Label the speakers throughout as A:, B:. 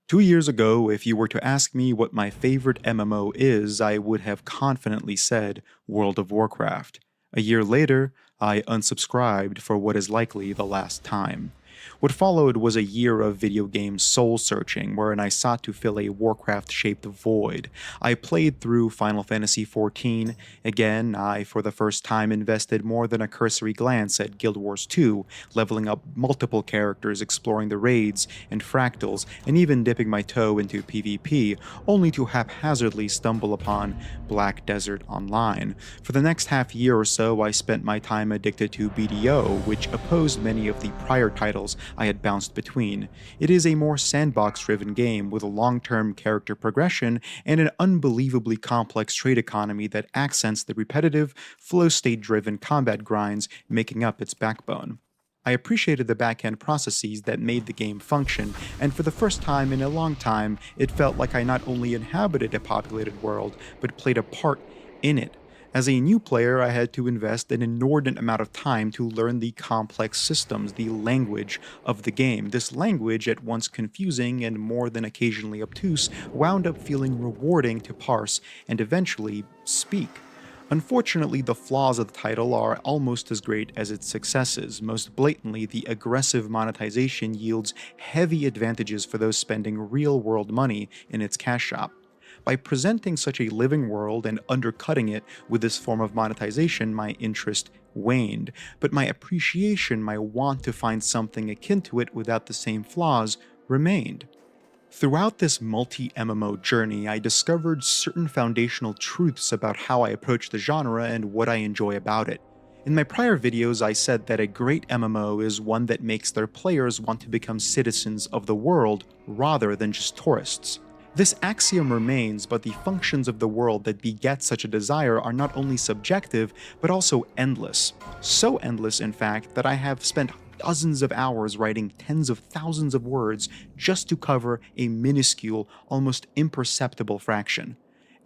A: 2 years ago, if you were to ask me what my favorite MMO is, I would have confidently said World of Warcraft. A year later, I unsubscribed for what is likely the last time. What followed was a year of video game soul searching, wherein I sought to fill a Warcraft-shaped void. I played through Final Fantasy XIV. Again, I for the first time invested more than a cursory glance at Guild Wars 2, leveling up multiple characters, exploring the raids and fractals, and even dipping my toe into PvP, only to haphazardly stumble upon Black Desert Online. For the next half year or so, I spent my time addicted to BDO, which opposed many of the prior titles I had bounced between. It is a more sandbox-driven game with a long-term character progression and an unbelievably complex trade economy that accents the repetitive, flow-state-driven combat grinds making up its backbone. I appreciated the back-end processes that made the game function, and for the first time in a long time, it felt like I not only inhabited a populated world, but played a part in it. As a new player, I had to invest an inordinate amount of time to learn the complex systems, the language of the game. This language, at once confusing and more than occasionally obtuse, wound up feeling rewarding to parse and eventually speak. Unfortunately, the flaws of the title are almost as great as its successes. Most blatantly, the aggressive monetization yields heavy advantages for those spending real-world money in its cash shop. By presenting such a living world and undercutting it with this form of monetization, my interest waned, but my appreciation, my want to find something akin to it without the same flaws, remained. Throughout this multi-MMO journey, I discovered certain foundational truths about how I approach the genre and what I enjoy about it. In my prior videos, I said that a great MMO is one that makes their players want to become citizens of the world rather than just tourists. This axiom remains, but the functions of the world that beget such a desire are not only subjective, but also endless. So endless, in fact, that I have spent dozens of hours writing tens of thousands of words just to cover a minuscule, almost imperceptible fraction.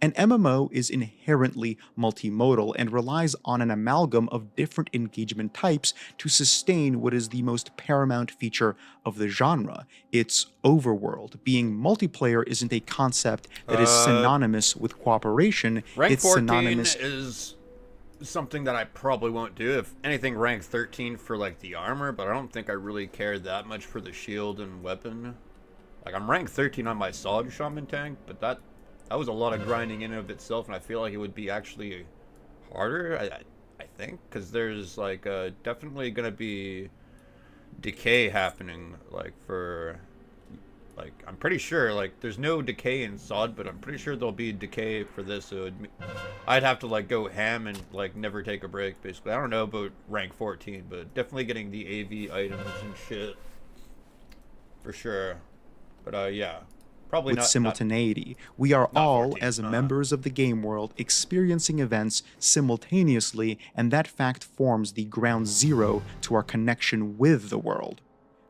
A: An MMO is inherently multimodal and relies on an amalgam of different engagement types to sustain what is the most paramount feature of the genre, its overworld. Being multiplayer isn't a concept that is synonymous with cooperation,
B: Rank
A: it's
B: 14
A: synonymous...
B: is something that I probably won't do. If anything, rank 13 for like the armor, but I don't think I really care that much for the shield and weapon. Like, I'm rank 13 on my solid shaman tank, but that was a lot of grinding in and of itself, and I feel like it would be actually harder, I think, because there's, like, definitely going to be decay happening, like, for, like, I'm pretty sure, like, there's no decay in SOD, but I'm pretty sure there'll be decay for this, so I'd have to, like, go ham and, like, never take a break, basically. I don't know about rank 14, but definitely getting the AV items and shit, for sure. But, yeah. Probably
A: with simultaneity. We are all, as members of the game world, experiencing events simultaneously, and that fact forms the ground zero to our connection with the world.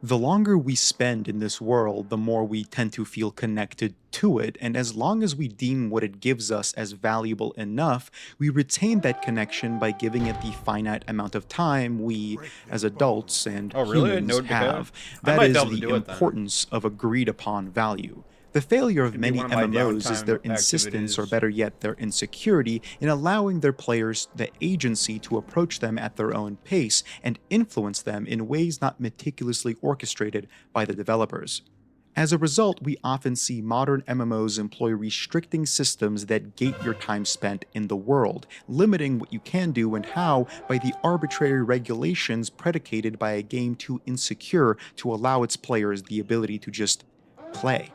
A: The longer we spend in this world, the more we tend to feel connected to it, and as long as we deem what it gives us as valuable enough, we retain that connection by giving it the finite amount of time we, as adults and humans, have. That is the importance of agreed-upon value. The failure of many MMOs is their insistence, or better yet, their insecurity, in allowing their players the agency to approach them at their own pace and influence them in ways not meticulously orchestrated by the developers. As a result, we often see modern MMOs employ restricting systems that gate your time spent in the world, limiting what you can do and how by the arbitrary regulations predicated by a game too insecure to allow its players the ability to just play.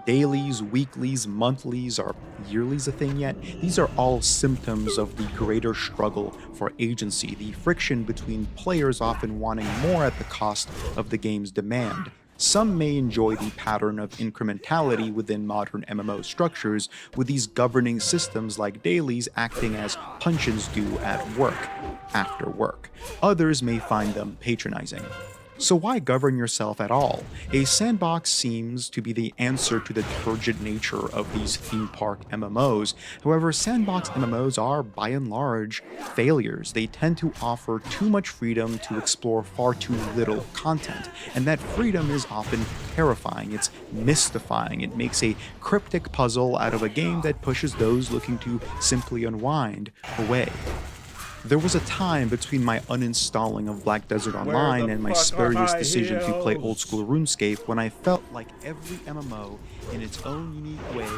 A: Dailies, weeklies, monthlies, are yearlies a thing yet? These are all symptoms of the greater struggle for agency, the friction between players often wanting more at the cost of the game's demand. Some may enjoy the pattern of incrementality within modern MMO structures, with these governing systems like dailies acting as punch-ins do at work, after work. Others may find them patronizing. So why govern yourself at all? A sandbox seems to be the answer to the turgid nature of these theme park MMOs. However, sandbox MMOs are, by and large, failures. They tend to offer too much freedom to explore far too little content, and that freedom is often terrifying. It's mystifying. It makes a cryptic puzzle out of a game that pushes those looking to simply unwind away. There was a time between my uninstalling of Black Desert Online and my spurious decision to play old school RuneScape when I felt like every MMO, in its own unique way,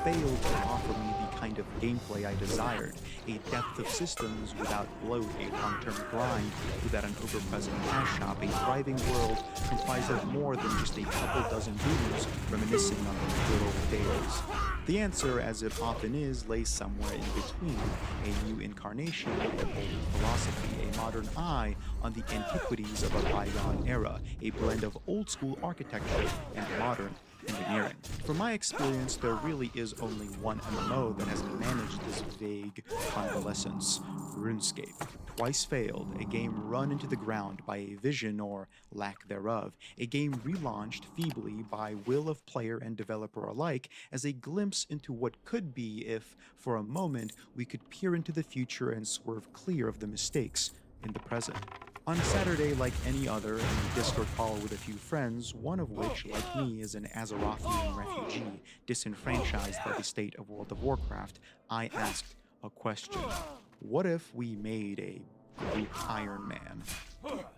A: failed to offer me the kind of gameplay I desired. A depth of systems without bloat, a long-term grind without an over-present cash shop, a thriving world comprised of more than just a couple dozen boomers reminiscing on those good old days. The answer, as it often is, lays somewhere in between, a new incarnation of an old philosophy, a modern eye on the antiquities of a bygone era, a blend of old-school architecture and modern engineering. From my experience, there really is only one MMO that has managed this vague convalescence: RuneScape. Twice failed, a game run into the ground by a vision or lack thereof, a game relaunched feebly by will of player and developer alike as a glimpse into what could be if, for a moment, we could peer into the future and swerve clear of the mistakes in the present. On Saturday, like any other, in a Discord call with a few friends, one of which, like me, is an Azerothian refugee, disenfranchised by the state of World of Warcraft, I asked a question. What if we made a group Iron Man?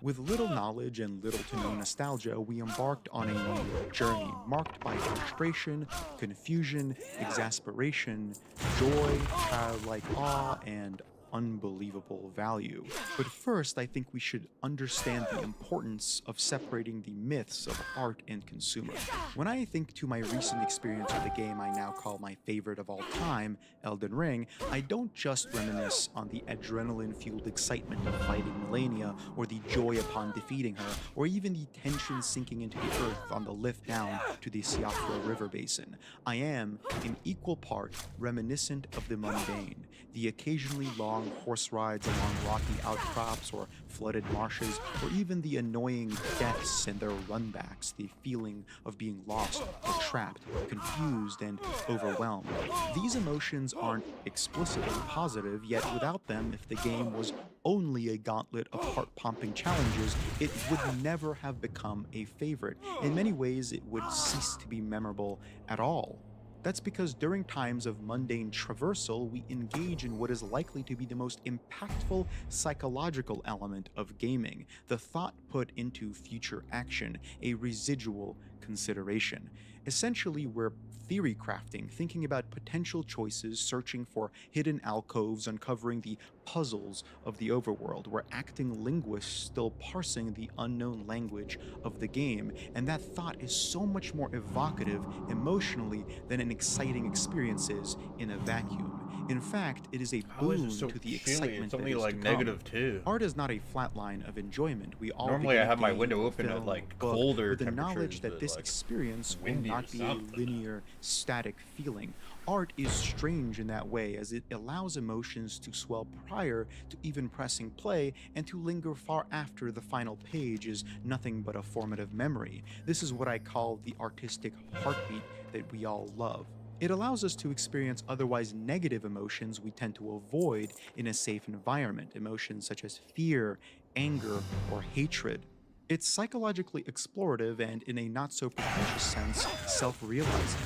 A: With little knowledge and little to no nostalgia, we embarked on a new journey marked by frustration, confusion, exasperation, joy, childlike awe, and unbelievable value. But first, I think we should understand the importance of separating the myths of art and consumer. When I think to my recent experience with the game I now call my favorite of all time, Elden Ring, I don't just reminisce on the adrenaline-fueled excitement of fighting Melania, or the joy upon defeating her, or even the tension sinking into the earth on the lift down to the Siofra River basin. I am, in equal part, reminiscent of the mundane, the occasionally long horse rides along rocky outcrops or flooded marshes, or even the annoying deaths and their runbacks, the feeling of being lost or trapped, confused, and overwhelmed. These emotions aren't explicitly positive, yet without them, if the game was only a gauntlet of heart-pumping challenges, it would never have become a favorite. In many ways, it would cease to be memorable at all. That's because during times of mundane traversal, we engage in what is likely to be the most impactful psychological element of gaming, the thought put into future action, a residual consideration. Essentially, we're theory crafting, thinking about potential choices, searching for hidden alcoves, uncovering the puzzles of the overworld. We're acting linguists still parsing the unknown language of the game, and that thought is so much more evocative emotionally than an exciting experience is in a vacuum. In fact, it is a boon to the excitement
B: It's only
A: that is
B: like
A: to come.
B: -2.
A: Art is not a flat line of enjoyment. We all
B: Normally
A: begin
B: I have
A: a
B: my
A: game,
B: window
A: a
B: open at
A: film,
B: like
A: a book,
B: colder
A: with the
B: temperatures,
A: knowledge that
B: but,
A: this
B: like,
A: experience will
B: windy or
A: not be a
B: something.
A: linear, static feeling. Art is strange in that way, as it allows emotions to swell prior to even pressing play and to linger far after the final page is nothing but a formative memory. This is what I call the artistic heartbeat that we all love. It allows us to experience otherwise negative emotions we tend to avoid in a safe environment, emotions such as fear, anger, or hatred. It's psychologically explorative and, in a not so pretentious sense, self realizing.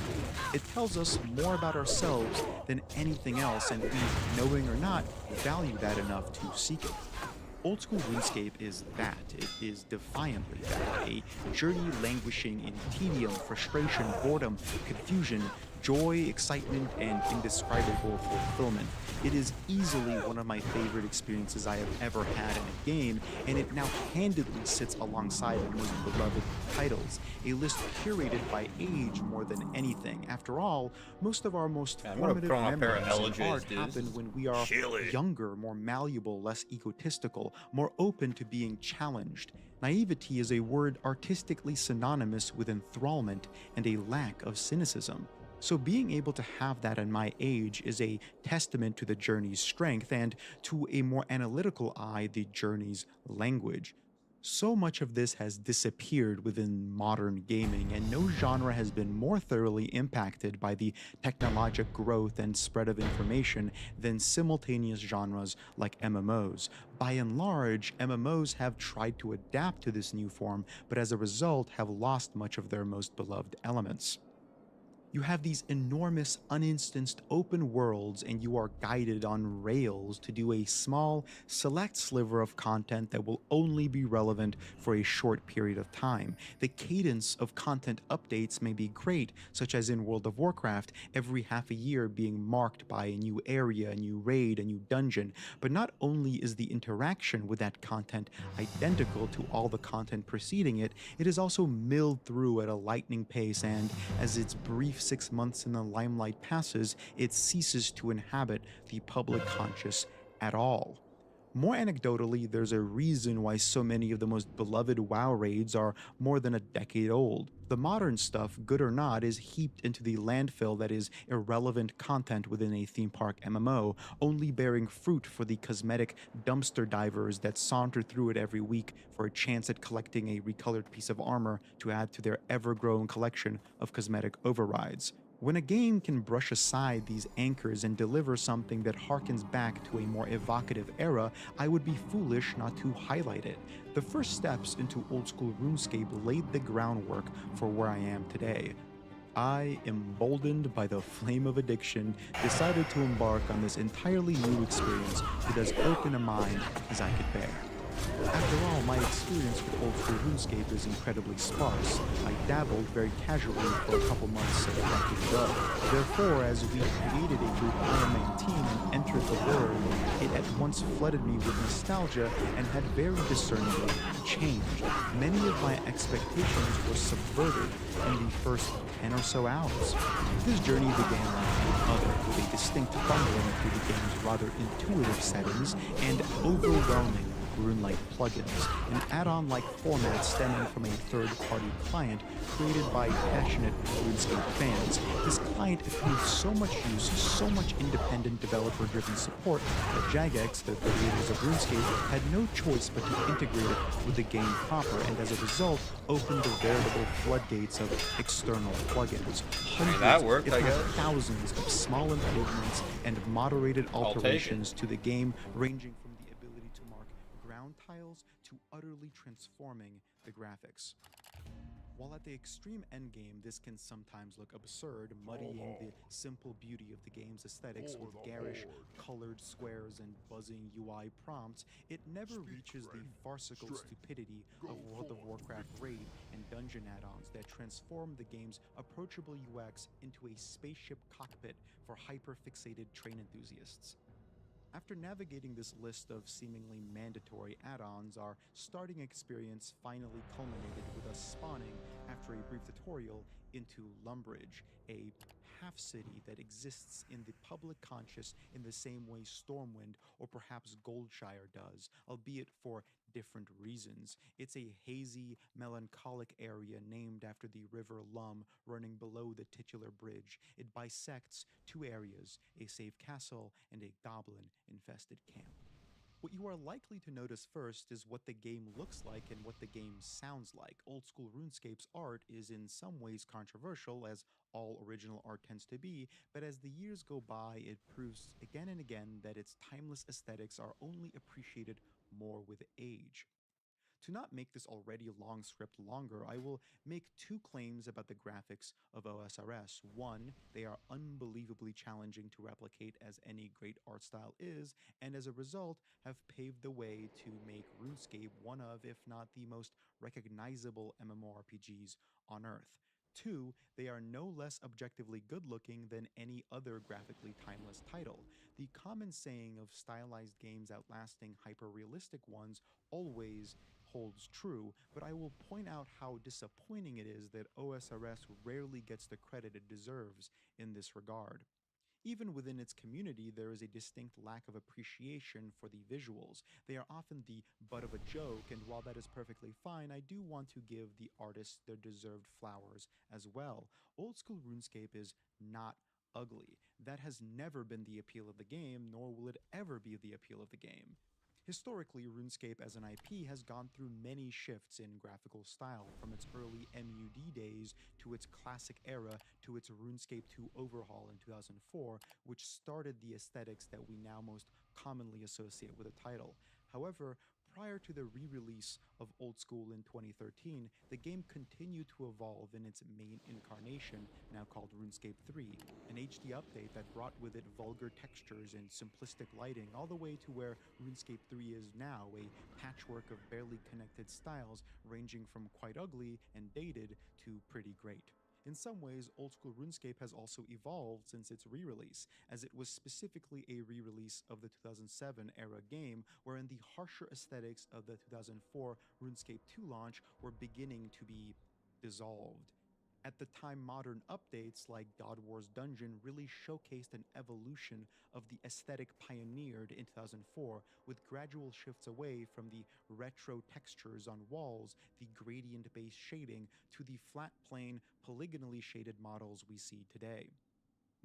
A: It tells us more about ourselves than anything else, and we, knowing or not, value that enough to seek it. Old school RuneScape is that. It is defiantly that. A journey languishing in tedium, frustration, boredom, confusion, joy, excitement, and indescribable fulfillment. It is easily one of my favorite experiences I have ever had in a game, and it now handedly sits alongside the most beloved titles, a list curated by age more than anything. After all, most of our most
B: I'm gonna
A: formative
B: put on a pair of
A: memories in
B: elegies,
A: art
B: dude.
A: happen when we are
B: Chilly.
A: younger, more malleable, less egotistical, more open to being challenged. Naivety is a word artistically synonymous with enthrallment and a lack of cynicism. So being able to have that at my age is a testament to the journey's strength and, to a more analytical eye, the journey's language. So much of this has disappeared within modern gaming, and no genre has been more thoroughly impacted by the technologic growth and spread of information than simultaneous genres like MMOs. By and large, MMOs have tried to adapt to this new form, but as a result have lost much of their most beloved elements. You have these enormous uninstanced open worlds, and you are guided on rails to do a small, select sliver of content that will only be relevant for a short period of time. The cadence of content updates may be great, such as in World of Warcraft, every half a year being marked by a new area, a new raid, a new dungeon, but not only is the interaction with that content identical to all the content preceding it, it is also milled through at a lightning pace, and as its brief 6 months in the limelight passes, it ceases to inhabit the public conscious at all. More anecdotally, there's a reason why so many of the most beloved WoW raids are more than a decade old. The modern stuff, good or not, is heaped into the landfill that is irrelevant content within a theme park MMO, only bearing fruit for the cosmetic dumpster divers that saunter through it every week for a chance at collecting a recolored piece of armor to add to their ever-growing collection of cosmetic overrides. When a game can brush aside these anchors and deliver something that harkens back to a more evocative era, I would be foolish not to highlight it. The first steps into old school RuneScape laid the groundwork for where I am today. I, emboldened by the flame of addiction, decided to embark on this entirely new experience with as open a mind as I could bear. After all, my experience with old school RuneScape is incredibly sparse. I dabbled very casually for a couple months a decade ago. Therefore, as we created a group Iron Man team and entered the world, it at once flooded me with nostalgia and had very discernibly changed. Many of my expectations were subverted in the first 10 or so hours. This journey began like no other, with a distinct fumbling through the game's rather intuitive settings and overwhelming Rune-like plugins, an add-on-like format stemming from a third-party client created by passionate RuneScape fans. This client approved so much use, so much independent developer-driven support that Jagex, the creators of RuneScape, had no choice but to integrate it with the game proper, and as a result, opened the veritable floodgates of external plugins.
B: That
A: Hundreds,
B: worked,
A: if
B: I
A: not
B: guess.
A: thousands, of small improvements and moderated
B: I'll take it.
A: alterations to the game, ranging from the ability to mark ground tiles to utterly transforming the graphics. While at the extreme endgame, this can sometimes look absurd, muddying the simple beauty of the game's aesthetics with garish, colored squares and buzzing UI prompts, it never reaches the farcical stupidity of World of Warcraft raid and dungeon add-ons that transform the game's approachable UX into a spaceship cockpit for hyper-fixated train enthusiasts. After navigating this list of seemingly mandatory add-ons, our starting experience finally culminated with us spawning, after a brief tutorial, into Lumbridge, a half-city that exists in the public conscious in the same way Stormwind or perhaps Goldshire does, albeit for different reasons. It's a hazy, melancholic area named after the river Lum running below the titular bridge. It bisects two areas, a safe castle and a goblin-infested camp. What you are likely to notice first is what the game looks like and what the game sounds like. Old school RuneScape's art is in some ways controversial, as all original art tends to be, but as the years go by, it proves again and again that its timeless aesthetics are only appreciated more with age. To not make this already long script longer, I will make two claims about the graphics of OSRS. One, they are unbelievably challenging to replicate as any great art style is, and as a result have paved the way to make RuneScape one of, if not the most recognizable MMORPGs on Earth. Two, they are no less objectively good looking than any other graphically timeless title. The common saying of stylized games outlasting hyper realistic ones always holds true, but I will point out how disappointing it is that OSRS rarely gets the credit it deserves in this regard. Even within its community, there is a distinct lack of appreciation for the visuals. They are often the butt of a joke, and while that is perfectly fine, I do want to give the artists their deserved flowers as well. Old school RuneScape is not ugly. That has never been the appeal of the game, nor will it ever be the appeal of the game. Historically, RuneScape as an IP has gone through many shifts in graphical style, from its early MUD days to its classic era to its RuneScape 2 overhaul in 2004, which started the aesthetics that we now most commonly associate with the title. However, prior to the re-release of Old School in 2013, the game continued to evolve in its main incarnation, now called RuneScape 3, an HD update that brought with it vulgar textures and simplistic lighting, all the way to where RuneScape 3 is now, a patchwork of barely connected styles ranging from quite ugly and dated to pretty great. In some ways, old school RuneScape has also evolved since its re-release, as it was specifically a re-release of the 2007 era game, wherein the harsher aesthetics of the 2004 RuneScape 2 launch were beginning to be dissolved. At the time, modern updates like God War's Dungeon really showcased an evolution of the aesthetic pioneered in 2004, with gradual shifts away from the retro textures on walls, the gradient based shading, to the flat plane, polygonally shaded models we see today.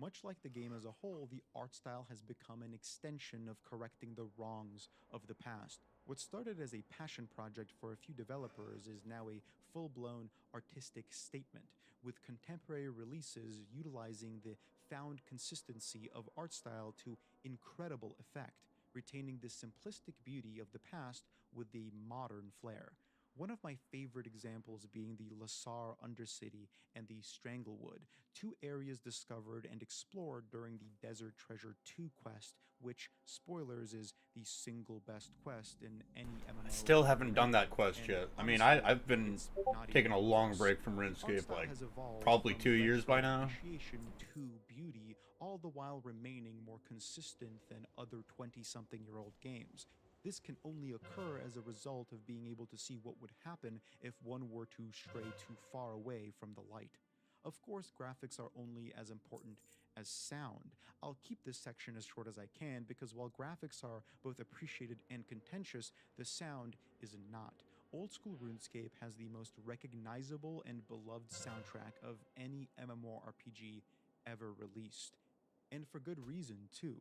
A: Much like the game as a whole, the art style has become an extension of correcting the wrongs of the past. What started as a passion project for a few developers is now a full blown artistic statement, with contemporary releases utilizing the found consistency of art style to incredible effect, retaining the simplistic beauty of the past with the modern flair. One of my favorite examples being the Lasar Undercity and the Stranglewood, two areas discovered and explored during the Desert Treasure 2 quest, which, spoilers, is the single best quest in any
B: I
A: MMO
B: still
A: ever
B: haven't done
A: made.
B: that quest
A: And
B: yet. I mean,
A: honestly,
B: I've been
A: it's not
B: taking
A: even
B: a long
A: close.
B: break from
A: The art
B: RuneScape,
A: style
B: like
A: has evolved
B: probably
A: from
B: 2 years by
A: retro
B: now.
A: appreciation to beauty, all the while remaining more consistent than other 20-something-year-old games. This can only occur as a result of being able to see what would happen if one were to stray too far away from the light. Of course, graphics are only as important as sound. I'll keep this section as short as I can because while graphics are both appreciated and contentious, the sound is not. Old school RuneScape has the most recognizable and beloved soundtrack of any MMORPG ever released. And for good reason, too.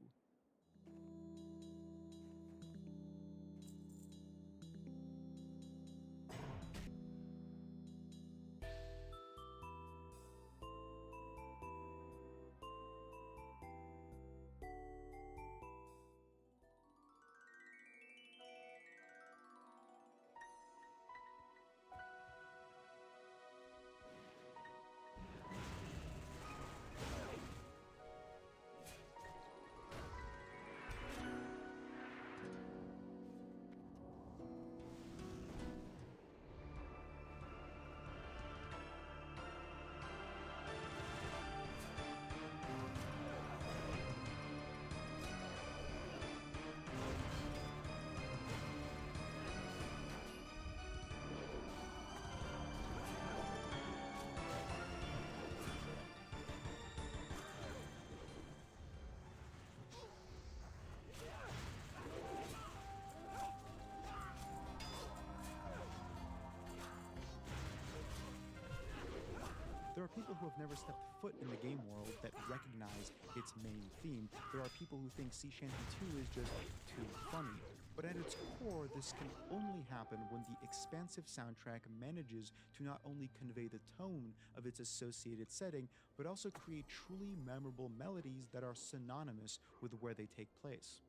A: There are people who have never stepped foot in the game world that recognize its main theme. There are people who think Sea Shanty 2 is just too funny. But at its core, this can only happen when the expansive soundtrack manages to not only convey the tone of its associated setting, but also create truly memorable melodies that are synonymous with where they take place.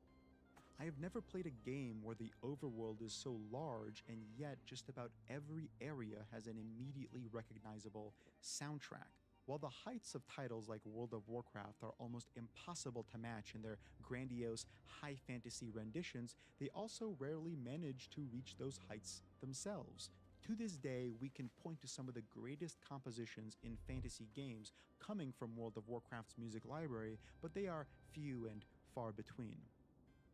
A: I have never played a game where the overworld is so large and yet just about every area has an immediately recognizable soundtrack. While the heights of titles like World of Warcraft are almost impossible to match in their grandiose, high fantasy renditions, they also rarely manage to reach those heights themselves. To this day, we can point to some of the greatest compositions in fantasy games coming from World of Warcraft's music library, but they are few and far between.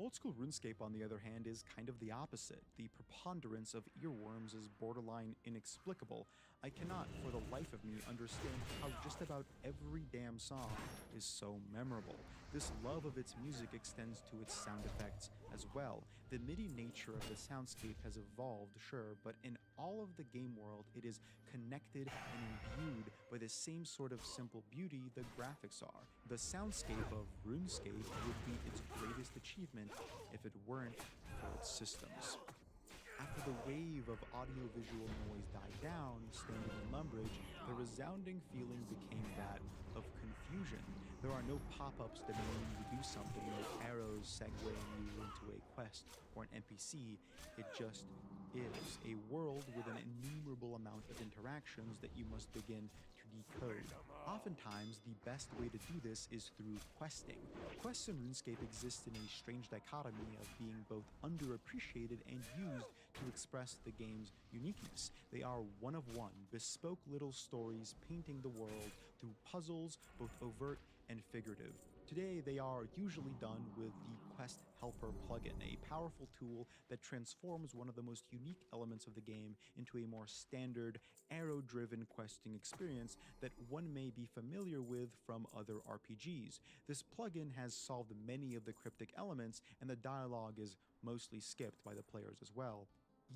A: Old school RuneScape, on the other hand, is kind of the opposite. The preponderance of earworms is borderline inexplicable. I cannot, for the life of me, understand how just about every damn song is so memorable. This love of its music extends to its sound effects as well. The MIDI nature of the soundscape has evolved, sure, but in all of the game world, it is connected and imbued by the same sort of simple beauty the graphics are. The soundscape of RuneScape would be its greatest achievement if it weren't for its systems. After the wave of audiovisual noise died down, standing in Lumbridge, the resounding feeling became that of confusion. There are no pop-ups demanding you to do something, no arrows segueing you into a quest or an NPC. It just is a world with an innumerable amount of interactions that you must begin to decode. Oftentimes, the best way to do this is through questing. Quests in RuneScape exist in a strange dichotomy of being both underappreciated and used to express the game's uniqueness. They are one-of-one, bespoke little stories painting the world through puzzles, both overt and figurative. Today, they are usually done with the Quest Helper plugin, a powerful tool that transforms one of the most unique elements of the game into a more standard, arrow-driven questing experience that one may be familiar with from other RPGs. This plugin has solved many of the cryptic elements, and the dialogue is mostly skipped by the players as well.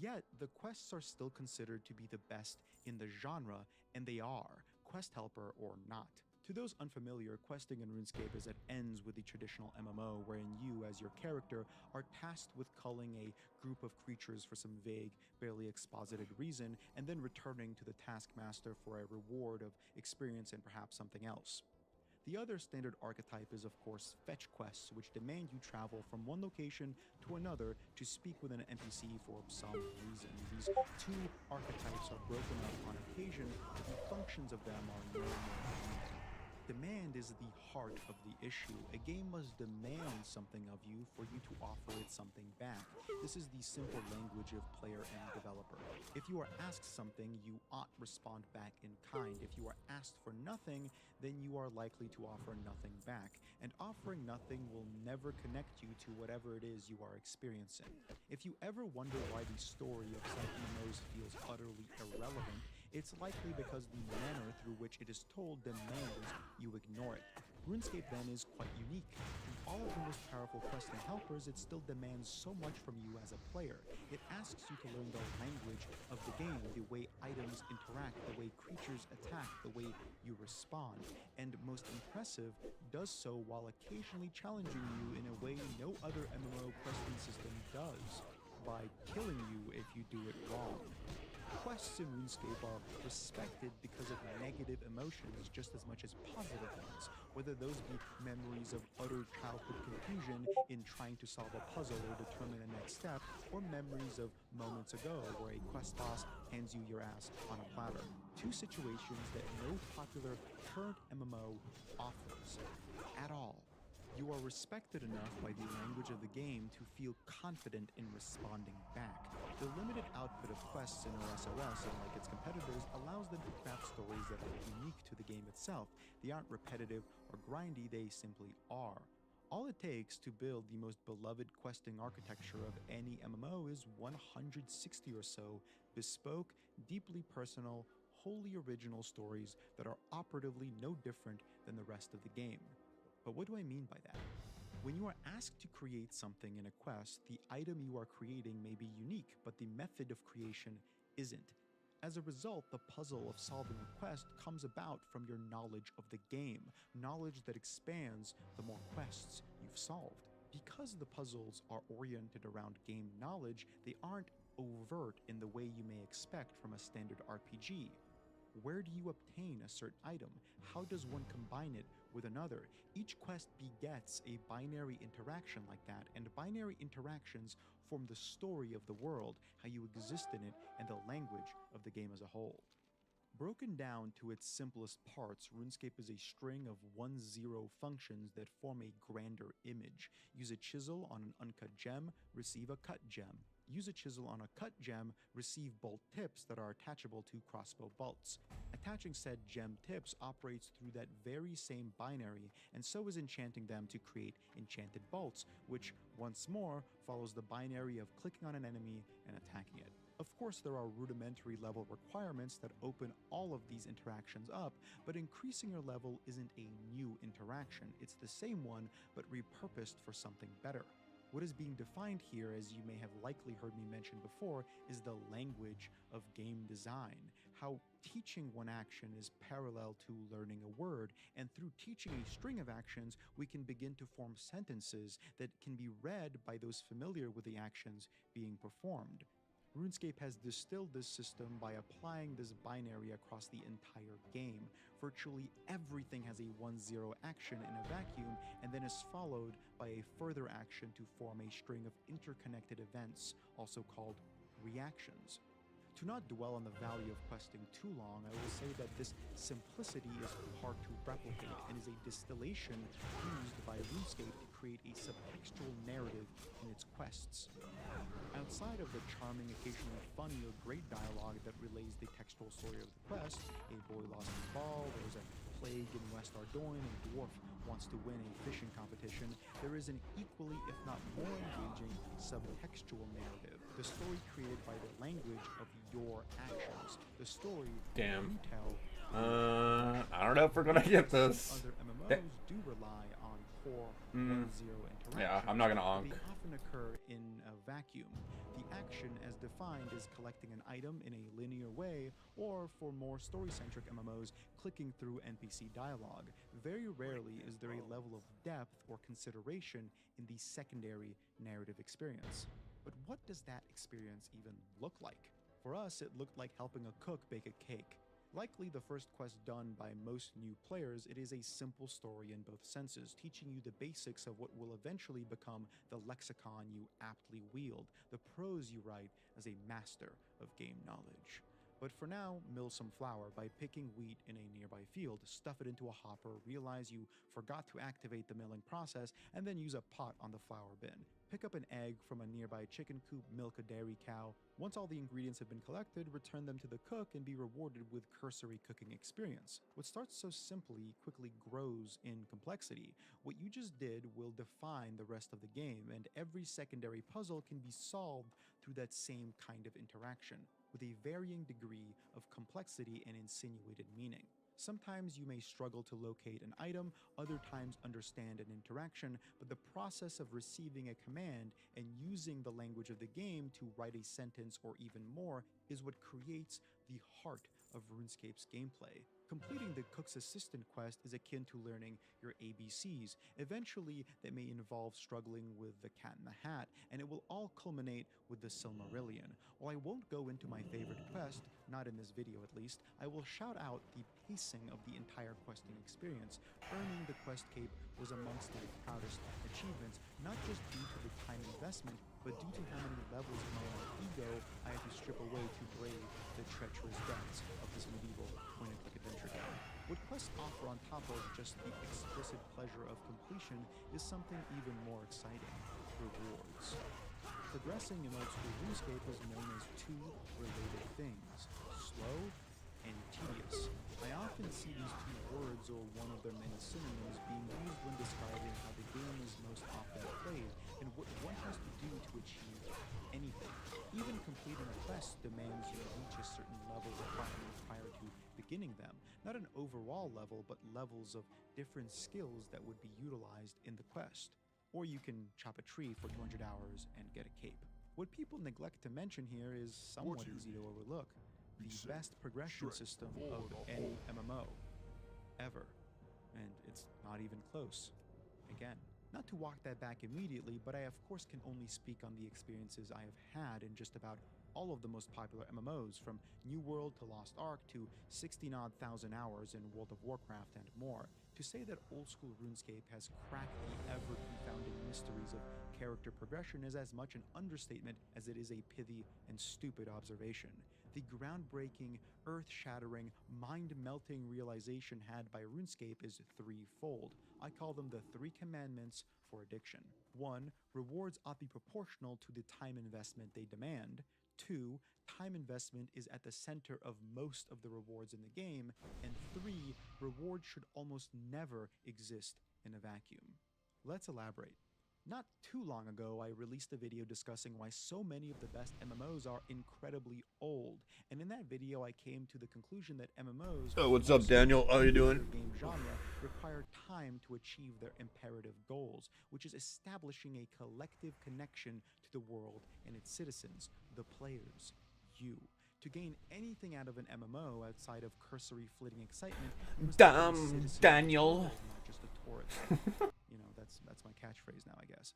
A: Yet, the quests are still considered to be the best in the genre, and they are, Quest Helper or not. To those unfamiliar, questing in RuneScape is at ends with the traditional MMO, wherein you, as your character, are tasked with culling a group of creatures for some vague, barely exposited reason, and then returning to the taskmaster for a reward of experience and perhaps something else. The other standard archetype is, of course, fetch quests, which demand you travel from one location to another to speak with an NPC for some reason. These two archetypes are broken up on occasion, but the functions of them are no more unique. Demand is the heart of the issue. A game must demand something of you for you to offer it something back. This is the simple language of player and developer. If you are asked something, you ought respond back in kind. If you are asked for nothing, then you are likely to offer nothing back. And offering nothing will never connect you to whatever it is you are experiencing. If you ever wonder why the story of some MMOs feels utterly irrelevant, it's likely because the manner through which it is told demands you ignore it. RuneScape then is quite unique. Through all of the most powerful quests and helpers, it still demands so much from you as a player. It asks you to learn the language of the game, the way items interact, the way creatures attack, the way you respond, and most impressive, does so while occasionally challenging you in a way no other MMO questing system does, by killing you if you do it wrong. Quests in RuneScape are respected because of negative emotions just as much as positive ones, whether those be memories of utter childhood confusion in trying to solve a puzzle or determine the next step, or memories of moments ago where a quest boss hands you your ass on a platter. Two situations that no popular current MMO offers at all. You are respected enough by the language of the game to feel confident in responding back. The limited output of quests in OSOS, unlike its competitors, allows them to craft stories that are unique to the game itself. They aren't repetitive or grindy, they simply are. All it takes to build the most beloved questing architecture of any MMO is 160 or so bespoke, deeply personal, wholly original stories that are operatively no different than the rest of the game. But what do I mean by that? When you are asked to create something in a quest, the item you are creating may be unique, but the method of creation isn't. As a result, the puzzle of solving a quest comes about from your knowledge of the game, knowledge that expands the more quests you've solved. Because the puzzles are oriented around game knowledge, they aren't overt in the way you may expect from a standard RPG. Where do you obtain a certain item? How does one combine it with another? Each quest begets a binary interaction like that, and binary interactions form the story of the world, how you exist in it, and the language of the game as a whole. Broken down to its simplest parts, RuneScape is a string of 1-0 functions that form a grander image. Use a chisel on an uncut gem, receive a cut gem. Use a chisel on a cut gem, receive bolt tips that are attachable to crossbow bolts. Attaching said gem tips operates through that very same binary, and so is enchanting them to create enchanted bolts, which, once more, follows the binary of clicking on an enemy and attacking it. Of course, there are rudimentary level requirements that open all of these interactions up, but increasing your level isn't a new interaction, it's the same one, but repurposed for something better. What is being defined here, as you may have likely heard me mention before, is the language of game design. How teaching one action is parallel to learning a word, and through teaching a string of actions, we can begin to form sentences that can be read by those familiar with the actions being performed. RuneScape has distilled this system by applying this binary across the entire game. Virtually everything has a 1-0 action in a vacuum, and then is followed by a further action to form a string of interconnected events, also called reactions. To not dwell on the value of questing too long, I will say that this simplicity is hard to replicate and is a distillation used by RuneScape to create a subtextual narrative in its quests. Outside of the charming, occasionally funny or great dialogue that relays the textual story of the quest, a boy lost his ball, there's a plague in West Ardoin, a dwarf wants to win a fishing competition, there is an equally, if not more engaging, subtextual narrative. The story created by the language of your actions. The story you tell.
C: I don't know if we're gonna get this.
A: Other MMOs do rely on core 1-0 interactions.
C: Yeah, I'm not gonna onk.
A: They often occur in a vacuum. The action, as defined, is collecting an item in a linear way, or for more story-centric MMOs, clicking through NPC dialogue. Very rarely is there a level of depth or consideration in the secondary narrative experience. But what does that experience even look like? For us, it looked like helping a cook bake a cake. Likely the first quest done by most new players, it is a simple story in both senses, teaching you the basics of what will eventually become the lexicon you aptly wield, the prose you write as a master of game knowledge. But for now, mill some flour by picking wheat in a nearby field, stuff it into a hopper, realize you forgot to activate the milling process, and then use a pot on the flour bin. Pick up an egg from a nearby chicken coop, milk a dairy cow. Once all the ingredients have been collected, return them to the cook and be rewarded with cursory cooking experience. What starts so simply quickly grows in complexity. What you just did will define the rest of the game, and every secondary puzzle can be solved through that same kind of interaction, with a varying degree of complexity and insinuated meaning. Sometimes you may struggle to locate an item, other times understand an interaction, but the process of receiving a command and using the language of the game to write a sentence or even more is what creates the heart of RuneScape's gameplay. Completing the Cook's Assistant quest is akin to learning your ABCs. Eventually, that may involve struggling with the Cat in the Hat, and it will all culminate with the Silmarillion. While I won't go into my favorite quest, not in this video at least, I will shout out the pacing of the entire questing experience. Earning the quest cape was amongst my proudest achievements, not just due to the time investment, but due to how many levels of my own ego I had to strip away to brave the treacherous depths of this medieval point-and-click adventure game. What quests offer on top of just the explicit pleasure of completion is something even more exciting: rewards. Progressing in old school RuneScape was known as two related things: slow and tedious. I often see these two words, or one of their many synonyms, being used when describing how the game is most often played and what one has to do to achieve anything. Even completing a quest demands you reach a certain level requirement prior to beginning them. Not an overall level, but levels of different skills that would be utilized in the quest. Or you can chop a tree for 200 hours and get a cape. What people neglect to mention here is somewhat easy to overlook: the best progression system of any MMO ever. And it's not even close. Again, not to walk that back immediately, but I of course can only speak on the experiences I have had in just about all of the most popular MMOs, from New World to Lost Ark to 60-odd thousand hours in World of Warcraft and more. To say that old school RuneScape has cracked the ever-confounding mysteries of character progression is as much an understatement as it is a pithy and stupid observation. The groundbreaking, earth-shattering, mind-melting realization had by RuneScape is threefold. I call them the 3 commandments for addiction. 1. Rewards ought be proportional to the time investment they demand. 2. Time investment is at the center of most of the rewards in the game. And 3. Rewards should almost never exist in a vacuum. Let's elaborate. Not too long ago, I released a video discussing why so many of the best MMOs are incredibly old, and in that video I came to the conclusion that MMOs...
C: Oh, what's up, Daniel? How you doing?
A: ...game genre require time time to achieve their imperative goals, which is establishing a collective connection to the world and its citizens, the players, you. To gain anything out of an MMO outside of cursory flitting excitement, you must be a citizen of the
C: Daniel.
A: world, not just a tourist. You know, that's my catchphrase now, I guess.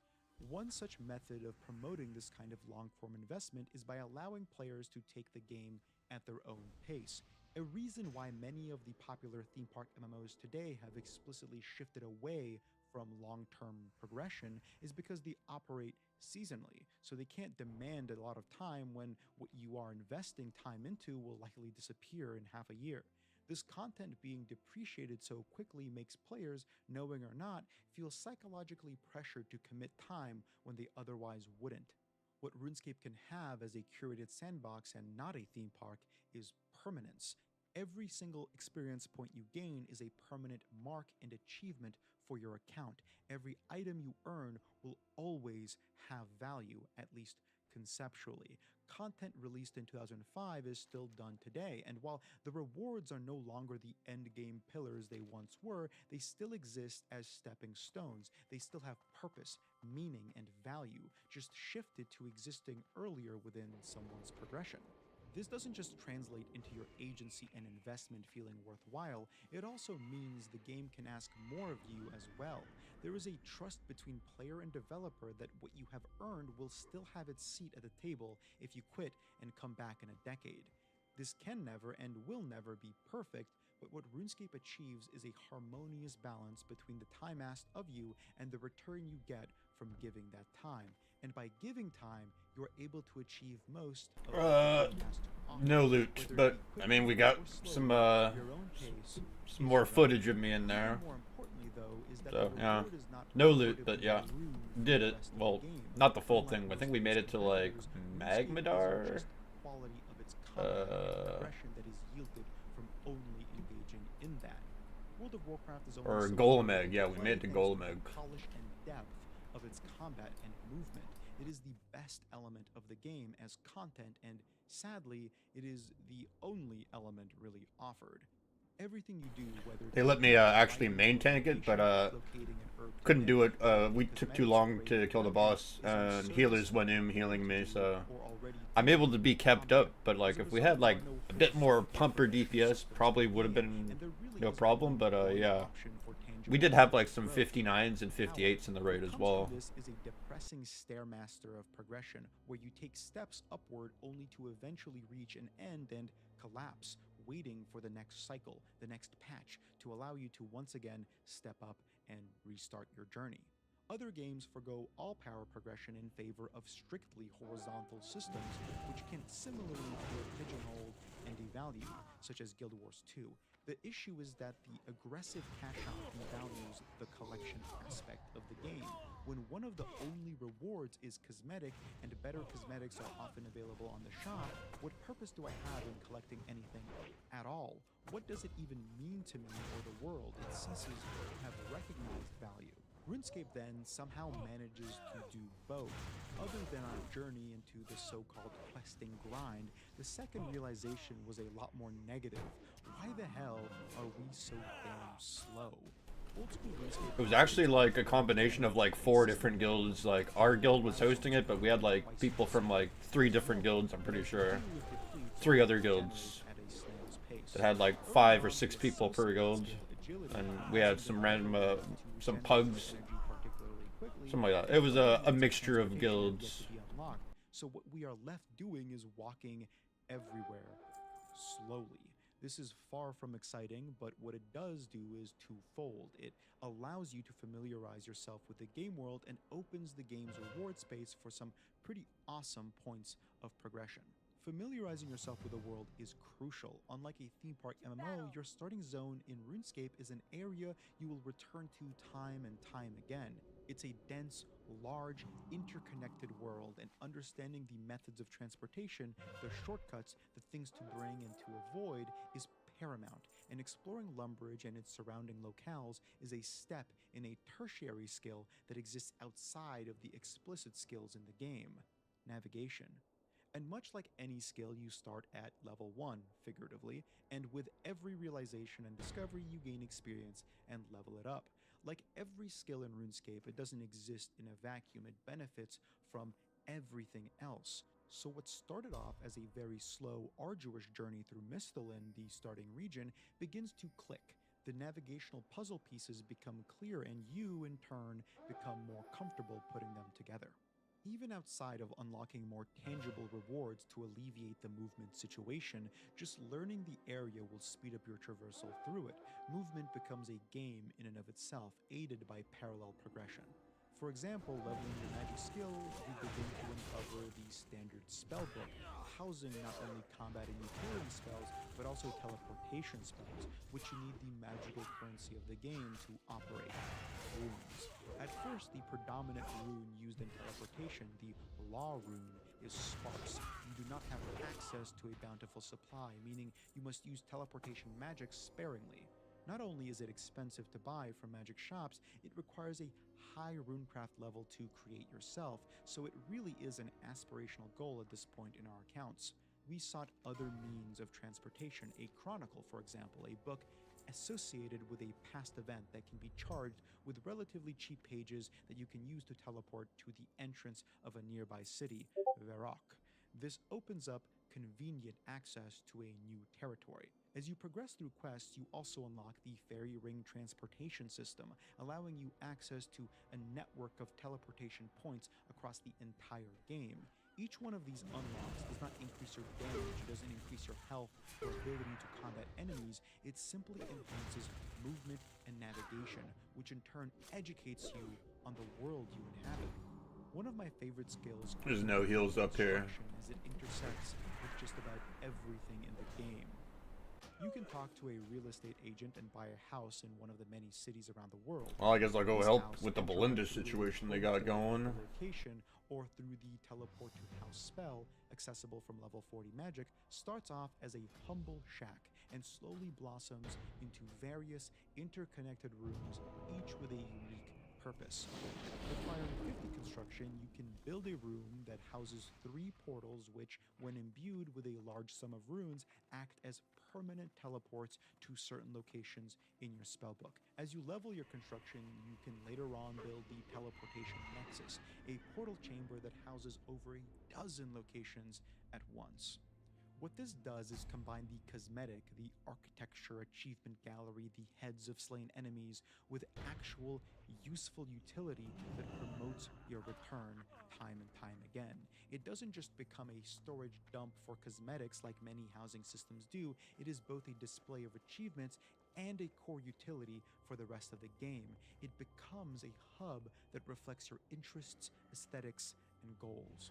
A: One such method of promoting this kind of long-form investment is by allowing players to take the game at their own pace. A reason why many of the popular theme park MMOs today have explicitly shifted away from long-term progression is because they operate seasonally, so they can't demand a lot of time when what you are investing time into will likely disappear in half a year. This content being depreciated so quickly makes players, knowing or not, feel psychologically pressured to commit time when they otherwise wouldn't. What RuneScape can have as a curated sandbox and not a theme park is permanence. Every single experience point you gain is a permanent mark and achievement for your account. Every item you earn will always have value, at least conceptually. Content released in 2005 is still done today, and while the rewards are no longer the endgame pillars they once were, they still exist as stepping stones. They still have purpose, meaning, and value, just shifted to existing earlier within someone's progression. This doesn't just translate into your agency and investment feeling worthwhile, it also means the game can ask more of you as well. There is a trust between player and developer that what you have earned will still have its seat at the table if you quit and come back in a decade. This can never and will never be perfect, but what RuneScape achieves is a harmonious balance between the time asked of you and the return you get from giving that time. And by giving time, you're able to achieve most of the game has to offer.
C: No loot,
A: Whether it
C: but
A: be
C: I
A: quickly
C: mean we
A: or
C: got
A: slowly, at your own pace
C: some
A: is
C: more
A: your
C: footage
A: own.
C: of me in there.
A: Even more importantly, though, is that
C: So
A: the
C: yeah,
A: reward is not
C: no loot,
A: prohibitively
C: but yeah,
A: rude for
C: did
A: the
C: it.
A: rest of
C: Well,
A: the game.
C: not the full
A: Unlike
C: thing. I
A: most
C: think
A: of
C: we
A: its
C: made it to like
A: competitors, RuneScape isn't
C: Magmadar.
A: just the quality of its content and progression that is yielded from only engaging in that. World of Warcraft is only
C: Or
A: so
C: Golem
A: good
C: yeah,
A: at
C: we
A: play
C: made it to
A: thanks
C: Golem
A: the
C: Egg.
A: polish and depth of its combat and movement. It is the best element of the game as content, and sadly, it is the only element really offered. Everything you do, whether
C: They
A: to
C: let me
A: attempt
C: actually
A: lighting
C: main
A: or
C: tank it, but
A: location, locating an herb to
C: couldn't do
A: pick,
C: it.
A: crafting
C: We took too
A: cosmetics,
C: long
A: or
C: to kill the
A: weapon
C: boss,
A: is in
C: and
A: service
C: healers
A: of
C: went
A: what
C: in
A: you
C: healing
A: want
C: me,
A: to do
C: so
A: or already
C: I'm
A: do
C: able to be
A: in
C: kept
A: combat.
C: up. But like,
A: As a
C: if we
A: result,
C: had
A: there
C: like
A: are no
C: a bit
A: forced
C: more
A: or
C: pumper
A: different
C: DPS,
A: systems
C: probably
A: in the
C: would have
A: game,
C: been
A: and there really
C: no
A: isn't
C: problem.
A: any
C: But
A: good
C: yeah,
A: option for tangible
C: we did have like
A: personal
C: some
A: growth.
C: 59s and 58s in the raid
A: What
C: as
A: comes
C: well.
A: from this is a depressing stairmaster of progression, where you take steps upward only to eventually reach an end and collapse, waiting for the next cycle, the next patch, to allow you to once again step up and restart your journey. Other games forgo all power progression in favor of strictly horizontal systems, which can similarly feel pigeonholed and devalued, such as Guild Wars 2. The issue is that the aggressive cash-out devalues the collection aspect of the game, when one of the only rewards is cosmetic, and better cosmetics are often available on the shop. What purpose do I have in collecting anything at all? What does it even mean to me or the world? It ceases to have recognized value. RuneScape then somehow manages to do both. Other than our journey into the so-called questing grind, the second realization was a lot more negative. Why the hell are we so damn slow? Old school RuneScape
C: It was actually like a combination of like 4 different guilds. Like our guild was hosting it, but we had like people from like 3 different guilds, I'm pretty sure. 3 other guilds that had like 5 or 6 people per guild. And we had some random, some pugs, something like that. It was a mixture of guilds.
A: So what we are left doing is walking everywhere slowly. This is far from exciting, but what it does do is twofold. It allows you to familiarize yourself with the game world and opens the game's reward space for some pretty awesome points of progression. Familiarizing yourself with the world is crucial. Unlike a theme park MMO, your starting zone in RuneScape is an area you will return to time and time again. It's a dense, large, interconnected world, and understanding the methods of transportation, the shortcuts, the things to bring and to avoid is paramount, and exploring Lumbridge and its surrounding locales is a step in a tertiary skill that exists outside of the explicit skills in the game: navigation. And much like any skill, you start at level 1, figuratively, and with every realization and discovery, you gain experience and level it up. Like every skill in RuneScape, it doesn't exist in a vacuum, it benefits from everything else. So what started off as a very slow, arduous journey through Mistalin, the starting region, begins to click. The navigational puzzle pieces become clear and you, in turn, become more comfortable putting them together. Even outside of unlocking more tangible rewards to alleviate the movement situation, just learning the area will speed up your traversal through it. Movement becomes a game in and of itself, aided by parallel progression. For example, leveling your magic skill, you begin to uncover the standard spellbook, housing not only combat and utility spells, but also teleportation spells, which you need the magical currency of the game to operate. Runes. At first, the predominant rune used in teleportation, the Law rune, is sparse. You do not have access to a bountiful supply, meaning you must use teleportation magic sparingly. Not only is it expensive to buy from magic shops, it requires a high runecraft level to create yourself, so it really is an aspirational goal at this point in our accounts. We sought other means of transportation, a chronicle, for example, a book associated with a past event that can be charged with relatively cheap pages that you can use to teleport to the entrance of a nearby city, Varrock. This opens up convenient access to a new territory. As you progress through quests, you also unlock the Fairy Ring transportation system, allowing you access to a network of teleportation points across the entire game. Each one of these unlocks does not increase your damage, it doesn't increase your health or ability to combat enemies, it simply enhances movement and navigation, which in turn educates you on the world you inhabit. One of my favorite skills
C: There's no heals up here.
A: as it intersects with just about everything in the game. You can talk to a real estate agent and buy a house in one of the many cities around the world.
C: Well, I guess I'll go
A: This
C: help
A: house
C: with the
A: can
C: Belinda
A: directly
C: situation they
A: teleport
C: got
A: to
C: going.
A: the location, or through the teleport to house spell, accessible from level 40 magic, starts off as a humble shack and slowly blossoms into various interconnected rooms, each with a unique purpose. Requiring 50 construction, you can build a room that houses 3 portals which, when imbued with a large sum of runes, act as permanent teleports to certain locations in your spellbook. As you level your construction, you can later on build the Teleportation Nexus, a portal chamber that houses over a dozen locations at once. What this does is combine the cosmetic, the architecture, achievement gallery, the heads of slain enemies, with actual useful utility that promotes your return time and time again. It doesn't just become a storage dump for cosmetics like many housing systems do, it is both a display of achievements and a core utility for the rest of the game. It becomes a hub that reflects your interests, aesthetics, and goals.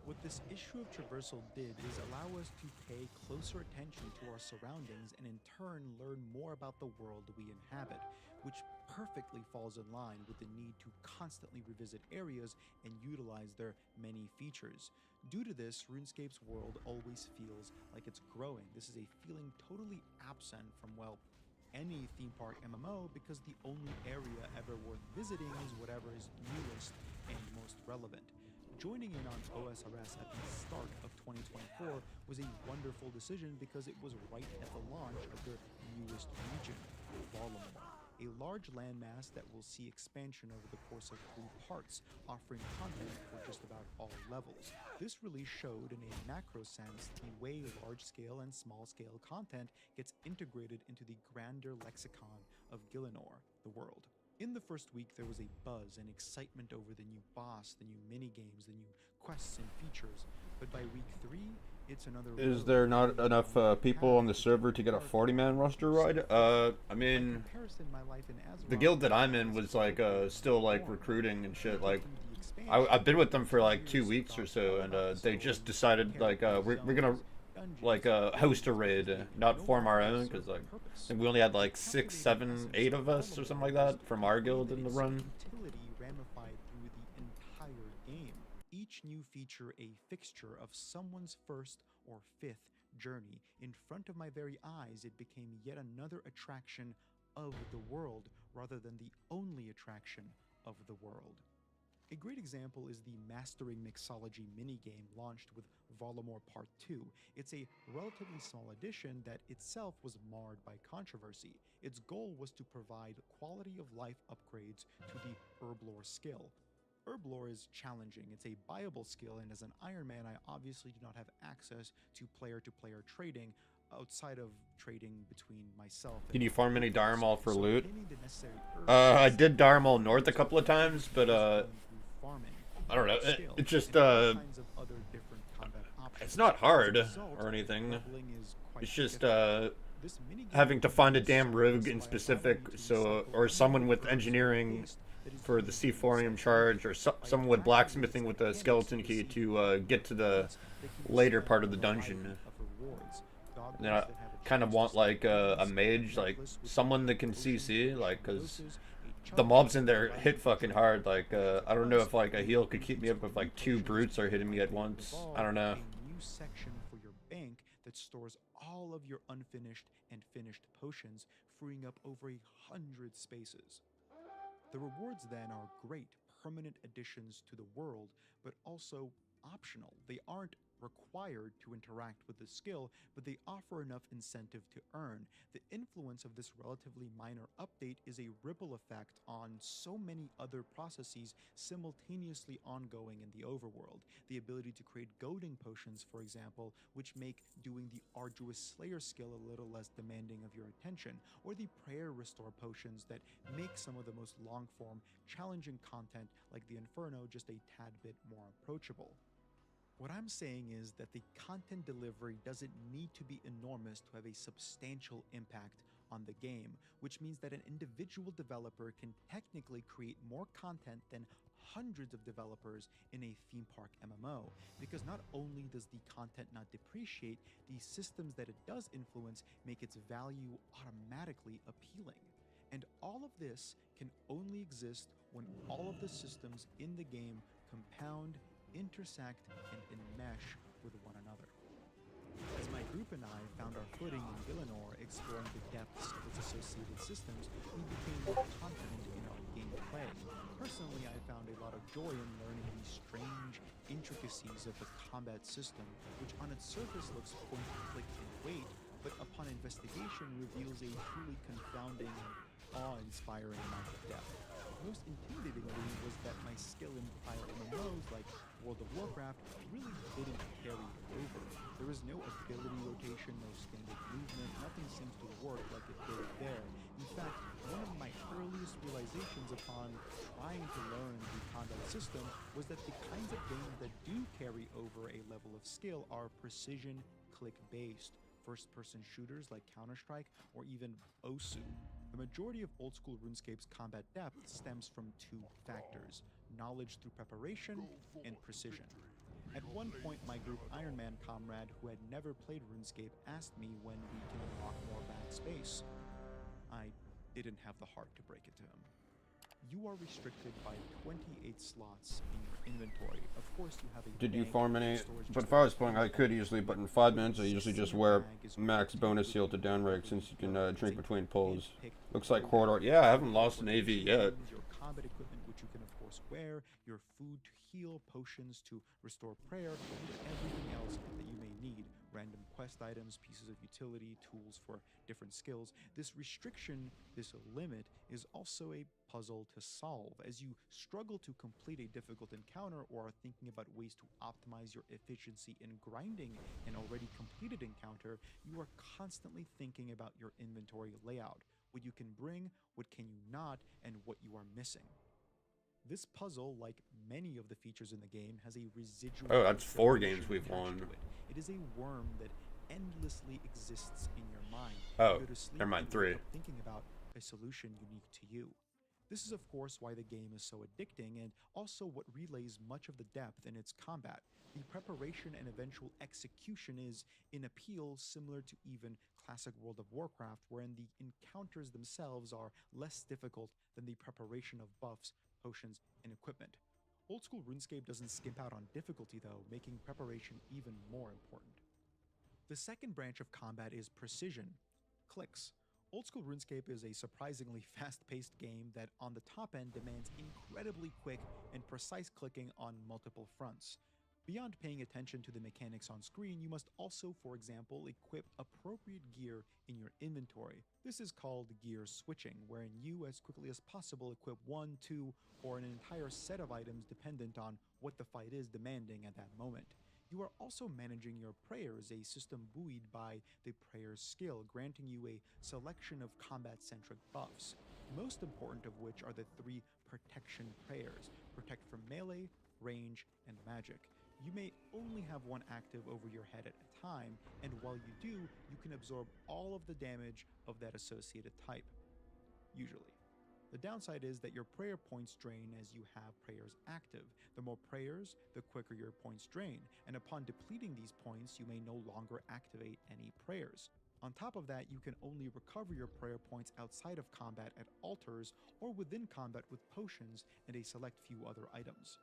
A: What this issue of traversal did is allow us to pay closer attention to our surroundings and in turn learn more about the world we inhabit, which perfectly falls in line with the need to constantly revisit areas and utilize their many features. Due to this, RuneScape's world always feels like it's growing. This is a feeling totally absent from, well, any theme park MMO, because the only area ever worth visiting is whatever is newest and most relevant. Joining in on OSRS at the start of 2024 was a wonderful decision because it was right at the launch of their newest region, Baltimore, a large landmass that will see expansion over the course of 3 parts, offering content for just about all levels. This release showed, in a macro sense, the way large-scale and small-scale content gets integrated into the grander lexicon of Gielinor, the world. In the first week, there was a buzz and excitement over the new boss, the new minigames, the new quests and features, but by week 3, it's another...
C: Is there not enough people on the server to get a 40-man roster ride? I mean, the guild that I'm in was like still like recruiting and shit. Like, I've been with them for like 2 weeks or so, and they just decided like we're gonna like host a raid, not form our own, because like I think we only had like 6, 7, 8 of us or something like that from our guild in the run.
A: Ramified through the entire game. Each new feature a fixture of someone's first or 5th journey. In front of my very eyes, it became yet another attraction of the world rather than the only attraction of the world. A great example is the Mastering Mixology minigame launched with Volamore Part 2. It's a relatively small addition that itself was marred by controversy. Its goal was to provide quality of life upgrades to the Herblore skill. Herblore is challenging, it's a viable skill, and as an Iron Man, I obviously do not have access to player-to-player trading outside of trading between myself and
C: Did you farm any Darmal for
A: so
C: loot?
A: obtaining the necessary herbs
C: I did Darmal
A: is
C: North a couple of times, but
A: farming.
C: I don't know.
A: Skill,
C: It's just
A: and all kinds of other different combat options.
C: it's not hard
A: As a result,
C: or anything.
A: leveling is quite
C: It's just
A: difficult. This minigame
C: having to find a damn
A: serves
C: rogue
A: by
C: in
A: allowing
C: specific,
A: you to
C: so
A: recycle
C: or someone with
A: herbs
C: engineering
A: waste that is
C: for the
A: used in
C: C4ium
A: recycling
C: charge, or
A: by
C: someone with
A: attacking
C: blacksmithing
A: these
C: with the
A: mechanics
C: skeleton
A: to
C: key
A: receive
C: to get to the
A: rewards that can be
C: later
A: spent
C: part of
A: on
C: the
A: a
C: dungeon.
A: variety of rewards.
C: And then I
A: Goggles that have a
C: kind of
A: chance
C: want
A: to
C: like
A: see
C: a
A: enemies,
C: mage, like
A: necklace with
C: someone that can
A: potion,
C: CC, like, cause
A: doses, a
C: the
A: chunk
C: mobs
A: of
C: in there
A: life
C: hit fucking hard. Like, I don't know if like a heal could
A: used
C: keep me up if like 2 brutes are hitting me at once. I don't know.
A: a new section for your bank that stores all of your unfinished and finished potions, freeing up over 100 spaces. The rewards then are great permanent additions to the world, but also optional. They aren't required to interact with the skill, but they offer enough incentive to earn. The influence of this relatively minor update is a ripple effect on so many other processes simultaneously ongoing in the overworld. The ability to create goading potions, for example, which make doing the arduous Slayer skill a little less demanding of your attention, or the prayer restore potions that make some of the most long-form, challenging content like the Inferno just a tad bit more approachable. What I'm saying is that the content delivery doesn't need to be enormous to have a substantial impact on the game, which means that an individual developer can technically create more content than hundreds of developers in a theme park MMO, because not only does the content not depreciate, the systems that it does influence make its value automatically appealing. And all of this can only exist when all of the systems in the game compound, intersect, and enmesh with one another. As my group and I found our footing in Villanor exploring the depths of its associated systems, we became more confident in our gameplay. Personally, I found a lot of joy in learning the strange intricacies of the combat system, which on its surface looks point, click, and wait, but upon investigation reveals a truly confounding and awe-inspiring amount of depth. Most intimidatingly was that my skill in prior MMOs like World of Warcraft really didn't carry over. There was no ability rotation, no standard movement, nothing seems to work like it did there. In fact, one of my earliest realizations upon trying to learn the combat system was that the kinds of games that do carry over a level of skill are precision, click-based. First-person shooters like Counter-Strike, or even Osu. The majority of old-school RuneScape's combat depth stems from 2 factors: knowledge through preparation and precision. At one point, my group Iron Man comrade who had never played RuneScape asked me when we can unlock more bad space. I didn't have the heart to break it to him. You are restricted by 28 slots in your inventory. Of course, you have a
C: Did you
A: bank
C: farm
A: that
C: any?
A: stores
C: But
A: just
C: if I was
A: about
C: playing, I
A: everything.
C: could easily. But in 5 minutes, I usually just wear max bonus heal to down rank, since you can drink between pulls. Looks like corridor. Yeah, I haven't lost an AV yet.
A: Your combat equipment, which you can of course wear, your food to heal, potions to restore prayer, and everything else that you may need. Random quest items, pieces of utility, tools for different skills. This restriction, this limit, is also a puzzle to solve. As you struggle to complete a difficult encounter or are thinking about ways to optimize your efficiency in grinding an already completed encounter, you are constantly thinking about your inventory layout, what you can bring, what can you not, and what you are missing. This puzzle, like many of the features in the game, has a residual.
C: Oh, that's 4
A: information
C: games we've
A: attached
C: won.
A: to it. It is a worm that endlessly exists in your mind.
C: Oh,
A: You go to sleep
C: never mind,
A: and wake
C: 3.
A: up thinking about a solution unique to you. This is of course why the game is so addicting, and also what relays much of the depth in its combat. The preparation and eventual execution is, in appeal, similar to even classic World of Warcraft, wherein the encounters themselves are less difficult than the preparation of buffs, potions, and equipment. Old school RuneScape doesn't skimp out on difficulty though, making preparation even more important. The second branch of combat is precision, clicks. Old School RuneScape is a surprisingly fast-paced game that on the top end demands incredibly quick and precise clicking on multiple fronts. Beyond paying attention to the mechanics on screen, you must also, for example, equip appropriate gear in your inventory. This is called gear switching, wherein you, as quickly as possible, equip 1, 2, or an entire set of items dependent on what the fight is demanding at that moment. You are also managing your prayers, a system buoyed by the prayer's skill, granting you a selection of combat-centric buffs, most important of which are the 3 protection prayers: protect from melee, range, and magic. You may only have one active over your head at a time, and while you do, you can absorb all of the damage of that associated type, usually. The downside is that your prayer points drain as you have prayers active. The more prayers, the quicker your points drain, and upon depleting these points, you may no longer activate any prayers. On top of that, you can only recover your prayer points outside of combat at altars or within combat with potions and a select few other items.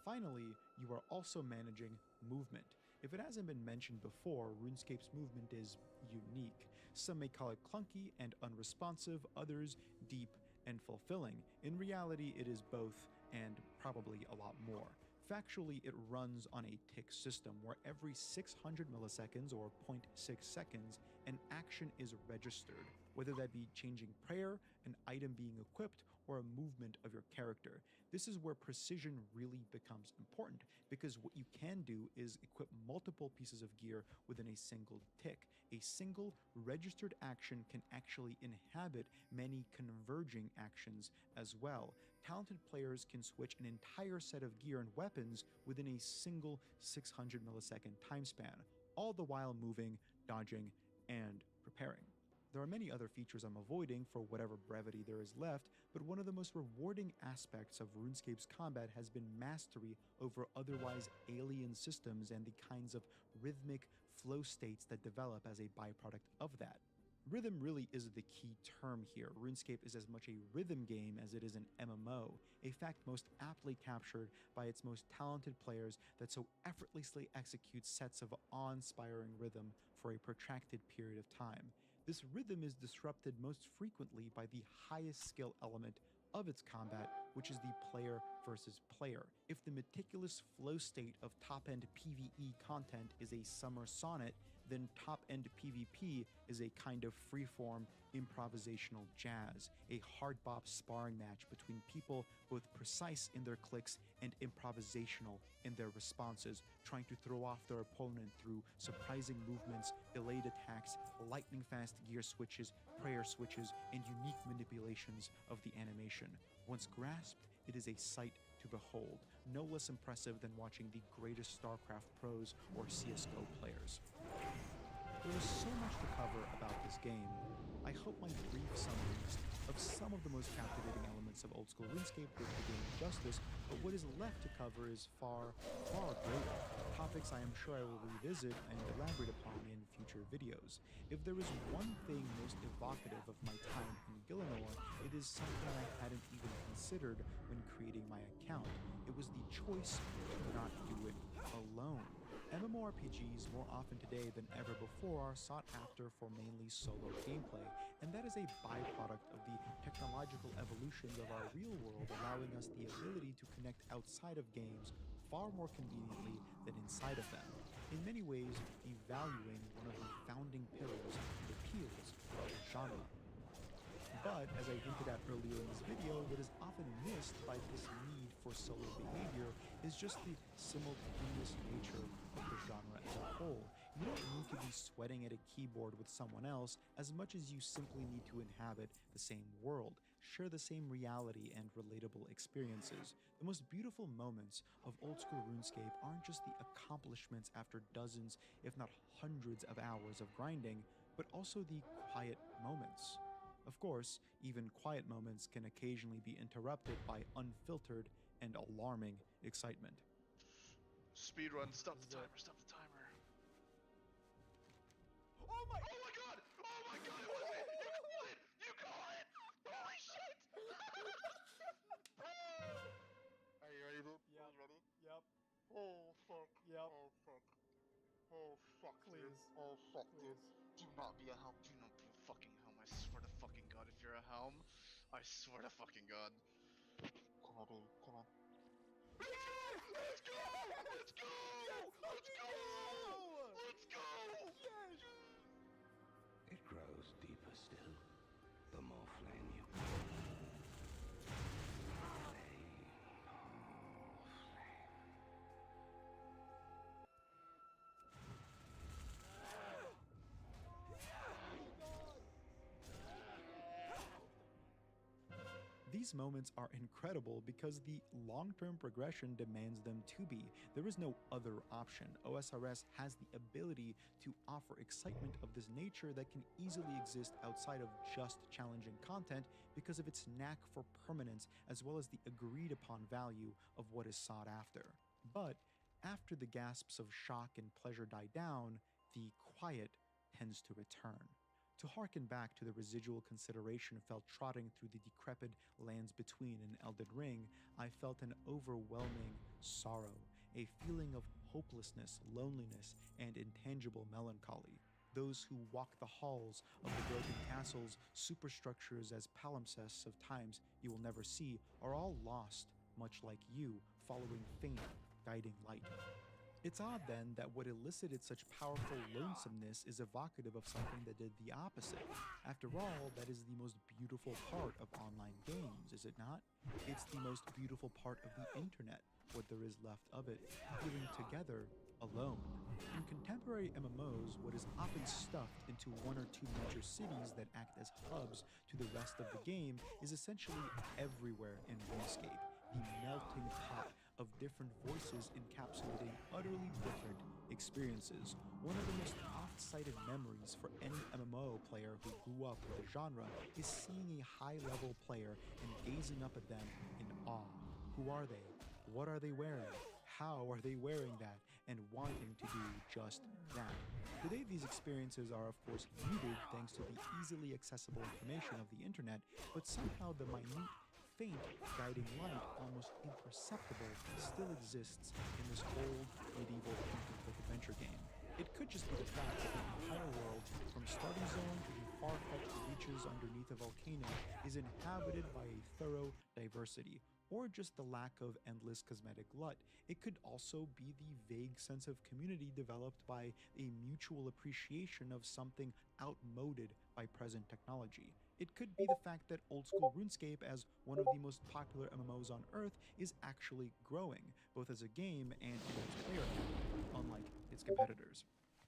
A: Finally, you are also managing movement. If it hasn't been mentioned before, RuneScape's movement is unique. Some may call it clunky and unresponsive, others deep and fulfilling. In reality, it is both, and probably a lot more. Factually, it runs on a tick system where every 600 milliseconds or 0.6 seconds, an action is registered, whether that be changing prayer, an item being equipped, or a movement of your character. This is where precision really becomes important, because what you can do is equip multiple pieces of gear within a single tick. A single registered action can actually inhabit many converging actions as well. Talented players can switch an entire set of gear and weapons within a single 600 millisecond time span, all the while moving, dodging, and preparing. There are many other features I'm avoiding for whatever brevity there is left, but one of the most rewarding aspects of RuneScape's combat has been mastery over otherwise alien systems and the kinds of rhythmic flow states that develop as a byproduct of that. Rhythm really is the key term here. RuneScape is as much a rhythm game as it is an MMO, a fact most aptly captured by its most talented players that so effortlessly execute sets of awe-inspiring rhythm for a protracted period of time. This rhythm is disrupted most frequently by the highest skill element of its combat, which is the player versus player. If the meticulous flow state of top-end PvE content is a summer sonnet, then top-end PvP is a kind of freeform improvisational jazz, a hard bop sparring match between people both precise in their clicks and improvisational in their responses, trying to throw off their opponent through surprising movements, delayed attacks, lightning-fast gear switches, prayer switches, and unique manipulations of the animation. Once grasped, it is a sight to behold, no less impressive than watching the greatest StarCraft pros or CSGO players. There is so much to cover about this game. I hope my brief summaries of some of the most captivating elements of Old School RuneScape did the game justice, but what is left to cover is far, far greater. Topics I am sure I will revisit and elaborate upon in future videos. If there is one thing most evocative of my time in Gillinor, it is something I hadn't even considered when creating my account. It was the choice to not do it alone. MMORPGs, more often today than ever before, are sought after for mainly solo gameplay, and that is a byproduct of the technological evolutions of our real world, allowing us the ability to connect outside of games far more conveniently than inside of them, in many ways devaluing one of the founding pillars and appeals of the genre. But, as I hinted at earlier in this video, what is often missed by this need for solo behavior is just the simultaneous nature of the genre as a whole. You don't need to be sweating at a keyboard with someone else as much as you simply need to inhabit the same world, share the same reality and relatable experiences. The most beautiful moments of Old School RuneScape aren't just the accomplishments after dozens, if not hundreds of hours of grinding, but also the quiet moments. Of course, even quiet moments can occasionally be interrupted by unfiltered and alarming excitement.
D: Speedrun, stop the timer, stop the timer.
B: Oh my!
D: Oh my god! Oh my god, it was it! You call it! You call it! Holy shit! Are you ready, dude?
C: Yep.
D: Are you ready?
C: Yep.
D: Oh fuck.
C: Yep.
D: Oh fuck. Oh fuck,
C: Please.
D: dude. Oh fuck,
C: Please.
D: dude. Do not be a help. Do not be a fucking help, I swear.
E: swear to fucking god, if you're a helm, I swear to fucking god. Come on, dude, come on. Let's go! Let's go! Let's go! Let's go! Yes!
F: It grows deeper still, the more flame you burn. Flame, oh, flame.
A: These moments are incredible because the long-term progression demands them to be. There is no other option. OSRS has the ability to offer excitement of this nature that can easily exist outside of just challenging content because of its knack for permanence as well as the agreed-upon value of what is sought after. But after the gasps of shock and pleasure die down, the quiet tends to return. To harken back to the residual consideration felt trotting through the decrepit lands between in Elden Ring, I felt an overwhelming sorrow, a feeling of hopelessness, loneliness, and intangible melancholy. Those who walk the halls of the broken castles, superstructures as palimpsests of times you will never see, are all lost, much like you, following faint, guiding light. It's odd then that what elicited such powerful lonesomeness is evocative of something that did the opposite. After all, that is the most beautiful part of online games, is it not? It's the most beautiful part of the internet, what there is left of it, feeling together, alone. In contemporary MMOs, what is often stuffed into one or two major cities that act as hubs to the rest of the game is essentially everywhere in RuneScape. The melting pot of different voices encapsulating utterly different experiences. One of the most oft-cited memories for any MMO player who grew up with the genre is seeing a high-level player and gazing up at them in awe. Who are they? What are they wearing? How are they wearing that? And wanting to do just that. Today, these experiences are of course muted thanks to the easily accessible information of the internet, but somehow the minute faint guiding light, almost imperceptible, still exists in this old medieval point-and-click adventure game. It could just be the fact that the entire world, from starting zone to the far-fetched reaches underneath a volcano, is inhabited by a thorough diversity, or just the lack of endless cosmetic glut. It could also be the vague sense of community developed by a mutual appreciation of something outmoded by present technology. It could be the fact that old-school RuneScape, as one of the most popular MMOs on Earth, is actually growing, both as a game and in its player count, unlike its competitors.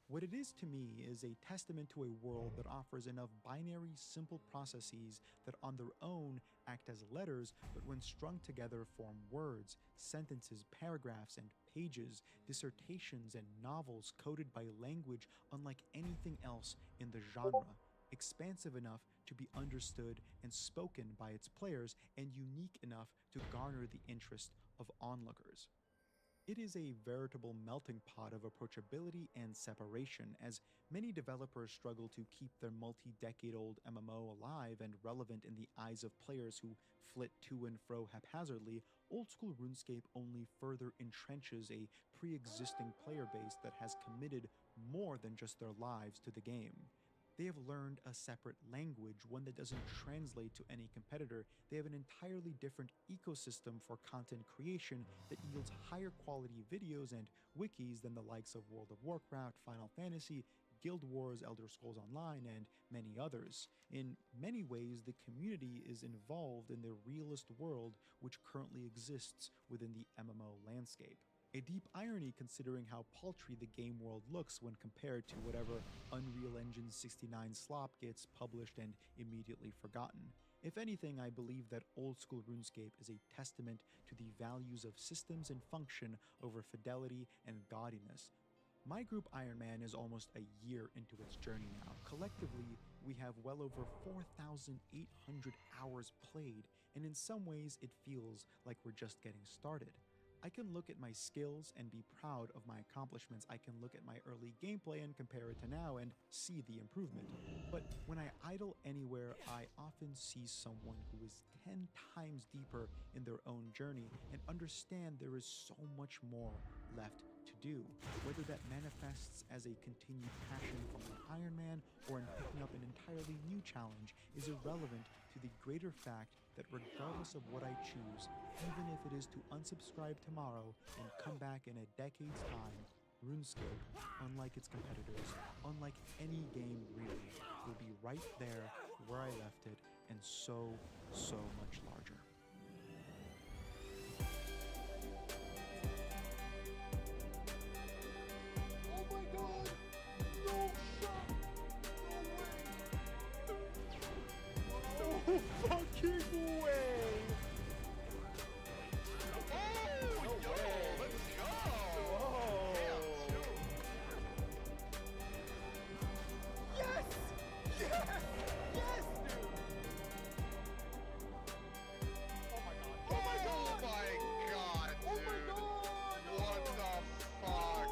A: What it is to me is a testament to a world that offers enough binary, simple processes that on their own act as letters, but when strung together form words, sentences, paragraphs, and pages, dissertations, and novels coded by language unlike anything else in the genre. Expansive enough to be understood and spoken by its players, and unique enough to garner the interest of onlookers. It is a veritable melting pot of approachability and separation, as many developers struggle to keep their multi-decade-old MMO alive and relevant in the eyes of players who flit to and fro haphazardly. Old-school RuneScape only further entrenches a pre-existing player base that has committed more than just their lives to the game. They have learned a separate language, one that doesn't translate to any competitor. They have an entirely different ecosystem for content creation that yields higher quality videos and wikis than the likes of World of Warcraft, Final Fantasy, Guild Wars, Elder Scrolls Online, and many others. In many ways, the community is involved in the realist world which currently exists within the MMO landscape. A deep irony considering how paltry the game world looks when compared to whatever Unreal Engine 69 slop gets published and immediately forgotten. If anything, I believe that old-school RuneScape is a testament to the values of systems and function over fidelity and gaudiness. My group Iron Man is almost a year into its journey now. Collectively, we have well over 4,800 hours played, and in some ways it feels like we're just getting started. I can look at my skills and be proud of my accomplishments. I can look at my early gameplay and compare it to now and see the improvement. But when I idle anywhere, I often see someone who is 10 times deeper in their own journey and understand there is so much more left to do. Whether that manifests as a continued passion for my Iron Man or in picking up an entirely new challenge is irrelevant to the greater fact that regardless of what I choose, even if it is to unsubscribe tomorrow and come back in a decade's time, RuneScape, unlike its competitors, unlike any game really, will be right there where I left it and so much larger.
D: Oh my god! No! Stop! No way!
A: No fucking way!
E: Oh, yo, let's go!
A: Yes! Yes! Yes, dude! Oh my god.
E: Oh my god,
A: Oh
E: dude!
A: my god!
E: What the fuck?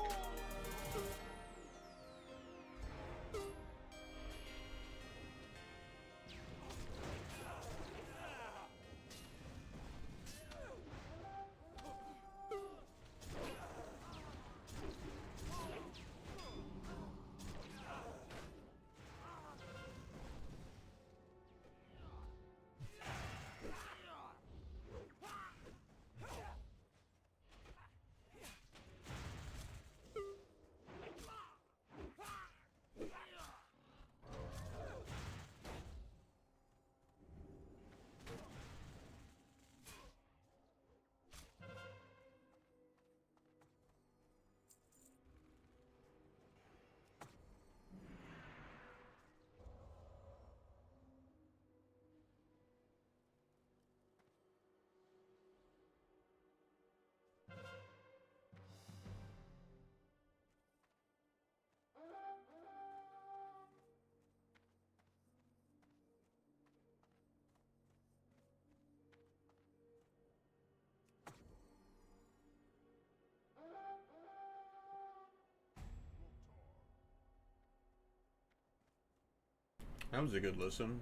B: That was a good listen.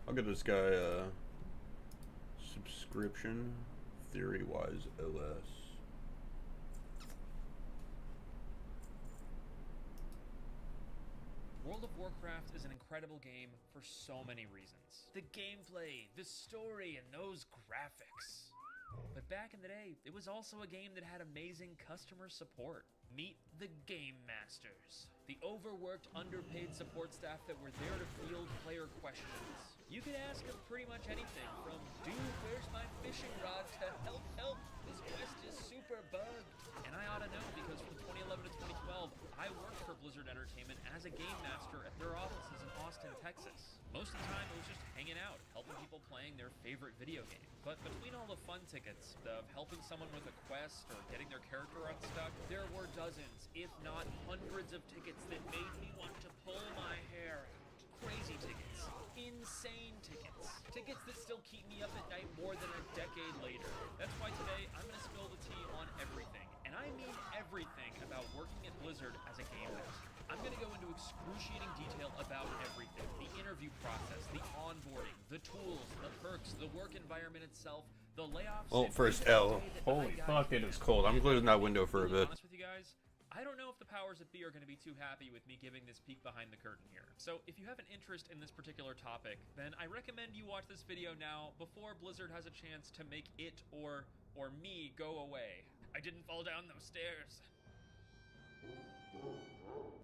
B: I'll give this guy a subscription. Theory-wise OS.
G: World of Warcraft is an incredible game for so many reasons. The gameplay, the story, and those graphics. But back in the day, it was also a game that had amazing customer support. Meet the Game Masters, the overworked, underpaid support staff that were there to field player questions. You could ask them pretty much anything from, dude, where's my fishing rod, to help, this quest is super bugged. And I ought to know because from 2011 to 2012, I worked for Blizzard Entertainment as a game master at their offices in Austin, Texas. Most of the time, it was just hanging out, helping people playing their favorite video game. But between all the fun tickets of helping someone with a quest or getting their character unstuck, there were dozens, if not hundreds of tickets that made me want to pull my hair out. Crazy tickets, insane tickets, tickets that still keep me up at night more than a decade later. That's why today I'm going to spill the tea on everything, and I mean everything about working at Blizzard as a game master. I'm going to go into excruciating detail about everything, the interview process, the onboarding, the tools, the perks, the work environment itself, the layoffs.
B: Well, first L. Holy fuck, it is cold. I'm closing that window for a bit.
G: Honest with you guys, I don't know if the powers that be are going to be too happy with me giving this peek behind the curtain here. So if you have an interest in this particular topic, then I recommend you watch this video now before Blizzard has a chance to make it or me go away. I didn't fall down those stairs.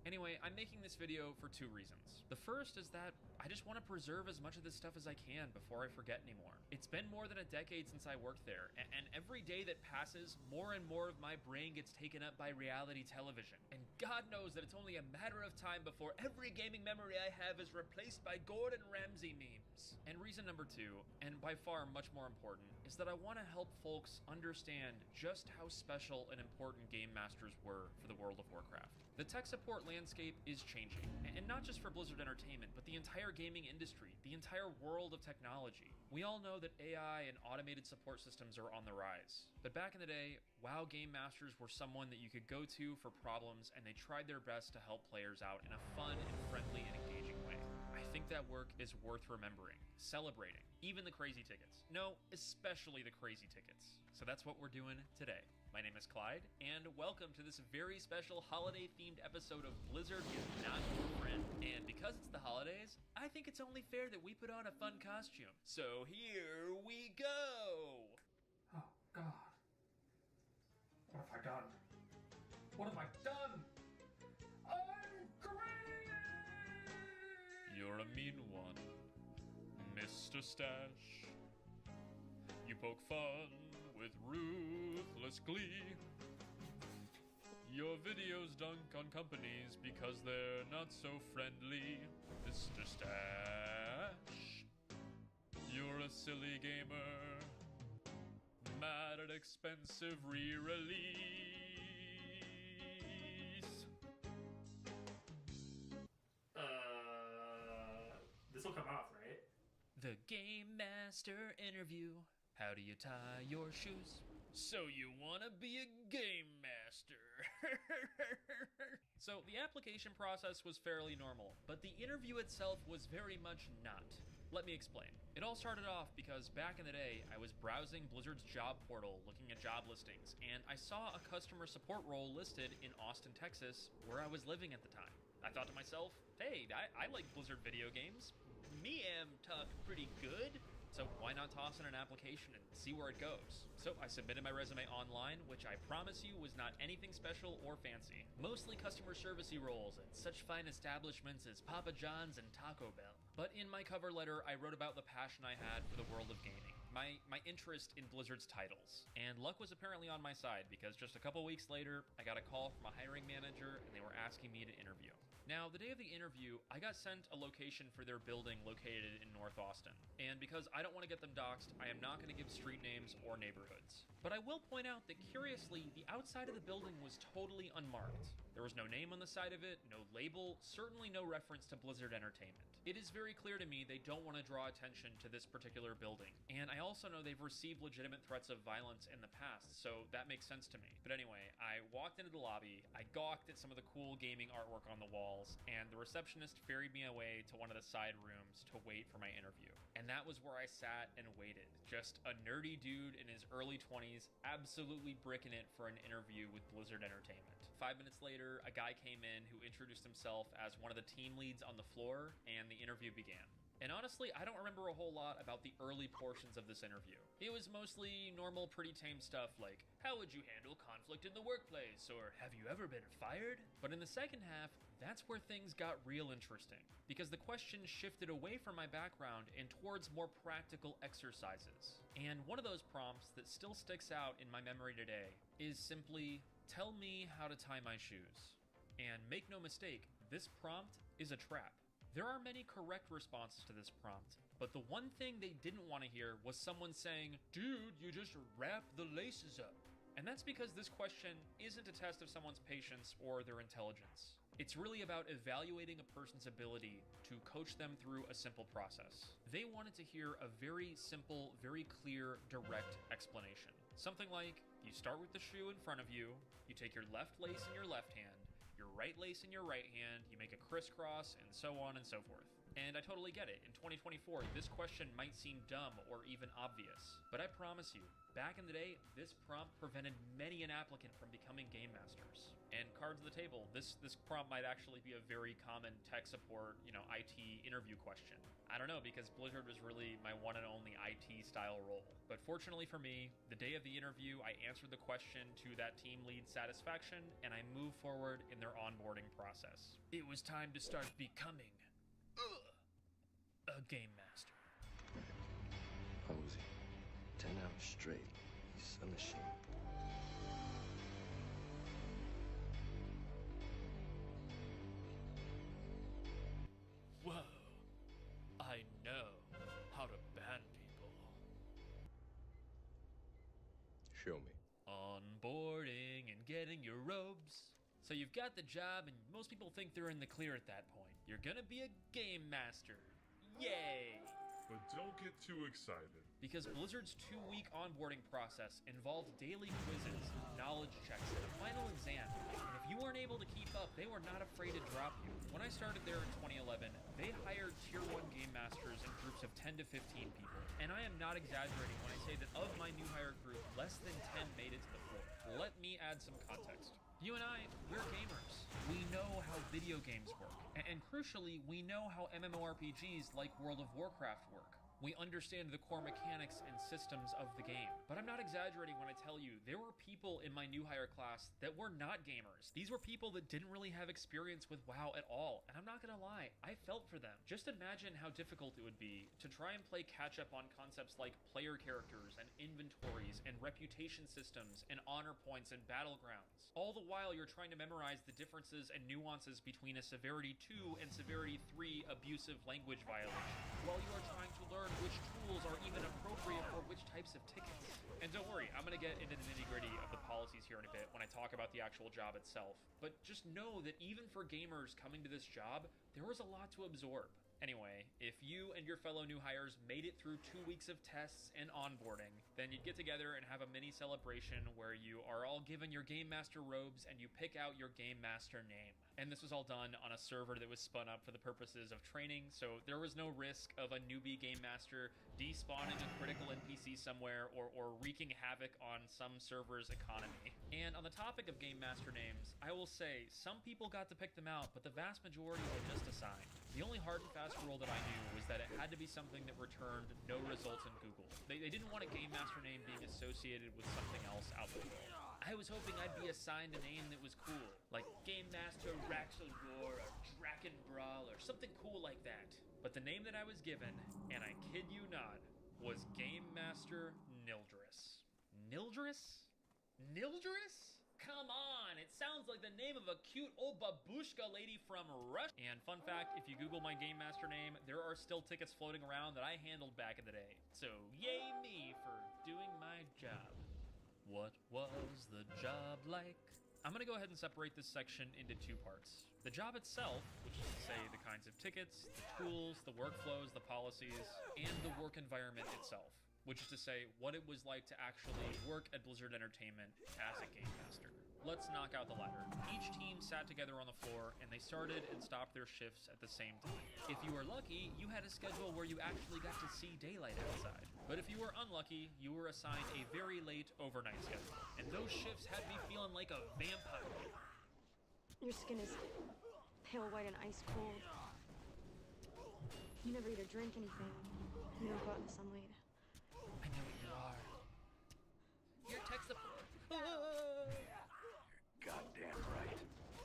G: Anyway, I'm making this video for two reasons. The first is that I just want to preserve as much of this stuff as I can before I forget anymore. It's been more than a decade since I worked there, and every day that passes, more and more of my brain gets taken up by reality television. And God knows that it's only a matter of time before every gaming memory I have is replaced by Gordon Ramsay memes. And reason number two, and by far much more important, is that I want to help folks understand just how special and important game masters were for the World of Warcraft. The tech support landscape is changing, and not just for Blizzard Entertainment, but the entire gaming industry, the entire world of technology. We all know that AI and automated support systems are on the rise. But back in the day, WoW Game Masters were someone that you could go to for problems, and they tried their best to help players out in a fun and friendly and engaging way. I think that work is worth remembering, celebrating, even the crazy tickets. No, especially the crazy tickets. So that's what we're doing today. My name is Clyde, and welcome to this very special holiday-themed episode of Blizzard is Not Your Friend. And because it's the holidays, I think it's only fair that we put on a fun costume. So here we go!
H: Oh, God. What have I done? What have I done? I'm great!
G: You're a mean one, Mr. Stash. You poke fun with ruthless glee. Your videos dunk on companies because they're not so friendly, Mr. Stash. You're a silly gamer, mad at expensive re-release.
H: This'll come off, right?
G: The Game Master interview. How do you tie your shoes? So you wanna be a Game Master. So the application process was fairly normal, but the interview itself was very much not. Let me explain. It all started off because back in the day, I was browsing Blizzard's job portal looking at job listings, and I saw a customer support role listed in Austin, Texas, where I was living at the time. I thought to myself, hey, I like Blizzard video games. Me am talk pretty good. So why not toss in an application and see where it goes? So I submitted my resume online, which I promise you was not anything special or fancy. Mostly customer servicey roles at such fine establishments as Papa John's and Taco Bell. But in my cover letter, I wrote about the passion I had for the world of gaming. My interest in Blizzard's titles. And luck was apparently on my side because just a couple weeks later, I got a call from a hiring manager and they were asking me to interview. Now, the day of the interview, I got sent a location for their building located in North Austin. And because I don't want to get them doxxed, I am not going to give street names or neighborhoods. But I will point out that curiously, the outside of the building was totally unmarked. There was no name on the side of it, no label, certainly no reference to Blizzard Entertainment. It is very clear to me they don't want to draw attention to this particular building. And I also know they've received legitimate threats of violence in the past, so that makes sense to me. But anyway, I walked into the lobby, I gawked at some of the cool gaming artwork on the walls, and the receptionist ferried me away to one of the side rooms to wait for my interview. And that was where I sat and waited. Just a nerdy dude in his early 20s, absolutely bricking it for an interview with Blizzard Entertainment. 5 minutes later, a guy came in who introduced himself as one of the team leads on the floor, and the interview began. And honestly, I don't remember a whole lot about the early portions of this interview. It was mostly normal, pretty tame stuff like, how would you handle conflict in the workplace, or have you ever been fired? But in the second half, that's where things got real interesting, because the question shifted away from my background and towards more practical exercises. And one of those prompts that still sticks out in my memory today is simply, tell me how to tie my shoes. And make no mistake, this prompt is a trap. There are many correct responses to this prompt, but the one thing they didn't want to hear was someone saying, dude, you just wrap the laces up. And that's because this question isn't a test of someone's patience or their intelligence. It's really about evaluating a person's ability to coach them through a simple process. They wanted to hear a very simple, very clear, direct explanation. Something like, you start with the shoe in front of you, you take your left lace in your left hand, your right lace in your right hand, you make a crisscross, and so on and so forth. And I totally get it. In 2024, this question might seem dumb or even obvious, but I promise you, back in the day, this prompt prevented many an applicant from becoming game masters. And cards to the table, this prompt might actually be a very common tech support, IT interview question. I don't know, because Blizzard was really my one and only IT style role. But fortunately for me, the day of the interview, I answered the question to that team lead satisfaction, and I moved forward in their onboarding process. It was time to start becoming a game master.
F: Posey. 10 hours straight. He's a machine.
G: Whoa. I know how to ban people.
F: Show me.
G: Onboarding and getting your robes. So you've got the job, and most people think they're in the clear at that point. You're gonna be a game master. Yay!
I: But don't get too excited.
G: Because Blizzard's 2-week onboarding process involved daily quizzes, knowledge checks, and a final exam. And if you weren't able to keep up, they were not afraid to drop you. When I started there in 2011, they hired Tier 1 Game Masters in groups of 10 to 15 people. And I am not exaggerating when I say that of my new hire group, less than 10 made it to the floor. Let me add some context. You and I, we're gamers. We know how video games work. And crucially, we know how MMORPGs like World of Warcraft work. We understand the core mechanics and systems of the game. But I'm not exaggerating when I tell you, there were people in my new hire class that were not gamers. These were people that didn't really have experience with WoW at all. And I'm not gonna lie, I felt for them. Just imagine how difficult it would be to try and play catch up on concepts like player characters and inventories and reputation systems and honor points and battlegrounds. All the while you're trying to memorize the differences and nuances between a Severity 2 and Severity 3 abusive language violation, while you are trying to learn which tools are even appropriate for which types of tickets. And don't worry, I'm gonna get into the nitty-gritty of the policies here in a bit when I talk about the actual job itself. But just know that even for gamers coming to this job, there was a lot to absorb. Anyway, if you and your fellow new hires made it through 2 weeks of tests and onboarding, then you'd get together and have a mini celebration where you are all given your Game Master robes and you pick out your Game Master name. And this was all done on a server that was spun up for the purposes of training, so there was no risk of a newbie Game Master despawning a critical NPC somewhere or wreaking havoc on some server's economy. And on the topic of Game Master names, I will say, some people got to pick them out, but the vast majority were just assigned. The only hard and fast rule that I knew was that it had to be something that returned no results in Google. They didn't want a Game Master name being associated with something else out the world. I was hoping I'd be assigned a name that was cool, like Game Master Raxelgor or Draken Brawl or something cool like that. But the name that I was given, and I kid you not, was Game Master Nildris. Nildris? Nildris? Come on, it sounds like the name of a cute old babushka lady from Russia. And fun fact, if you Google my Game Master name, there are still tickets floating around that I handled back in the day. So yay me for doing my job. What was the job like? I'm gonna go ahead and separate this section into 2 parts. The job itself, which is to say the kinds of tickets, the tools, the workflows, the policies, and the work environment itself, which is to say what it was like to actually work at Blizzard Entertainment as a Game Master. Let's knock out the latter. Each team sat together on the floor and they started and stopped their shifts at the same time. If you were lucky, you had a schedule where you actually got to see daylight outside. But if you were unlucky, you were assigned a very late overnight schedule. And those shifts had me feeling like a vampire.
J: Your skin is pale white and ice cold. You never eat or drink anything. You don't go out in the sunlight.
G: I know what you are. Your tech support.
F: Goddamn right.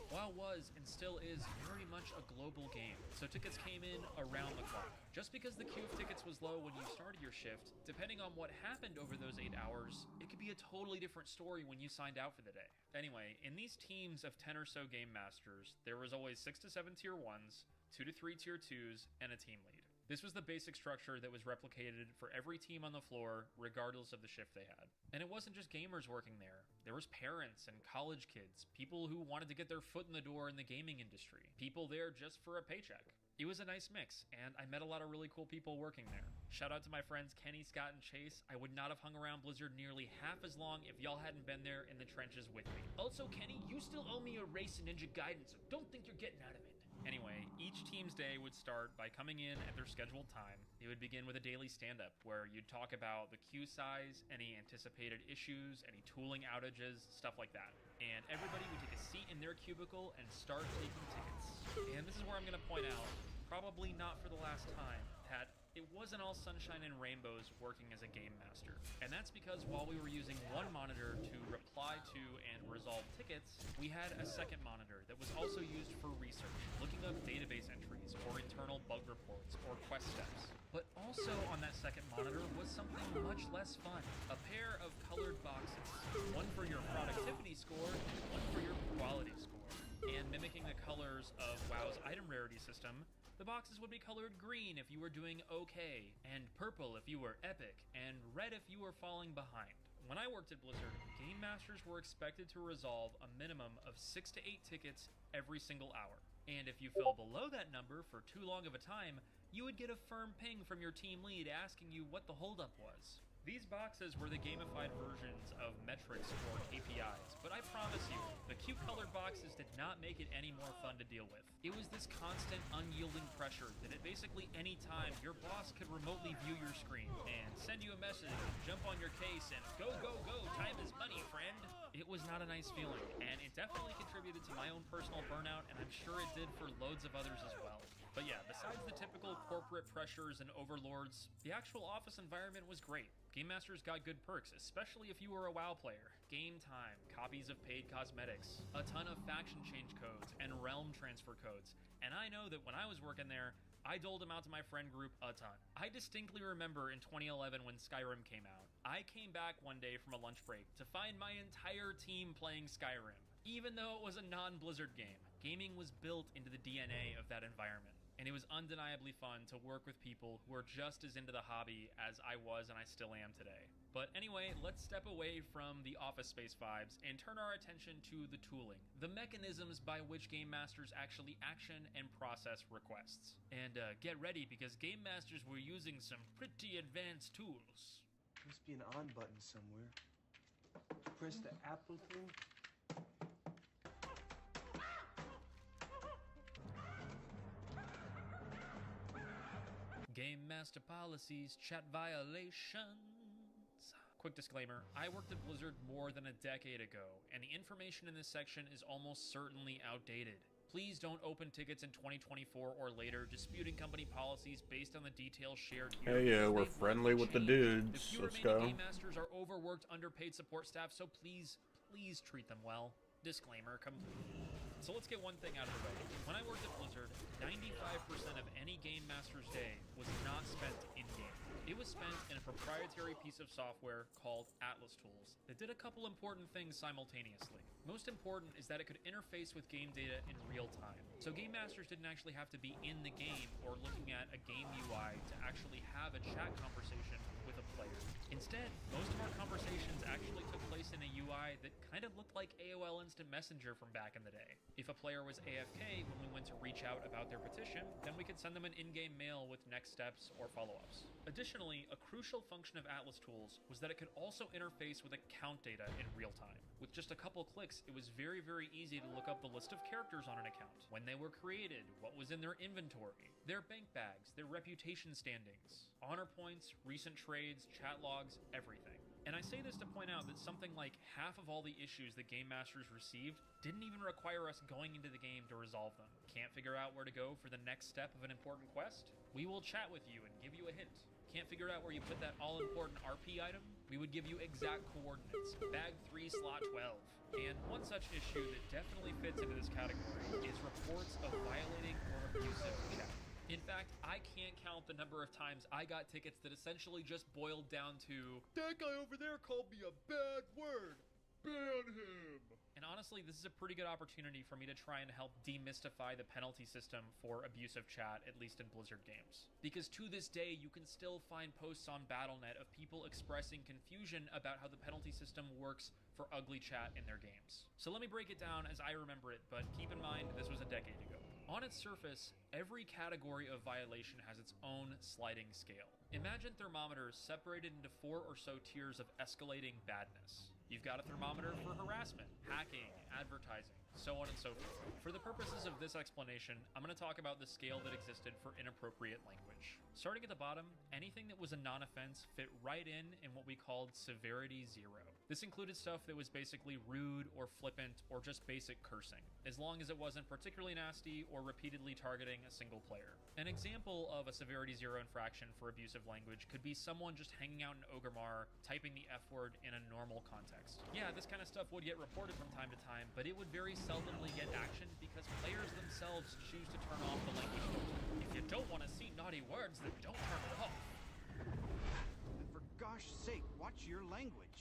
G: WoW was, and still is, very much a global game, so tickets came in around the clock. Just because the queue of tickets was low when you started your shift, depending on what happened over those 8 hours, it could be a totally different story when you signed out for the day. Anyway, in these teams of 10 or so Game Masters, there was always 6 to 7 Tier 1s, 2 to 3 Tier 2s, and a team lead. This was the basic structure that was replicated for every team on the floor, regardless of the shift they had. And it wasn't just gamers working there. There was parents and college kids, people who wanted to get their foot in the door in the gaming industry, people there just for a paycheck. It was a nice mix, and I met a lot of really cool people working there. Shout out to my friends Kenny, Scott, and Chase. I would not have hung around Blizzard nearly half as long if y'all hadn't been there in the trenches with me. Also, Kenny, you still owe me a race and ninja guidance, so don't think you're getting out of it. Anyway, each team's day would start by coming in at their scheduled time. It would begin with a daily stand-up, where you'd talk about the queue size, any anticipated issues, any tooling outages, stuff like that. And everybody would take a seat in their cubicle and start taking tickets. And this is where I'm gonna point out, probably not for the last time, that it wasn't all sunshine and rainbows working as a game master. And that's because while we were using one monitor to reply to and resolve tickets, we had a second monitor that was also used for research, looking up database entries or internal bug reports or quest steps. But also on that second monitor was something much less fun, a pair of colored boxes, one for your productivity score and one for your quality score. And mimicking the colors of WoW's item rarity system, the boxes would be colored green if you were doing okay, and purple if you were epic, and red if you were falling behind. When I worked at Blizzard, game masters were expected to resolve a minimum of 6 to 8 tickets every single hour. And if you fell below that number for too long of a time, you would get a firm ping from your team lead asking you what the holdup was. These boxes were the gamified versions of metrics or KPIs, but I promise you, the cute colored boxes did not make it any more fun to deal with. It was this constant, unyielding pressure that at basically any time, your boss could remotely view your screen and send you a message, jump on your case, and go, go, go, time is money, friend. It was not a nice feeling, and it definitely contributed to my own personal burnout, and I'm sure it did for loads of others as well. But yeah, besides the typical corporate pressures and overlords, the actual office environment was great. Game Masters got good perks, especially if you were a WoW player. Game time, copies of paid cosmetics, a ton of faction change codes, and realm transfer codes. And I know that when I was working there, I doled them out to my friend group a ton. I distinctly remember in 2011 when Skyrim came out, I came back one day from a lunch break to find my entire team playing Skyrim. Even though it was a non-Blizzard game, gaming was built into the DNA of that environment. And it was undeniably fun to work with people who are just as into the hobby as I was and I still am today. But anyway, let's step away from the Office Space vibes and turn our attention to the tooling, the mechanisms by which Game Masters actually action and process requests. And get ready, because Game Masters were using some pretty advanced tools.
K: Must be an on button somewhere. Press the apple thing.
G: Game Master policies, chat violations. Quick disclaimer, I worked at Blizzard more than a decade ago, and the information in this section is almost certainly outdated. Please don't open tickets in 2024 or later disputing company policies based on the details shared here.
B: Hey, yeah, we're friendly with the dudes.
G: The few remaining Game Masters are overworked, underpaid support staff, so please treat them well. Disclaimer complete. So let's get one thing out of the way. When I worked at Blizzard, 95% of any Game Master's day was not spent in-game. It was spent in a proprietary piece of software called Atlas Tools that did a couple important things simultaneously. Most important is that it could interface with game data in real time. So Game Masters didn't actually have to be in the game or looking at a game UI to actually have a chat conversation with a player. Instead, most of our conversations actually took place in a UI that kind of looked like AOL Instant Messenger from back in the day. If a player was AFK when we went to reach out about their petition, then we could send them an in-game mail with next steps or follow-ups. Additionally, a crucial function of Atlas Tools was that it could also interface with account data in real time. With just a couple clicks, it was very easy to look up the list of characters on an account, when they were created, what was in their inventory, their bank bags, their reputation standings, honor points, recent trades, chat logs, everything. And I say this to point out that something like half of all the issues that Game Masters received didn't even require us going into the game to resolve them. Can't figure out where to go for the next step of an important quest? We will chat with you and give you a hint. Can't figure out where you put that all-important RP item? We would give you exact coordinates, bag 3, slot 12. And one such issue that definitely fits into this category is reports of violating or abusive chat. In fact, I can't count the number of times I got tickets that essentially just boiled down to, "That guy over there called me a bad word. Ban him." And honestly, this is a pretty good opportunity for me to try and help demystify the penalty system for abusive chat, at least in Blizzard games. Because to this day, you can still find posts on Battle.net of people expressing confusion about how the penalty system works for ugly chat in their games. So let me break it down as I remember it, but keep in mind this was a decade ago. On its surface, every category of violation has its own sliding scale. Imagine thermometers separated into 4 or so tiers of escalating badness. You've got a thermometer for harassment, hacking, advertising, so on and so forth. For the purposes of this explanation, I'm going to talk about the scale that existed for inappropriate language. Starting at the bottom, anything that was a non-offense fit right in what we called severity 0. This included stuff that was basically rude or flippant or just basic cursing, as long as it wasn't particularly nasty or repeatedly targeting a single player. An example of a severity 0 infraction for abusive language could be someone just hanging out in Ogrimmar, typing the F word in a normal context. Yeah, this kind of stuff would get reported from time to time, but it would very seldomly get action because players themselves choose to turn off the language filter. If you don't want to see naughty words, then don't turn it off.
L: And for gosh sake, watch your language.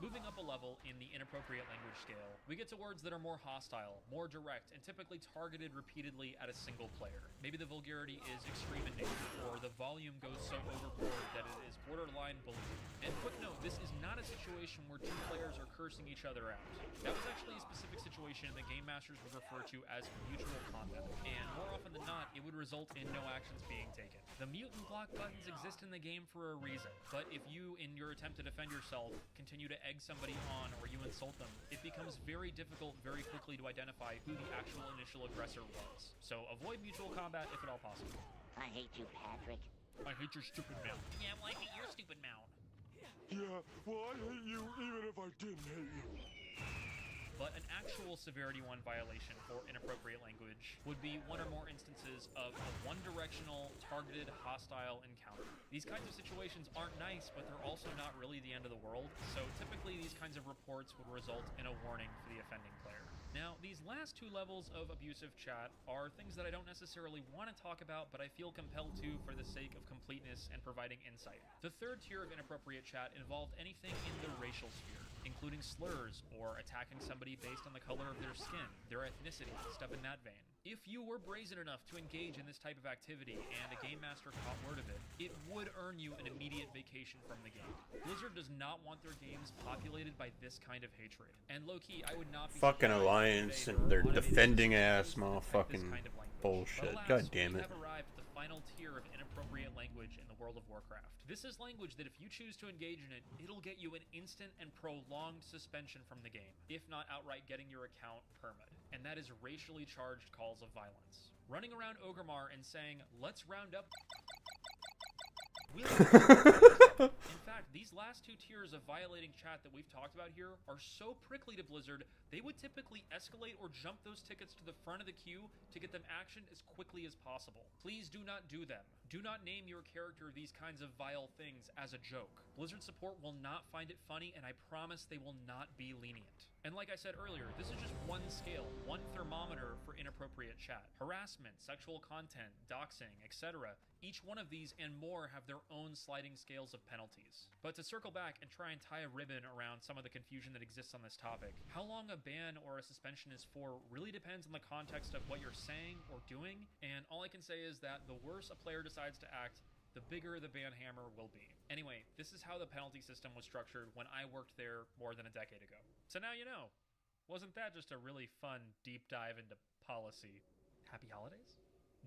G: Moving up a level in the inappropriate language scale, we get to words that are more hostile, more direct, and typically targeted repeatedly at a single player. Maybe the vulgarity is extreme in nature, or the volume goes so overboard that it is borderline bullying. And quick note, this is not a situation where two players are cursing each other out. That was actually a specific situation that Game Masters would refer to as mutual combat, and more often than not, it would result in no actions being taken. The mute and block buttons exist in the game for a reason, but if you, in your attempt to defend yourself, continue to egg somebody on or you insult them, it becomes very difficult very quickly to identify who the actual initial aggressor was. So avoid mutual combat if at all possible.
M: I hate you, Patrick.
G: I hate your stupid mouth. Yeah, well, I hate your stupid mouth.
I: Yeah, well, I hate you even if I didn't hate you.
G: But an actual Severity 1 violation for inappropriate language would be one or more instances of a one-directional, targeted, hostile encounter. These kinds of situations aren't nice, but they're also not really the end of the world, so typically these kinds of reports would result in a warning for the offending player. Now, these last two levels of abusive chat are things that I don't necessarily want to talk about, but I feel compelled to for the sake of completeness and providing insight. The third tier of inappropriate chat involved anything in the racial sphere, including slurs or attacking somebody based on the color of their skin, their ethnicity, stuff in that vein. If you were brazen enough to engage in this type of activity and a game master caught word of it, it would earn you an immediate vacation from the game. Blizzard does not want their games populated by this kind of hatred. And low-key, I would not be
B: Fucking Alliance and their defending ass motherfucking bullshit. God damn it.
G: We have arrived at the final tier of inappropriate language in the World of Warcraft. This is language that if you choose to engage in it, it'll get you an instant and prolonged suspension from the game, if not outright getting your account perma'd. And that is racially charged calls of violence. Running around Orgrimmar and saying, "Let's round up." In fact, these last two tiers of violating chat that we've talked about here are so prickly to Blizzard, they would typically escalate or jump those tickets to the front of the queue to get them actioned as quickly as possible. Please do not do them. Do not name your character these kinds of vile things as a joke. Blizzard support will not find it funny, and I promise they will not be lenient. And like I said earlier, this is just one scale, one thermometer for inappropriate chat. Harassment, sexual content, doxing, etc. Each one of these and more have their own sliding scales of penalties. But to circle back and try and tie a ribbon around some of the confusion that exists on this topic, how long a ban or a suspension is for really depends on the context of what you're saying or doing, and all I can say is that the worse a player decides to act, the bigger the ban hammer will be. Anyway, this is how the penalty system was structured when I worked there more than a decade ago. So now you know. Wasn't that just a really fun deep dive into policy? Happy holidays?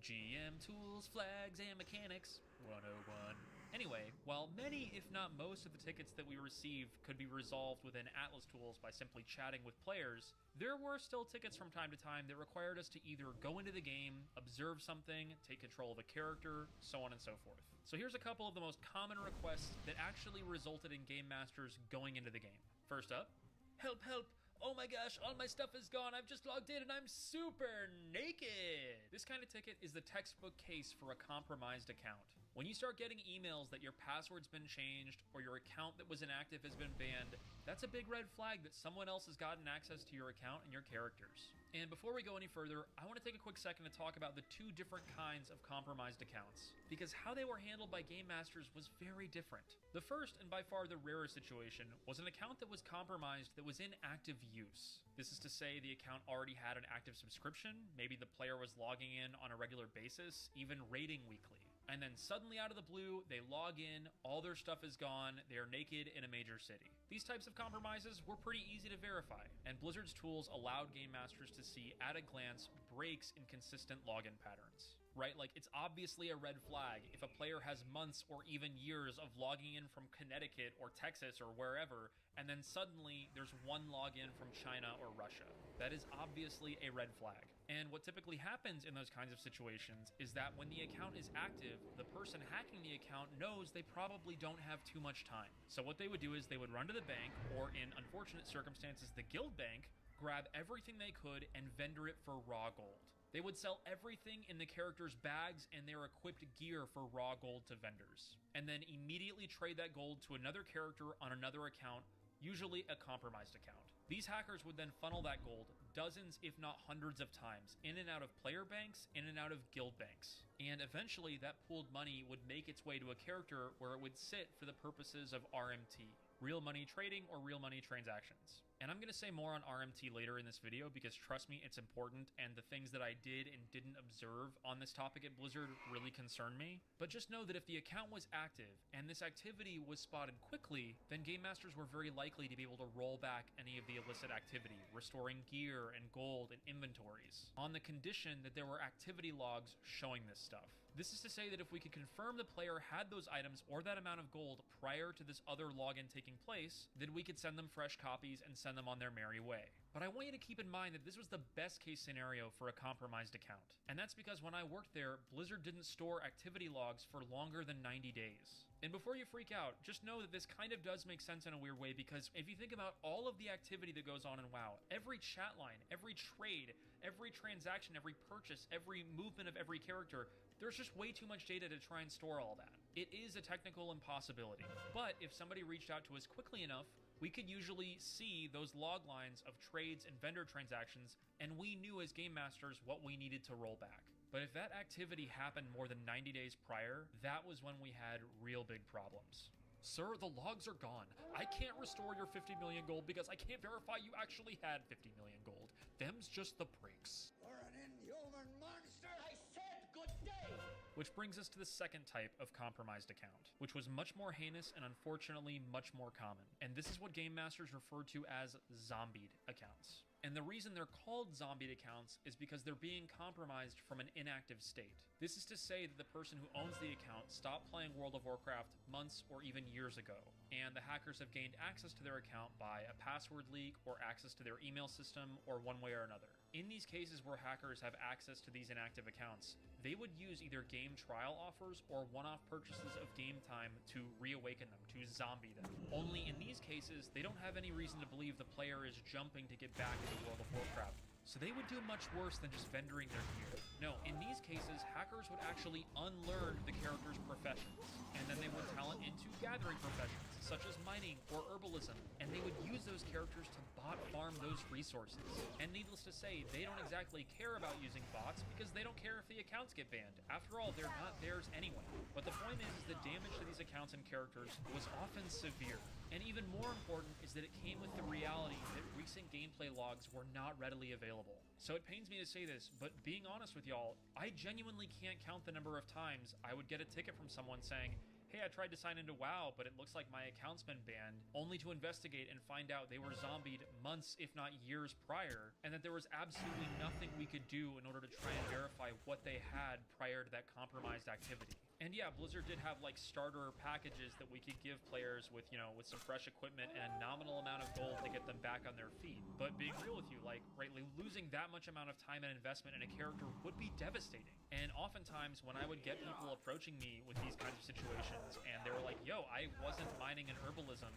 G: GM tools, flags, and mechanics 101. Anyway, while many, if not most, of the tickets that we received could be resolved within Atlas tools by simply chatting with players, there were still tickets from time to time that required us to either go into the game, observe something, take control of a character, so on and so forth. So here's a couple of the most common requests that actually resulted in Game Masters going into the game. First up, help, help! Oh my gosh, all my stuff is gone. I've just logged in and I'm super naked. This kind of ticket is the textbook case for a compromised account. When you start getting emails that your password's been changed or your account that was inactive has been banned, that's a big red flag that someone else has gotten access to your account and your characters. And before we go any further, I want to take a quick second to talk about the two different kinds of compromised accounts, because how they were handled by Game Masters was very different. The first, and by far the rarest situation, was an account that was compromised that was in active use. This is to say the account already had an active subscription, maybe the player was logging in on a regular basis, even raiding weekly. And then suddenly out of the blue, they log in, all their stuff is gone, they are naked in a major city. These types of compromises were pretty easy to verify, and Blizzard's tools allowed Game Masters to see at a glance breaks in consistent login patterns. Right, like it's obviously a red flag if a player has months or even years of logging in from Connecticut or Texas or wherever, and then suddenly there's one login from China or Russia. That is obviously a red flag. And what typically happens in those kinds of situations is that when the account is active, the person hacking the account knows they probably don't have too much time. So what they would do is they would run to the bank, or in unfortunate circumstances, the guild bank, grab everything they could and vendor it for raw gold. They would sell everything in the character's bags and their equipped gear for raw gold to vendors, and then immediately trade that gold to another character on another account, usually a compromised account. These hackers would then funnel that gold dozens, if not hundreds of times, in and out of player banks, in and out of guild banks. And eventually, that pooled money would make its way to a character where it would sit for the purposes of RMT, real money trading or real money transactions. And I'm going to say more on RMT later in this video because trust me, it's important, and the things that I did and didn't observe on this topic at Blizzard really concern me. But just know that if the account was active and this activity was spotted quickly, then Game Masters were very likely to be able to roll back any of the illicit activity, restoring gear and gold and inventories, on the condition that there were activity logs showing this stuff. This is to say that if we could confirm the player had those items or that amount of gold prior to this other login taking place, then we could send them fresh copies and send them on their merry way. But I want you to keep in mind that this was the best case scenario for a compromised account. And that's because when I worked there, Blizzard didn't store activity logs for longer than 90 days. And before you freak out, just know that this kind of does make sense in a weird way, because if you think about all of the activity that goes on in WoW, every chat line, every trade, every transaction, every purchase, every movement of every character, there's just way too much data to try and store all that. It is a technical impossibility. But if somebody reached out to us quickly enough, we could usually see those log lines of trades and vendor transactions, and we knew as Game Masters what we needed to roll back. But if that activity happened more than 90 days prior, that was when we had real big problems. Sir, the logs are gone. I can't restore your 50 million gold because I can't verify you actually had 50 million gold. Them's just the breaks.
M: You're an inhuman monster! I said good day!
G: Which brings us to the second type of compromised account, which was much more heinous and unfortunately much more common. And this is what Game Masters refer to as zombied accounts. And the reason they're called zombied accounts is because they're being compromised from an inactive state. This is to say that the person who owns the account stopped playing World of Warcraft months or even years ago, and the hackers have gained access to their account by a password leak or access to their email system or one way or another. In these cases where hackers have access to these inactive accounts, they would use either game trial offers or one-off purchases of game time to reawaken them, to zombie them. Only in these cases, they don't have any reason to believe the player is jumping to get back into World of Warcraft, so they would do much worse than just vendoring their gear. No, in these cases, hackers would actually unlearn the character's professions, and then they would talent into gathering professions, such as mining or herbalism, and they would use those characters to bot farm those resources. And needless to say, they don't exactly care about using bots because they don't care if the accounts get banned. After all, they're not theirs anyway. But the point is the damage to these accounts and characters was often severe. And even more important is that it came with the reality that recent gameplay logs were not readily available. So it pains me to say this, but being honest with y'all, I genuinely can't count the number of times I would get a ticket from someone saying, hey, I tried to sign into WoW, but it looks like my account's been banned, only to investigate and find out they were zombied months, if not years prior, and that there was absolutely nothing we could do in order to try and verify what they had prior to that compromised activity. And yeah, Blizzard did have like starter packages that we could give players with, you know, with some fresh equipment and a nominal amount of gold to get them back on their feet. But being real with you, like, rightly losing that much amount of time and investment in a character would be devastating. And oftentimes when I would get people approaching me with these kinds of situations and they were like, yo, I wasn't mining and herbalism,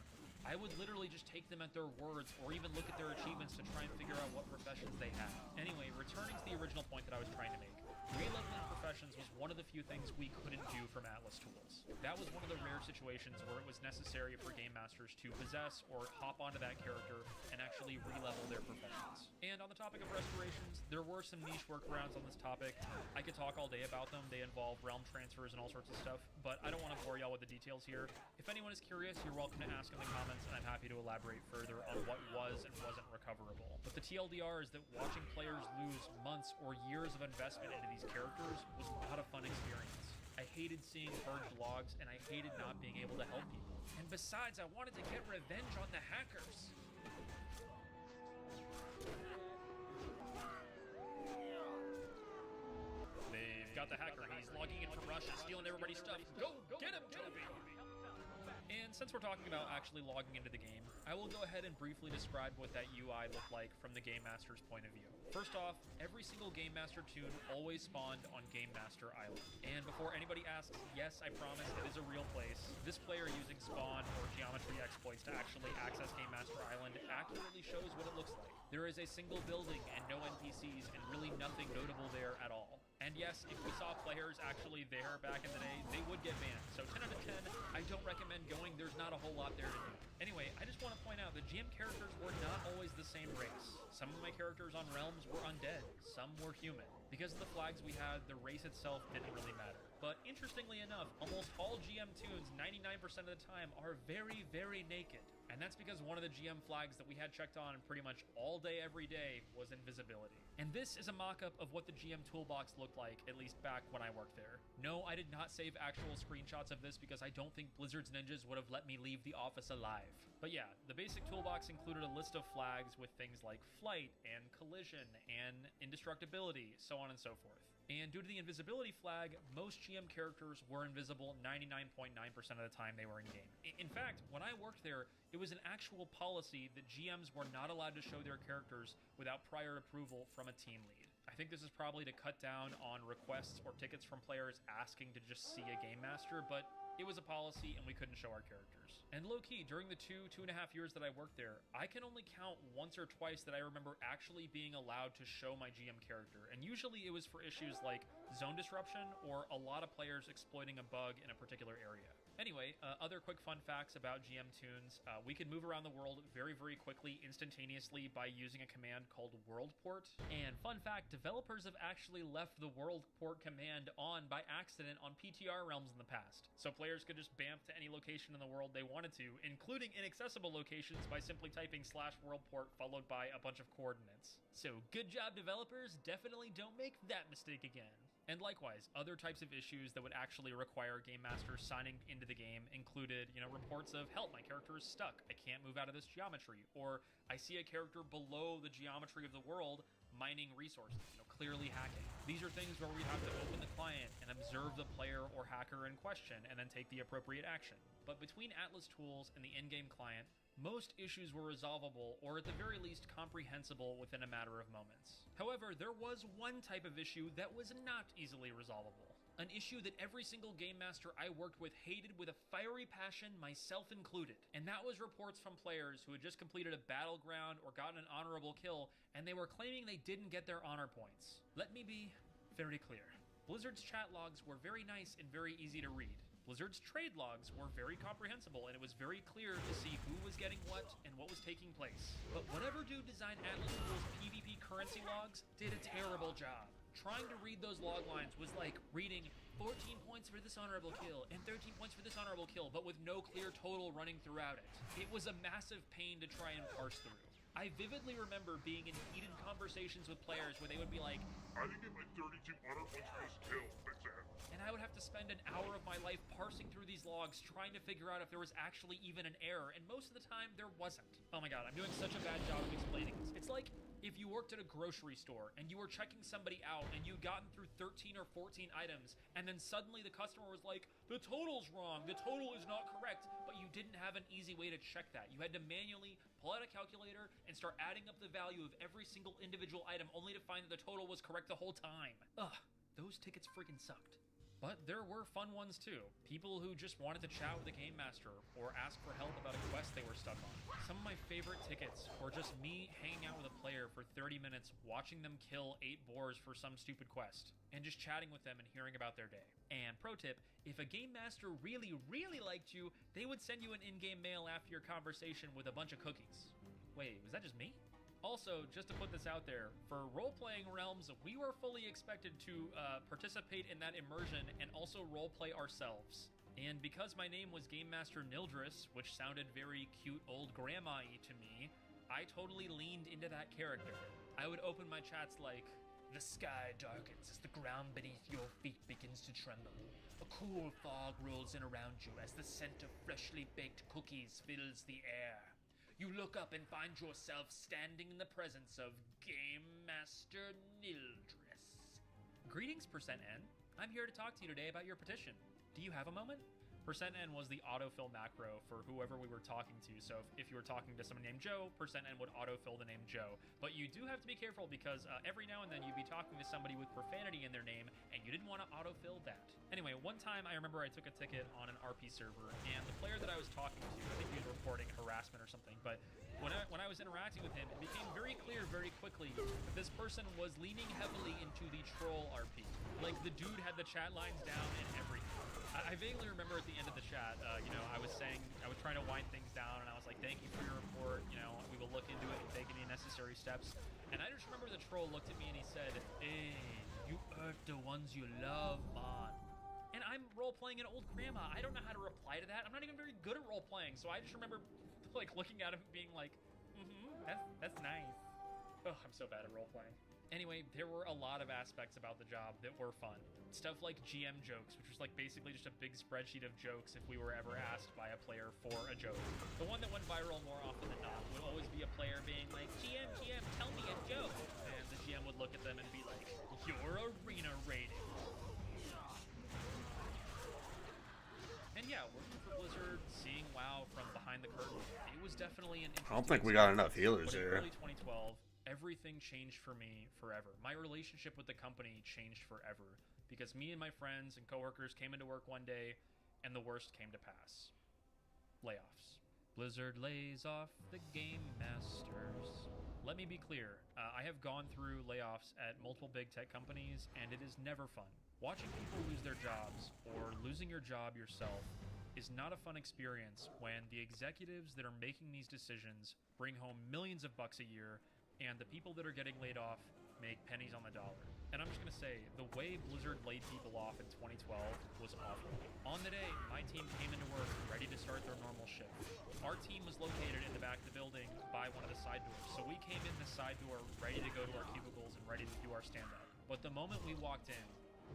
G: I would literally just take them at their words or even look at their achievements to try and figure out what professions they have. Anyway, returning to the original point that I was trying to make, releveling professions was one of the few things we couldn't do from Atlas tools. That was one of the rare situations where it was necessary for Game Masters to possess or hop onto that character and actually relevel their professions. And on the topic of restorations, there were some niche workarounds on this topic. I could talk all day about them. They involve realm transfers and all sorts of stuff, but I don't want to bore y'all with the details here. If anyone is curious, you're welcome to ask in the comments, and I'm happy to elaborate further on what was and wasn't recoverable. But the TLDR is that watching players lose months or years of investment into these characters was not a fun experience. I hated seeing purged logs, and I hated not being able to help people. And besides, I wanted to get revenge on the hackers. They've got the hacker. He's logging in from Russia, stealing everybody's stuff. Go get him, Toby! And since we're talking about actually logging into the game, I will go ahead and briefly describe what that UI looked like from the Game Master's point of view. First off, every single Game Master tune always spawned on Game Master Island. And before anybody asks, yes, I promise it is a real place. This player using spawn or geometry exploits to actually access Game Master Island accurately shows what it looks like. There is a single building and no NPCs and really nothing notable there at all. And yes, if we saw players actually there back in the day, they would get banned. So 10 out of 10, I don't recommend going. There's not a whole lot there to do. Anyway, I just want to point out the GM characters were not always the same race. Some of my characters on Realms were undead, some were human. Because of the flags we had, the race itself didn't really matter. But interestingly enough, almost all GM tunes, 99% of the time, are very, very naked. And that's because one of the GM flags that we had checked on pretty much all day, every day, was invisibility. And this is a mock-up of what the GM toolbox looked like, at least back when I worked there. No, I did not save actual screenshots of this because I don't think Blizzard's ninjas would have let me leave the office alive. But yeah, the basic toolbox included a list of flags with things like flight and collision and indestructibility, so on and so forth. And due to the invisibility flag, most GM characters were invisible 99.9% of the time they were in-game. In fact, when I worked there, it was an actual policy that GMs were not allowed to show their characters without prior approval from a team lead. I think this is probably to cut down on requests or tickets from players asking to just see a game master, but it was a policy and we couldn't show our characters. And low-key, during the 2.5 years that I worked there, I can only count once or twice that I remember actually being allowed to show my GM character. And usually it was for issues like zone disruption or a lot of players exploiting a bug in a particular area. Anyway, other quick fun facts about GM tunes. We could move around the world very, very quickly, instantaneously by using a command called world port. And fun fact, developers have actually left the world port command on by accident on PTR realms in the past. So players could just bamf to any location in the world they wanted to, including inaccessible locations by simply typing /world port followed by a bunch of coordinates. So good job developers, definitely don't make that mistake again. And likewise, other types of issues that would actually require Game Master signing into the game included, reports of, help, my character is stuck, I can't move out of this geometry, or I see a character below the geometry of the world mining resources, clearly hacking. These are things where we'd have to open the client and observe the player or hacker in question and then take the appropriate action. But between Atlas tools and the in-game client, most issues were resolvable, or at the very least comprehensible within a matter of moments. However, there was one type of issue that was not easily resolvable. An issue that every single game master I worked with hated with a fiery passion, myself included. And that was reports from players who had just completed a battleground or gotten an honorable kill, and they were claiming they didn't get their honor points. Let me be very clear. Blizzard's chat logs were very nice and very easy to read. Blizzard's trade logs were very comprehensible, and it was very clear to see who was getting what and what was taking place. But whatever dude designed Atlas Tools' PvP currency logs did a terrible job. Trying to read those log lines was like reading 14 points for this honorable kill and 13 points for this honorable kill, but with no clear total running throughout it. It was a massive pain to try and parse through. I vividly remember being in heated conversations with players where they would be like,
I: I didn't get my 32 honor points for this kill, that's it.
G: And I would have to spend an hour of my life parsing through these logs trying to figure out if there was actually even an error, and most of the time there wasn't. Oh my god, I'm doing such a bad job of explaining this. It's like if you worked at a grocery store and you were checking somebody out and you'd gotten through 13 or 14 items, and then suddenly the customer was like, the total's wrong, the total is not correct, but you didn't have an easy way to check that. You had to manually pull out a calculator and start adding up the value of every single individual item only to find that the total was correct the whole time. Ugh, those tickets freaking sucked. But there were fun ones too. People who just wanted to chat with the game master or ask for help about a quest they were stuck on. Some of my favorite tickets were just me hanging out with a player for 30 minutes, watching them kill 8 boars for some stupid quest, and just chatting with them and hearing about their day. And pro tip, if a game master really, really liked you, they would send you an in-game mail after your conversation with a bunch of cookies. Wait, was that just me? Also, just to put this out there, for role-playing realms, we were fully expected to participate in that immersion and also role-play ourselves. And because my name was Game Master Nildris, which sounded very cute old grandma-y to me, I totally leaned into that character. I would open my chats like, the sky darkens as the ground beneath your feet begins to tremble. A cool fog rolls in around you as the scent of freshly baked cookies fills the air. You look up and find yourself standing in the presence of Game Master Nildris. Greetings, %N. I'm here to talk to you today about your petition. Do you have a moment? %N was the autofill macro for whoever we were talking to, so if you were talking to someone named Joe, %N would autofill the name Joe. But you do have to be careful because every now and then you'd be talking to somebody with profanity in their name, and you didn't want to autofill that. Anyway, one time I remember I took a ticket on an RP server, and the player that I was talking to, I think he was reporting harassment or something. But when I was interacting with him, it became very clear very quickly that this person was leaning heavily into the troll RP. Like, the dude had the chat lines down and everything. I vaguely remember at the end of the chat, you know, I was trying to wind things down, and I was like, thank you for your report, you know, we will look into it and take any necessary steps. And I just remember the troll looked at me and he said, hey, you hurt the ones you love, man. And I'm role-playing an old grandma. I don't know how to reply to that. I'm not even very good at role-playing, so I just remember, like, looking at him and being like, that's nice. Oh, I'm so bad at role-playing. Anyway, there were a lot of aspects about the job that were fun. Stuff like GM jokes, which was like basically just a big spreadsheet of jokes if we were ever asked by a player for a joke. The one that went viral more often than not would always be a player being like, GM, tell me a joke. And the GM would look at them and be like, your arena rating. And yeah, working for Blizzard, seeing WoW from behind the curtain, it was definitely an interesting
B: I don't think we got enough healers
G: in
B: there.
G: early 2012, everything changed for me forever. My relationship with the company changed forever because me and my friends and coworkers came into work one day and the worst came to pass. Layoffs. Blizzard lays off the game masters. Let me be clear, I have gone through layoffs at multiple big tech companies and it is never fun. Watching people lose their jobs or losing your job yourself is not a fun experience when the executives that are making these decisions bring home millions of bucks a year and the people that are getting laid off make pennies on the dollar. And I'm just gonna say, the way Blizzard laid people off in 2012 was awful. On the day, my team came into work ready to start their normal shift. Our team was located in the back of the building by one of the side doors, so we came in the side door ready to go to our cubicles and ready to do our stand-up. But the moment we walked in,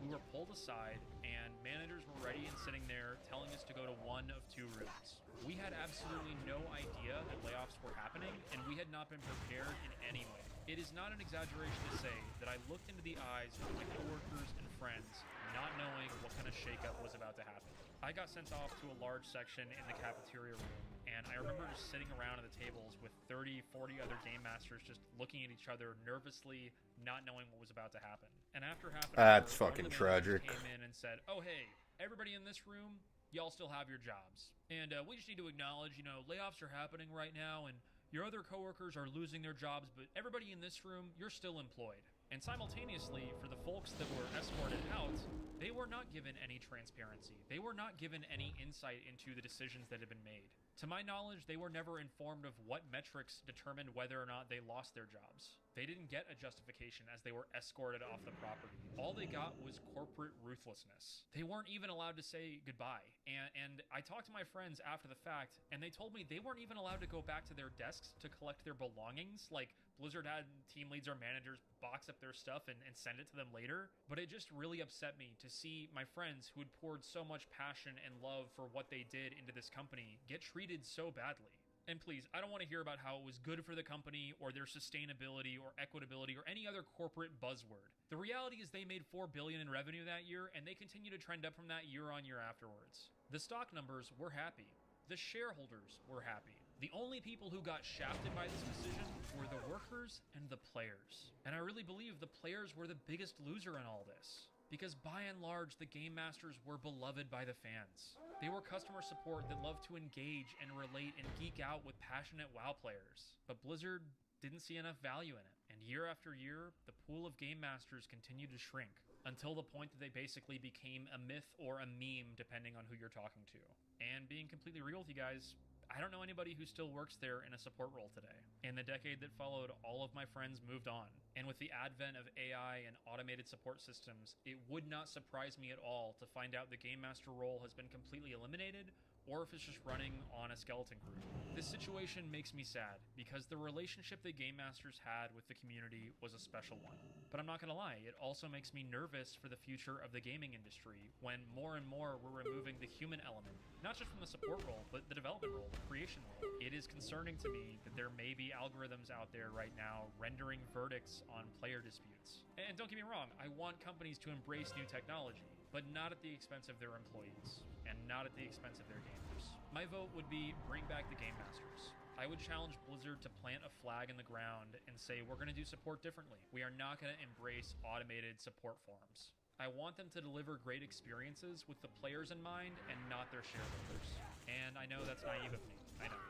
G: we were pulled aside and managers were ready and sitting there telling us to go to one of two rooms. We had absolutely no idea that layoffs were happening and we had not been prepared in any way. It is not an exaggeration to say that I looked into the eyes of my coworkers and friends not knowing what kind of shakeup was about to happen. I got sent off to a large section in the cafeteria room and I remember just sitting around at the tables with 30, 40 other game masters just looking at each other nervously, not knowing what was about to happen. And after half an hour,
B: That's
G: one of
B: fucking
G: the managers
B: tragic.
G: came in and said, oh hey, everybody in this room, y'all still have your jobs. And we just need to acknowledge, you know, layoffs are happening right now and your other coworkers are losing their jobs, but everybody in this room, you're still employed. And simultaneously, for the folks that were escorted out, they were not given any transparency. They were not given any insight into the decisions that had been made. To my knowledge, they were never informed of what metrics determined whether or not they lost their jobs. They didn't get a justification as they were escorted off the property. All they got was corporate ruthlessness. They weren't even allowed to say goodbye. And I talked to my friends after the fact, and they told me they weren't even allowed to go back to their desks to collect their belongings. Like, Blizzard had team leads or managers box up their stuff and send it to them later. But it just really upset me to see my friends who had poured so much passion and love for what they did into this company get treated so badly. And please, I don't want to hear about how it was good for the company or their sustainability or equitability or any other corporate buzzword. The reality is they made $4 billion in revenue that year and they continue to trend up from that year on year afterwards. The stock numbers were happy. The shareholders were happy. The only people who got shafted by this decision were the workers and the players. And I really believe the players were the biggest loser in all this. Because by and large, the Game Masters were beloved by the fans. They were customer support that loved to engage and relate and geek out with passionate WoW players. But Blizzard didn't see enough value in it. And year after year, the pool of Game Masters continued to shrink until the point that they basically became a myth or a meme depending on who you're talking to. And being completely real with you guys, I don't know anybody who still works there in a support role today. In the decade that followed, all of my friends moved on. And with the advent of AI and automated support systems, it would not surprise me at all to find out the Game Master role has been completely eliminated, or if it's just running on a skeleton crew. This situation makes me sad, because the relationship that Game Masters had with the community was a special one. But I'm not gonna lie, it also makes me nervous for the future of the gaming industry, when more and more we're removing the human element, not just from the support role, but the development role, the creation role. It is concerning to me that there may be algorithms out there right now rendering verdicts on player disputes. And don't get me wrong, I want companies to embrace new technology, but not at the expense of their employees, and not at the expense of their gamers. My vote would be bring back the Game Masters. I would challenge Blizzard to plant a flag in the ground and say we're going to do support differently. We are not going to embrace automated support forms. I want them to deliver great experiences with the players in mind and not their shareholders. And I know that's naive of me, I know.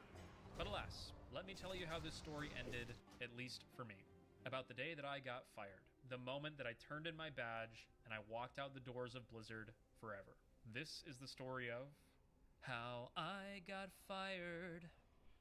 G: But alas, let me tell you how this story ended, at least for me. About the day that I got fired. The moment that I turned in my badge and I walked out the doors of Blizzard forever. This is the story of how I got fired.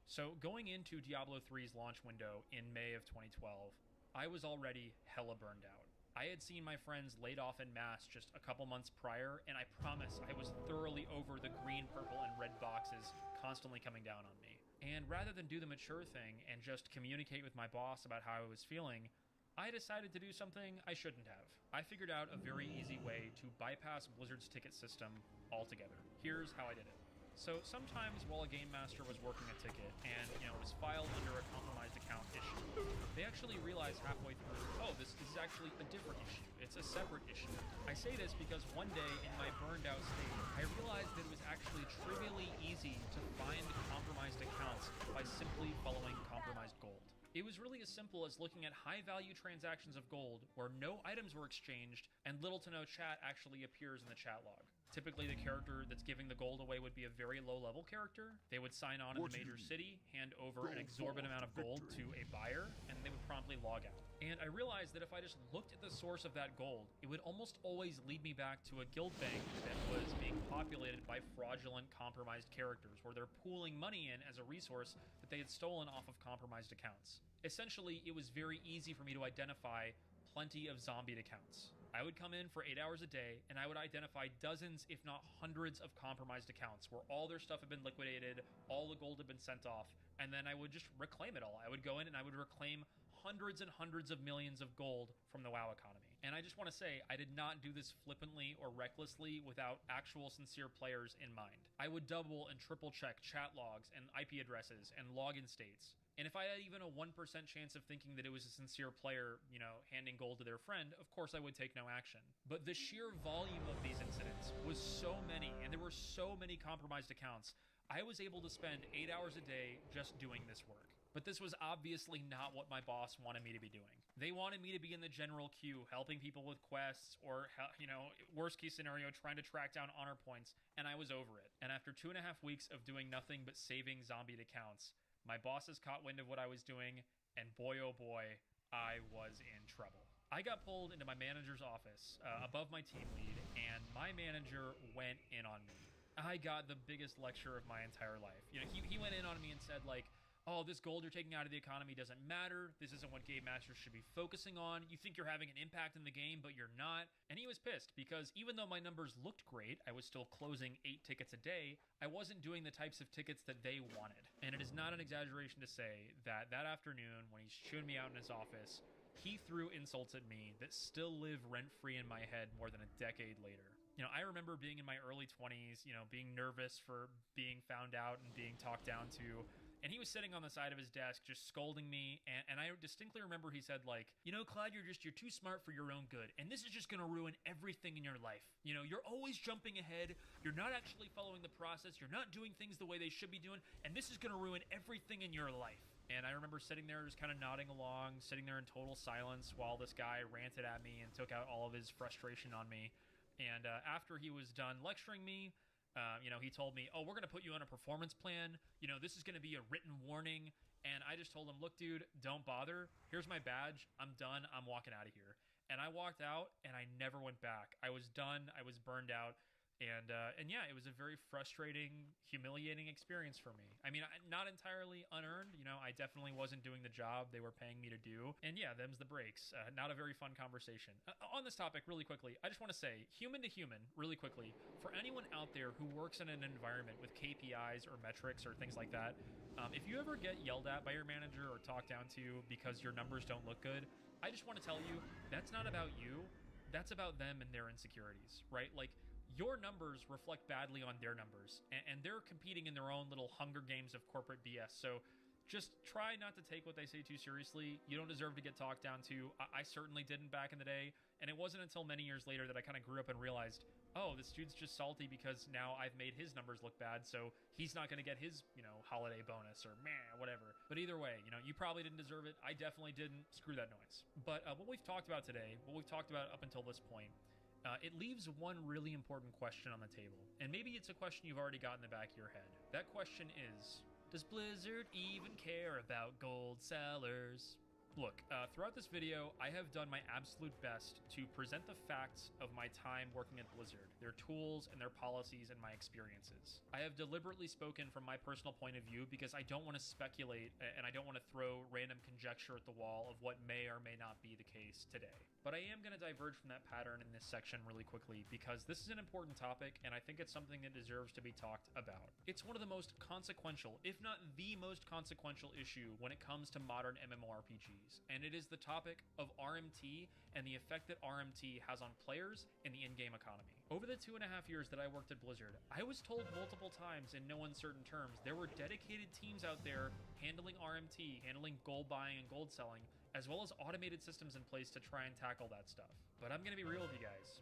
G: So going into Diablo 3's launch window in May of 2012, I was already hella burned out. I had seen my friends laid off en masse just a couple months prior, and I promise I was thoroughly over the green, purple, and red boxes constantly coming down on me. And rather than do the mature thing and just communicate with my boss about how I was feeling, I decided to do something I shouldn't have. I figured out a very easy way to bypass Blizzard's ticket system altogether. Here's how I did it. So sometimes while a game master was working a ticket and, it was filed under a compromised account issue, they actually realized halfway through, oh, this is actually a different issue. It's a separate issue. I say this because one day in my burned out state, I realized that it was actually trivially easy to find compromised accounts by simply following compromised gold. It was really as simple as looking at high-value transactions of gold where no items were exchanged and little to no chat actually appears in the chat log. Typically, the character that's giving the gold away would be a very low-level character. They would sign on in the major city, hand over an exorbitant amount of gold to a buyer, and they would promptly log out. And I realized that if I just looked at the source of that gold, it would almost always lead me back to a guild bank that was being populated by fraudulent, compromised characters, where they're pooling money in as a resource that they had stolen off of compromised accounts. Essentially, it was very easy for me to identify plenty of zombied accounts. I would come in for 8 hours a day, and I would identify dozens, if not hundreds, of compromised accounts where all their stuff had been liquidated, all the gold had been sent off, and then I would just reclaim it all. I would go in and I would reclaim hundreds and hundreds of millions of gold from the WoW economy. And I just want to say, I did not do this flippantly or recklessly without actual sincere players in mind. I would double and triple check chat logs and IP addresses and login states. And if I had even a 1% chance of thinking that it was a sincere player, handing gold to their friend, of course I would take no action. But the sheer volume of these incidents was so many, and there were so many compromised accounts, I was able to spend 8 hours a day just doing this work. But this was obviously not what my boss wanted me to be doing. They wanted me to be in the general queue, helping people with quests, or, worst case scenario, trying to track down honor points, and I was over it. And after 2.5 weeks of doing nothing but saving zombied accounts, my bosses caught wind of what I was doing, and boy oh boy, I was in trouble. I got pulled into my manager's office above my team lead, and my manager went in on me. I got the biggest lecture of my entire life. He went in on me and said, oh, this gold you're taking out of the economy doesn't matter. This isn't what game masters should be focusing on. You think you're having an impact in the game, but you're not. And he was pissed because even though my numbers looked great, I was still closing 8 tickets a day, I wasn't doing the types of tickets that they wanted. And it is not an exaggeration to say that that afternoon, when he's chewing me out in his office, he threw insults at me that still live rent-free in my head more than a decade later. I remember being in my early 20s, being nervous for being found out and being talked down to. And he was sitting on the side of his desk just scolding me, and I distinctly remember he said, Cloud, you're too smart for your own good, and this is just gonna ruin everything in your life. You're always jumping ahead, you're not actually following the process, you're not doing things the way they should be doing, and this is gonna ruin everything in your life. And I remember sitting there just kind of nodding along, sitting there in total silence while this guy ranted at me and took out all of his frustration on me. And after he was done lecturing me, he told me, oh, we're going to put you on a performance plan. This is going to be a written warning. And I just told him, look, dude, don't bother. Here's my badge. I'm done. I'm walking out of here. And I walked out and I never went back. I was done. I was burned out. And yeah, it was a very frustrating, humiliating experience for me. I mean, not entirely unearned. I definitely wasn't doing the job they were paying me to do. And yeah, them's the breaks. Not a very fun conversation. On this topic, really quickly, I just want to say, human to human, really quickly, for anyone out there who works in an environment with KPIs or metrics or things like that, if you ever get yelled at by your manager or talked down to because your numbers don't look good, I just want to tell you, that's not about you. That's about them and their insecurities, right? Your numbers reflect badly on their numbers, and they're competing in their own little Hunger Games of corporate BS. So just try not to take what they say too seriously. You don't deserve to get talked down to. I certainly didn't back in the day, and it wasn't until many years later that I kind of grew up and realized, oh, this dude's just salty because now I've made his numbers look bad, so he's not going to get his, holiday bonus or meh, whatever. But either way, you probably didn't deserve it. I definitely didn't. Screw that noise. But what we've talked about today, what we've talked about up until this point, it leaves one really important question on the table. And maybe it's a question you've already got in the back of your head. That question is, Does Blizzard even care about gold sellers? Look, throughout this video, I have done my absolute best to present the facts of my time working at Blizzard, their tools and their policies and my experiences. I have deliberately spoken from my personal point of view because I don't want to speculate and I don't want to throw random conjecture at the wall of what may or may not be the case today. But I am going to diverge from that pattern in this section really quickly because this is an important topic and I think it's something that deserves to be talked about. It's one of the most consequential, if not the most consequential issue when it comes to modern MMORPGs, and it is the topic of RMT and the effect that RMT has on players and the in-game economy. Over the 2.5 years that I worked at Blizzard, I was told multiple times in no uncertain terms there were dedicated teams out there handling RMT, handling gold buying and gold selling, as well as automated systems in place to try and tackle that stuff. But I'm gonna be real with you guys.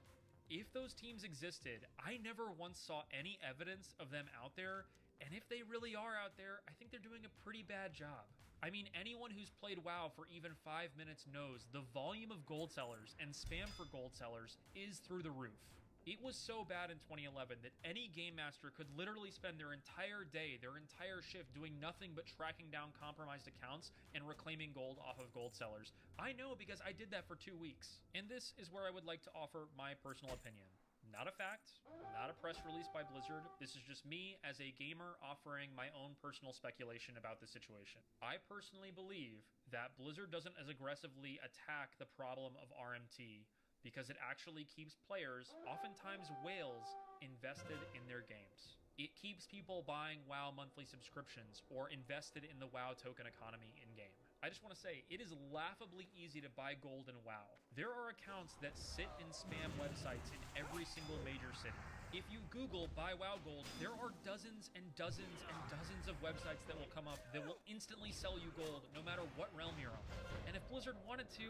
G: If those teams existed, I never once saw any evidence of them out there, and if they really are out there, I think they're doing a pretty bad job. I mean, anyone who's played WoW for even 5 minutes knows the volume of gold sellers and spam for gold sellers is through the roof. It was so bad in 2011 that any game master could literally spend their entire day, their entire shift doing nothing but tracking down compromised accounts and reclaiming gold off of gold sellers. I know because I did that for 2 weeks. And this is where I would like to offer my personal opinion. Not a fact, not a press release by Blizzard. This is just me as a gamer offering my own personal speculation about the situation. I personally believe that Blizzard doesn't as aggressively attack the problem of RMT because it actually keeps players, oftentimes whales, invested in their games. It keeps people buying WoW monthly subscriptions or invested in the WoW token economy in-game. I just want to say, it is laughably easy to buy gold in WoW. There are accounts that sit in spam websites in every single major city. If you Google buy WoW gold, there are dozens and dozens and dozens of websites that will come up that will instantly sell you gold no matter what realm you're on. And if Blizzard wanted to,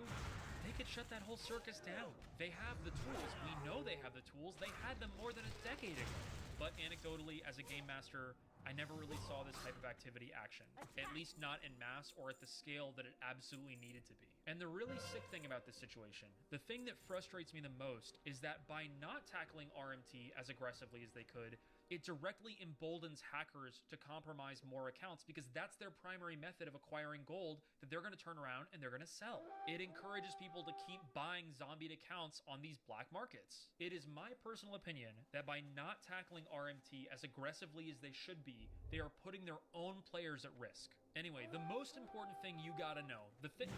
G: they could shut that whole circus down. They have the tools. We know they have the tools. They had them more than a decade ago. But anecdotally, as a game master, I never really saw this type of activity action, at least not en masse or at the scale that it absolutely needed to be. And the really sick thing about this situation, the thing that frustrates me the most, is that by not tackling RMT as aggressively as they could, it directly emboldens hackers to compromise more accounts because that's their primary method of acquiring gold that they're going to turn around and they're going to sell. It encourages people to keep buying zombied accounts on these black markets. It is my personal opinion that by not tackling RMT as aggressively as they should be, they are putting their own players at risk. Anyway, the most important thing you gotta know, the thing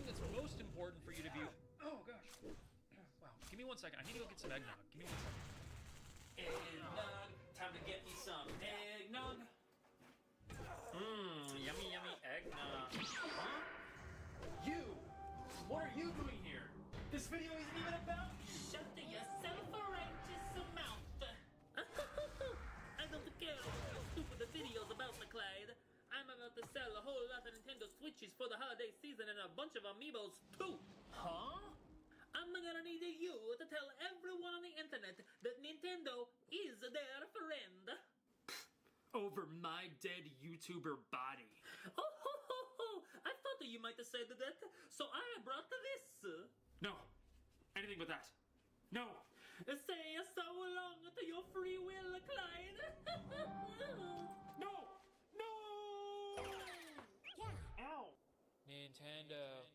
G: that's most important for you to be... Oh gosh. Wow, give me 1 second. I need to go get some eggnog. Give me 1 second. Eggnog, time to get me some eggnog. Yummy, yummy eggnog. Huh? You! What are you doing here? This video isn't even about you!
N: Shut yourself a righteous mouth! I don't care what stupid videos about the Clyde. I'm about to sell a whole lot of Nintendo Switches for the holiday season and a bunch of amiibos too! Huh? I'm gonna need you to tell everyone on the internet that Nintendo is their friend.
G: Over my dead YouTuber body.
N: Oh, I thought that you might have said that, so I brought this.
G: No, anything but that. No.
N: Say so long to your free will, Clyde.
G: No! No!
N: Yeah.
G: Ow! Nintendo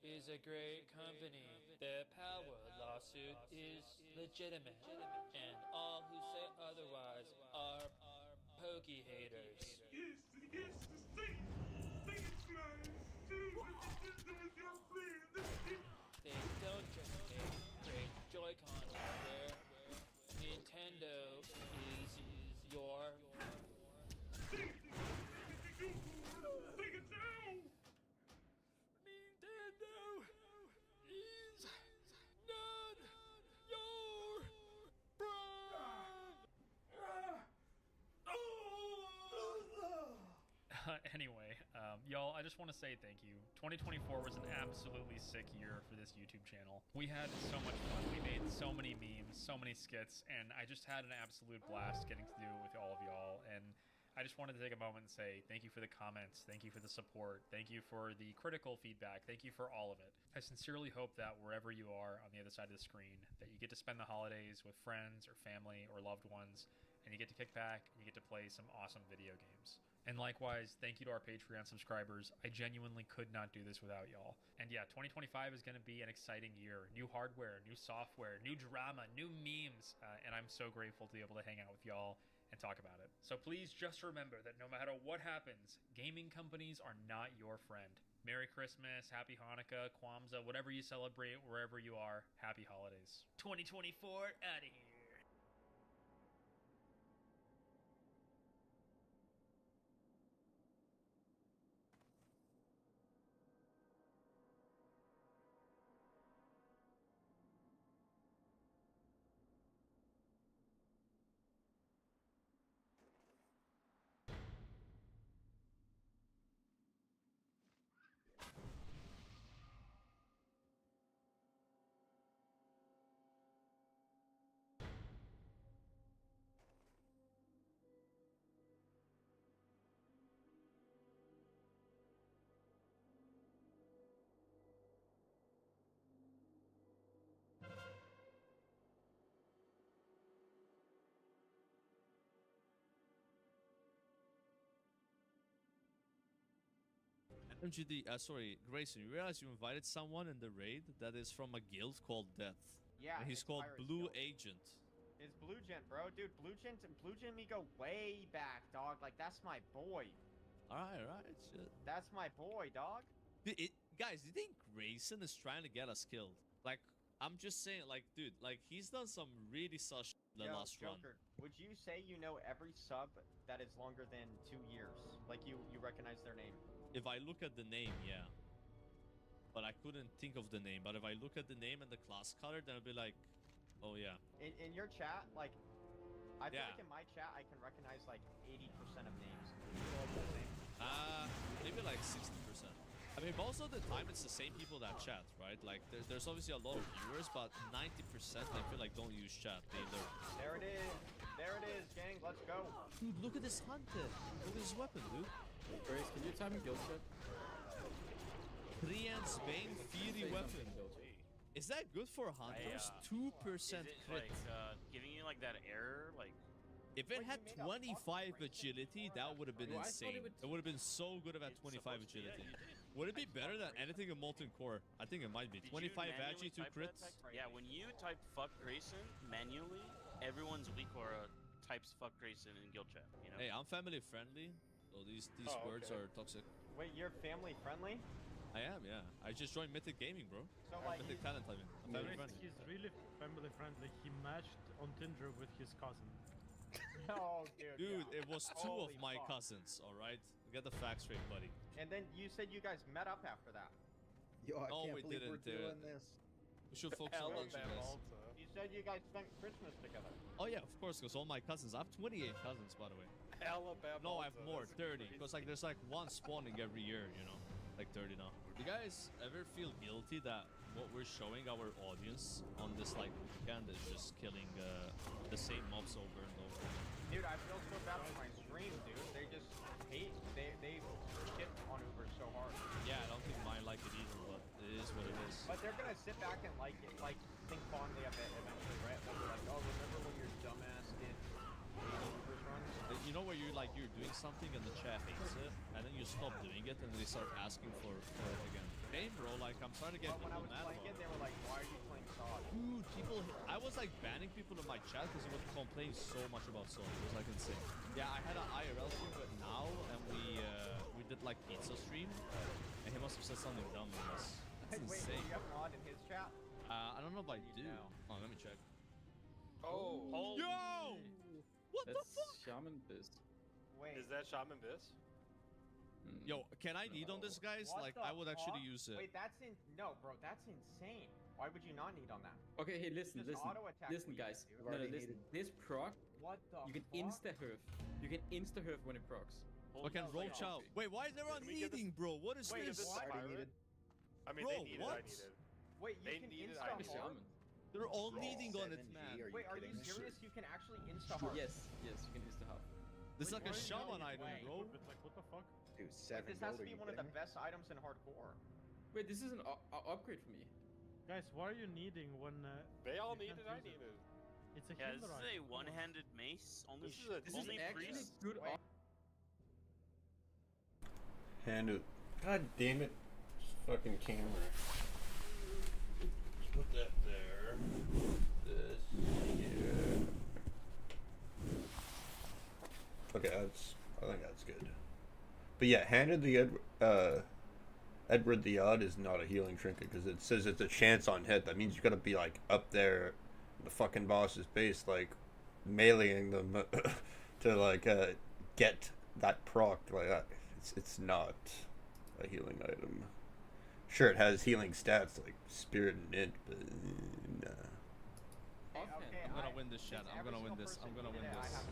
G: is a great company. Their power lawsuit is legitimate, and all who say otherwise are pokey haters.
I: Yes, say it, Clyde. Nintendo is your friend.
G: They don't just make great Joy-Con hardware. Nintendo is your...
I: Say it now!
G: Nintendo is not your friend. Anyway, y'all, I just want to say thank you. 2024 was an absolutely sick year for this YouTube channel. We had so much fun. We made so many memes, so many skits, and I just had an absolute blast getting to do it with all of y'all. And I just wanted to take a moment and say thank you for the comments, thank you for the support, thank you for the critical feedback, thank you for all of it. I sincerely hope that wherever you are on the other side of the screen, that you get to spend the holidays with friends or family or loved ones, and and you get to kick back and you get to play some awesome video games. And likewise, thank you to our Patreon subscribers. I genuinely could not do this without y'all. And yeah, 2025 is going to be an exciting year. New hardware, new software, new drama, new memes. And I'm so grateful to be able to hang out with y'all and talk about it. So please just remember that no matter what happens, gaming companies are not your friend. Merry Christmas, Happy Hanukkah, Kwanzaa, whatever you celebrate, wherever you are, happy holidays. 2024, out of here.
O: MGD, sorry, Grayson, you realize you invited someone in the raid that is from a guild called Death.
P: Yeah,
O: and he's called
P: Pirates
O: Blue
P: Guild.
O: Agent.
P: It's Blue Gent, bro. Dude, Blue Gent and me go way back, dog. Like, that's my boy.
O: Alright, shit.
P: That's my boy, dog.
O: Guys, do you think Grayson is trying to get us killed? Like, I'm just saying, like, dude, like, he's done some really sus the last run.
P: Joker, would you say you know every sub that is longer than 2 years? Like, you recognize their name?
O: If I look at the name, yeah. But I couldn't think of the name. But if I look at the name and the class color, then I'll be like, oh yeah.
P: In your chat, like, I feel
O: Yeah.
P: like in my chat, I can recognize like 80% of names.
O: Maybe like 60%. I mean, most of the time it's the same people that chat, right? Like, there's obviously a lot of viewers, but 90% I feel like don't use chat. They lurk.
P: There it is. There it is, gang. Let's go.
O: Dude, look at this hunter. Look at this weapon, dude.
Q: Grace, can you type in guild chat?
O: Brian's Bane Fury weapon. Is that good for hunters? 2%
R: Is it
O: crit.
R: like giving you like that error? Like,
O: If it had 25 agility, that would have been insane. It would have been so good about 25 agility. Would it be better than anything in Molten Core? I think it might be. 25 agi, 2 crits.
R: yeah, when you type fuck Grayson manually, everyone's weak aura types fuck Grayson in guild chat. You know.
O: Hey, I'm family friendly, so these words are toxic.
P: Wait, you're family friendly?
O: I am, yeah. I just joined Mythic Gaming, bro.
P: So, like,
O: Mythic Talent, I mean. I'm family friendly.
S: He's really family friendly. He matched on Tinder with his cousin.
P: Oh, dude.
O: Dude,
P: yeah.
O: it was 2
P: Holy
O: of my
P: fuck.
O: cousins, alright? Get the facts straight, buddy.
P: And then you said you guys met up after that.
T: Yo, I
O: No,
T: can't
O: we
T: believe
O: didn't
T: we're
O: do
T: doing
O: it.
T: this.
O: We should focus on lunch, guys.
P: You said you guys spent Christmas together.
O: Oh yeah, of course, because all my cousins. I have 28 cousins, by the way.
Q: Alabama.
O: No, I have more, 30. Because like there's like one spawning every year, you know, like 30 now. Do you guys ever feel guilty that what we're showing our audience on this like weekend is just killing the same mobs over and over?
P: Dude, I feel so bad for my stream, dude. They just hate. They shit on Uber so hard.
O: Yeah, I don't think mine like it either, but it is what it is.
P: But they're gonna sit back and like it, like think fondly of it eventually, right? They'll be like, oh, remember when your dumbass did Uber's runs?
O: You know where you're doing something and the chat hates it, and then you stop doing it and they start asking for it again. Game, bro, like I'm trying to get
P: But when I
O: people
P: was
O: mad
P: playing
O: about
P: it, they were like, why are you playing SOD?
O: Dude, people, I was like banning people in my chat because they would complain so much about SOD. It was like insane. Yeah, I had an IRL stream, but now, and we did like pizza stream, and he must have said something dumb to us. That's
P: Wait,
O: insane.
P: do you have an odd in his chat?
O: I don't know if I do. Oh, let me check.
Q: Oh.
O: Yo! What the fuck?
Q: Shaman Biz.
P: Wait.
U: Is that Shaman Biz?
O: Yo, can I need on this, guys?
P: What
O: Like,
P: the
O: I would actually
P: fuck?
O: use it.
P: Wait, no, bro, that's insane. Why would you not need on that?
Q: Okay, hey, listen,
P: Just auto-attack
Q: listen,
P: me,
Q: guys.
P: dude.
Q: No,
T: Already
Q: listen.
T: needed.
Q: This proc,
P: What the
Q: you can
P: fuck?
Q: insta-herf. You can insta-herf when it procs.
O: I can roll chow. Wait, why is everyone needing, bro? What is
U: Wait,
O: this?
U: is this
T: Already
U: pirate?
T: needed.
U: I mean,
O: Bro,
U: they needed, I
O: what?
U: needed.
P: Wait, you
U: They
P: can
U: needed, I
P: insta
U: needed.
P: hard?
Q: Shaman.
O: They're all needing on it,
T: 7G,
O: man.
T: are you
P: Wait, are
T: kidding
P: you
T: me?
P: serious? You can actually insta hard?
Q: Yes, you can insta-half.
O: This is like a
P: Wait,
O: shaman
P: no
O: item,
P: way.
O: bro.
S: But like, what the fuck?
T: Dude,
P: Like,
T: 7
P: this has
T: gold,
P: to
T: are
P: be
T: you
P: one of the
T: kidding me?
P: best items in hardcore.
Q: Wait, this is an upgrade for me.
S: Guys, why are you needing when...
U: They all
S: you can't
U: needed, I
S: use it?
U: needed.
S: It's a
R: Yeah,
S: healer
R: this is
S: item.
R: a
S: Come on.
R: one-handed mace. Only
C: This is a-
Q: This is
R: only
Q: actually
R: priest.
Q: good.
B: Hand it. God damn it. Just fucking camera.
C: Just put that there. This here.
B: Okay, I think that's good. But yeah, handed the Edward the Odd is not a healing trinket because it says it's a chance on hit. That means you gotta be like up there, the fucking boss's base, like meleeing them to like get that proc. Like that. It's not a healing item. Sure, it has healing stats like spirit and int, but nah.
O: I'm gonna win this shit. I'm gonna win this. I'm gonna win this.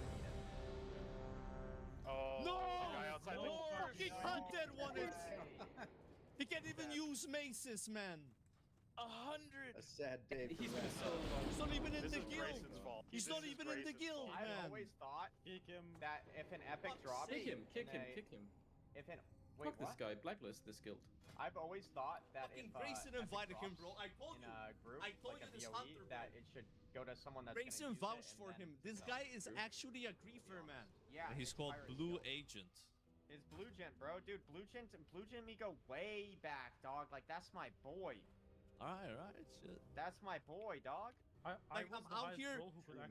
C: Oh,
O: No!
C: the guy outside the
O: Fucking Hunted won it! He can't even use maces, man.
R: 100.
L: A sad day for
Q: He's
L: Rat.
O: He's not even in
C: This
O: the
C: is
O: guild.
C: Grayson's fault.
O: He's
C: This
O: not
C: is
O: even in the
C: Grayson's
O: guild,
C: fault.
P: I've
O: man.
P: always thought
S: Kick him.
P: that if an epic drop
Q: Kick him, kick him,
P: in a-
Q: kick him.
P: If an wait,
Q: Fuck this
P: what?
Q: guy, blacklist this guild.
P: I've always thought that
O: Fucking
P: if
O: Grayson
P: epic
O: invited him,
P: drops
O: bro. I told
P: in
O: you.
P: a group,
O: I told
P: like
O: you
P: a
O: this
P: BOE,
O: Hunter,
P: that
O: bro.
P: it should go to someone that's
O: Grayson
P: gonna use
O: vouched
P: it
O: for
P: and
O: him.
P: then
O: This guy is actually a griefer, man.
P: Yeah,
O: And he's
P: his
O: called
P: pirate
O: Blue
P: skill.
O: Agent.
P: His Blue Gent, bro, dude. Blue Gent and me go way back, dog. Like that's my boy.
O: Alright, shit.
P: That's my boy, dog.
O: Like, I'm out here,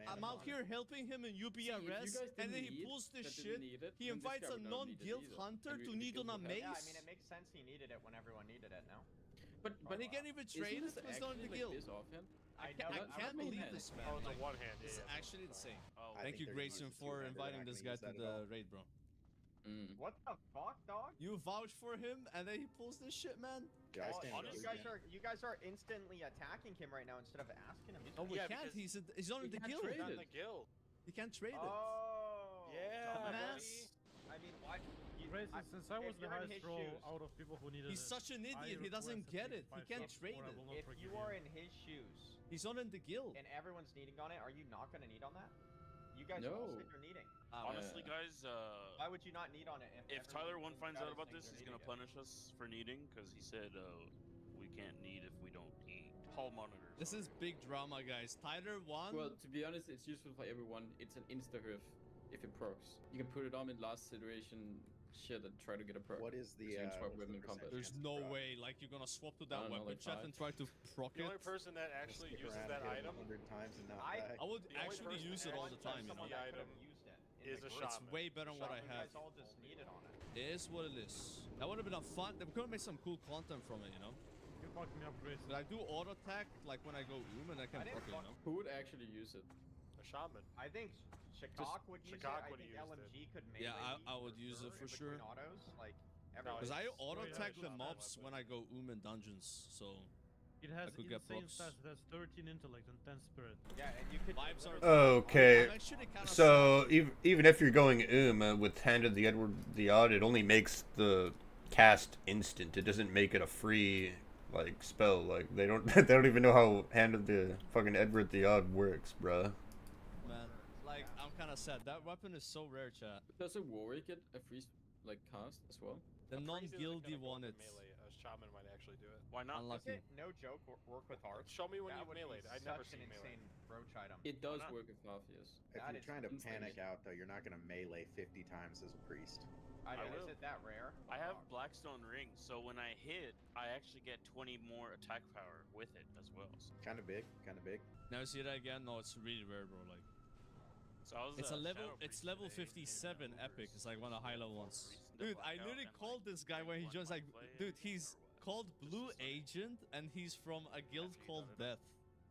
O: I'm out here helping him in UB
Q: See, if you
O: arrest,
Q: guys
O: and then
Q: didn't
O: he
Q: need
O: pulls this
Q: that
O: shit.
Q: didn't need it,
O: He
Q: then this
O: invites
Q: guy
O: a
Q: would not need it
O: non-guild
Q: either.
O: hunter
Q: And
O: to
Q: the
O: need
Q: guild
O: on a
Q: would have-
P: Yeah, I
O: mace.
P: mean it makes sense he needed it when everyone needed it. No.
O: But he can't even trade it
Q: Isn't
O: because
Q: this
O: not in the
Q: actually,
O: guild.
Q: like, this offhand?
P: I
O: I
P: know.
O: can't
Q: one
O: believe
Q: hand.
O: this, man.
C: Oh, it's a
O: Like,
C: one hand.
O: This is
C: Yeah.
O: actually insane.
R: Oh,
L: I
O: Thank
L: think
O: you,
L: they're
O: Grayson,
L: gonna use the
O: for
L: two-hander.
O: inviting
L: They're
O: this
L: not
O: guy
L: gonna
O: to
L: use that at all.
O: the raid, bro.
P: What the fuck, dog?
O: You vouch for him, and then he pulls this shit, man.
L: Yeah, I
P: Oh,
L: stand with
P: you
L: Blue
P: guys
L: Gent.
P: you guys are instantly attacking him right now instead of asking him.
O: No, we
C: Yeah,
O: can't.
C: because
O: He's not in the
Q: can't
O: guild.
Q: trade
C: Not in
Q: it.
C: the guild.
O: He can't trade it.
P: Oh.
C: Yeah,
O: Dumbass.
P: I mean, why?
S: Grayson, since I was
P: if
S: the
P: you're in
S: highest
P: his
S: roll
P: shoes-
S: out of people who needed
O: He's
S: it,
O: such an
S: I
O: idiot. He doesn't
S: request
O: get
S: at
O: it.
S: least
O: He
S: 5
O: can't
S: subs,
O: trade
S: or I
O: it.
S: will not
P: If
S: forgive
P: you are in his shoes
O: He's not in the guild.
P: and everyone's needing on it, are you not gonna need on that? You guys all
Q: No.
P: said you're needing.
R: Honestly, guys,
P: Why would you not need on it?
R: if
P: everyone
R: Tyler
P: in
R: one
P: the
R: finds
P: chat
R: out
P: is
R: about
P: saying
R: this,
P: they're
R: he's gonna
P: needing it?
R: punish us for needing because he said we can't need if we don't need hall monitors.
O: This is big drama, guys. Tyler won.
Q: Well, to be honest, it's useful for everyone. It's an insta-herf if it procs. You can put it on in last situation shit and try to get a perk.
L: What is the,
Q: So you can swap
L: what's the
Q: weapon in combat.
L: percentage?
O: There's
L: chance
O: no
L: of
O: way, like, you're gonna swap to
Q: I
O: that
Q: don't know,
O: weapon
Q: like
O: chat and try to proc
C: The only
O: it.
C: person that actually
L: Stick
C: uses
L: around,
C: that
L: hit him
C: item
L: 100 times and not
P: I-
L: die.
O: I would
C: The only
O: actually
C: person
O: use
C: that
O: it all the
C: actually
O: time, you
C: uses
O: know.
C: the item is a
O: It's
C: shaman.
O: way better than what I
P: You
O: have.
P: guys all just needed on it.
O: It is what it is. That would have been a fun. They could make some cool content from it, you know.
S: You fucked me up, Grayson.
O: But I do auto attack like when I go and I can
P: I didn't
O: proc it, you know.
Q: Who would actually use it?
C: A shaman.
P: I think Shakak would use it.
C: Shakak
P: I
C: would
P: think
C: use
P: LMG could melee.
O: Yeah, I
P: you
O: would use it
P: in
O: for
P: between
O: sure.
P: Autos, like
C: No,
P: everyone.
O: Because I
C: it's-
O: auto
S: yeah,
O: attack
C: it's
O: the
C: not
O: mobs
C: weapon.
O: when I go in dungeons, so
S: It
O: I
S: has
O: could get
S: insane
O: procs.
S: stats. It has 13 intellect and 10 spirit.
P: Yeah, and you could.
O: Vibes are.
B: Okay.
O: I'm actually kinda
B: So even if you're going with handed the Edward the Odd, it only makes the cast instant. It doesn't make it a free like spell. Like they don't they don't even know how handed the fucking Edward the Odd works, bruh.
O: Man, like I'm kind of sad. That weapon is so rare, chat.
Q: Does a warrior get a free like cast as well?
O: The
C: A priest isn't
O: non-guildy
C: gonna go
O: one,
C: for
O: it's
C: melee. A shaman might actually do it.
R: Why not?
O: unlucky.
P: Does it, no joke, work with hearts?
C: Show me when
P: That
C: you've
P: would be
C: meleeed. I've never
P: such
C: seen
P: an
C: melee.
P: insane roach item.
Q: It does
R: not?
Q: work with half, yes.
L: If
P: That
L: you're
P: is
L: trying to
Q: insane.
L: panic out, though, you're not going to melee 50 times as a priest.
P: I know.
R: will.
P: Is it that rare?
R: I have Blackstone Ring, so when I hit, I actually get 20 more attack power with it as well. So,
L: Kind of big, kind of big.
O: Now see that again? No, it's really rare, bro. Like
R: so I was.
O: it's a level.
R: Shadow
O: It's
R: Priest
O: level
R: today,
O: 57
R: and
O: epic. It's like one of the high level ones.
R: Priest in
O: Dude,
R: the
O: I
R: blackout
O: literally
R: and,
O: called this guy when he
R: won
O: joins.
R: my
O: Like,
R: play
O: dude,
R: and
O: he's called Blue Agent, and he's from a guild called Death.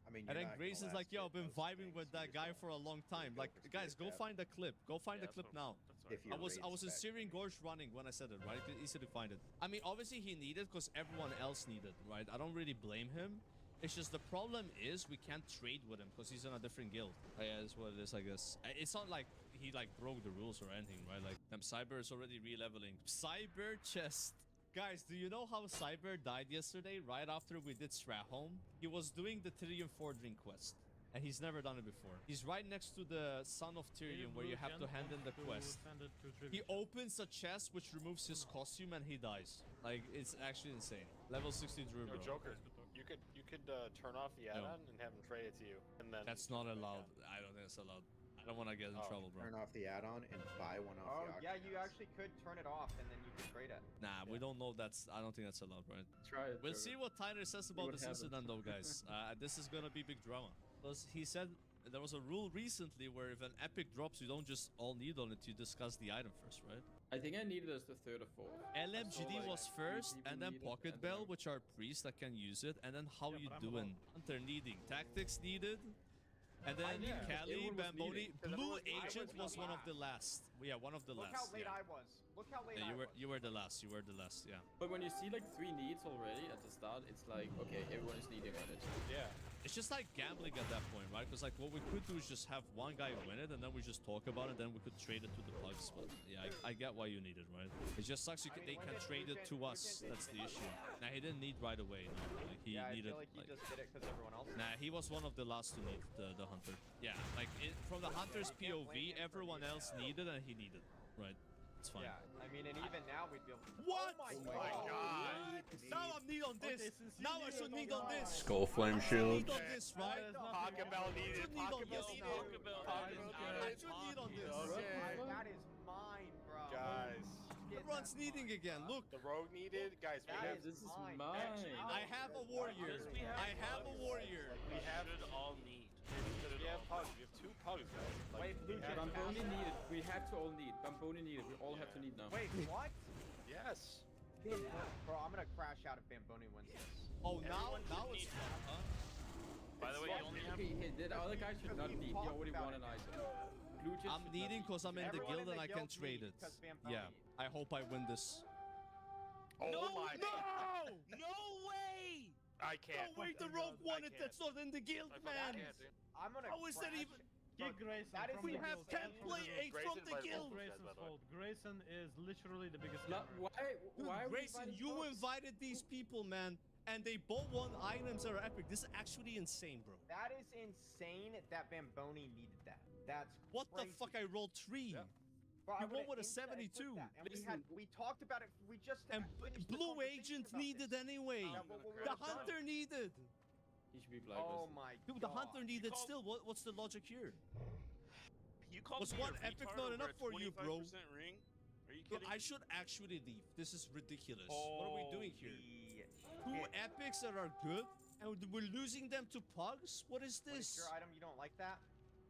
L: I mean,
O: And
L: you're
O: then
L: not
O: Grayson's
L: gonna
O: like, yo, I've been
L: last
O: vibing
L: most
O: with that
L: games,
O: guy
L: so
O: for a long time.
L: go
O: Like,
L: for
O: guys,
L: speed
O: go
L: cap.
O: find the clip. Go find the
R: that's
O: clip
R: what-
O: now.
R: that's what
L: If
R: I
L: you
O: I was
L: raid
O: in
L: spec.
O: Syrian Gorge running when I said it, right? It's easy to find it. I mean, obviously he needed because everyone else needed, right? I don't really blame him. It's just the problem is we can't trade with him because he's in a different guild. Yeah, that's what it is, I guess. It's not like he like broke the rules or anything, right? Like, Cyber is already re-leveling. Cyber chest. Guys, do you know how Cyber died yesterday right after we did Strahome? He was doing the Tyrion Forging quest. And he's never done it before. He's right next to the Son of Tyrion where you have to hand in the quest. He opens a chest which removes his costume and he dies. Like, it's actually insane. Level 60 Druid,
C: Yo,
O: bro.
C: Joker, you
T: You could turn off the add-on and have him trade it to you, and then.
O: That's not allowed. I don't think it's allowed. I don't want to get in trouble, bro.
U: Turn off the add-on and buy one off the auction
P: yeah, you
U: house.
P: actually could turn it off and then you could trade it.
O: Nah, we don't know that's. I don't think that's allowed, right?
Q: Try it.
O: We'll
Q: Trevor.
O: see what Tyler says about this incident, though, guys. This is gonna be big drama. Because he said there was a rule recently where if an epic drops, you don't just all need on it. You discuss the item first, right?
Q: I think I needed as the third or fourth.
O: LMGD was first, and then
Q: people
O: Pocket
Q: needed,
O: Bell, which are priests that can use it, and then how you doing? Hunter needing, tactics needed, and then Cali, Bamboni, Blue Agent was one of the last. Yeah, one of the
P: Look
O: last.
P: how late I was. Look how late
O: Yeah,
P: I was.
O: you were the last. You were the last. Yeah.
Q: But when you see like 3 needs already at the start, it's like, okay, everyone is needing on it.
T: Yeah.
O: It's just like gambling at that point, right? Because like what we could do is just have one guy win it, and then we just talk about it, then we could trade it to the plugs. But yeah, I get why you need it, right? It just sucks they can trade it to us. That's the issue. Nah, he didn't need right away. No, like he
P: I
O: needed.
P: feel like he just did it because everyone else.
O: Nah, he was one of the last to need the hunter. Yeah, like from the hunter's POV, everyone else needed and he needed. Right. It's fine.
P: Yeah, I mean, and even now we'd be able to...
O: What?
P: Oh my god!
O: Now I'm need on this. Now I should need on this.
B: Skull Flame Shield.
O: Need on this, right?
T: Pocket Bell needed.
O: Pocket Bell needed. I should need on this.
T: Okay.
P: That is mine, bro.
T: Guys.
O: Everyone's needing again. Look.
T: The rogue needed. Guys, we have...
Q: This is mine.
O: I have a warrior. I have a warrior.
R: We should all need.
T: We have pugs. We have 2 pugs, guys. Like,
P: Wait, Blue Jet.
Q: Bamboni needed. We had to all need. Bamboni needed. We all have to need now.
P: Wait, what?
T: Yes.
P: Bro, I'm gonna crash out if Bamboni wins this.
O: Oh, now it's fun, huh?
R: By the way, you only have...
Q: Okay, the other guy should not need. He already won an item. Blue Jet
O: I'm
Q: should
O: needing
Q: not
O: because I'm in the
P: Everyone
O: guild
P: in
O: and
P: the
O: I can
P: guild
O: trade
P: needs
O: it.
P: 'cause Bamboni.
O: Yeah, I hope I win this.
T: Oh
O: no,
T: my
O: no! No way!
T: I can't.
O: No way the rogue won it. That's not in the guild, man.
P: I'm gonna
O: How is that
P: crash.
O: even...
S: Kick Grayson
P: That is
S: from
O: We
S: the
O: have
S: guild.
O: 10 play 8 from the guild.
S: Grayson's fault. Grayson is literally the biggest
Q: Not,
S: gamer.
Q: why
O: Dude,
Q: are we
O: Grayson,
Q: inviting
O: you
Q: dogs?
O: invited these people, man, and they both won items that are epic. This is actually insane, bro.
P: That is insane that Bamboni needed that. That's
O: What
P: crazy.
O: the fuck? I rolled 3.
P: Yeah. Bro, I
O: You
P: would've
O: won with a
P: instantly
O: 72.
P: put that, and we talked about it. We just
O: And
P: finished the
O: Blue
P: conversation
O: Agent
P: about
O: needed
P: this.
O: anyway.
P: Yeah, what we
O: The
P: would've done.
O: Hunter needed.
Q: He should be blacklisted.
P: Oh my god.
O: Dude, the Hunter needed still. What's the logic here?
R: You called
O: Was
R: me
O: one
R: a
O: epic
R: retard
O: not
R: over
O: enough
R: a
O: for you, bro?
R: 25% ring? Are you
O: Look,
R: kidding?
O: I should actually leave. This is ridiculous. What are we doing here? 2 epics that are good, and we're losing them to pugs? What is
P: What is
O: this?
P: your item? You don't like that?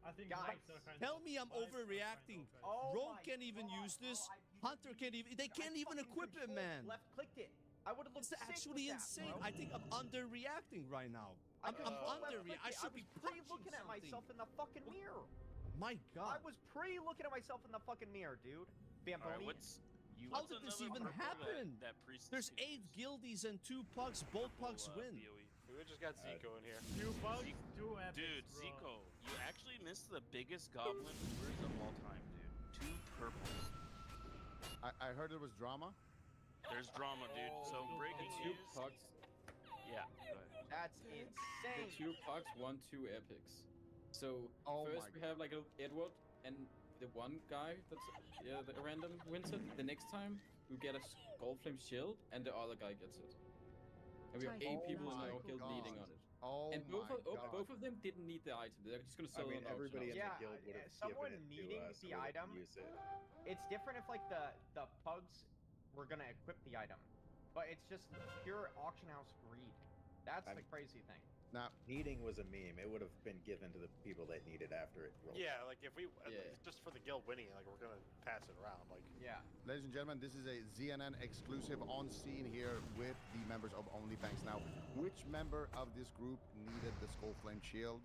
S: I think
P: Guys,
S: vibes are kind
O: Tell
S: of-
O: me I'm
S: vibes are kind of
O: overreacting.
S: okay.
P: Oh
O: Rogue
P: my
O: can't even
P: God,
O: use this.
P: bro,
O: Hunter can't even. They can't even
P: fucking
O: equip it,
P: controlled
O: man.
P: Left clicked it. I would have looked
O: It's
P: sick
O: actually
P: with that,
O: insane.
P: bro.
O: I think I'm underreacting right now. I'm underreacting. I should be
P: pre-looking
O: punching
P: at myself in the fucking mirror.
O: My
P: I
O: God.
P: was pre-looking at myself in the fucking mirror, dude. Bamboni.
R: Alright, what's...
O: How
R: what's
O: did this
R: another
O: even
R: purple
O: happen?
R: That priest
O: There's 8 guildies and 2 pugs. Both pugs win.
T: We just got Zico in here.
S: 2 bugs, 2 epics,
R: Dude,
S: bro.
R: Zico, you actually missed the biggest goblin lures of all time, dude. 2 purples.
V: I heard there was drama.
R: There's drama, dude. So breaking
Q: The 2
R: news.
Q: pugs.
R: Yeah, go ahead.
P: That's
Q: The
P: insane.
Q: 2 pugs won 2 epics. So
V: Oh
Q: first
V: my
Q: we have like a Edward and the one guy that's the random wins it. The next time we get a Skull Flame Shield and the other guy gets it. And we have 8 people in our guild needing on it.
V: Oh
Q: And
V: my God.
Q: both of them didn't need the item. They're just gonna sell it on
U: everybody in
Q: auction.
U: the guild would have
P: someone
U: given it
P: needing
U: to us.
P: the
U: We would've
P: item.
U: used it.
P: It's different if like the pugs were gonna equip the item, but it's just pure auction house greed. That's the crazy thing.
V: Now,
U: needing was a meme. It would have been given to the people that needed after it rolled.
T: Yeah, like if we just for the guild winning, like we're gonna pass it around. Like
P: yeah.
V: ladies and gentlemen, this is a ZNN exclusive on scene here with the members of OnlyBanks. Now, which member of this group needed the Skull Flame Shield?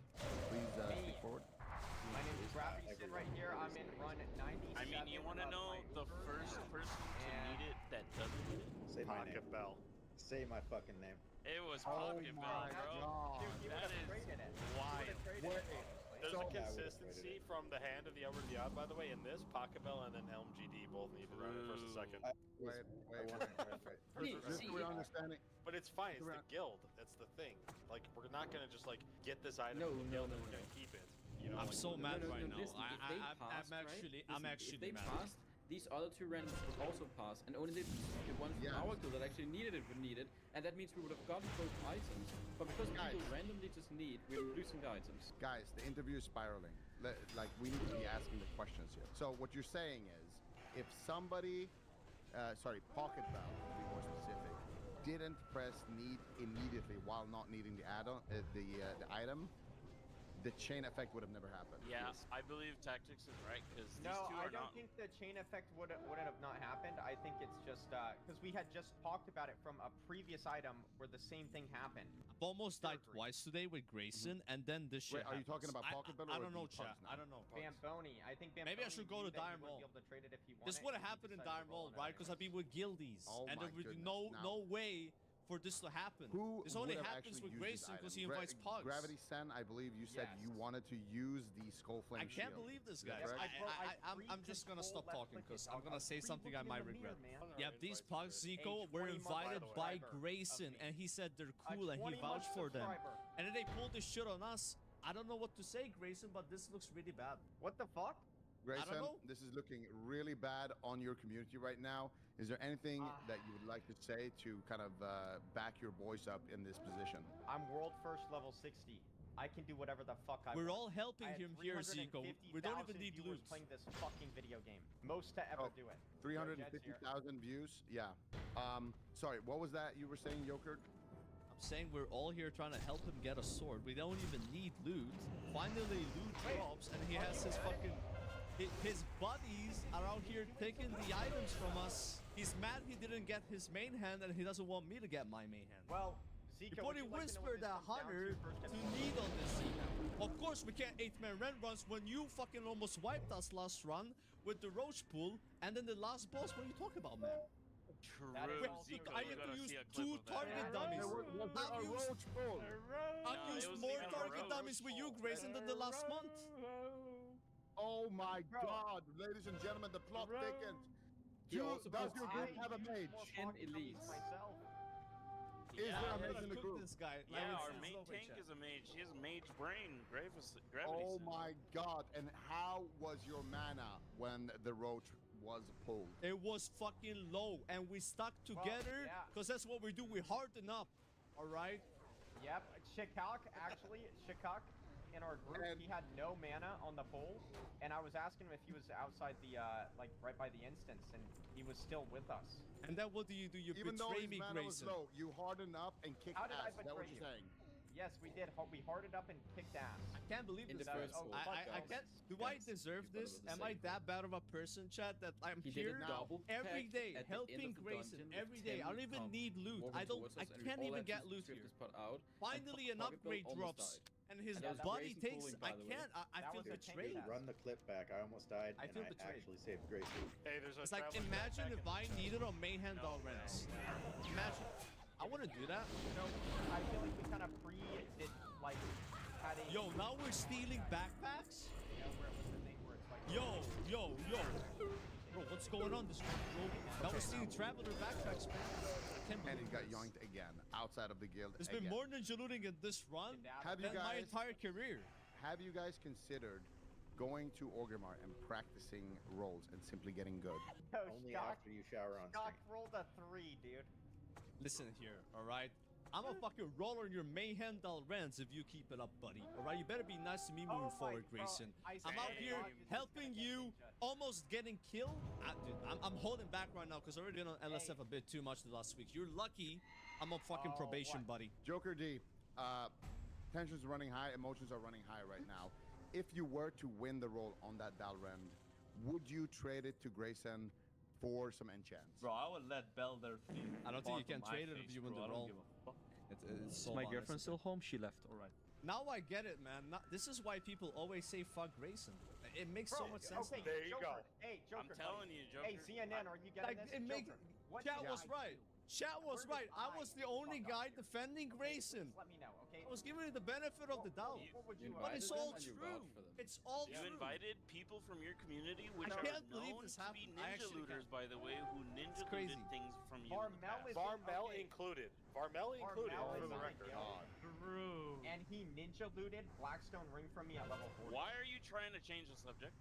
V: Please speak forward.
P: My name is Rafi, sit right here. I'm in run 97.
R: I mean, you want to know the first person to need it that doesn't need it?
U: Say my name.
T: Pocket Bell.
U: Say my fucking name.
R: It was Pocket Bell, bro. That is wild.
T: There's
U: So-
T: a consistency from the hand of the Edward the Odd, by the way, in this Pocket Bell and then LMGD both need to run it first and second.
V: Just so we're understanding.
T: But it's fine. It's the guild. That's the thing. Like we're not gonna just like get this item from the guild and we're gonna keep it. You know,
O: I'm
T: like,
O: so mad right now.
Q: Listen, if they
O: I'm
Q: passed,
O: actually
Q: right? Listen, if they
O: mad.
Q: passed, these other 2 randoms would also pass, and only the ones from our guild that actually needed it would need it, and that means we would have gotten both items. But because people randomly just need, we're losing the items.
V: Guys, the interview is spiraling. Like, we need to be asking the questions here. So what you're saying is, if somebody, Pocket Valve, to be more specific, didn't press need immediately while not needing the add-on, the item, the chain effect would have never happened.
R: Yeah, I believe Tactics is right because these
P: No,
R: two
P: I
R: are
P: don't
R: not.
P: think the chain effect wouldn't have not happened. I think it's just because we had just talked about it from a previous item where the same thing happened.
O: I've almost died twice today with Grayson, and then this shit.
V: Wait, are you talking about Pocket Bell or
O: I don't know,
V: the
O: chat.
V: pugs now?
O: I don't know.
P: Bamboni, I think Bamboni.
O: Maybe I should go to Dire
P: Mall.
O: Mall.
P: Be able to trade it if he
O: This
P: wanted,
O: would have
P: and he
O: happened in
P: decided
O: Dire
P: to roll
O: Mall,
P: on it
O: right? Because I've been with guildies,
V: Oh
O: and
V: my
O: there would be
V: goodness.
O: no way for this to happen. This only happens with Grayson because he invites pugs.
V: Gravity Sen, I believe you said you wanted to use the Skull Flame
O: I can't
V: shield.
O: believe this,
V: Is that
O: guys.
V: correct?
O: I'm just gonna stop talking because I'm gonna say something I might regret.
P: man.
O: Yeah, these pugs, Zico, were invited by Grayson, and he said they're cool, and he vouched for them. And then they pulled this shit on us. I don't know what to say, Grayson, but this looks really bad.
P: What the fuck?
V: Grayson, this is looking really bad on your community right now. Is there anything that you would like to say to kind of back your boys up in this position?
P: I'm world first level 60. I can do whatever the fuck I want.
O: We're all helping
P: I had
O: him here, Zico. We don't even
P: 350,000
O: need
P: viewers
O: loot.
P: playing this fucking video game. Most to ever do it.
V: 350,000 views? Yeah. Sorry, what was that you were saying, Joker?
O: I'm saying we're all here trying to help him get a sword. We don't even need loot. Finally, loot drops, and he has his fucking... His buddies are out here taking the items from us. He's mad he didn't get his main hand, and he doesn't want me to get my main hand.
P: Well, Zico,
O: you probably whispered that Hunter to need on this Zico. Of course, we can't 8-man run runs when you fucking almost wiped us last run with the roach pool, and then the last boss. What are you talking about, man?
R: True,
O: Zico, I have to use 2 target dummies. I've used more target dummies with you, Grayson, than the last month.
V: Oh my god, ladies and gentlemen, the plot thickens. Does your group have a mage?
Q: 10 elites.
V: Is there a mage in the group?
O: This guy.
R: Yeah, our main tank is a mage. He has a mage brain. Gravity.
V: Oh my god, and how was your mana when the roach was pulled?
O: It was fucking low, and we stuck together because that's what we do. We harden up, all right?
P: Yep, Shikak, actually, Shikak in our group, he had no mana on the pole, and I was asking him if he was outside the, like, right by the instance, and he was still with us.
O: And then what do? You
V: Even though
O: betray
V: his
O: me,
V: mana was
O: Grayson.
V: low, you hardened up and kicked
P: How did I
V: ass. Is that what
P: betray
V: you're
P: you?
V: saying?
P: Yes, we did. We hardened up and kicked ass.
O: I can't believe
Q: In
O: this.
Q: the first
O: guys.
Q: pool.
O: I can't. Do I deserve this? Am I that bad of a person, chat, that I'm
Q: He did
O: here
Q: a double
O: every
Q: tag
O: day
Q: at the end
O: helping
Q: of the
O: Grayson
Q: dungeon
O: every
Q: with
O: day?
Q: 10
O: I don't even need loot.
Q: walking
O: I
Q: towards us, and we
O: can't
Q: all
O: even
Q: had
O: get
Q: to
O: loot
Q: strip
O: here.
Q: this part out,
O: Finally,
Q: and
O: an
Q: Pocket Bell
O: upgrade
Q: almost
O: drops,
Q: died.
O: and his
Q: And that was
O: body
Q: Grayson
O: takes.
Q: pulling,
O: I
Q: by the way.
O: can't. I
P: That
O: feel
P: was a tank
O: betrayed.
P: attack.
U: Run the clip back. I almost died,
O: I
U: and
O: feel
U: I
O: betrayed.
U: actually saved Grayson.
T: Hey, there's a
O: It's like,
T: traveling
O: imagine
T: backpack
O: if
T: in
O: I
T: the-
O: needed a Mayhem Dalrens. Imagine. I want to do that.
P: You know, I feel like we kind of did, like, had a...
O: Yo, now we're stealing backpacks?
P: You know, where it was the thing where it's like...
O: Yo. Bro, what's going on this week, bro? That was stealing Traveler backpacks, man. I can't
V: And
O: believe
V: he got
O: this.
V: yoinked again, outside of the guild.
O: There's been
V: again.
O: more ninja looting in this run
V: Have you
O: than my
V: guys-
O: entire career.
V: Have you guys considered going to Orgrimmar and practicing roles and simply getting good?
P: Yo,
U: Only
P: Scott,
U: after you shower on
P: Scott
U: stream.
P: rolled a 3, dude.
O: Listen here, all right? I'm a fucking roller in your Mayhem Dalrens if you keep it up, buddy. All right, you better be nice to me moving
P: my
O: forward,
P: God.
O: Grayson.
P: I
O: I'm out
P: swear to
O: here
P: God, this is
O: helping
P: gonna get
O: you,
P: ninja.
O: almost getting killed. Dude, I'm holding back right now because I already did on LSF a bit too much the last week. You're lucky I'm on fucking probation, buddy.
V: Joker D, tensions are running high, emotions are running high right now. If you were to win the role on that Dalrend, would you trade it to Grayson for some enchants?
A: Bro, I would let Bell there.
O: I don't think you can trade it if you win the role. It's so
A: my
O: honest.
A: girlfriend still home? She left. All right.
O: Now I get it, man. This is why people always say fuck Grayson. It makes so much sense.
P: Okay,
O: now.
T: There you
P: Joker.
T: go.
P: Hey, Joker.
R: I'm telling you, Joker.
P: Hey, CNN, are you getting
O: Like,
P: this?
O: it makes...
P: Joker, what
O: Chat
P: do
O: was
P: I
O: right.
P: do?
O: Chat was right. I was the only guy defending Grayson.
P: Let me know, okay?
O: I was giving you the benefit of the doubt. But it's all true. It's all
R: You
O: true.
R: invited people from your community, which
O: I
R: are
O: can't believe
R: known
O: this
R: to be
O: happened. I
R: ninja
O: actually
R: looters,
O: can't.
R: by the way, who ninja
O: crazy.
R: looted things from you in the past.
T: Varmel included. Varmel included, for the record.
S: True.
P: And he ninja looted Blackstone Ring from me at level 40.
R: Why are you trying to change the subject?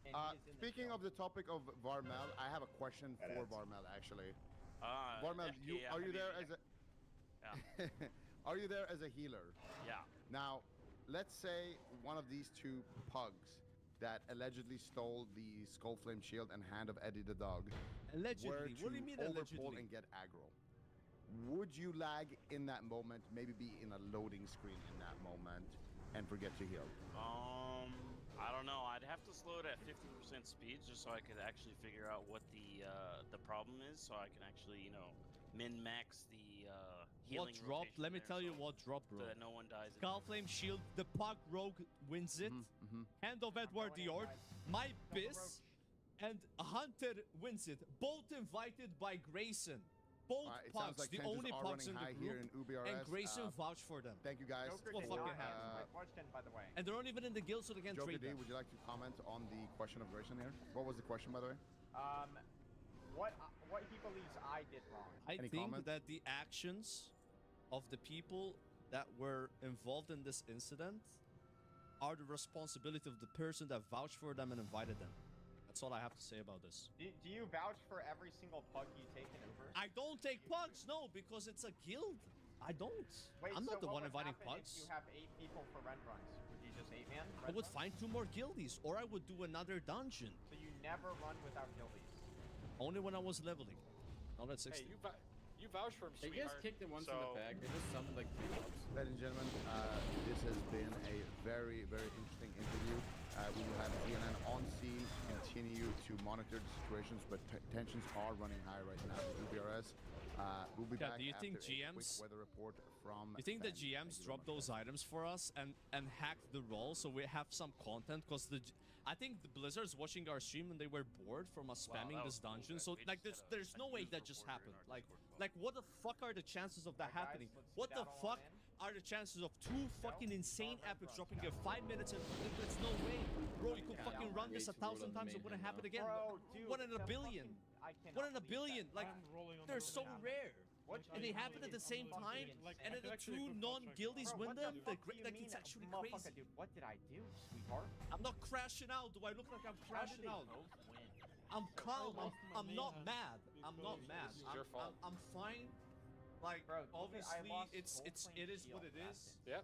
V: Speaking of the topic of Varmel, I have a question for Varmel actually. Varmel, are you there as a are you there as a healer?
R: Yeah.
V: Now, let's say one of these two pugs that allegedly stole the Skullflame shield and Hand of Eddie the dog
O: Allegedly?
V: were
O: What do you
V: to
O: mean
V: overpull
O: allegedly?
V: and get aggro. Would you lag in that moment, maybe be in a loading screen in that moment, and forget to heal?
R: I don't know. I'd have to slow it at 50% speed just so I could actually figure out what the problem is, so I can actually, you know, min-max the healing.
O: What dropped? Let me tell you what dropped, bro.
R: So that no one dies.
O: Skullflame shield, the pug rogue wins it. Hand of Edward the Orc, my Biss, and Hunter wins it. Both invited by Grayson. Both
V: it sounds
O: pugs,
V: like
O: the
V: tensions
O: only
V: are
O: pugs in
V: running
O: the
V: high here
O: group,
V: in UBRS.
O: and Grayson vouched for them.
V: Thank you guys.
P: Joker
O: What
P: did
O: fucking
P: not
O: happened?
P: have my question, by the way.
O: And they're not even in the guild, so they can't
V: Joker
O: trade
V: D,
O: them.
V: would you like to comment on the question of Grayson here? What was the question, by the way?
P: What he believes I did wrong.
O: I
V: Any
O: think
V: comment?
O: that the actions of the people that were involved in this incident are the responsibility of the person that vouched for them and invited them. That's all I have to say about this.
P: Do you vouch for every single pug you take in Uber?
O: I don't take pugs, no, because it's a guild. I don't.
P: Wait,
O: I'm
P: so
O: not the
P: what
O: one
P: would
O: inviting
P: happen
O: pugs.
P: If you have 8 people for run runs, would you just 8-man?
O: I would find 2 more guildies, or I would do another dungeon.
P: So you never run without guildies?
O: Only when I was leveling. Not at 60.
T: Hey, you vouch for him,
Q: Hey, you guys
T: sweetheart.
Q: kicked him once in the back. They just summoned like 3 mobs.
V: Ladies and gentlemen, this has been a very, very interesting interview. We will have CNN on scene to continue to monitor the situations, but tensions are running high right now with UBRS. We'll be back
O: Do you think
V: after a quick
O: GMs?
V: weather report from
O: You think the
V: Ben.
O: GMs drop those items for us and hack the role so we have some content? Because I think the Blizzard's watching our stream and they were bored from us spamming this dungeon. So like there's no way that just happened. Like what the fuck are the chances of that happening? What the fuck are the chances of 2 fucking insane epics dropping in 5 minutes? And there's no way, bro. You could fucking run this 1,000 times. It wouldn't happen again.
P: Bro, dude,
O: 1 in a billion. 1 in a billion. Like they're so rare. And they happen at the same time, and then the 2 non-guildies win them. It's actually crazy.
P: Dude, what did I do, sweetheart?
O: I'm not crashing out. Do I look like I'm crashing out? I'm calm. I'm not mad. I'm not mad. I'm fine. Like, obviously, it is what it is.
T: Yeah.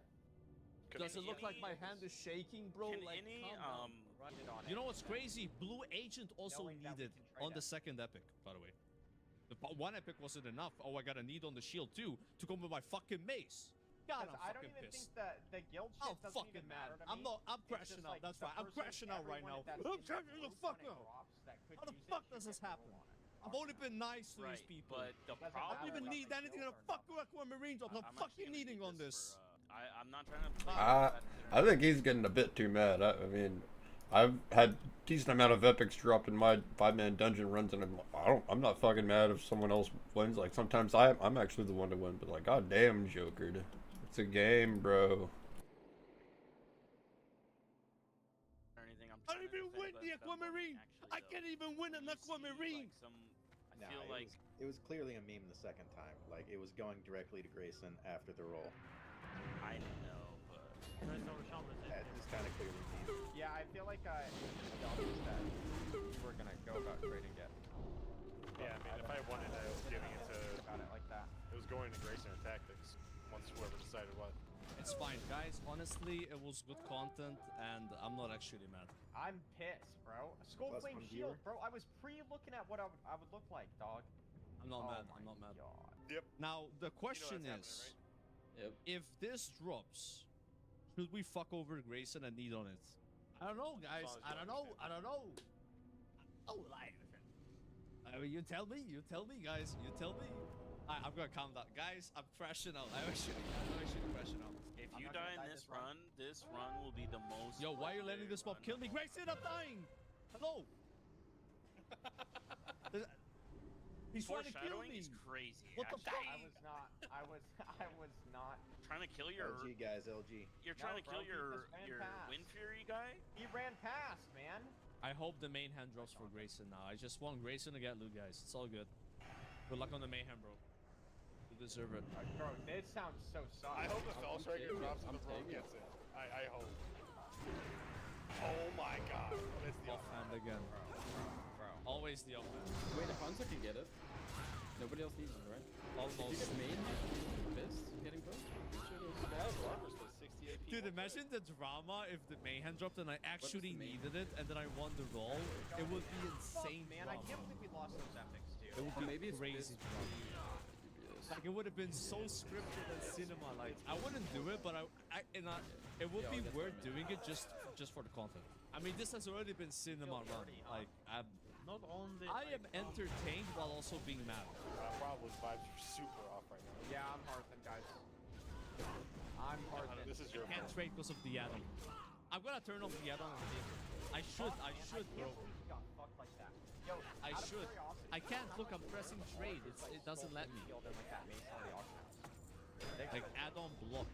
O: Does it look like my hand is shaking, bro?
R: Can
O: Like,
R: any
O: calm down. You know what's crazy? Blue Agent also needed on the second epic, by the way. The 1 epic wasn't enough. Oh, I got a need on the shield too to come with my fucking mace. God, I'm
P: I don't
O: fucking
P: even
O: pissed.
P: think that the guild shit
O: I'm
P: doesn't
O: fucking
P: even
O: mad.
P: matter to me.
O: I'm
P: It's
O: crashing
P: just
O: out.
P: like
O: That's
P: the
O: fine. I'm
P: person,
O: crashing out right
P: everyone
O: now.
P: that's
O: I'm
P: in the
O: crashing the
P: group
O: fuck
P: and
O: out.
P: drops that could
O: How the
P: use
O: fuck
P: it
O: does
P: should
O: this
P: get
O: happen?
P: roll on it.
O: I've only been nice to these people.
R: But the
O: I
R: problem.
O: don't even need anything to fuck with Aquamarine drops. I'm fucking needing on this.
R: I'm not trying to play.
B: I think he's getting a bit too mad. I mean, I've had decent amount of epics dropped in my 5-man dungeon runs, and I'm not fucking mad if someone else wins. Like sometimes I'm actually the one to win, but like goddamn Joker, it's a game, bro.
O: I don't even win the Aquamarine. I can't even win an Aquamarine.
U: No, it was clearly a meme the second time. Like it was going directly to Grayson after the roll.
R: I know, but
U: that is kind of clearly meme.
P: Yeah, I feel like it was obvious that we were gonna go about trading it.
T: Yeah, I mean, if I wanted, I was giving it to.
P: About it like that.
T: It was going to Grayson and Tactics once whoever decided what.
O: It's fine, guys. Honestly, it was good content, and I'm not actually mad.
P: I'm pissed, bro. Skullflame shield, bro. I was looking at what I would look like, dog.
O: I'm not mad. I'm not mad.
T: Yep.
O: Now the question is, if this drops, should we fuck over Grayson and need on it? I don't know, guys. I don't know. Oh, I mean, you tell me, guys. You tell me. I'm gonna calm down, guys. I'm crashing out. I'm actually crashing out.
R: if you die in this run will be the most.
O: Yo, why are you letting this mob kill me? Grayson, I'm dying. Hello. He's trying to kill
R: Foreshadowing
O: me.
R: is crazy.
O: What the fuck?
P: I was not.
R: Trying to kill your
U: LG guys, LG.
R: You're trying to
P: bro,
R: kill
P: he
R: your
P: just ran past.
R: Wind Fury guy?
P: He ran past, man.
O: I hope the main hand drops for Grayson now. I just want Grayson to get loot, guys. It's all good. Good luck on the mayhem, bro. You deserve it.
P: Bro, this sounds so sus.
T: I hope the Fell Striker drops and the Bro gets it. I hope. Oh my god. It's the
O: Offhand again.
P: Bro.
O: Always the offhand.
Q: Wait, if Hunter can get it, nobody else needs it, right?
O: Almost.
Q: If you get main, best getting both.
O: Dude, imagine the drama if the mayhem dropped and I actually needed it and then I won the roll. It would be insane.
P: Man, I can't believe we lost those epics, dude.
O: It would be
Q: maybe it's
O: crazy drama. Like it would have been so scripted and cinema. Like I wouldn't do it, but it would be worth doing it just for the content. I mean, this has already been cinema run. Like
S: Not only
O: I am entertained while also being mad.
T: Probably vibes are super off right now.
P: Yeah, I'm Hearthen, guys. I'm Hearthen.
T: This is your
O: I can't trade because of the add-on. I'm gonna turn off the add-on. I should, bro.
P: Got fucked like that. Yo,
O: I
P: out of
O: should.
P: curiosity,
O: I can't.
P: how
O: Look,
P: much
O: I'm pressing
P: gold
O: trade.
P: was
O: It doesn't let me.
P: killed in, like, that mace on the auction house?
O: Like add-on blocked.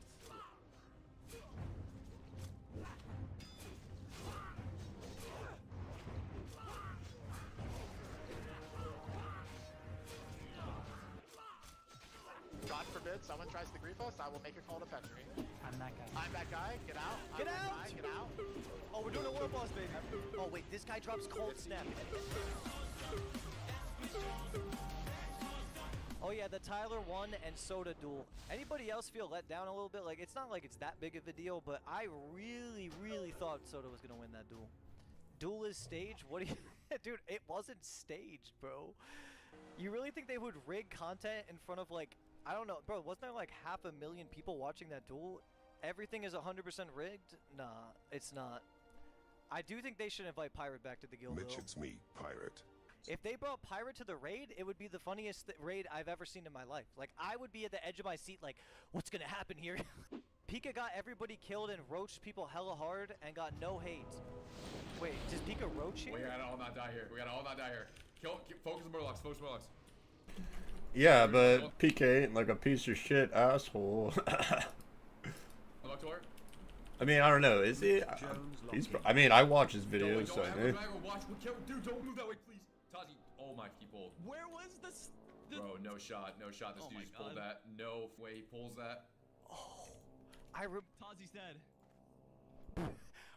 D: God forbid someone tries to grief us, I will make a call to Petri.
S: I'm that guy.
D: I'm that guy. Get out.
E: Get
D: I'm that
E: out!
D: guy. Get out.
E: Oh, we're doing a world boss, baby. Oh wait, this guy drops cold snap. Oh yeah, the Tyler 1 and Soda duel. Anybody else feel let down a little bit? Like, it's not like it's that big of a deal, but I really thought Soda was gonna win that duel. Duel is staged? What do you... Dude, it wasn't staged, bro. You really think they would rig content in front of, like... I don't know, bro, wasn't there like 500,000 people watching that duel? Everything is 100% rigged? Nah, it's not. I do think they should invite Pirate back to the guild,
I: Mitch,
E: though.
I: it's me, Pirate.
E: If they brought Pirate to the raid, it would be the funniest raid I've ever seen in my life. Like, I would be at the edge of my seat like, what's gonna happen here? Pika got everybody killed and roached people hella hard and got no hate. Wait, does Pika roach here?
W: We gotta all not die here. We gotta all not die here. Focus on Murlocs. Focus on Murlocs.
B: Yeah, but PK ain't like a piece of shit asshole. I mean, I don't know. Is he? I mean, I watch his videos, so I know.
W: Dude, don't move that way, please. Tazi, oh my, he pulled.
O: Where was this?
W: Bro, no shot, no shot. This dude just pulled that. No way he pulls that.
E: Oh,
O: Tazi's dead.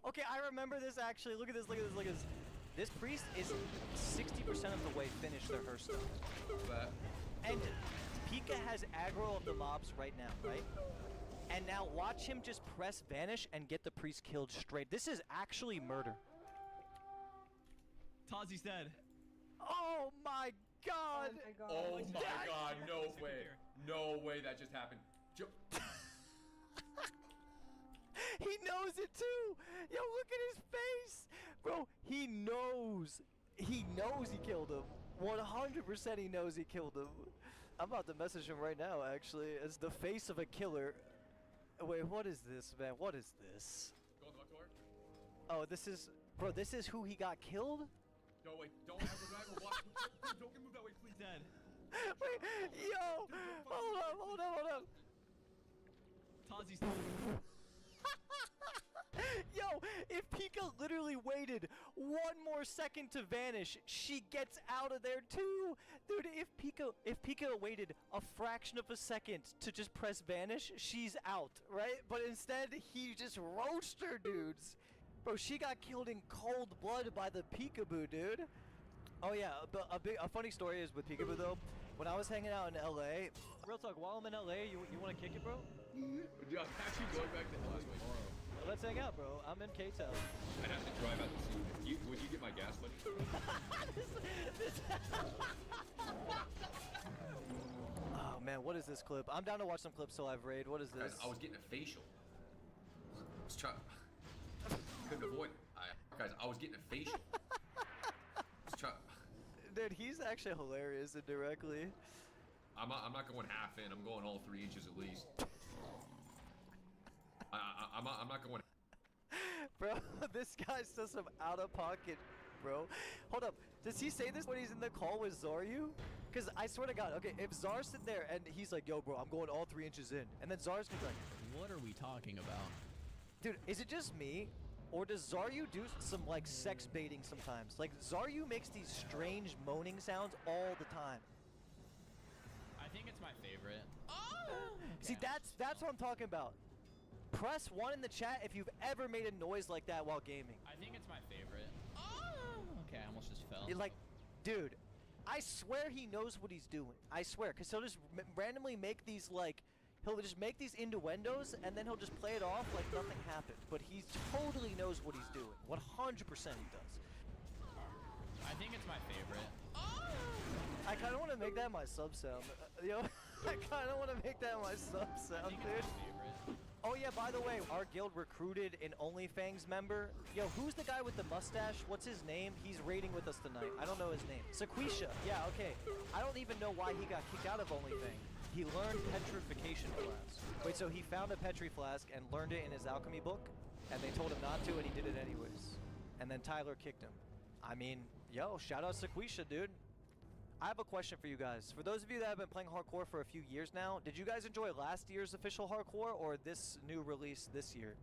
E: Okay, I remember this actually. Look at this, look at this, look at this. This priest is 60% of the way finished their Hearthstone. And Pika has aggro of the mobs right now, right? And now watch him just press vanish and get the priest killed straight. This is actually murder.
O: Tazi's dead.
E: Oh my god!
W: Oh my god, no way. No way that just happened.
E: He knows it too! Yo, look at his face! Bro, he knows. He knows he killed him. 100% he knows he killed him. I'm about to message him right now, actually. It's the face of a killer. Wait, what is this, man? What is this? Oh, this is... Bro, this is who he got killed?
W: No, wait. Don't have the watch. Don't move that way, please.
O: Dead.
E: Wait, yo! Hold up.
O: Tazi's dead.
E: Yo, if Pika literally waited one more second to vanish, she gets out of there too. Dude, if Pika waited a fraction of a second to just press vanish, she's out, right? But instead, he just roached her, dudes. Bro, she got killed in cold blood by the Peekaboo, dude. Oh yeah, but a funny story is with Peekaboo though. When I was hanging out in LA, real talk, while I'm in LA, you want to kick it, bro?
W: Dude, I'm actually going back to LA tomorrow.
E: Let's hang out, bro. I'm in K-Town.
W: I'd have to drive out to see you. Would you get my gas money?
E: Oh man, what is this clip? I'm down to watch some clips till I've raid. What is this?
W: Guys, I was getting a facial. I was trying. Couldn't avoid it. Guys, I was getting a facial.
E: Dude, he's actually hilarious indirectly.
W: I'm not going half in. I'm going all 3 inches at least. I'm not going.
E: Bro, this guy says some out of pocket, bro. Hold up. Does he say this when he's in the call with Zoryu? Because I swear to God, okay, if Czar's sitting there and he's like, yo, bro, I'm going all 3 inches in, and then Czar's gonna be like,
F: what are we talking about?
E: dude, is it just me? Or does Zaryu do some, like, sex baiting sometimes? Like, Zaryu makes these strange moaning sounds all the time.
F: I think it's my favorite.
E: See, that's what I'm talking about. Press 1 in the chat if you've ever made a noise like that while gaming.
F: I think it's my favorite. Okay, I almost just fell.
E: Like, dude, I swear he knows what he's doing. I swear, because he'll just randomly make these, like, he'll just make these innuendos, and then he'll just play it off like nothing happened. But he totally knows what he's doing. 100% he does.
F: I think it's my favorite.
E: I kind of want to make that my sub sound. Yo, I kind of want to make that my sub sound, dude. Oh yeah, by the way, our guild recruited an OnlyFans member. Yo, who's the guy with the mustache? What's his name? He's raiding with us tonight. I don't know his name. Sequisha. Yeah, okay. I don't even know why he got kicked out of OnlyFans. He learned petrification flask. Wait, so he found a petri flask and learned it in his alchemy book, and they told him not to, and he did it anyways. And then Tyler kicked him. I mean, yo, shout out Sequisha, dude. I have a question for you guys. For those of you that have been playing hardcore for a few years now, did you guys enjoy last year's official hardcore or this new release this year?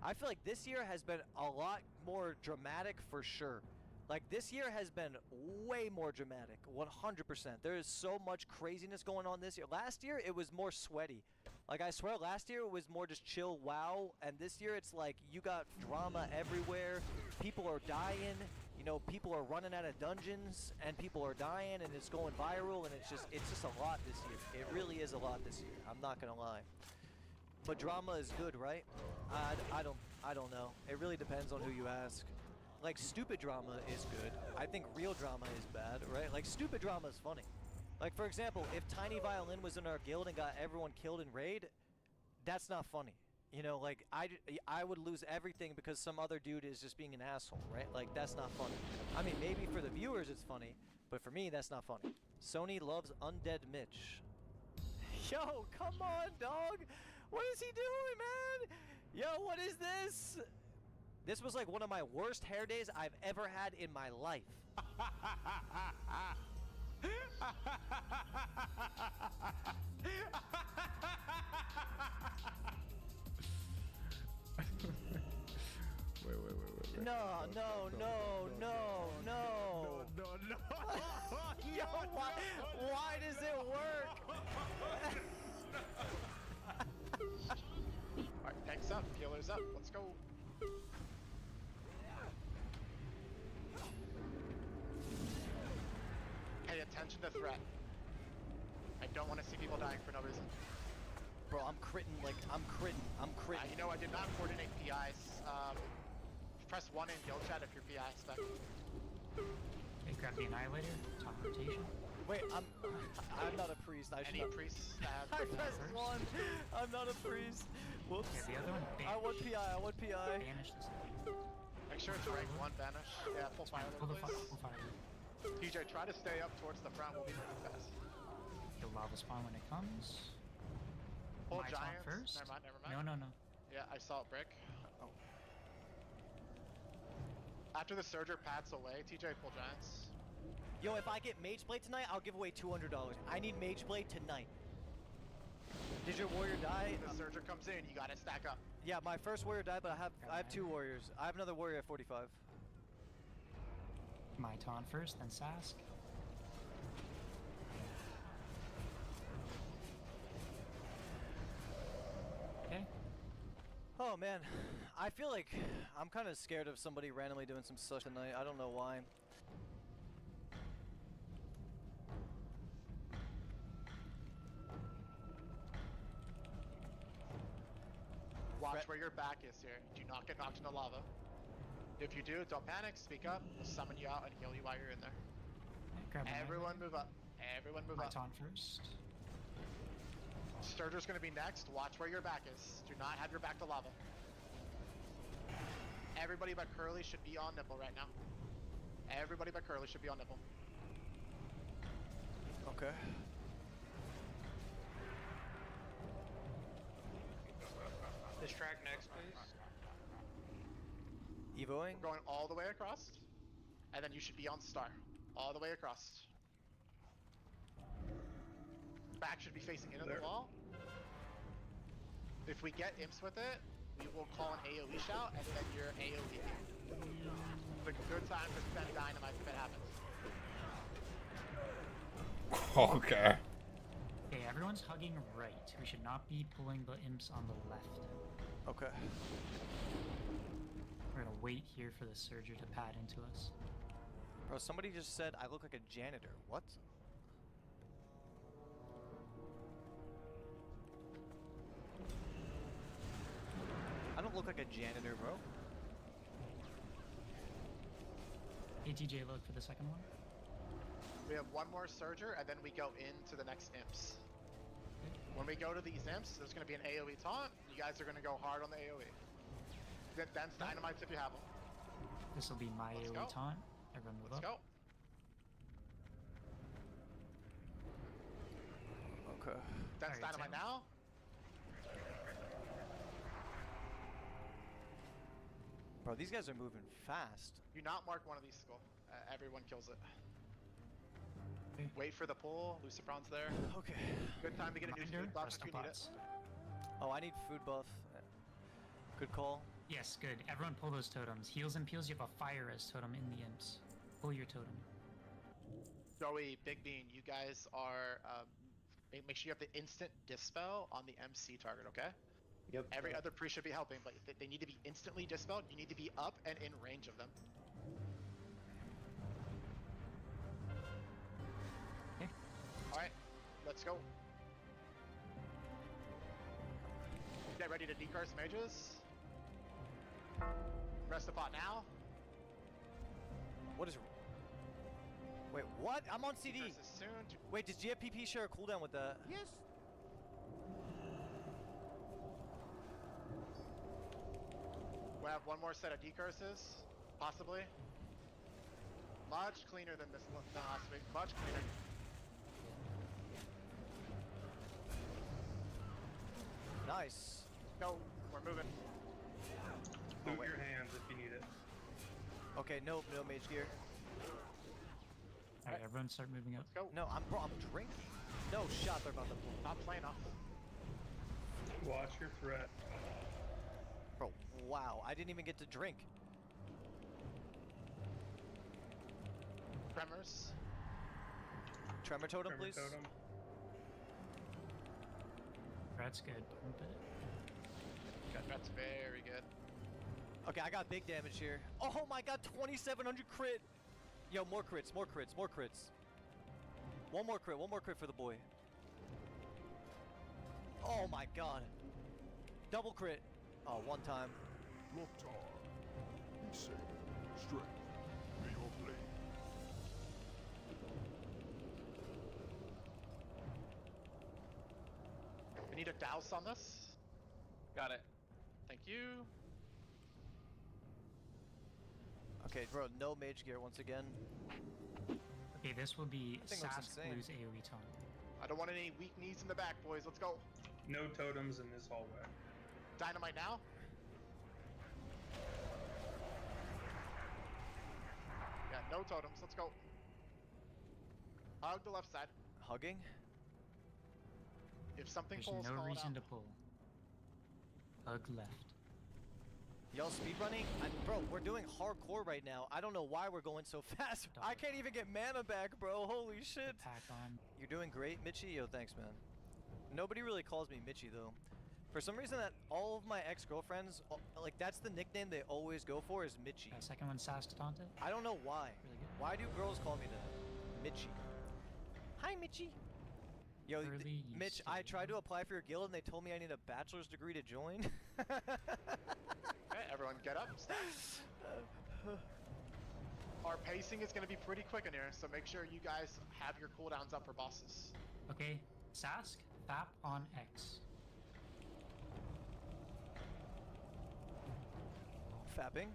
E: I feel like this year has been a lot more dramatic for sure. Like, this year has been way more dramatic, 100%. There is so much craziness going on this year. Last year, it was more sweaty. Like, I swear, last year it was more just chill, wow. And this year, it's like, you got drama everywhere. People are dying. You know, people are running out of dungeons, and people are dying, and it's going viral, and it's just a lot this year. It really is a lot this year. I'm not gonna lie. But drama is good, right? I don't know. It really depends on who you ask. Like, stupid drama is good. I think real drama is bad, right? Like, stupid drama is funny. Like, for example, if Tiny Violin was in our guild and got everyone killed in raid, that's not funny. You know, like, I would lose everything because some other dude is just being an asshole, right? Like, that's not funny. I mean, maybe for the viewers it's funny, but for me, that's not funny. Sony loves Undead Mitch. Yo, come on, dog! What is he doing, man? Yo, what is this? This was like one of my worst hair days I've ever had in my life.
V: Wait.
E: No. Yo, why does it work?
D: Alright, tanks up, healers up, let's go. Pay attention to threat. I don't want to see people dying for no reason.
E: Bro, I'm critting.
D: You know, I did not coordinate PIs. Press 1 in guild chat if you're PI spec.
H: Hey, grab the Annihilator, top rotation.
E: Wait, I'm not a priest.
D: Any priests that
E: I
D: have
E: pressed 1. I'm not a priest. Whoops.
H: Yeah, the other one,
E: I want PI.
H: Banish this.
D: Make sure it's rank 1 banish. Yeah, full fire,
H: Pull
D: please.
H: fire.
D: TJ, try to stay up towards the front. We'll be moving fast.
H: He'll lava spawn when it comes.
D: Pull
H: My top
D: giants.
H: first?
D: Never mind.
H: No.
D: Yeah, I saw it brick. Oh. After the Surger pats away, TJ, pull giants.
E: Yo, if I get Mage Blade tonight, I'll give away $200. I need Mage Blade tonight. Did your warrior die?
D: The Surger comes in, you gotta stack up.
E: Yeah, my first warrior died, but I have 2 warriors. I have another warrior at 45.
H: My Ton first, then Sask. Okay.
E: Oh man, I feel like I'm kind of scared of somebody randomly doing some stuff tonight. I don't know why.
D: Watch where your back is here. Do not get knocked into lava. If you do, don't panic, speak up. We'll summon you out and heal you while you're in there. Everyone move up. Everyone move up.
H: My Ton first.
D: Sturger's gonna be next. Watch where your back is. Do not have your back to lava. Everybody but Curly should be on nipple right now. Everybody but Curly should be on nipple.
E: Okay.
J: Distract next, please.
E: Evoing?
D: We're going all the way across. And then you should be on star. All the way across. attack should be facing into the wall. If we get imps with it, we will call an AoE shout, and then you're AoE. It's a good time to spend dynamite if it happens.
B: Okay.
H: Okay, everyone's hugging right. We should not be pulling the imps on the left.
E: Okay.
H: We're gonna wait here for the Surger to pad into us.
E: Bro, somebody just said I look like a janitor. What? I don't look like a janitor, bro.
H: Hey, TJ, look for the second one.
D: We have one more Surger, and then we go into the next imps. When we go to these imps, there's going to be an AoE taunt. You guys are going to go hard on the AoE. Then dynamites if you have them.
H: This will be my AoE taunt. Everyone move
D: Let's
H: up.
D: Go. Okay. That's dynamite now.
E: Bro, these guys are moving fast.
D: Do not mark one of these skull. Everyone kills it. Wait for the pull. Lucifron's there.
E: Okay.
D: Good time to get a new food buff if you need it.
E: Oh, I need food buff. Good call.
H: Yes, good. Everyone pull those totems. Heals and peels, you have a fire res totem in the imps. Pull your totem.
D: Joey, Big Bean, you guys are, make sure you have the instant dispel on the MC target, okay?
U: Yep.
D: Every other priest should be helping, but if they need to be instantly dispelled, you need to be up and in range of them.
H: Okay.
D: Alright, let's go. Get ready to decurse mages. Rest the pot now.
E: What is... Wait, what? I'm on CD.
D: Soon.
E: Wait, does GFPP share a cooldown with that?
U: Yes.
D: We have one more set of decurses, possibly. Much cleaner than this than last week. Much cleaner.
E: Nice.
D: No, we're moving.
J: Move your hands if you need it.
E: Okay, no mage gear.
H: Alright, everyone start moving up.
D: Let's go.
E: No, I'm drinking. No shot, they're about to pull.
D: Not playing off.
J: Watch your threat.
E: Bro, wow, I didn't even get to drink.
D: Tremors.
E: Tremor totem, please.
J: Totem.
H: That's good.
D: That's very good.
E: Okay, I got big damage here. Oh my god, 2700 crit! Yo, more crits, more crits, more crits. One more crit for the boy. Oh my god. Double crit. Oh, one time.
I: Loktar, be safe, strength, may your blade.
D: We need a douse on this.
J: Got it.
D: Thank you.
E: Okay, bro, no mage gear once again.
H: Okay, this will be
E: That thing looks
H: Sask
E: insane.
H: lose AoE taunt.
D: I don't want any weak knees in the back, boys. Let's go.
J: No totems in this hallway.
D: Dynamite now. Yeah, no totems. Let's go. Hug the left side.
E: Hugging?
D: If something
H: There's
D: pulls,
H: no
D: call it
H: reason
D: out.
H: to pull. Hug left.
E: Y'all speedrunning? Bro, we're doing hardcore right now. I don't know why we're going so fast. I can't even get mana back, bro. Holy shit.
H: Pack on.
E: You're doing great, Mitchie. Yo, thanks, man. Nobody really calls me Mitchie, though. For some reason, that all of my ex-girlfriends, like, that's the nickname they always go for is Mitchie.
H: Second one, Sask taunted.
E: I don't know why.
H: Really good.
E: Why do girls call me that? Mitchie. Hi, Mitchie. Yo,
H: Early
E: Mitch,
H: used
E: I
H: to.
E: tried to apply for your guild and they told me I need a bachelor's degree to join.
D: Okay, everyone get up. Stop. Our pacing is going to be pretty quick in here, so make sure you guys have your cooldowns up for bosses.
H: Okay, Sask, Fap on X.
E: Fapping.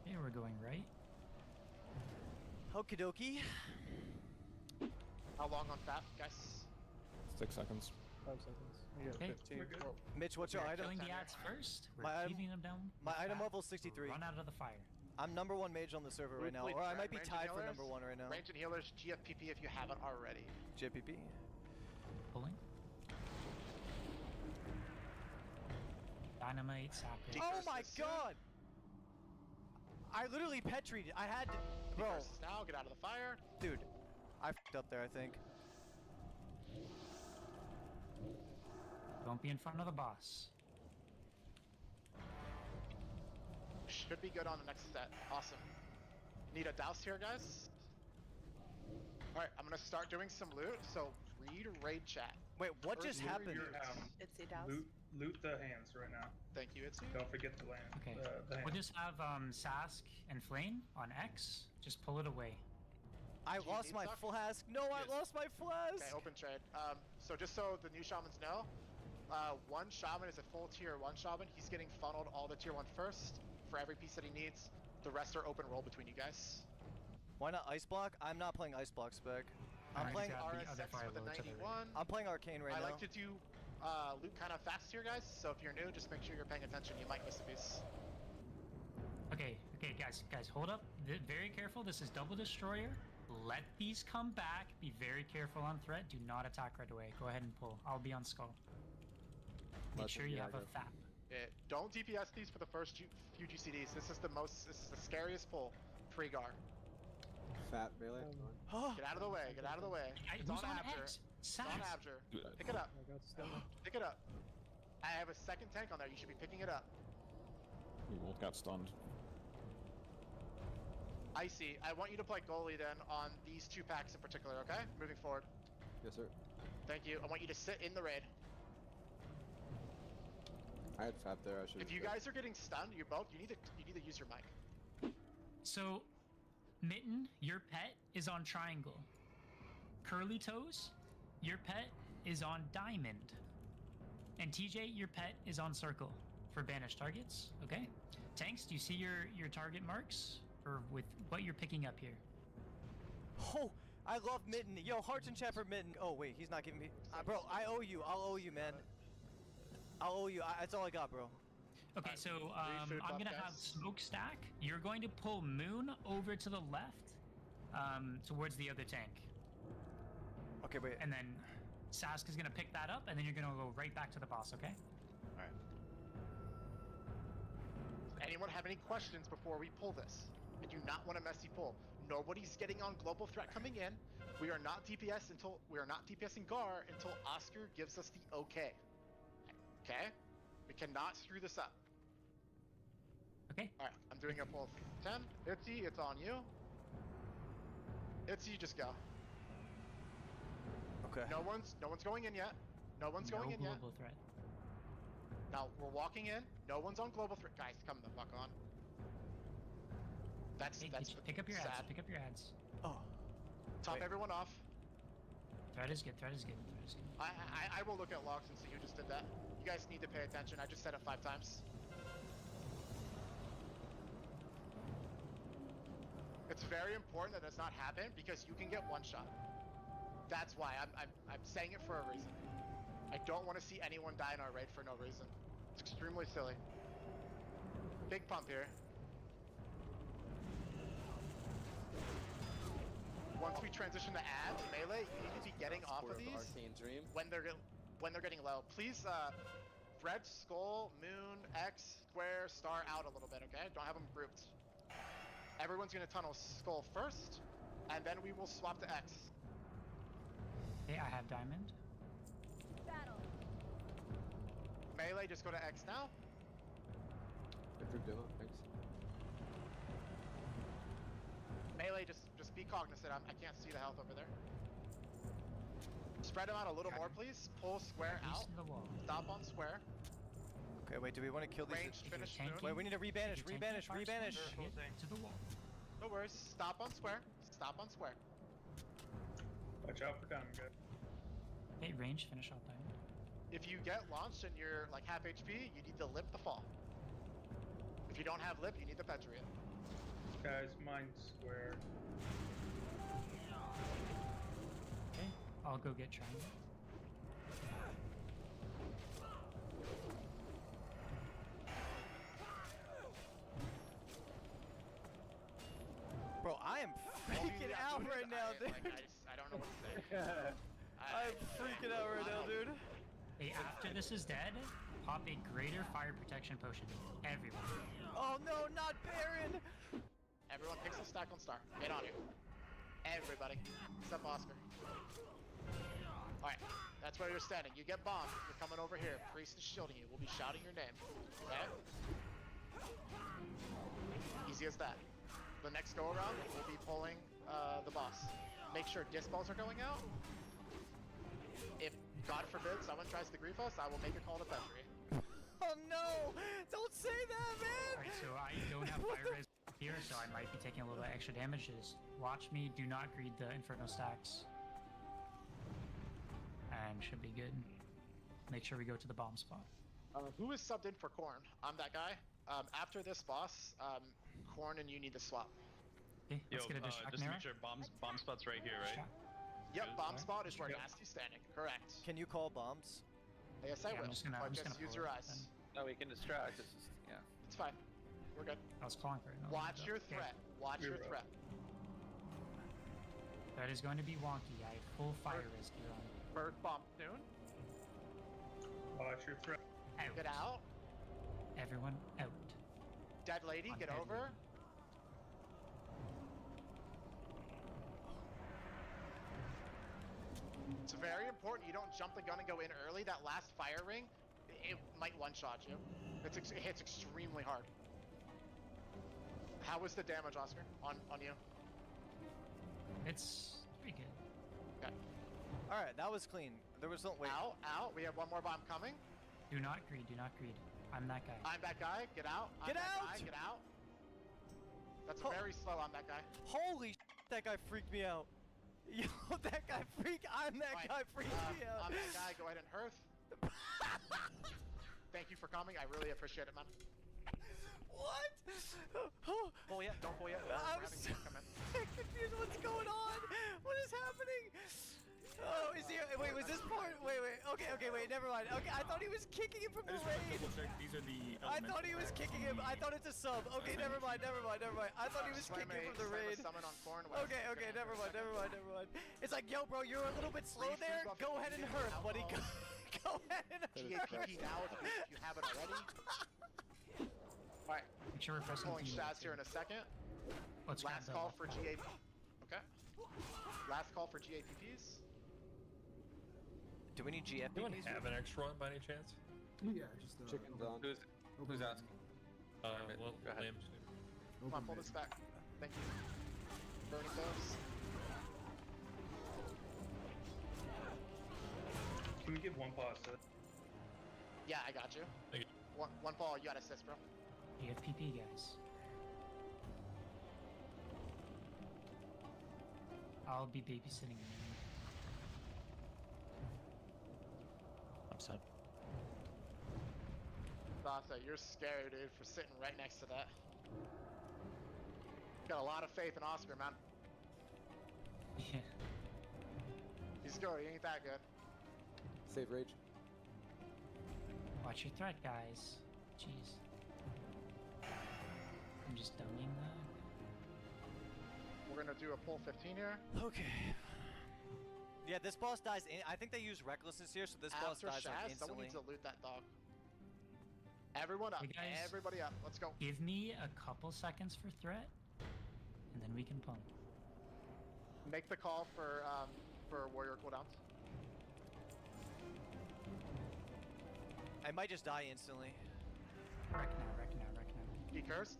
H: Okay, we're going right.
E: Okie dokie.
D: How long on Fap, guys?
J: 6 seconds.
K: 5 seconds. You got
H: Okay.
K: 15.
J: We're good.
K: Oh,
E: Mitch, what's your
H: We're
E: item?
H: killing the ads first. We're
E: My item-
H: keeping them down.
E: My item
H: fat,
E: level is 63.
H: Run out of the fire.
E: I'm number 1 mage on the server right now,
D: Wait,
E: or I might be
D: range
E: tied for
D: inhalers?
E: number 1 right now.
D: Range and healers, GFPP if you haven't already.
E: JPP.
H: Pulling. Dynamite, sapper.
E: Oh my god! I literally petried. I had to, bro.
D: Versus now, get out of the fire.
E: Dude, I f***ed up there, I think.
H: Don't be in front of the boss.
D: Should be good on the next set. Awesome. Need a douse here, guys? Alright, I'm gonna start doing some loot, so read raid chat.
E: Wait, what
D: First,
E: just
D: loot
E: happened?
D: your,
J: It's a douse. Loot the hands right now.
D: Thank you, Itzy.
J: Don't forget the land.
H: Okay.
J: The hands.
H: We'll just have Sask and Flame on X. Just pull it away.
E: I
D: Do you
E: lost
D: need
E: my
D: stuff?
E: flask. No, I lost my flask.
D: Okay, open trade. So just so the new shamans know, one shaman is a full tier 1 shaman. He's getting funneled all the tier 1 first for every piece that he needs. The rest are open roll between you guys.
E: Why not ice block? I'm not playing ice block spec. I'm
H: Alright,
E: playing
H: grab the other
D: RS6 with a
H: firewall to the
D: 91.
E: I'm playing arcane right
D: I
E: now.
D: like to do loot kind of fast here, guys. So if you're new, just make sure you're paying attention. You might miss a piece.
H: Okay, guys, hold up. Very careful. This is double destroyer. Let these come back. Be very careful on threat. Do not attack right away. Go ahead and pull. I'll be on skull. Make sure you have a FAP.
D: Don't DPS these for the first few GCDs. This is the scariest pull. Pre-gar.
K: Fat melee.
D: Get out of the way. Get out of the way. It's on
H: Who's on
D: Abjur.
H: X?
D: It's on
H: Sax.
D: Abjur. Pick it up.
K: I got stunned.
D: Pick it up. I have a second tank on there. You should be picking it up.
M: We both got stunned.
D: Icy, I want you to play goalie then on these 2 packs in particular, okay? Moving forward.
K: Yes, sir.
D: Thank you. I want you to sit in the raid.
K: I had fat there. I should.
D: If you guys are getting stunned, you need to use your mic.
H: So, Mitten, your pet is on triangle. Curly Toes, your pet is on diamond. And TJ, your pet is on circle for banished targets. Okay. Tanks, do you see your target marks? Or with what you're picking up here?
E: Oh, I love Mitten. Yo, hearts in chat for Mitten. Oh wait, he's not giving me. Bro, I owe you. I'll owe you, man. I'll owe you. That's all I got, bro.
H: Okay, so I'm gonna have Smokestack. You're going to pull Moon over to the left, towards the other tank.
E: Okay, wait.
H: And then Sask is gonna pick that up, and then you're gonna go right back to the boss. Okay.
D: All right. Anyone have any questions before we pull this? I do not want a messy pull. Nobody's getting on global threat coming in. We are not DPSing Gar until Oscar gives us the okay. Okay? We cannot screw this up.
H: Okay.
D: Alright, I'm doing a pull of 10. Itzy, it's on you. Itzy, just go.
E: Okay.
D: No one's going in yet. No one's going in yet.
H: No global threat.
D: Now, we're walking in. No one's on global threat. Guys, come the fuck on. That's
H: pick up your
D: sad.
H: ads. Pick up your ads.
E: Oh.
D: Top everyone off.
H: Threat is good. Threat is good. Threat is good.
D: I will look at logs and see who just did that. You guys need to pay attention. I just said it 5 times. It's very important that does not happen because you can get one shot. That's why I'm saying it for a reason. I don't want to see anyone die in our raid for no reason. It's extremely silly. Big pump here. Once we transition to ads, melee, you need to be getting off of these when they're getting low. Please, red, skull, moon, X, square, star out a little bit, okay? Don't have them grouped. Everyone's gonna tunnel skull first, and then we will swap to X.
H: Okay, I have diamond.
D: Melee, just go to X now.
K: Thanks.
D: Melee, just be cognizant. I can't see the health over there. Spread them out a little more, please. Pull square out. Stop on square.
E: Okay, wait, do we want to kill these?
D: Range, finish
E: Wait,
D: moon.
E: we need to rebanish, rebanish, rebanish.
H: To the wall.
D: No worries. Stop on square. Stop on square.
J: Watch out for diamond, guys.
H: Okay, range, finish off diamond.
D: If you get launched and you're like half HP, you need to lip the fall. If you don't have lip, you need to petri it.
J: Guys, mine's square.
H: Okay, I'll go get triangle.
E: freaking out right now, dude.
D: I don't know what to say.
E: I'm freaking out right now, dude.
H: Hey, after this is dead, pop a greater fire protection potion. Everyone.
E: Oh no, not Baron!
D: Everyone picks a stack on Star. Get on you. Everybody. Except Oscar. Alright, that's where you're standing. You get bombed. You're coming over here. Priest is shielding you. We'll be shouting your name. Okay? Easy as that. The next go around, we'll be pulling the boss. Make sure disc balls are going out. If, God forbid, someone tries to grief us, I will make a call to Petri.
E: Oh no! Don't say that, man!
H: Alright, so I don't have fire res here, so I might be taking a little bit extra damage. Just watch me, do not greed the Inferno stacks. And should be good. Make sure we go to the bomb spot.
D: Who is subbed in for Korn? I'm that guy. After this boss, Korn and you need to swap.
H: Okay, let's get a distract
G: just
H: mirror.
G: make sure bomb spot's right here, right?
D: Yep, bomb spot is where Nasty's standing. Correct.
E: Can you call bombs?
D: Yes, I will.
H: I'm just gonna
D: use
H: pull
D: your
H: it,
D: eyes.
G: No, we can distract. It's just, yeah.
D: It's fine. We're good.
H: I was calling for it. No,
D: Watch your
H: okay.
D: threat. Watch your threat.
H: That is going to be wonky. I have full fire res gear on.
D: Bird bomb soon.
J: Watch your threat.
H: Out.
D: Get out.
H: Everyone out.
D: Dead lady,
H: On
D: get
H: dead
D: over.
H: lady.
D: It's very important you don't jump the gun and go in early. That last fire ring, it might one-shot you. It hits extremely hard. How was the damage, Oscar, on you?
H: It's pretty good.
D: Okay.
E: Alright, that was clean. There was no... Wait.
D: Out. We have one more bomb coming.
H: Do not greed, do not greed. I'm that guy.
D: I'm that guy. Get out.
E: Get out!
D: Get out. That's very slow. I'm that guy.
E: Holy that guy freaked me out. Yo, that guy I'm that guy freaked me out.
D: I'm that guy. Go ahead and hearth. Thank you for coming. I really appreciate it, man.
E: What?
D: Pull yet. Don't pull yet.
E: I'm so confused. What's going on? What is happening? Oh, is he? Wait, was this part? Wait. Okay, wait. Never mind. Okay, I thought he was kicking him from the raid.
G: These are the.
E: I thought he was kicking him. I thought it's a sub. Okay, never mind. I thought he was kicking from the raid. Okay, never mind. It's like, yo, bro, you're a little bit slow there. Go ahead and hearth, buddy. Go ahead and hearth.
D: now if you haven't already. Alright.
H: Make sure we're pressing
D: Pulling
H: T
D: shots here in a second.
H: Let's
D: Last
H: grab
D: call
H: the
D: for GAP. Okay. Last call for GAPPs.
E: Do we need GFPs?
G: Anyone have an extra one by any chance?
K: Yeah, just chicken on.
G: Who's asking? Well, go ahead.
D: Come on, pull this back. Thank you. Burning those.
J: Can we give one pause to it?
D: Yeah, I got you.
G: Thank you.
D: One ball, you got assist, bro.
H: GFPP, guys. I'll be babysitting you. I'm sad.
D: Sasa, you're scary, dude, for sitting right next to that. Got a lot of faith in Oscar, man.
H: Yeah.
D: He's good, he ain't that good.
K: Save rage.
H: Watch your threat, guys. Jeez. I'm just dunking that.
D: We're gonna do a pull 15 here.
E: Okay. Yeah, this boss dies. I think they use recklessness here, so this boss
D: After
E: dies like
D: Shaz,
E: instantly.
D: someone needs to loot that dog. Everyone up.
H: Hey guys,
D: Everybody up. Let's go.
H: Give me a couple seconds for threat, and then we can pump.
D: Make the call for warrior cooldowns.
E: I might just die instantly.
H: Wreck now.
D: Decurse.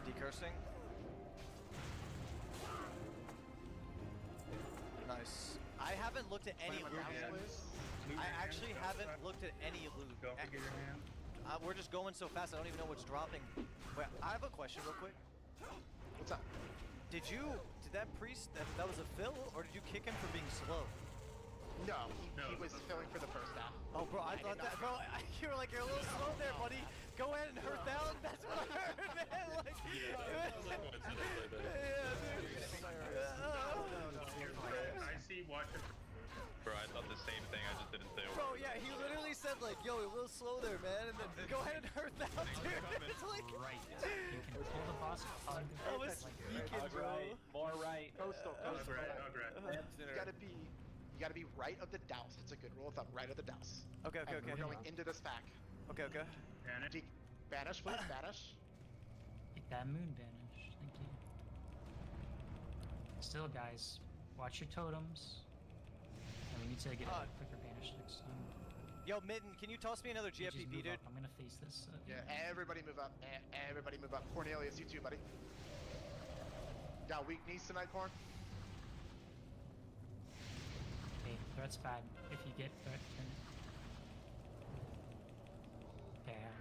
E: Decursing. Nice. I haven't looked at any loot yet. I actually haven't looked at any loot.
J: Don't forget your hand.
E: We're just going so fast, I don't even know what's dropping. Wait, I have a question real quick.
D: What's up?
E: Did that priest, that was a fill, or did you kick him for being slow?
D: No, he was filling for the first half.
E: Oh, bro, I thought that, bro, you were like, you're a little slow there, buddy. Go ahead and hurt down. That's what I heard, man. Like,
J: I see, watch it.
G: Bro, I thought the same thing, I just didn't say a word.
E: Bro, yeah, he literally said like, yo, it will slow there, man, and then go ahead and hurt that dude. It's like,
H: Right. You can pull the boss hug.
E: I was speaking, bro.
P: Right, more right.
D: Coastal, coastal.
J: Right.
D: You gotta be right of the douse. It's a good rule of thumb. Right of the douse.
E: Okay, okay,
D: And
E: okay.
D: we're going into this pack.
E: Okay, okay.
D: Banish, please. Banish.
H: Take that moon banish. Thank you. Still, guys, watch your totems. And we need to get a quicker banish next time.
E: Yo, Mitten, can you toss me another
H: Just
E: GFPP,
H: move
E: dude?
H: up. I'm gonna face this.
D: Yeah, everybody move up. Everybody move up. Cornelius, you too, buddy. Got weak knees tonight, Corn?
H: Okay, threat's bad. If you get threat, then... Okay, I have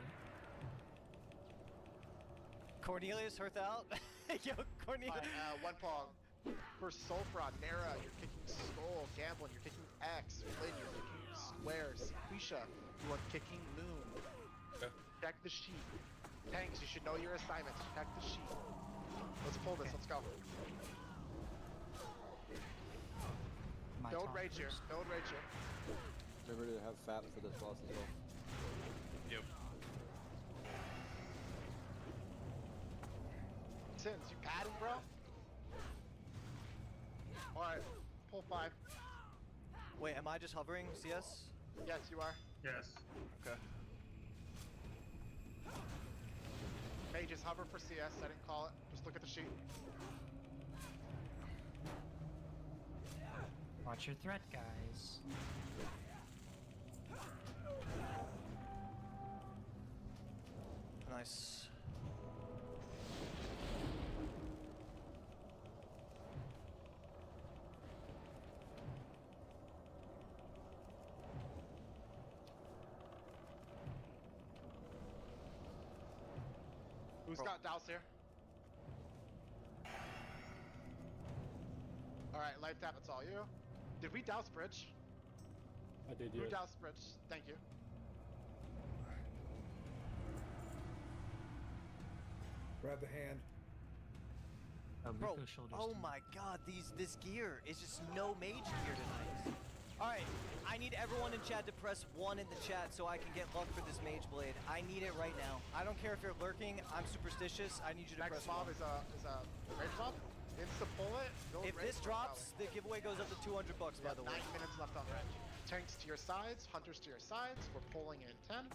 H: it.
E: Cornelius, Hearth out. Yo, Cornelius.
D: One pong. For Sulfra, Nera, you're kicking Skull. Gamblin, you're kicking X. Flynn, you're kicking Squares. Quisha, you are kicking Loon. Check the sheet. Tanks, you should know your assignments. Check the sheet. Let's pull this. Let's go. Build rage here. Build rage here.
K: Remember to have fat for this boss as well.
G: Yep.
D: Sins, you padding, bro? Alright, pull 5.
E: Wait, am I just hovering, CS?
D: Yes, you are.
J: Yes.
E: Okay.
D: Mages hover for CS. I didn't call it. Just look at the sheet.
H: Watch your threat, guys.
E: Nice.
D: Who's got douse here? Alright, life tap, it's all you. Did we douse bridge?
M: I did,
D: Who
M: yes.
D: doused bridge? Thank you.
I: Grab the hand.
E: Bro, oh my god, this gear is just no mage gear tonight. Alright, I need everyone in chat to press 1 in the chat so I can get luck for this mage blade. I need it right now. I don't care if you're lurking, I'm superstitious, I need you to
D: Next
E: press 1.
D: mob is a rage mob. Insta pull it. Build
E: If
D: rage
E: this
D: for
E: drops, the giveaway goes up to 200 bucks, by the way.
D: 9 minutes left on rage. Tanks to your sides, hunters to your sides. We're pulling in 10.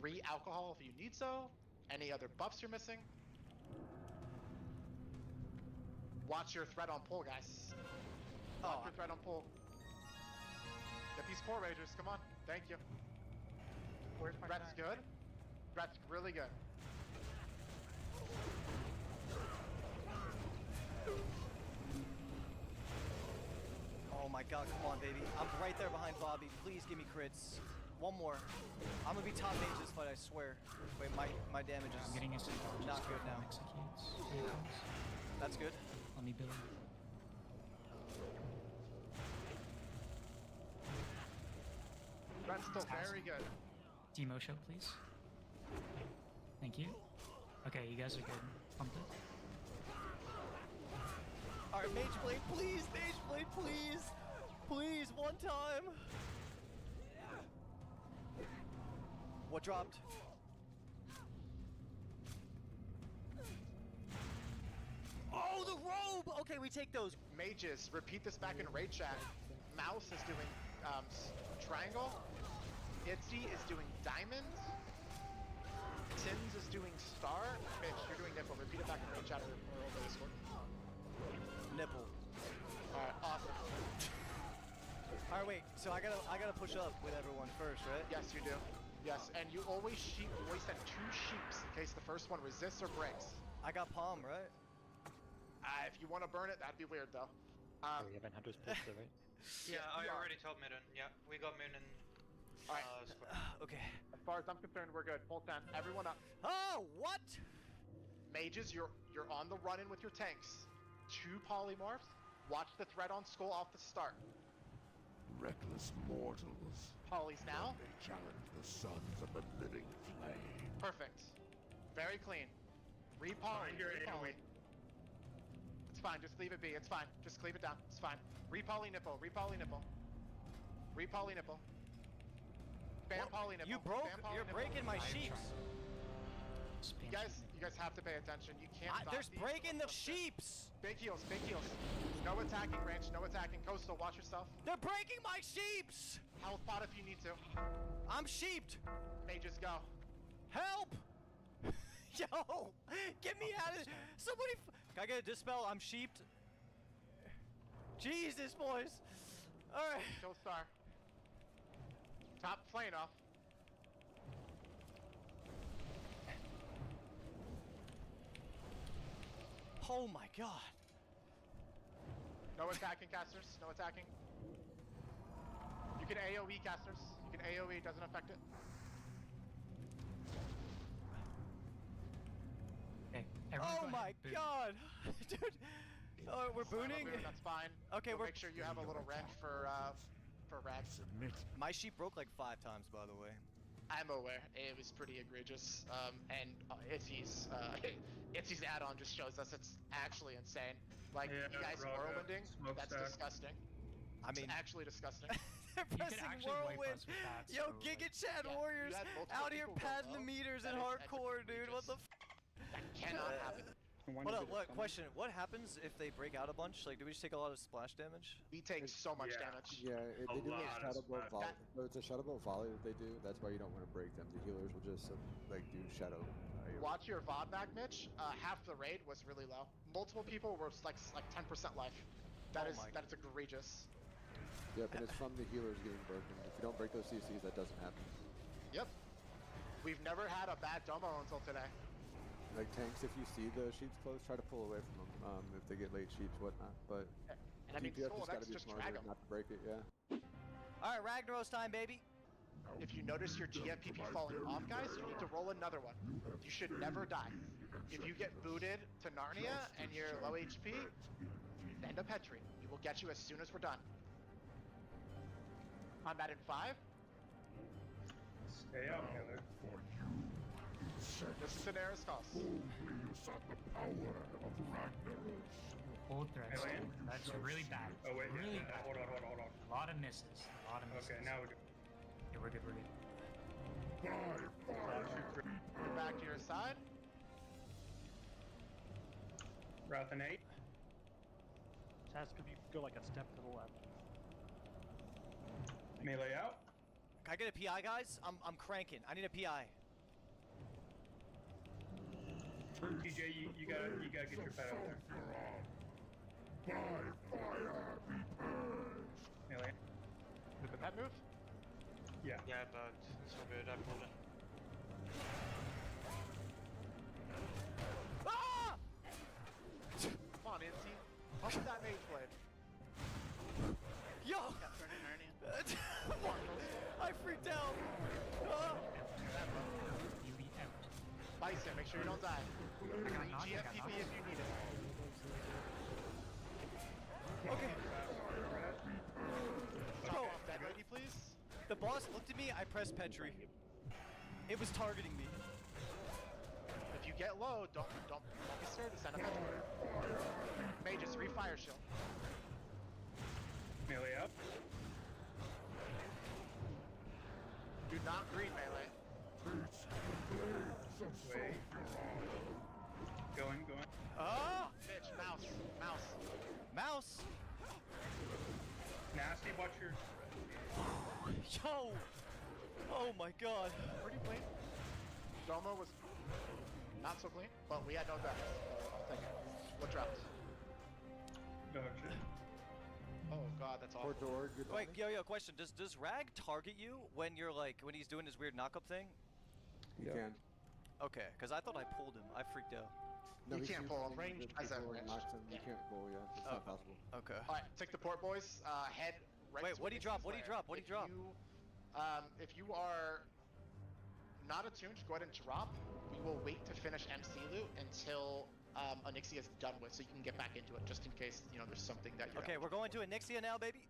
D: Re-alcohol if you need so. Any other buffs you're missing? Watch your threat on pull, guys. Watch your threat on pull. Get these 4 ragers, come on. Thank you.
S: Where's my
D: Threat's good. Threat's really good.
E: Oh my god, come on, baby. I'm right there behind Bobby. Please give me crits. One more. I'm gonna be top mage this fight, I swear. Wait, my damage is
H: I'm getting used to
E: not good now.
H: Executes.
E: That's good.
H: Let me build.
D: Threat's still very good.
H: Demo show, please. Thank you. Okay, you guys are good. Pumped it.
E: Alright, mage blade, please! Mage blade, please! Please, one time! What dropped? Oh, the robe! Okay, we take those.
D: Mages, repeat this back in raid chat. Mouse is doing triangle. Itzy is doing diamond. Tins is doing star. Mitch, you're doing nipple. Repeat it back in raid chat or over Discord.
E: Nipple.
D: Alright, awesome.
E: Alright, wait. So I gotta push up with everyone first, right?
D: Yes, you do. Yes, and you always send 2 sheeps in case the first one resists or breaks.
E: I got palm, right?
D: If you want to burn it, that'd be weird though.
S: We haven't had those pulls there, right?
J: Yeah, I already told Midden. Yeah, we got Moon and.
D: Alright.
E: Okay.
D: As far as I'm concerned, we're good. Full 10. Everyone up.
E: Oh, what?
D: Mages, you're on the run-in with your tanks. 2 polymorphs. Watch the threat on skull off the start.
I: Reckless mortals.
D: Polys now.
I: They challenge the sons of the living flame.
D: Perfect. Very clean. Re-poly.
J: Find your
D: Re-poly.
J: AoE.
D: Let's fine. Just leave it be. It's fine. Just cleave it down. It's fine. Re-poly nipple. Re-poly nipple. Re-poly nipple. Spam poly nipple.
E: You broke.
D: Spam poly
E: You're
D: nipple.
E: breaking my sheeps.
D: You guys have to pay attention. You can't stop
E: There's
D: these.
E: breaking the sheeps.
D: Big heals. Big heals. No attacking range. No attacking. Coastal, watch yourself.
E: They're breaking my sheeps.
D: Health pot if you need to.
E: I'm sheeped.
D: Mages go.
E: Help! Yo! Get me out of... Somebody... Can I get a dispel? I'm sheeped. Jesus, boys. Alright.
D: Kill star. Top plane off.
E: Oh my god.
D: No attacking casters. No attacking. You can AoE casters. You can AoE. It doesn't affect it.
E: Oh my god! Dude! Oh, we're booning?
D: That's fine.
E: Okay,
D: we'll make sure you have a little wrench for rags.
E: My sheep broke like 5 times, by the way.
D: I'm aware. It was pretty egregious. And Itzy's add-on just shows us it's actually insane. Like, you guys whirlwinding, that's disgusting.
E: I mean...
D: It's actually disgusting.
E: They're pressing whirlwind! Yo, Giga Chad Warriors out here padding the meters in hardcore, dude. What the f?
D: That cannot happen.
E: What question? What happens if they break out a bunch? Like, do we just take a lot of splash damage?
D: We take so much damage.
K: Yeah, they do a shadow bow volley. So it's a shadow bow volley that they do. That's why you don't want to break them. The healers will just like do shadow.
D: Watch your VOD back, Mitch. Half the raid was really low. Multiple people were like 10% life. That is egregious.
K: Yep, and it's from the healers getting broken. If you don't break those CCs, that doesn't happen.
D: Yep. We've never had a bad domo until today.
K: Like tanks, if you see the sheeps close, try to pull away from them. If they get late sheeps, whatnot. But
D: and I mean,
K: DPS just gotta be smarter not to break it. Yeah.
E: All right, Ragnaros time, baby.
D: If you notice your GFPP falling off, guys, you need to roll another one. You should never die. If you get booted to Narnia and you're low HP, end up Petri. We will get you as soon as we're done. Combat in 5.
C: Stay up, Killer.
D: This is Daenerys Cost.
H: Full threats. That's really bad.
C: Oh wait,
H: really bad.
C: Hold on.
H: A lot of misses. A lot of misses.
C: Okay, now we're good.
H: Yeah, we're good. We're good.
D: Get back to your side.
C: Wrath and 8.
S: Taz, could you go like a step to the left?
C: Melee out.
E: Can I get a PI, guys? I'm cranking. I need a PI.
C: TJ, you gotta get your pet out there. Melee.
D: Did the pet move?
C: Yeah.
J: Yeah, but it's so good. I pulled it.
D: Ah! Come on, Incy. Up with that mage blade.
E: Yo! I freaked out.
H: You be out.
D: Bison, make sure you don't die.
H: knocked,
D: GFPP if you need it.
E: Okay.
D: Bro, that ready, please?
E: The boss looked at me, I pressed Petri. It was targeting me.
D: If you get low, don't be scared to send a Petri. Mages, refire shield.
C: Melee up.
D: Do not green melee.
C: Wait. Going.
D: Oh! Bitch, mouse.
E: Mouse!
C: Nasty, watch your...
E: Yo! Oh my god.
D: Pretty clean. Domo was not so clean, but we had no deaths. I'll take it. What dropped?
C: Dog shit.
D: Oh god, that's awful.
E: Wait, yo, question. Does Rag target you when you're like, when he's doing his weird knock-up thing?
K: You can.
E: Okay, because I thought I pulled him. I freaked out.
K: No,
D: you can't pull him. Range has that range.
K: You can't pull, yeah. It's not possible.
E: Okay.
D: Alright, take the port, boys. Head right.
E: Wait, what do you drop? What do you drop?
D: If you are not attuned, go ahead and drop. We will wait to finish MC loot until Onyxia is done with, so you can get back into it, just in case there's something that you're.
E: Okay, we're going to Onyxia now, baby.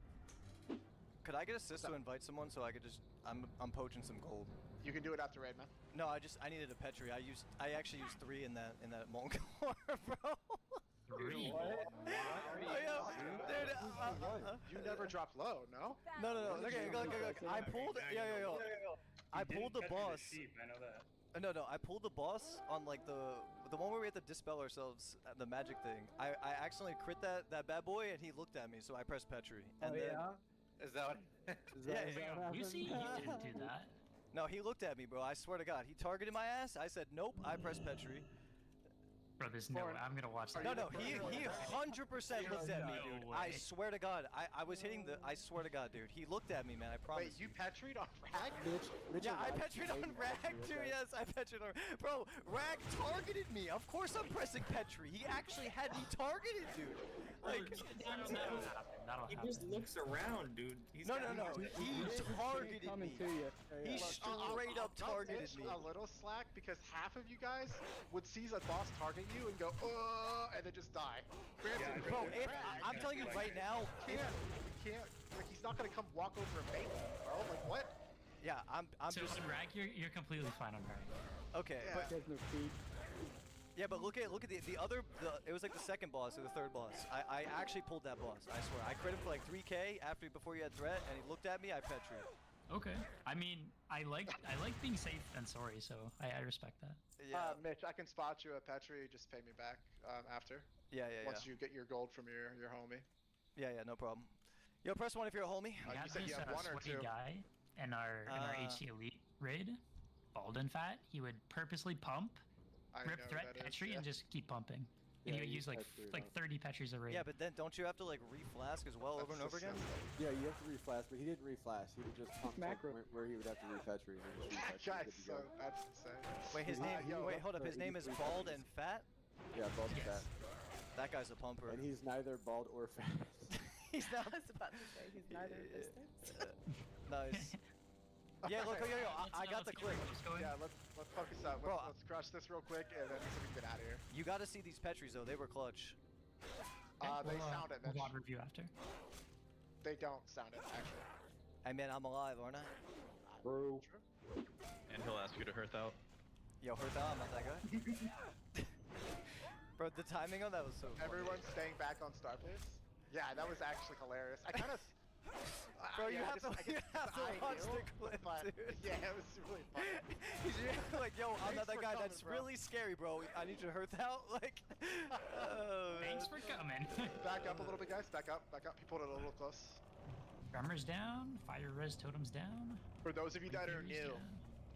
E: Could I get assist to invite someone so I could just? I'm poaching some gold.
D: You can do it after raid, man.
E: No, I needed a Petri. I actually used 3 in that Molten Core, bro.
H: Three.
E: Dude,
D: you never dropped low, no?
E: No. Okay, look. I pulled. Yo. I pulled the boss.
C: I know that.
E: No. I pulled the boss on like the one where we had to dispel ourselves, the magic thing. I accidentally crit that bad boy, and he looked at me, so I pressed Petri. And then,
U: Is that what?
H: Lucy, you didn't do that.
E: No, he looked at me, bro. I swear to God, he targeted my ass. I said nope. I pressed Petri.
H: Bro, there's no way. I'm gonna watch that.
E: No, he 100% looked at me, dude.
H: No
E: I
H: way.
E: swear to God, I was hitting the. I swear to God, dude. He looked at me, man. I promise.
D: Wait, you Petried on Rag?
E: Yeah, I Petried on Rag too. Yes, I Petried on. Bro, Rag targeted me. Of course, I'm pressing Petri. He actually had me targeted, dude. Like,
H: That'll
A: He just looks around, dude. He's
E: no. He targeted me. He straight up targeted me.
D: A little slack because half of you guys would see a boss target you and go, and then just die. Granted,
E: Bro, I'm telling you right now,
D: you can't. Like, he's not gonna come walk over and bait you, bro. Like, what?
E: Yeah, I'm
H: so
E: just.
H: on Rag, you're completely fine on Rag.
E: Okay, yeah, but look at the other. It was like the second boss or the third boss. I actually pulled that boss. I swear. I crit him for like 3K before you had threat, and he looked at me. I Petri.
H: Okay. I mean, I like being safe and sorry, so I respect that.
E: Yeah.
D: Mitch, I can spot you at Petri. Just pay me back after.
E: Yeah.
D: Once you get your gold from your homie.
E: Yeah, no problem. Yo, press 1 if you're a homie.
H: We had
D: you said
H: this
D: you have one or
H: sweaty
D: two.
H: guy in our HC Elite raid, bald and fat. He would purposely pump, rip threat Petri, and just keep pumping. And he would use like 30 Petris a raid.
E: Yeah, but then don't you have to like reflask as well over and over again?
K: Yeah, you have to reflash, but he didn't reflash. He would just pump to the point where he would have to refetchery.
D: Guys, so that's insane.
E: Wait, his name. Wait, hold up. His name is Bald and Fat.
K: Yeah, bald and fat.
E: That guy's a pumper.
K: And he's neither bald or fat.
E: He's not.
L: I was about to say he's neither of those things.
E: Nice. Yeah, look, yo, I got the clip.
D: Yeah, let's focus out.
E: Bro,
D: Let's crush this real quick and then we can get out of here.
E: You gotta see these Petris though, they were clutch.
D: They sound it, Mitch.
H: We'll review after.
D: They don't sound it, actually.
E: Hey man, I'm alive, aren't I?
K: Bro.
G: And he'll ask you to hearth out.
E: Yo, hearth out, I'm not that guy. Bro, the timing on that was so funny.
D: Everyone's staying back on Star Place? Yeah, that was actually hilarious. I kind of...
E: Bro, you have to watch the clip, dude.
D: Yeah, it was really fun.
E: He's like, yo, I'm not that guy. That's really scary, bro. I need you to hearth out. Like,
H: Thanks for coming.
D: Back up a little bit, guys. Back up. He pulled it a little close.
H: Drummer's down. Fire res totem's down.
D: For those of you that are new,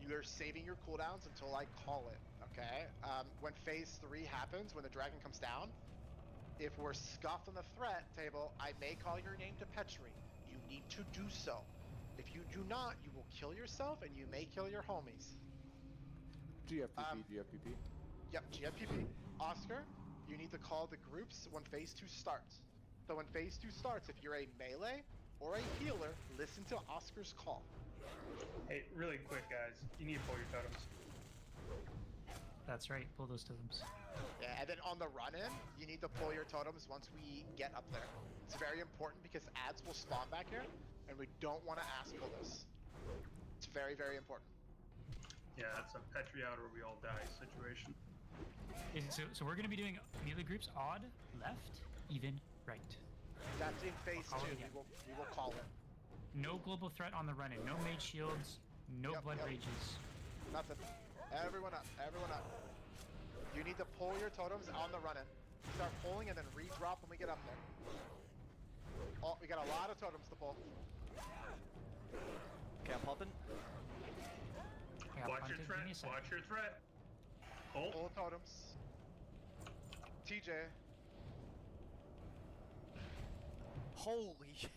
D: you are saving your cooldowns until I call it, okay? When phase 3 happens, when the dragon comes down, if we're scuffed on the threat table, I may call your name to Petri. You need to do so. If you do not, you will kill yourself and you may kill your homies.
K: GFPP, GFPP.
D: Yep, GFPP. Oscar, you need to call the groups when phase 2 starts. So when phase 2 starts, if you're a melee or a healer, listen to Oscar's call.
C: Hey, really quick, guys. You need to pull your totems.
H: That's right, pull those totems.
D: Yeah, and then on the run-in, you need to pull your totems once we get up there. It's very important because ads will spawn back here, and we don't want to ask for this. It's very, very important.
C: Yeah, it's a Petri out or we all die situation.
H: So we're going to be doing melee groups odd, left, even, right.
D: That's in phase 2. We will call it.
H: No global threat on the run-in. No mage shields. No blood rages.
D: Nothing. Everyone up. Everyone up. You need to pull your totems on the run-in. Start pulling and then re-drop when we get up there. Oh, we got a lot of totems to pull.
E: Okay, I'm pumping.
C: Watch your threat. Watch your threat.
D: Pull totems. TJ.
E: Holy shit.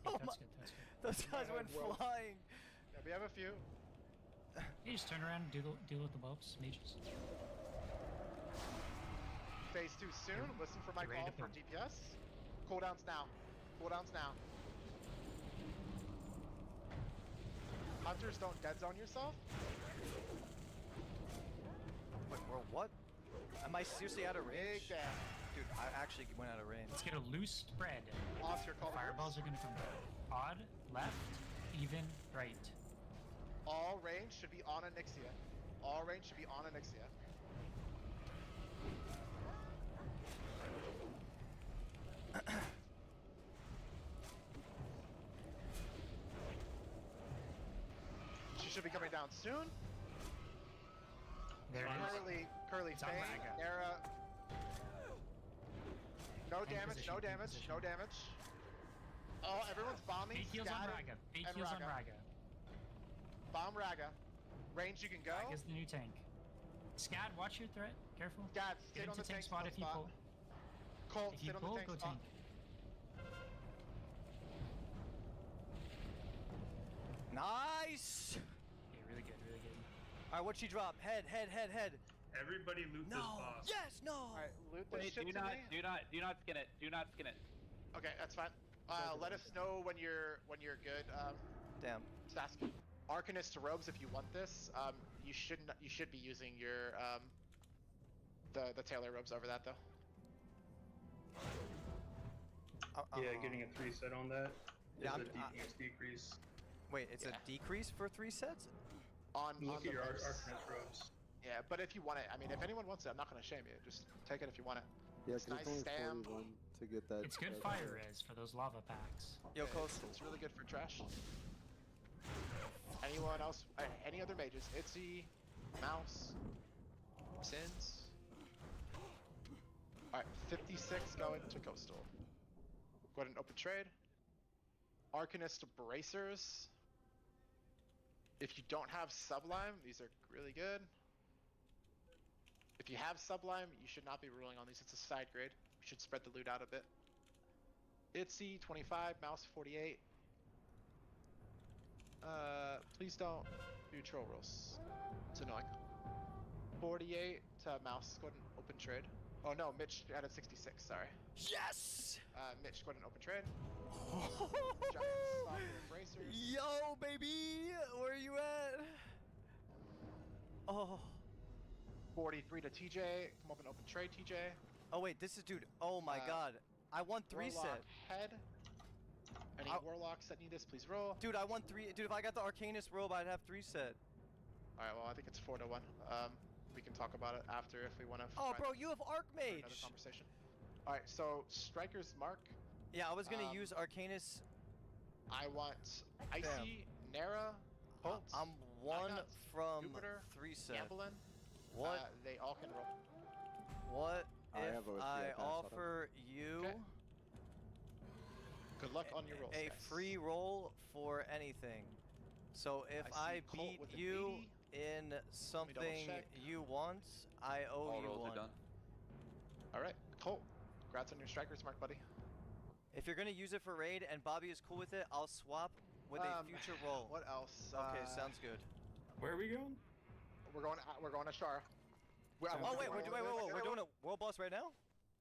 E: Oh
H: That's
E: my.
H: good, that's good.
E: Those guys went flying.
D: Yeah, we have a few.
H: You just turn around and deal with the bulbs, mages.
D: Phase 2 soon. Listen for my call for DPS. Cooldowns now. Cooldowns now. Hunters, don't dead zone yourself.
E: Wait, bro, what? Am I seriously out of range?
D: Big damage.
E: Dude, I actually went out of range.
H: Let's get a loose spread.
D: Oscar, call the
H: Fireballs are gonna come odd, left, even, right.
D: All range should be on Anixia. All range should be on Anixia. She should be coming down soon.
H: There it is.
D: Curly
H: It's on
D: Fang,
H: Raga.
D: Nara. No
H: End
D: damage,
H: position,
D: no
H: end
D: damage,
H: position.
D: no damage. Oh, everyone's bombing.
H: Fake heals on
D: scatting,
H: Raga. Fake
D: and
H: heals on Raga.
D: Bomb Raga. Range you can go.
H: Raga's the new tank. Scad, watch your threat. Careful.
D: Scad,
H: Get
D: sit on
H: into
D: the
H: tank
D: tank
H: spot if you pull.
D: Colt,
H: If you
D: sit on
H: pull,
D: the tank
H: go
D: spot.
H: tank.
E: Nice!
H: Okay, really good, really good.
E: Alright, what'd she drop? Head.
C: Everybody loot this
E: No!
C: boss.
E: Yes, no!
D: Alright, loot this
J: Wait,
D: shit
J: do
D: to
J: not
D: me.
J: skin it. Do not skin it.
D: Okay, that's fine. Let us know when you're good.
E: Damn.
D: Stask. Arcanist to robes if you want this. You should be using your the Taylor robes over that though.
C: Yeah, getting a 3 set on that is
E: Yeah,
C: a DPS decrease.
E: Wait, it's a decrease for 3 sets?
D: On
C: Look
D: the
C: at your
D: robes.
C: Arcanist robes.
D: Yeah, but if you want it, I mean, if anyone wants it, I'm not gonna shame you. Just take it if you want it.
K: Yeah,
D: It's
K: because
D: nice
K: it's only
D: stam.
K: 41 to get that.
H: It's good
K: that
H: fire res for those lava packs.
E: Yo, Coast.
D: It's really good for trash. Anyone else? Any other mages? Itzy, Mouse, Sins. Alright, 56 going to Coastal. Go ahead and open trade. Arcanist Bracers. If you don't have Sublime, these are really good. If you have Sublime, you should not be ruling on these. It's a side grade. We should spread the loot out a bit. Itzy 25, Mouse 48. Please don't do troll rolls. It's annoying. 48 to Mouse. Go ahead and open trade. Oh no, Mitch added 66. Sorry.
E: Yes!
D: Mitch, go ahead and open trade. Giant Stalker Bracers.
E: Yo, baby! Where you at? Oh.
D: 43 to TJ. Come up and open trade, TJ.
E: Oh, wait, this is, dude. Oh my god. I won 3
D: Warlock
E: set.
D: Head. Any Warlocks that need this, please roll.
E: Dude, I won 3. Dude, if I got the Arcanist robe, I'd have 3 set.
D: Alright, well, I think it's 4 to 1. We can talk about it after if we want to.
E: Oh, bro, you have Archmage!
D: Another conversation. Alright, so Striker's Mark.
E: Yeah, I was gonna use Arcanist.
D: I want Icy, Nara, Holt.
E: I'm 1
D: Naga,
E: from
D: Jupiter,
E: 3 set.
D: Gamblin.
E: What?
D: They all can roll.
E: What
K: I
E: if
K: have OSP,
E: I
K: I passed out of
E: offer you
D: Okay. Good luck on your rolls,
E: a
D: guys.
E: free roll for anything? So if
D: I
E: I
D: see Colt
E: beat
D: with an
E: you
D: 80.
E: in something
D: check.
E: you want, I owe
G: All
E: you
G: rolls
E: one.
G: are done.
D: Alright, Colt. Congrats on your Striker's Mark, buddy.
E: If you're gonna use it for raid and Bobby is cool with it, I'll swap with a future roll.
D: What else?
E: Okay, sounds good.
A: Where are we going?
D: We're going to Shara.
E: Oh wait, we're doing a world boss right now?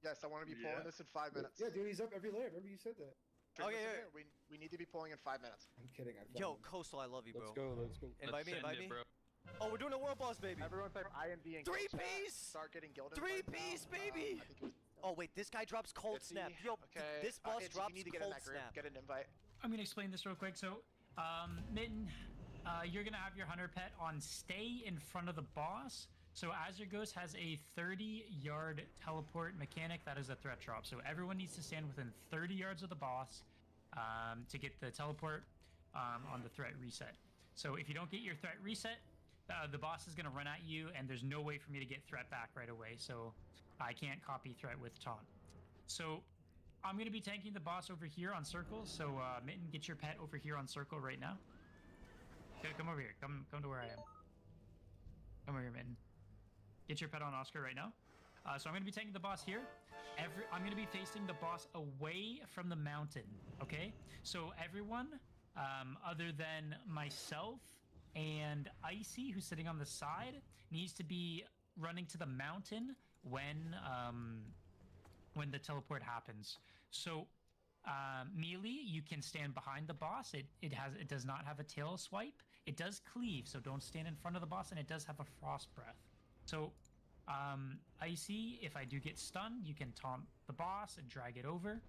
D: Yes, I want to be pulling this in 5 minutes.
S: Yeah, dude, he's up every layer. Remember you said that.
D: Listen
E: Okay,
D: here, we need to be pulling in 5 minutes.
S: I'm kidding.
E: Yo, Coastal, I love you, bro.
S: Let's go.
E: Invite me, invite me.
G: Bro.
E: Oh, we're doing a world boss, baby.
D: Everyone type IND and
E: 3-piece!
D: Start getting gilded.
E: 3-piece, baby! Oh wait, this guy drops cold snap. Yo,
D: okay.
E: this boss drops
D: you need to get in
E: cold
D: that group.
E: snap.
D: Get an invite.
H: I'm gonna explain this real quick. So, Mitten, you're gonna have your hunter pet on stay in front of the boss. So Azure Ghost has a 30-yard teleport mechanic that is a threat drop. So everyone needs to stand within 30 yards of the boss to get the teleport on the threat reset. So if you don't get your threat reset, the boss is gonna run at you, and there's no way for me to get threat back right away. So I can't copy threat with taunt. So I'm gonna be tanking the boss over here on circle. So Mitten, get your pet over here on circle right now. Come over here. Come to where I am. Come over here, Mitten. Get your pet on Oscar right now. So I'm gonna be taking the boss here. I'm gonna be facing the boss away from the mountain. Okay. So everyone, other than myself and Icy, who's sitting on the side, needs to be running to the mountain when the teleport happens. So melee, you can stand behind the boss. It does not have a tail swipe. It does cleave, so don't stand in front of the boss, and it does have a frost breath. So Icy, if I do get stunned, you can taunt the boss and drag it over,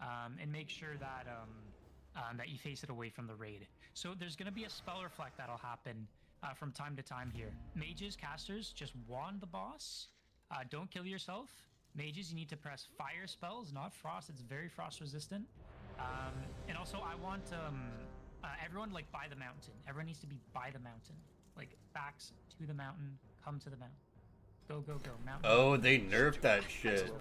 H: and make sure that that you face it away from the raid. So there's going to be a spell reflect that'll happen from time to time here. Mages, casters, just wand the boss. Don't kill yourself. Mages, you need to press fire spells, not frost. It's very frost resistant. And also, I want everyone like by the mountain. Everyone needs to be by the mountain. Like backs to the mountain. Come to the mountain. Go, go, go. Mountain.
B: Oh, they nerfed that shit.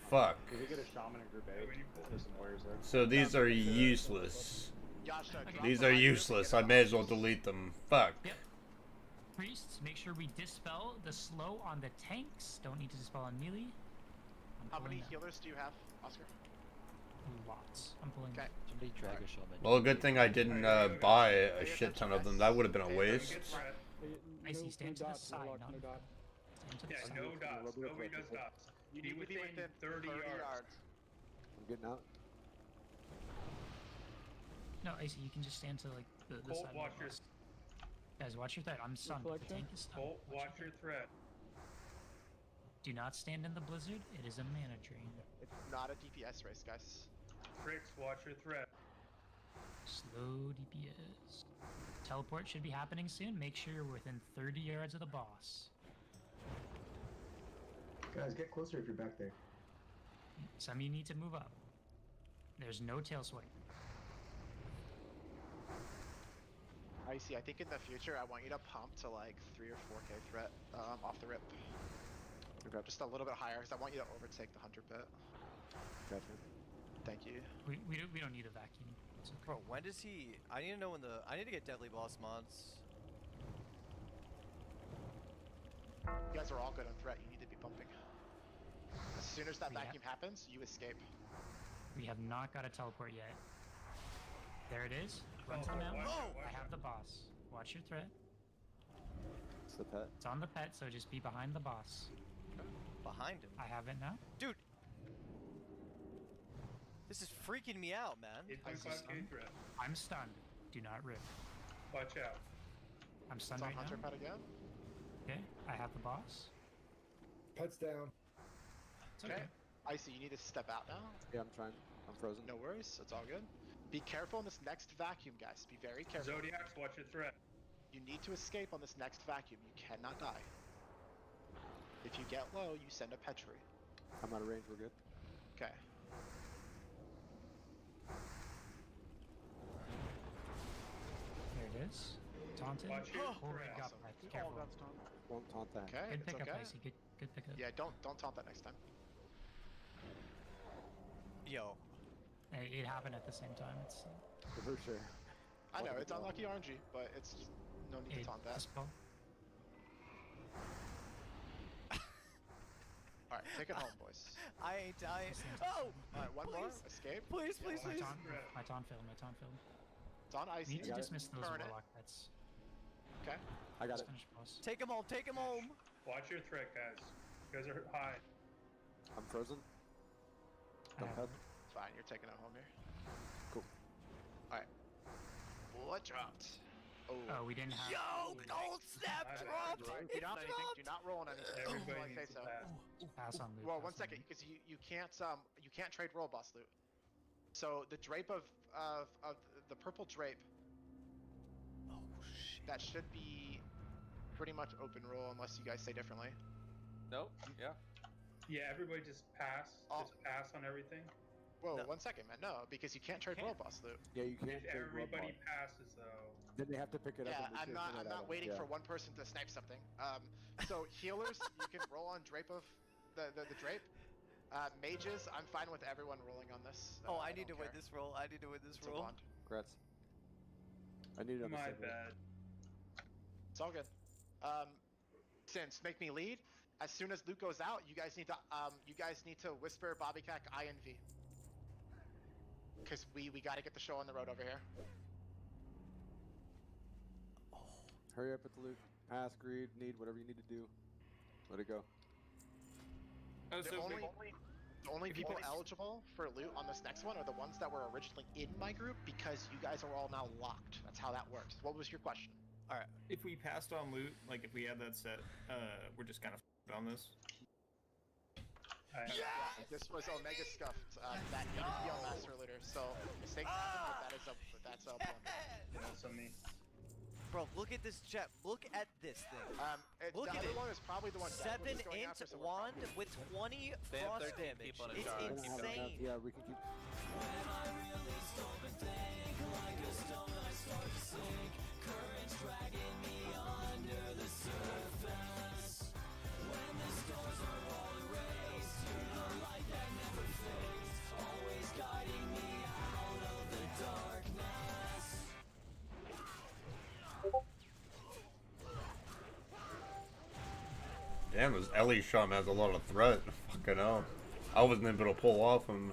B: Fuck.
N: If we get a shaman in group A, there's some warriors there.
B: So these are useless. These are useless. I may as well delete them. Fuck.
H: Yep. Priests, make sure we dispel the slow on the tanks. Don't need to dispel on melee.
D: How many healers do you have, Oscar?
H: Lots. I'm pulling.
D: Okay.
E: Somebody drag a shaman.
B: Well, good thing I didn't buy a shit ton of them. That would have been a waste.
H: I see. Stand to the side. Not stand to the
C: Yeah,
H: side.
C: no dots. Nobody does dots.
D: You need to be within 30 yards.
K: I'm getting out.
H: No, Icy, you can just stand to like the
C: Colt,
H: side.
C: watch your.
H: Guys, watch your threat. I'm stunned. The tank is stunned.
C: Colt, watch your threat.
H: Do not stand in the blizzard. It is a mana drain.
D: It's not a DPS race, guys.
C: Tricks, watch your threat.
H: Slow DPS. Teleport should be happening soon. Make sure you're within 30 yards of the boss.
N: Guys, get closer if you're back there.
H: Some of you need to move up. There's no tail swipe.
D: I see. I think in the future, I want you to pump to like 3 or 4k threat off the rip.
K: Okay.
D: Just a little bit higher, because I want you to overtake the 100 bit.
K: Gotcha.
D: Thank you.
H: We don't need a vacuum. It's okay.
E: Bro, when does he? I need to know when the. I need to get deadly boss mods.
D: You guys are all good on threat. You need to be pumping. As soon as that vacuum happens, you escape.
H: We have not got a teleport yet. There it is. Run to the mountain. I have the boss. Watch your threat.
K: It's the pet.
H: It's on the pet, so just be behind the boss.
E: Behind him.
H: I have it now.
E: Dude. This is freaking me out, man.
C: 8.5k threat.
H: I'm stunned. Do not rip.
C: Watch out.
H: I'm stunned
D: It's on
H: right
D: Hunter
H: now.
D: pet again.
H: Okay, I have the boss.
N: Pet's down.
H: It's okay.
D: Icy, you need to step out now.
K: Yeah, I'm trying. I'm frozen.
D: No worries. It's all good. Be careful in this next vacuum, guys. Be very careful.
C: Zodiacs, watch your threat.
D: You need to escape on this next vacuum. You cannot die. If you get low, you send a Petri.
K: I'm out of range. We're good.
D: Okay.
H: There it is. Taunted.
C: Watch your
H: Oh,
C: threat.
H: got
D: Awesome.
H: right.
D: We
H: Careful.
D: all got stunned.
K: Won't taunt that.
D: Okay,
H: Good
D: it's
H: pickup,
D: okay.
H: Icy. Good pickup.
D: Yeah, don't taunt that next time.
E: Yo.
H: Hey, it happened at the same time. It's
K: For sure.
D: I know it's unlucky RNG, but it's just no need to taunt that.
H: dispel.
D: All right, take it home, boys.
E: I ain't dying. Oh!
D: All right, one more. Escape.
E: Please, please,
H: My
E: please.
H: taunt failed. My taunt failed.
D: It's on
H: We
D: Icy.
H: need to dismiss those
D: Turn it.
H: warlock pets.
D: Okay.
K: I got
H: Let's
K: it.
H: finish boss.
E: Take him home. Take him home.
C: Watch your threat, guys. You guys are high.
K: I'm frozen.
H: I
K: Don't
H: have
K: pet.
H: it.
D: It's fine. You're taking it home here.
K: Cool.
D: All right. What dropped?
H: Oh, we didn't have.
E: Yo, gold snap dropped.
D: Do not anything. Do not roll on anything.
C: Everybody
D: Like
C: needs
D: say
C: to
D: so.
C: pass.
H: Pass on loot.
D: Well,
H: pass
D: one
H: on
D: second,
H: loot.
D: because you can't trade roll boss loot. So the drape of the purple drape.
E: Oh shit.
D: That should be pretty much open roll unless you guys say differently.
G: Nope. Yeah.
C: Yeah, everybody just pass.
D: Oh.
C: Just pass on everything.
D: Whoa,
E: No.
D: 1 second, man. No, because you can't trade roll boss loot.
K: Yeah, you can't.
C: If
K: take roll
C: everybody
K: ball.
C: passes, though.
K: Then they have to pick it up.
D: Yeah,
K: and they
D: I'm
K: can't
D: not waiting for one person to snipe something. So healers, you can roll on drape of the drape. Mages, I'm fine with everyone rolling on this.
E: Oh, I need to
D: don't
E: win
D: care.
E: this roll. I need to win this
D: It's a
E: roll.
D: wand.
K: Congrats. I need it on the
C: My
K: same roll.
C: bad.
D: It's all good. Since make me lead. As soon as loot goes out, you guys need to whisper Bobbycack INV. Because we got to get the show on the road over here.
K: Hurry up with the loot. Pass, greed, need, whatever you need to do. Let it go.
A: Oh,
D: The
A: so
D: only people eligible for loot on this next one are the ones that were originally in my group because you guys are all now locked. That's how that works. What was your question?
E: All right.
A: if we passed on loot, like if we had that set, we're just kind of on this.
D: Yeah! This was Omega Scuffed, that needed to be on Master Looter, so mistakes happen, but that's a blunder.
C: That's on me.
E: Bro, look at this chat. Look at this thing. Look
D: the
E: at
D: other
E: it.
D: one is probably the one Death was
E: 7
D: just going
E: int
D: after, so we're
E: wand
D: probably-
E: with 20
G: They have
E: frost
G: 13
E: damage.
G: people in a
E: It's
G: jar. Keep it
E: insane.
K: Yeah, we can keep.
B: Damn, this Ellie Shaman has a lot of threat. Fucking hell. I wasn't able to pull off him.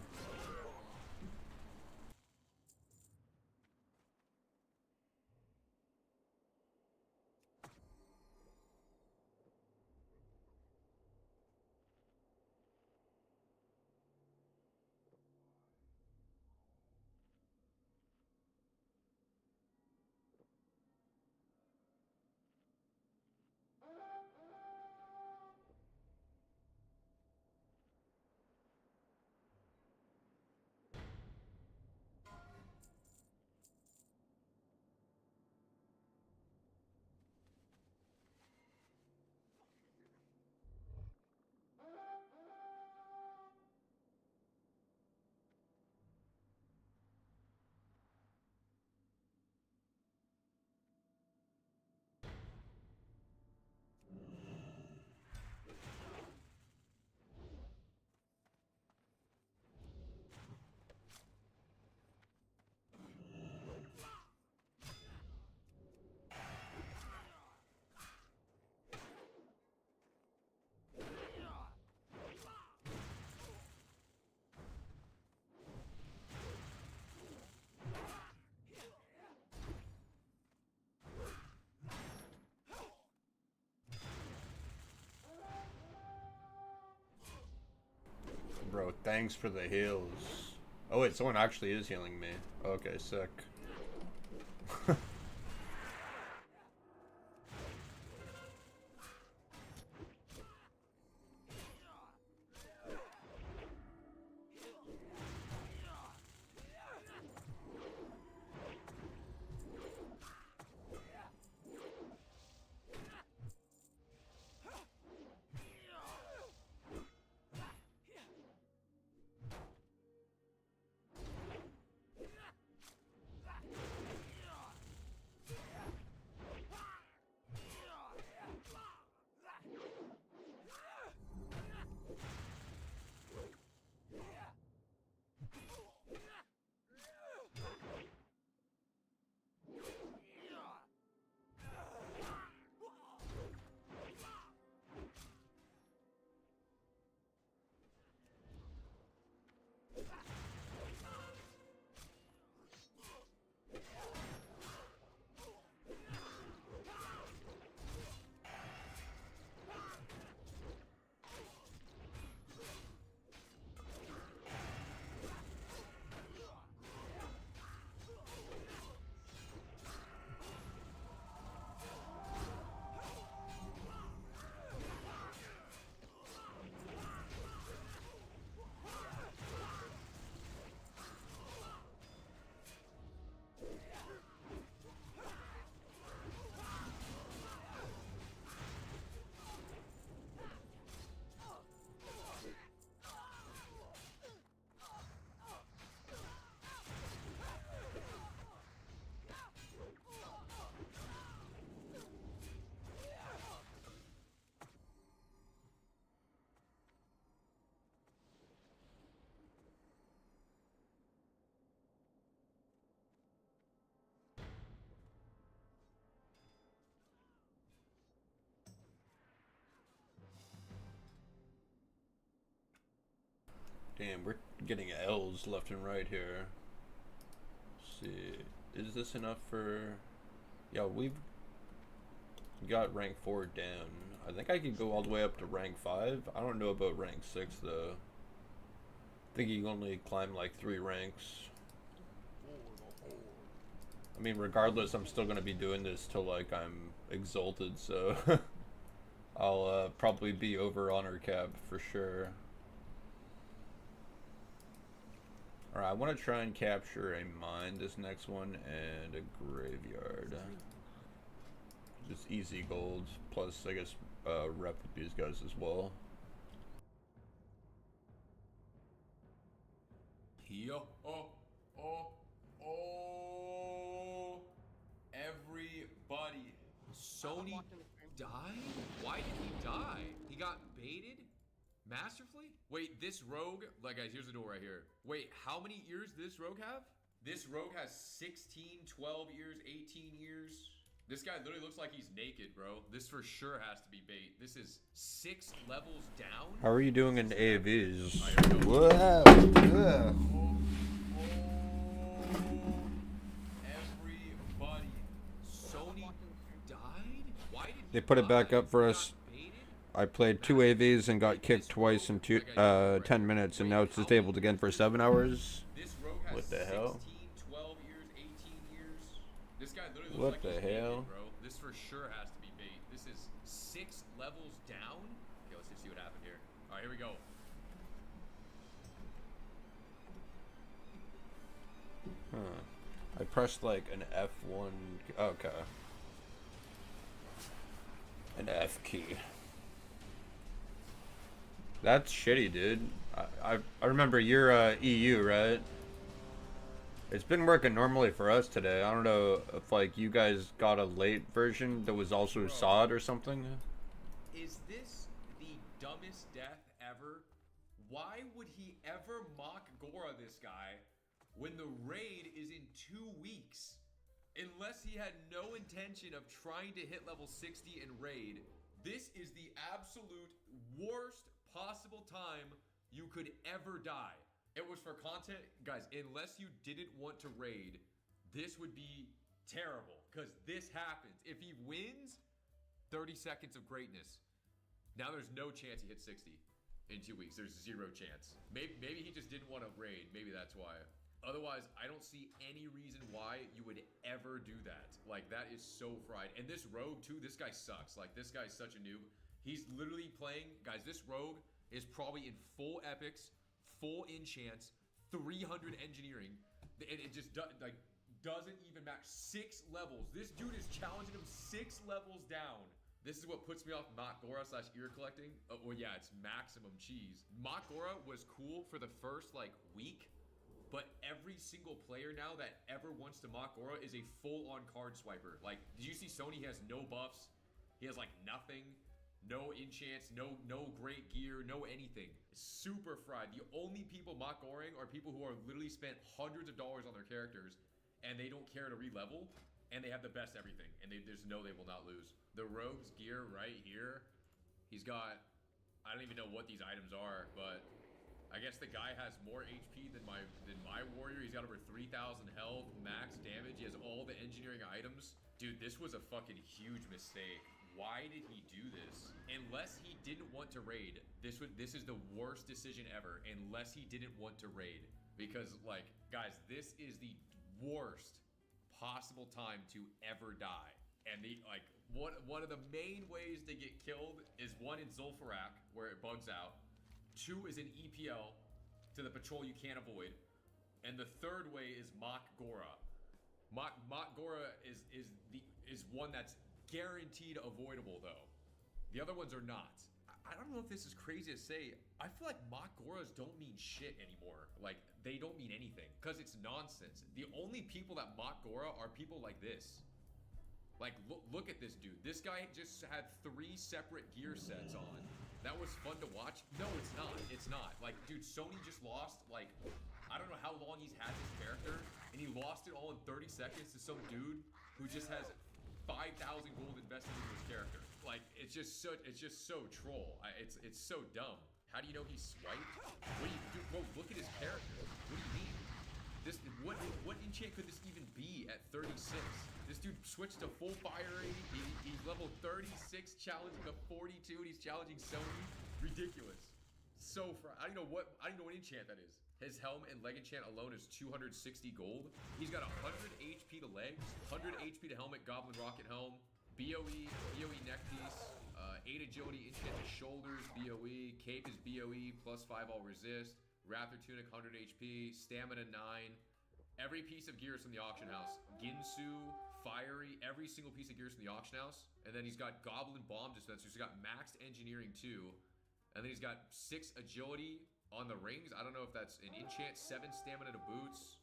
B: Bro, thanks for the heals. Oh wait, someone actually is healing me. Okay, sick. Damn, we're getting L's left and right here. Let's see, is this enough for... Yeah, we've got rank 4 down. I think I could go all the way up to rank 5. I don't know about rank 6 though. I think you can only climb like 3 ranks. I mean, regardless, I'm still gonna be doing this till like I'm exalted, so I'll probably be over honor cap for sure. Alright, I want to try and capture a mine, this next one, and a graveyard. Just easy gold, plus I guess rep with these guys as well.
W: Yo, everybody. Sony died? Why did he die? He got baited? Masterfully? Wait, this rogue, like guys, here's the door right here. Wait, how many ears does this rogue have? This rogue has 16, 12 ears, 18 ears. This guy literally looks like he's naked, bro. This for sure has to be bait. This is 6 levels down.
B: How are you doing in AVs?
W: Whoa. Everybody. Sony died? Why did
B: They put it back up for us. I played 2 AVs and got kicked twice in 10 minutes, and now it's disabled again for 7 hours. What the hell?
W: 16, 12 years, 18 years. This guy literally looks
B: What
W: like
B: the
W: he's naked,
B: hell?
W: bro. This for sure has to be bait. This is 6 levels down. Okay, let's just see what happened here. All right, here we go.
B: Huh. I pressed like an F1. Okay. An F key. That's shitty, dude. I remember you're EU, right? It's been working normally for us today. I don't know if like you guys got a late version that was also SOD or something.
W: Is this the dumbest death ever? Why would he ever mock Gora this guy when the raid is in 2 weeks? Unless he had no intention of trying to hit level 60 and raid, this is the absolute worst possible time you could ever die. It was for content, guys, unless you didn't want to raid, this would be terrible, because this happens. If he wins, 30 seconds of greatness. Now there's no chance he hits 60 in 2 weeks. There's 0 chance. Maybe he just didn't want to raid. Maybe that's why. Otherwise, I don't see any reason why you would ever do that. Like, that is so fried. And this rogue, too, this guy sucks. Like, this guy's such a noob. He's literally playing, guys, this rogue is probably in full epics, full enchants, 300 engineering, and it just doesn't even match 6 levels. This dude is challenging him 6 levels down. This is what puts me off Mock Gora / ear collecting. Well, yeah, it's maximum cheese. Mock Gora was cool for the first like week, but every single player now that ever wants to mock Gora is a full-on card swiper. Like, did you see Sony has no buffs? He has like nothing. No enchants, no great gear, no anything. Super fried. The only people mock goring are people who are literally spent hundreds of dollars on their characters and they don't care to re-level and they have the best everything and they just know they will not lose. The rogue's gear right here, he's got, I don't even know what these items are, but I guess the guy has more HP than my warrior. He's got over 3,000 health, max damage. He has all the engineering items. Dude, this was a fucking huge mistake. Why did he do this? Unless he didn't want to raid, this is the worst decision ever. Unless he didn't want to raid, because like guys, this is the worst possible time to ever die. And the like one of the main ways to get killed is 1 in Zul'Farrak where it bugs out. 2 is in EPL to the patrol you can't avoid, and the 3rd way is Mock Gora. Mock Gora is one that's guaranteed avoidable though. The other ones are not. I don't know if this is crazy to say. I feel like mock Goras don't mean shit anymore. Like, they don't mean anything because it's nonsense. The only people that mock Gora are people like this. Like, look at this dude. This guy just had 3 separate gear sets on. That was fun to watch. No, it's not. It's not. Like, dude, Sony just lost, like, I don't know how long he's had this character, and he lost it all in 30 seconds to some dude who just has 5,000 gold invested into his character. Like, it's just so troll. It's so dumb. How do you know he swiped? What do you do? Bro, look at his character. What do you mean? What enchant could this even be at 36? This dude switched to full fire rate. He's level 36, challenging a 42, and he's challenging Sony. Ridiculous. So I don't know what enchant that is. His helm and leg enchant alone is 260 gold. He's got 100 HP to legs, 100 HP to helmet, goblin rocket helm, BOE neck piece, 8 agility enchant to shoulders, BOE, cape is BOE, +5 all resist, raptor tunic 100 HP, stamina 9,
Q: Every piece of gear is from the auction house. Ginsu, Fiery, every single piece of gear is from the auction house. And then he's got Goblin Bomb Dispenser. He's got maxed Engineering too. And then he's got 6 Agility on the rings. I don't know if that's an enchant, 7 Stamina to boots.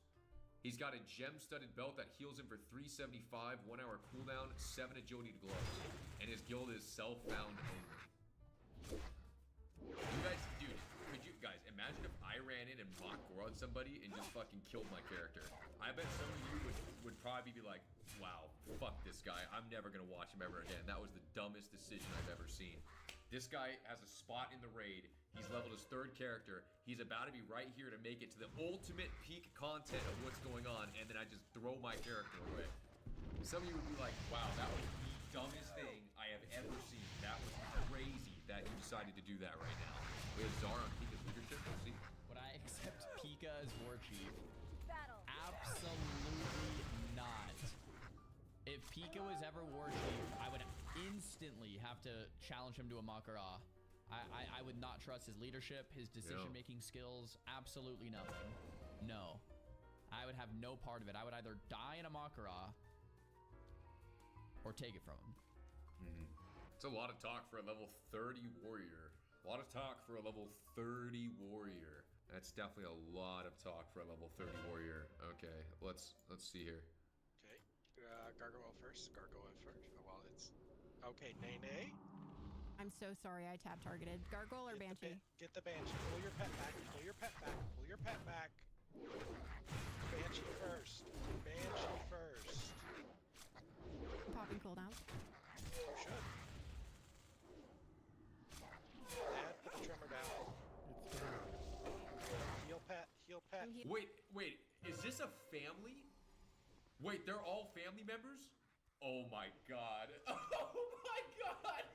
Q: He's got a gem-studded belt that heals him for 375, 1 hour cooldown, 7 Agility to gloves. And his guild is self-found only. You guys, dude, could you guys imagine if I ran in and mock Goro somebody and just fucking killed my character? I bet some of you would probably be like, wow, fuck this guy. I'm never gonna watch him ever again. That was the dumbest decision I've ever seen. This guy has a spot in the raid. He's leveled his 3rd character. He's about to be right here to make it to the ultimate peak content of what's going on, and then I just throw my character away. Some of you would be like, wow, that was the dumbest thing I have ever seen. That was crazy that you decided to do that right now. We have Zara on Pika's leadership. Let's see.
F: Would I accept Pika as War Chief? Absolutely not. If Pika was ever War Chief, I would instantly have to challenge him to a Makara. I would not trust his leadership, his decision-making skills, absolutely nothing. No. I would have no part of it. I would either die in a Makara or take it from him.
Q: It's a lot of talk for a level 30 warrior. A lot of talk for a level 30 warrior. That's definitely a lot of talk for a level 30 warrior. Okay, let's see here.
R: Okay, Gargoyle first. Gargoyle first. While it's okay, Nene.
T: I'm so sorry I tab targeted. Gargoyle or Banshee?
R: Get the Banshee. Pull your pet back. Pull your pet back. Pull your pet back. Banshee first. Banshee first.
T: I'm popping cooldowns.
R: You should. Dad, put the trimmer down. Heal pet. Heal pet.
Q: Wait, is this a family? Wait, they're all family members? Oh my god. Oh my god.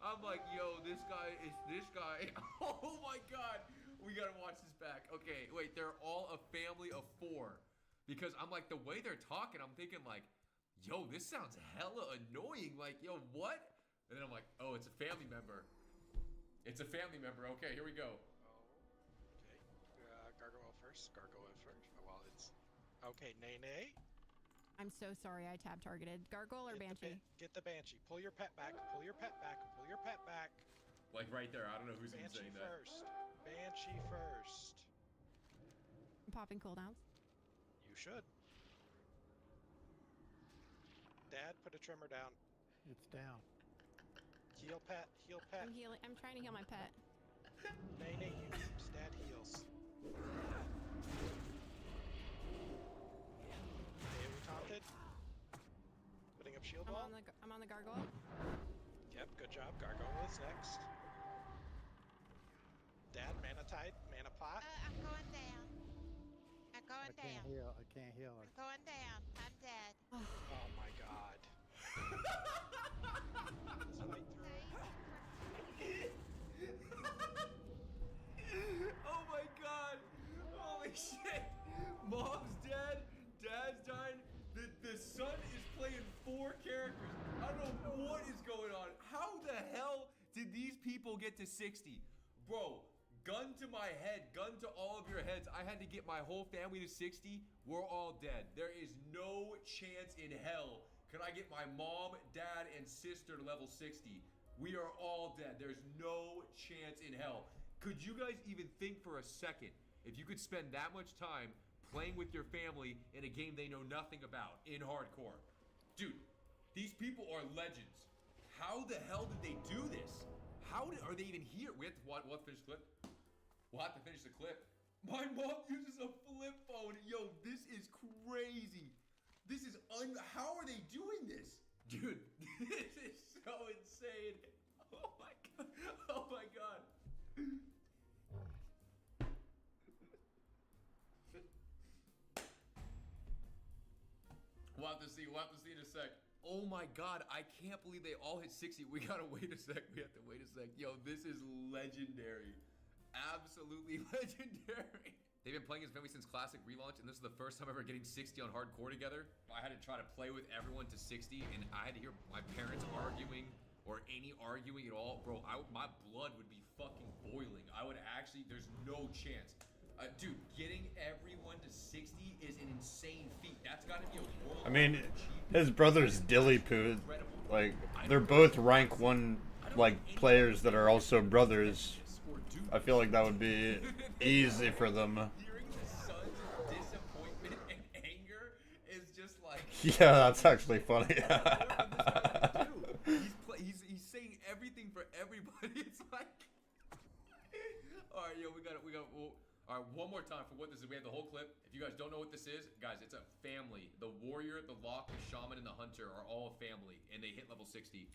Q: I'm like, yo, this guy is this guy. Oh my god. We gotta watch this back. Okay, wait, they're all a family of 4. Because I'm like, the way they're talking, I'm thinking like, yo, this sounds hella annoying. Like, yo, what? And then I'm like, oh, it's a family member. It's a family member. Okay, here we go.
R: Okay, Gargoyle first. Gargoyle first. While it's okay, Nene.
T: I'm so sorry I tab targeted. Gargoyle or Banshee?
R: Get the Banshee. Pull your pet back. Pull your pet back. Pull your pet back.
Q: Like right there. I don't know who's even
R: Banshee
Q: saying that.
R: first. Banshee first.
T: I'm popping cooldowns.
R: You should. Dad, put a trimmer down.
S: It's down.
R: Heal pet. Heal pet.
T: I'm healing. I'm trying to heal my pet.
R: Nene use. Dad heals. Okay, we taunted. Putting up shield wall.
T: I'm on the gargoyle.
R: Yep, good job. Gargoyle is next. Dad, mana tide, mana pot.
X: I'm going down. I'm going down.
S: I can't heal her.
X: I'm going down. I'm dead.
R: Oh my god. Let's fight through.
Q: Oh my god! Holy shit! Mom's dead, Dad's dying, the son is playing 4 characters. I don't know what is going on. How the hell did these people get to 60? Bro, gun to my head, gun to all of your heads. I had to get my whole family to 60. We're all dead. There is no chance in hell can I get my mom, dad, and sister to level 60. We are all dead. There's no chance in hell. Could you guys even think for a second if you could spend that much time playing with your family in a game they know nothing about in hardcore? Dude, these people are legends. How the hell did they do this? Are they even here? We'll have to finish the clip. We'll have to finish the clip. My mom uses a flip phone. Yo, this is crazy. This is how are they doing this? Dude, this is so insane. Oh my god. Oh my god. We'll have to see in a sec. Oh my god, I can't believe they all hit 60. We gotta wait a sec. We have to wait a sec. Yo, this is legendary. Absolutely legendary. They've been playing as family since Classic relaunch, and this is the first time ever getting 60 on hardcore together. I had to try to play with everyone to 60, and I had to hear my parents arguing or any arguing at all. Bro, my blood would be fucking boiling. I would actually, there's no chance. Dude,
W: insane feat. That's got to be a world.
B: I mean, his brother's Dillypoo. Like, they're both rank 1 like players that are also brothers. I feel like that would be easy for them.
W: Hearing the son's disappointment and anger is just like.
B: Yeah, that's actually funny.
W: He's saying everything for everybody. It's like. All right, yo, we got. Well, all right, one more time for what this is. We have the whole clip. If you guys don't know what this is, guys, it's a family. The warrior, the lock, the shaman, and the hunter are all a family, and they hit level 60.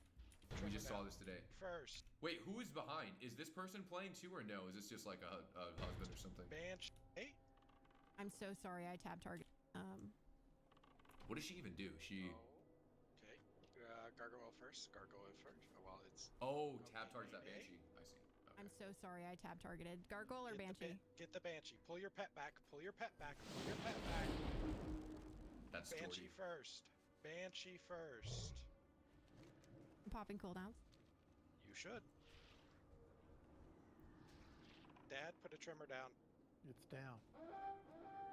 W: We just saw this today.
R: First.
W: Wait, who is behind? Is this person playing too, or no? Is this just like a husband or something?
R: Banjo. Hey.
T: I'm so sorry. I tabbed target.
W: What does she even do? She.
R: Okay. Gargoyle first. Gargoyle first. Oh, well, it's.
W: Oh, tab targets that banshee. I see. Okay.
T: I'm so sorry. I tabbed targeted. Gargoyle or banshee?
R: Get the banshee. Pull your pet back. Pull your pet back. Pull your pet back.
W: That's
R: banshee first. Banshee first.
T: I'm popping cooldowns.
R: You should. Dad, put a trimmer down.
S: It's down.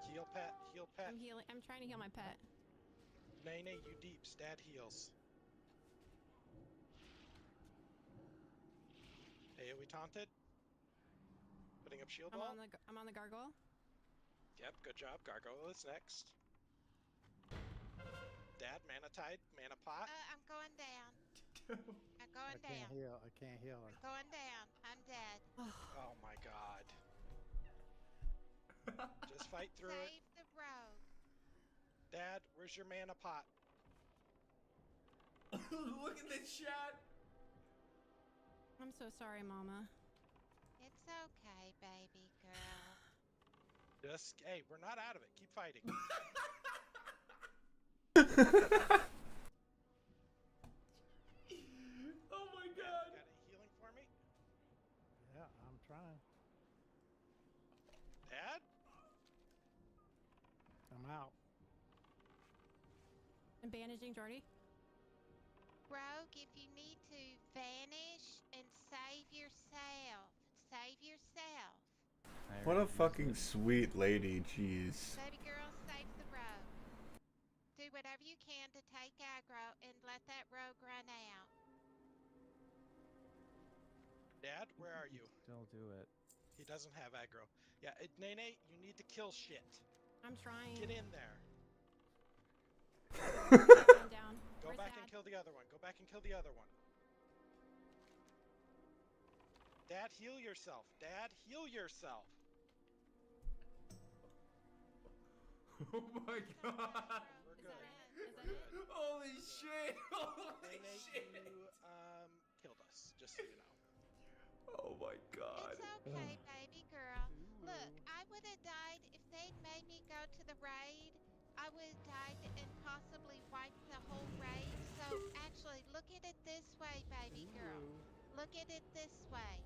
R: Heal pet. Heal pet.
T: I'm healing. I'm trying to heal my pet.
R: Nene, you deeps. Dad heals. Hey, are we taunted? Putting up shield wall?
T: I'm on the gargoyle.
R: Yep, good job. Gargoyle is next. Dad, mana tide, mana pot.
X: I'm going down. I'm going down.
S: I can't heal her.
X: I'm going down. I'm dead.
R: Oh my god. Just fight through it.
X: Save the rogue.
R: Dad, where's your mana pot?
W: Look at the chat.
T: I'm so sorry, Mama.
X: It's okay, baby girl.
R: Just, hey, we're not out of it. Keep fighting.
W: Oh my god.
R: Got any healing for me?
S: Yeah, I'm trying.
R: Dad?
S: I'm out.
T: I'm bandaging Jordy.
X: Rogue, if you need to vanish and save yourself. Save yourself.
B: What a fucking sweet lady, jeez.
X: Baby girl, save the rogue. Do whatever you can to take aggro and let that rogue run out.
R: Dad, where are you?
S: Still do it.
R: He doesn't have aggro. Yeah, Nene, you need to kill shit.
T: I'm trying.
R: Get in there.
T: Down.
R: Go back and kill the other one. Go back and kill the other one. Dad, heal yourself. Dad, heal yourself.
W: Oh my god.
R: We're good.
T: Is that it?
W: Holy shit. Holy
R: Nene,
W: shit.
R: you killed us, just so you know.
W: Oh my god.
X: It's okay, baby girl. Look, I would have died if they'd made me go to the raid. I would have died and possibly wiped the whole raid. So actually, look at it this way, baby girl. Look at it this way.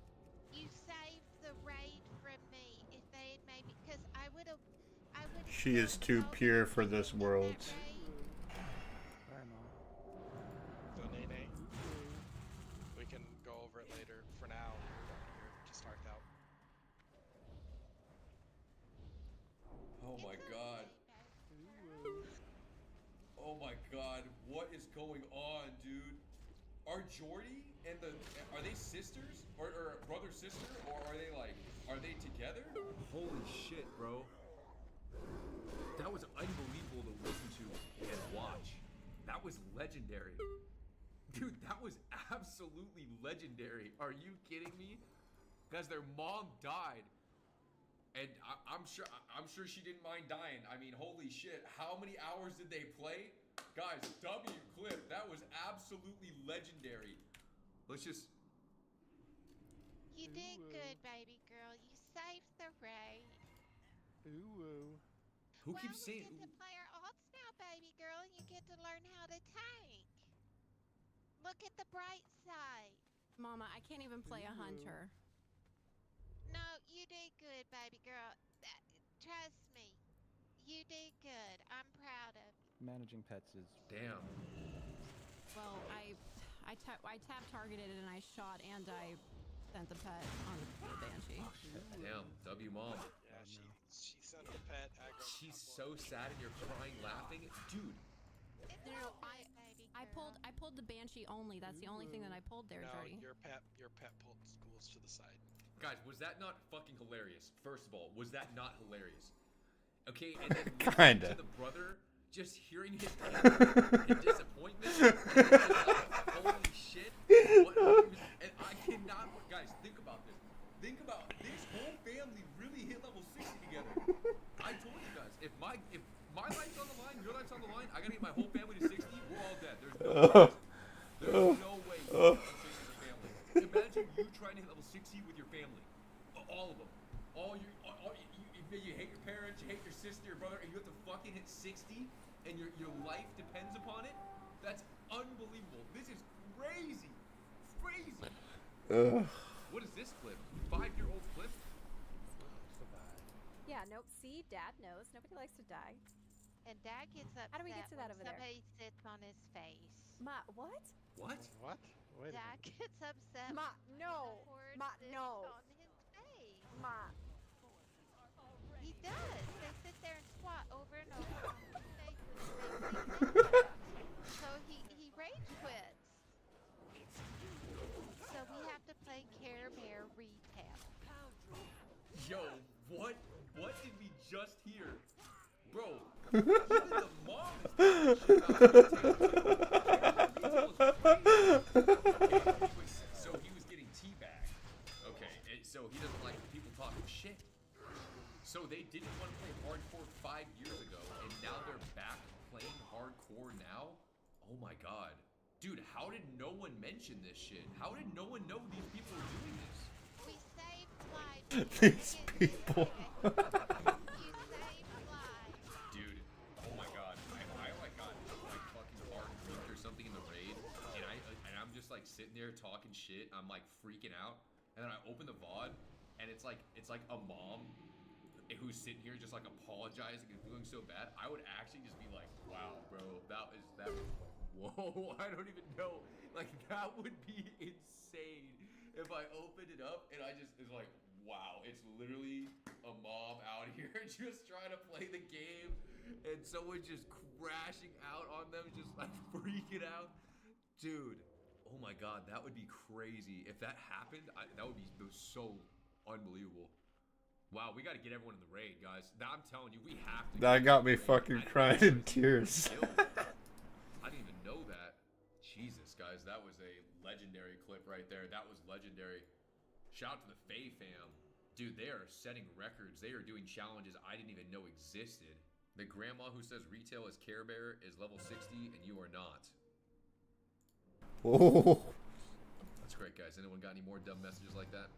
X: You saved the raid from me if they had made me, because I would have.
B: She is too pure for this world.
S: Sorry, Mom.
R: So Nene, we can go over it later. For now, you're just marked out.
W: Oh my god. Oh my god. What is going on, dude? Are Jordy and are they sisters? Or brother sister? Or are they together? Holy shit, bro. That was unbelievable to listen to and watch. That was legendary. Dude, that was absolutely legendary. Are you kidding me? Guys, their mom died. And I'm sure she didn't mind dying. I mean, holy shit. How many hours did they play? Guys, W clip. That was absolutely legendary. Let's just...
X: You did good, baby girl. You saved the raid.
S: Ooh.
W: Who keeps saying...
X: You get to play our alts now, baby girl, and you get to learn how to tank. Look at the bright side.
T: Mama, I can't even play a hunter.
X: No, you did good, baby girl. Trust me. You did good. I'm proud of you.
M: Managing pets is...
W: Damn.
T: Well, I tab targeted and I shot and I sent the pet on the banshee.
W: Damn, W mom.
R: Yeah, she sent the pet aggro
W: she's so sad and you're crying laughing, dude.
T: No, I pulled the Banshee only. That's the only thing that I pulled there,
R: No,
T: Jordy.
R: your pet pulled schools to the side.
W: Guys, was that not fucking hilarious? First of all, was that not hilarious? Okay, and then
B: Kinda.
W: to the brother, just hearing his anger and disappointment, and just like, holy shit! And I cannot, guys, think about this. Think about this whole family really hit level 60 together. I told you guys, if my life's on the line, your life's on the line, I gotta get my whole family to 60. We're all dead. There's no way we're level 60 as a family. Imagine you trying to hit level 60 with your family, all of them, you hate your parents, you hate your sister, your brother, and you have to fucking hit 60, and your life depends upon it. That's unbelievable. This is crazy. Crazy. What is this clip? 5-year-old clip?
L: Yeah, nope. See, Dad knows. Nobody likes to die.
X: And Dad gets upset.
L: How do we get to that over there?
X: Somebody sits on his face.
L: Ma, what?
W: What?
R: What? Wait a
X: Dad
R: minute.
X: gets upset.
L: Ma,
X: when
L: no.
X: the horse
L: Ma,
X: sits
L: no.
X: on his face.
L: Ma.
X: He does. They sit there and squat over and over on his face. So he rage quits. So we have to play Care Bear retail.
W: Yo, what did we just hear? Bro, even the mom is talking shit. So he was getting teabagged. Okay, so he doesn't like people talking shit. So they didn't want to play hardcore 5 years ago, and now they're back playing hardcore now? Oh my god. Dude, how did no one mention this shit? How did no one know these people were doing this?
X: We saved lives.
B: These people.
X: You saved lives.
W: Dude, oh my god. I like got like fucking hard creeped or something in the raid, and I'm just like sitting there talking shit. I'm like freaking out, and then I open the VOD, and it's like a mom who's sitting here just like apologizing and feeling so bad. I would actually just be like, wow, bro, that was whoa, I don't even know. Like, that would be insane if I opened it up and I just is like, wow, it's literally a mom out here just trying to play the game and someone just crashing out on them, just like freaking out. Dude, oh my god, that would be crazy. If that happened, that would be so unbelievable. Wow, we got to get everyone in the raid, guys. I'm telling you, we have to.
B: That got me fucking crying in tears.
W: I didn't even know that. Jesus, guys, that was a legendary clip right there. That was legendary. Shout out to the Faye fam. Dude, they are setting records. They are doing challenges I didn't even know existed. The grandma who says retail is Care Bear is level 60 and you are not.
B: Oh.
W: That's great, guys. Anyone got any more dumb messages like that?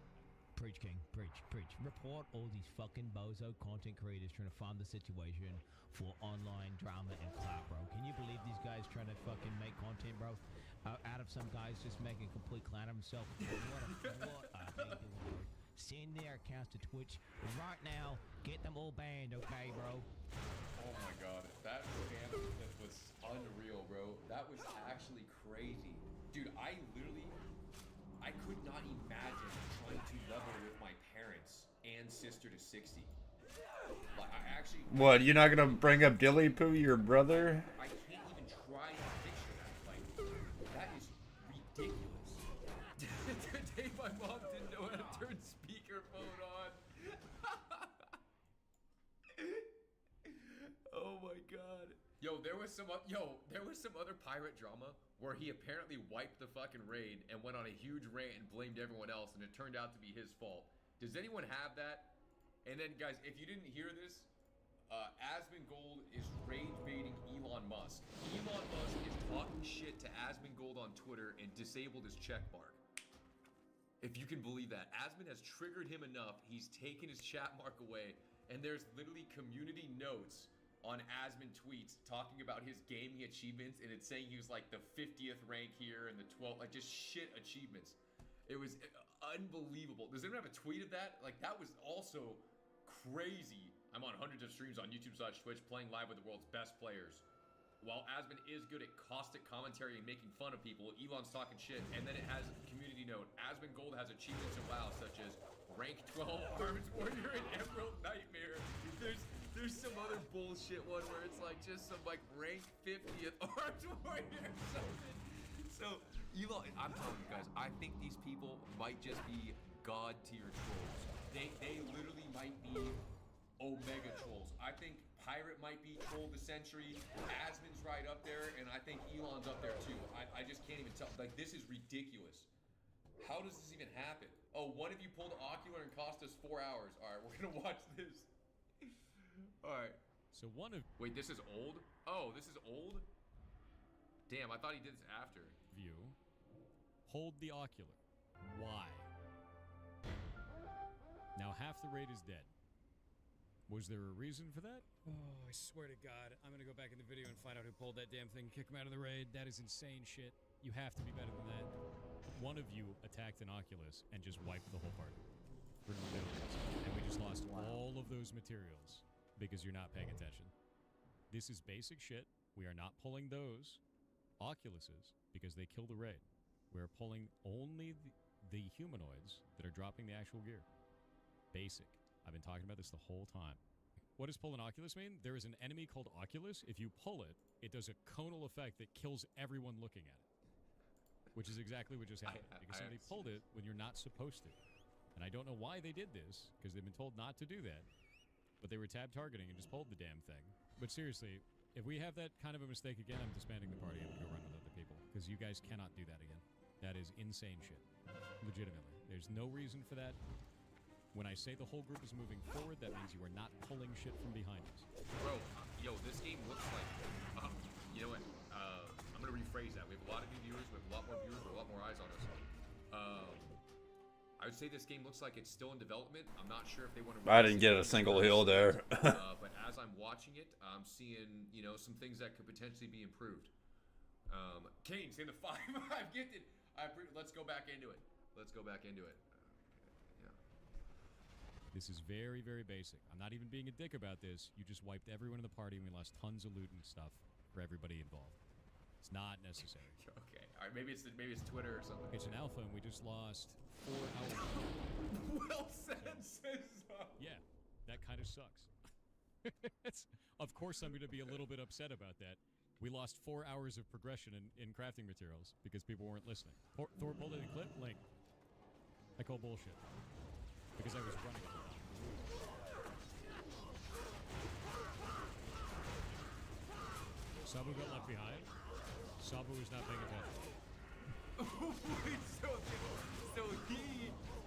M: Preach, King. Preach, preach. Report all these fucking bozo content creators trying to fund the situation for online drama and clout, bro. Can you believe these guys trying to fucking make content, bro? Out of some guys just making a complete clown of himself. What a hate the word. Send their accounts to Twitch right now. Get them all banned, okay, bro?
W: Oh my god. That scam was unreal, bro. That was actually crazy. Dude, I could not imagine trying to level with my parents and sister to 60. Like, I actually...
B: What, you're not gonna bring up Dilly Poo, your brother?
W: I can't even try to picture that. Like, that is ridiculous. Today my mom didn't know how to turn speakerphone on. Oh my god. There was some other pirate drama where he apparently wiped the fucking raid and went on a huge rant and blamed everyone else, and it turned out to be his fault. Does anyone have that? And then, guys, if you didn't hear this, Asmongold is rage baiting Elon Musk. Elon Musk is talking shit to Asmongold on Twitter and disabled his checkmark. If you can believe that. Asmon has triggered him enough, he's taken his chat mark away, and there's literally community notes on Asmon tweets talking about his gaming achievements, and it's saying he was like the 50th rank here and the 12th, like just shit achievements. It was unbelievable. Does anyone have a tweet of that? Like, that was also crazy. I'm on hundreds of streams on YouTube/Twitch playing live with the world's best players. While Asmon is good at caustic commentary and making fun of people, Elon's talking shit, and then it has a community note. Asmongold has achievements in WoW such as rank 12 Arms Warrior and Emerald Nightmare. There's some other bullshit one where it's like just some like rank 50th arch warrior or something. So, Elon, I'm telling you guys, I think these people might just be god tier trolls. They literally might be Omega trolls. I think Pirate might be troll the century. Asmon's right up there, and I think Elon's up there too. I just can't even tell. Like, this is ridiculous. How does this even happen? Oh, one of you pulled Ocular and cost us 4 hours. All right, we're gonna watch this. All right.
I: So one of
W: wait, this is old. Oh, this is old. Damn, I thought he did this after.
I: You hold the Ocular. Why? Now half the raid is dead. Was there a reason for that? Oh, I swear to God, I'm gonna go back in the video and find out who pulled that damn thing, kick him out of the raid. That is insane shit. You have to be better than that. One of you attacked an Oculus and just wiped the whole party. For no reason. And we just lost all of those materials because you're not paying attention. This is basic shit. We are not pulling those Oculuses because they kill the raid. We're pulling only the humanoids that are dropping the actual gear. Basic. I've been talking about this the whole time. What does pull an Oculus mean? There is an enemy called Oculus. If you pull it, it does a conal effect that kills everyone looking at it. Which is exactly what just happened. Because somebody pulled it when you're not supposed to. And I don't know why they did this, because they've been told not to do that. But they were tab targeting and just pulled the damn thing. But seriously, if we have that kind of a mistake again, I'm disbanding the party and I'm going to go run with other people. Because you guys cannot do that again. That is insane shit. Legitimately. There's no reason for that. When I say the whole group is moving forward, that means you are not pulling shit from behind us.
W: Bro, yo, this game looks like, you know what, I'm going to rephrase that. We have a lot of new viewers, we have a lot more viewers, we have a lot more eyes on us. I would say this game looks like it's still in development. I'm not sure if they want to...
B: I didn't get a single heal there.
W: But as I'm watching it, I'm seeing, you know, some things that could potentially be improved. Kane, saying the 5-5 gifted. Let's go back into it. Let's go back into it.
I: This is very, very basic. I'm not even being a dick about this. You just wiped everyone in the party and we lost tons of loot and stuff for everybody involved. It's not necessary.
W: Okay. All right. Maybe it's Twitter or something.
I: It's an alpha and we just lost 4 hours.
W: Well said, Cesar.
I: Yeah, that kind of sucks. Of course I'm going to be a little bit upset about that. We lost 4 hours of progression in crafting materials because people weren't listening. Thor pulled in a clip? Link. I call bullshit. Because I was running it. Sabu got left behind. Sabu is not paying attention.
W: Wait, so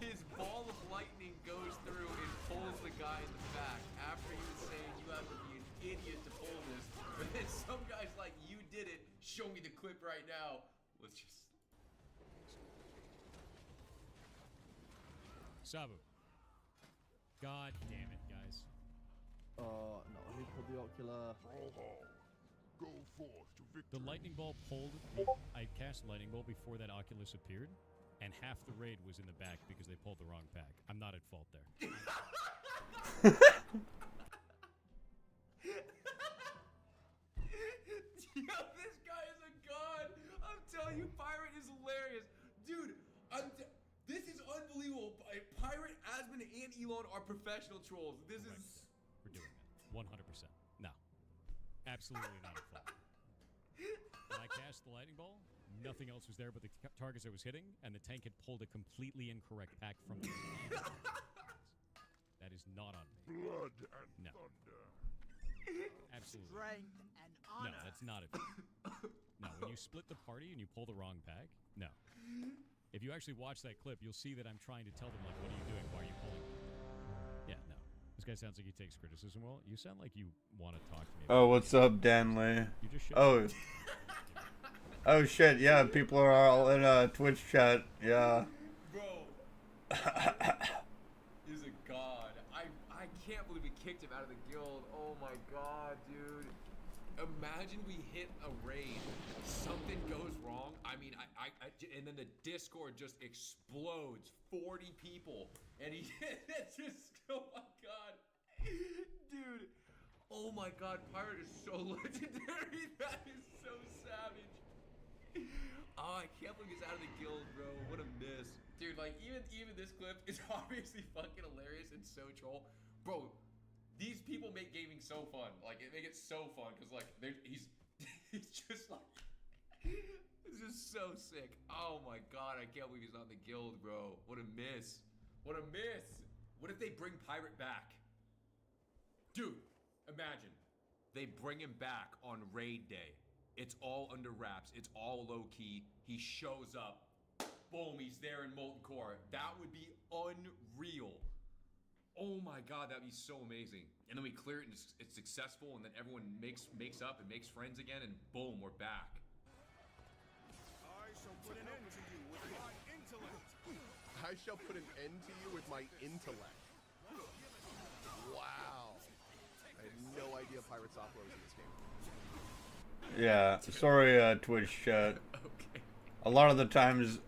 W: his ball of lightning goes through and pulls the guy in the back after he was saying you have to be an idiot to pull this. But then some guy's like, you did it. Show me the clip right now. Let's just...
I: Sabu. God damn it, guys.
O: No, he pulled the Ocular.
P: Go forth to victory.
I: The lightning ball pulled. I cast lightning ball before that Oculus appeared, and half the raid was in the back because they pulled the wrong pack. I'm not at fault there.
W: Yo, this guy is a god. I'm telling you, Pirate is hilarious. Dude, this is unbelievable. Pirate, Asmon, and Elon are professional trolls. This is...
I: We're doing it. 100%. No. Absolutely not at fault. When I cast the lightning ball, nothing else was there but the targets I was hitting, and the tank had pulled a completely incorrect pack from the That is not on me.
P: Blood and thunder.
I: Absolutely.
V: Strength and honor.
I: No, that's not it. No, when you split the party and you pull the wrong pack, no. If you actually watch that clip, you'll see that I'm trying to tell them, like, what are you doing? Why are you pulling? Yeah, no. This guy sounds like he takes criticism well. You sound like you want to talk to me.
B: Oh, what's up, Danley?
I: You just
B: oh. Oh, shit, yeah, people are all in a Twitch chat, yeah.
W: Bro. Is a god. I can't believe we kicked him out of the guild. Oh my god, dude. Imagine we hit a raid, something goes wrong. I mean, and then the Discord just explodes. 40 people, and he just, oh my god, dude. Oh my god, Pirate is so legendary. That is so savage. Oh, I can't believe he's out of the guild, bro. What a miss, dude. Like even this clip is obviously fucking hilarious and so troll, bro. These people make gaming so fun. Like, it make it so fun because like he's just like it's just so sick. Oh my god, I can't believe he's not in the guild, bro. What a miss. What a miss. What if they bring Pirate back? Dude, imagine they bring him back on raid day. It's all under wraps. It's all low key. He shows up. Boom, he's there in Molten Core. That would be unreal. Oh my god, that'd be so amazing. And then we clear it and it's successful, and then everyone makes up and makes friends again, and boom, we're back.
P: I shall put an end to you with my intellect. I shall put an end to you with my intellect. Wow. I had no idea Pirate Software was in this game.
B: Yeah, sorry, Twitch chat.
W: Okay.
B: A lot of the times,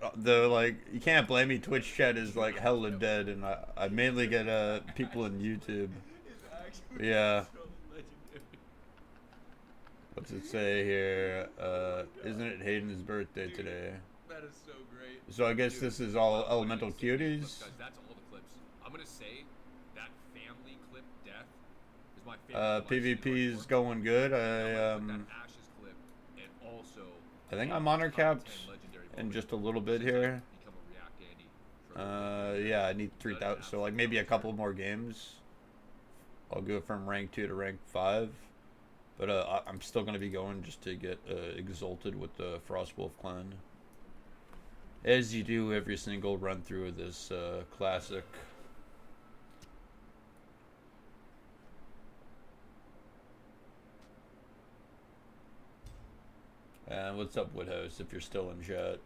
B: you can't blame me. Twitch chat is like hella dead, and I mainly get people in YouTube. Yeah. What's it say here? Isn't it Hayden's birthday today?
W: That is so great.
B: So I guess this is all elemental cuties.
W: Guys, that's all the clips. I'm gonna say that family clip death is my favorite.
B: PvP's going good. I think I'm honor capped in just a little bit here. Yeah, I need 3,000, so like maybe a couple more games. I'll go from rank 2 to rank 5. But I'm still going to be going just to get exalted with the Frostwolf clan. As you do every single run through of this classic. And what's up, Woodhouse, if you're still in chat?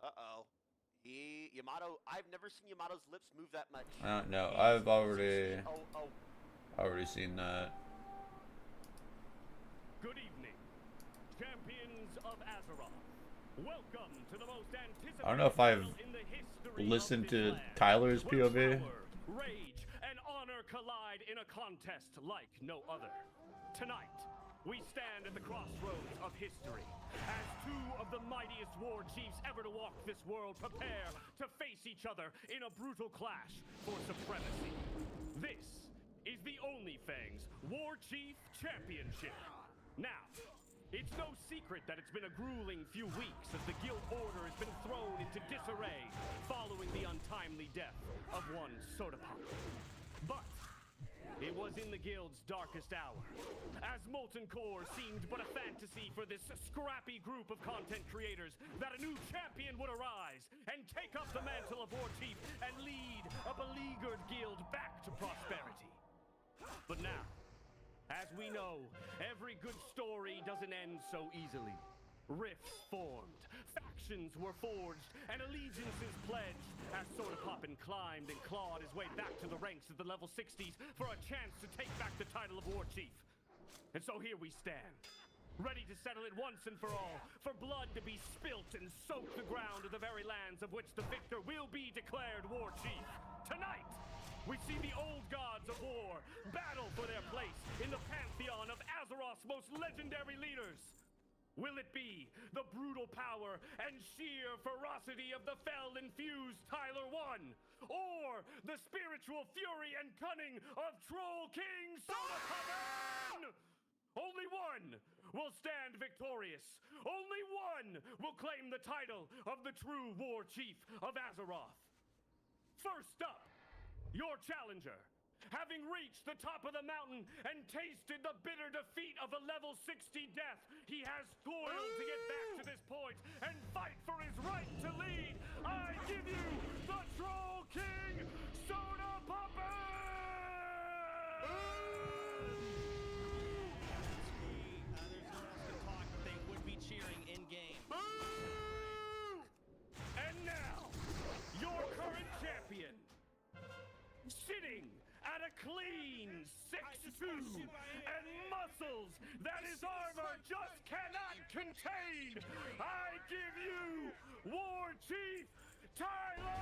J: Uh-oh. Yamato, I've never seen Yamato's lips move that much.
B: No, I've already seen that.
N: Good evening, champions of Azeroth. Welcome to the most anticipated
B: I don't know if I've
N: in the history
B: listened
N: of
B: to
N: this land,
B: Tyler's
N: where
B: POV.
N: power, rage, and honor collide in a contest like no other. Tonight, we stand at the crossroads of history as two of the mightiest war chiefs ever to walk this world prepare to face each other in a brutal clash for supremacy. This is the OnlyFangs War Chief Championship. Now, it's no secret that it's been a grueling few weeks as the guild order has been thrown into disarray following the untimely death of one Sodapop. But it was in the guild's darkest hour, as Molten Core seemed but a fantasy for this scrappy group of content creators, that a new champion would arise and take up the mantle of War Chief and lead a beleaguered guild back to prosperity. But now, as we know, every good story doesn't end so easily. Rifts formed, factions were forged, and allegiances pledged as Sodapoppin climbed and clawed his way back to the ranks of the level 60s for a chance to take back the title of War Chief. And so here we stand, ready to settle it once and for all, for blood to be spilt and soak the ground of the very lands of which the victor will be declared War Chief. Tonight, we see the old gods of war battle for their place in the pantheon of Azeroth's most legendary leaders. Will it be the brutal power and sheer ferocity of the fell-infused Tyler I? Or the spiritual fury and cunning of Troll King Sodapoppin? Only one will stand victorious. Only one will claim the title of the true War Chief of Azeroth. First up, your challenger, having reached the top of the mountain and tasted the bitter defeat of a level 60 death, he has toiled to get back to this point and fight for his right to lead. I give you the Troll King, Sodapoppin!
E: There's no one else to talk, but they would be cheering in game.
N: And now, your current champion, sitting at a clean 6'2", and muscles that his armor just cannot contain, I give you War Chief Tyler!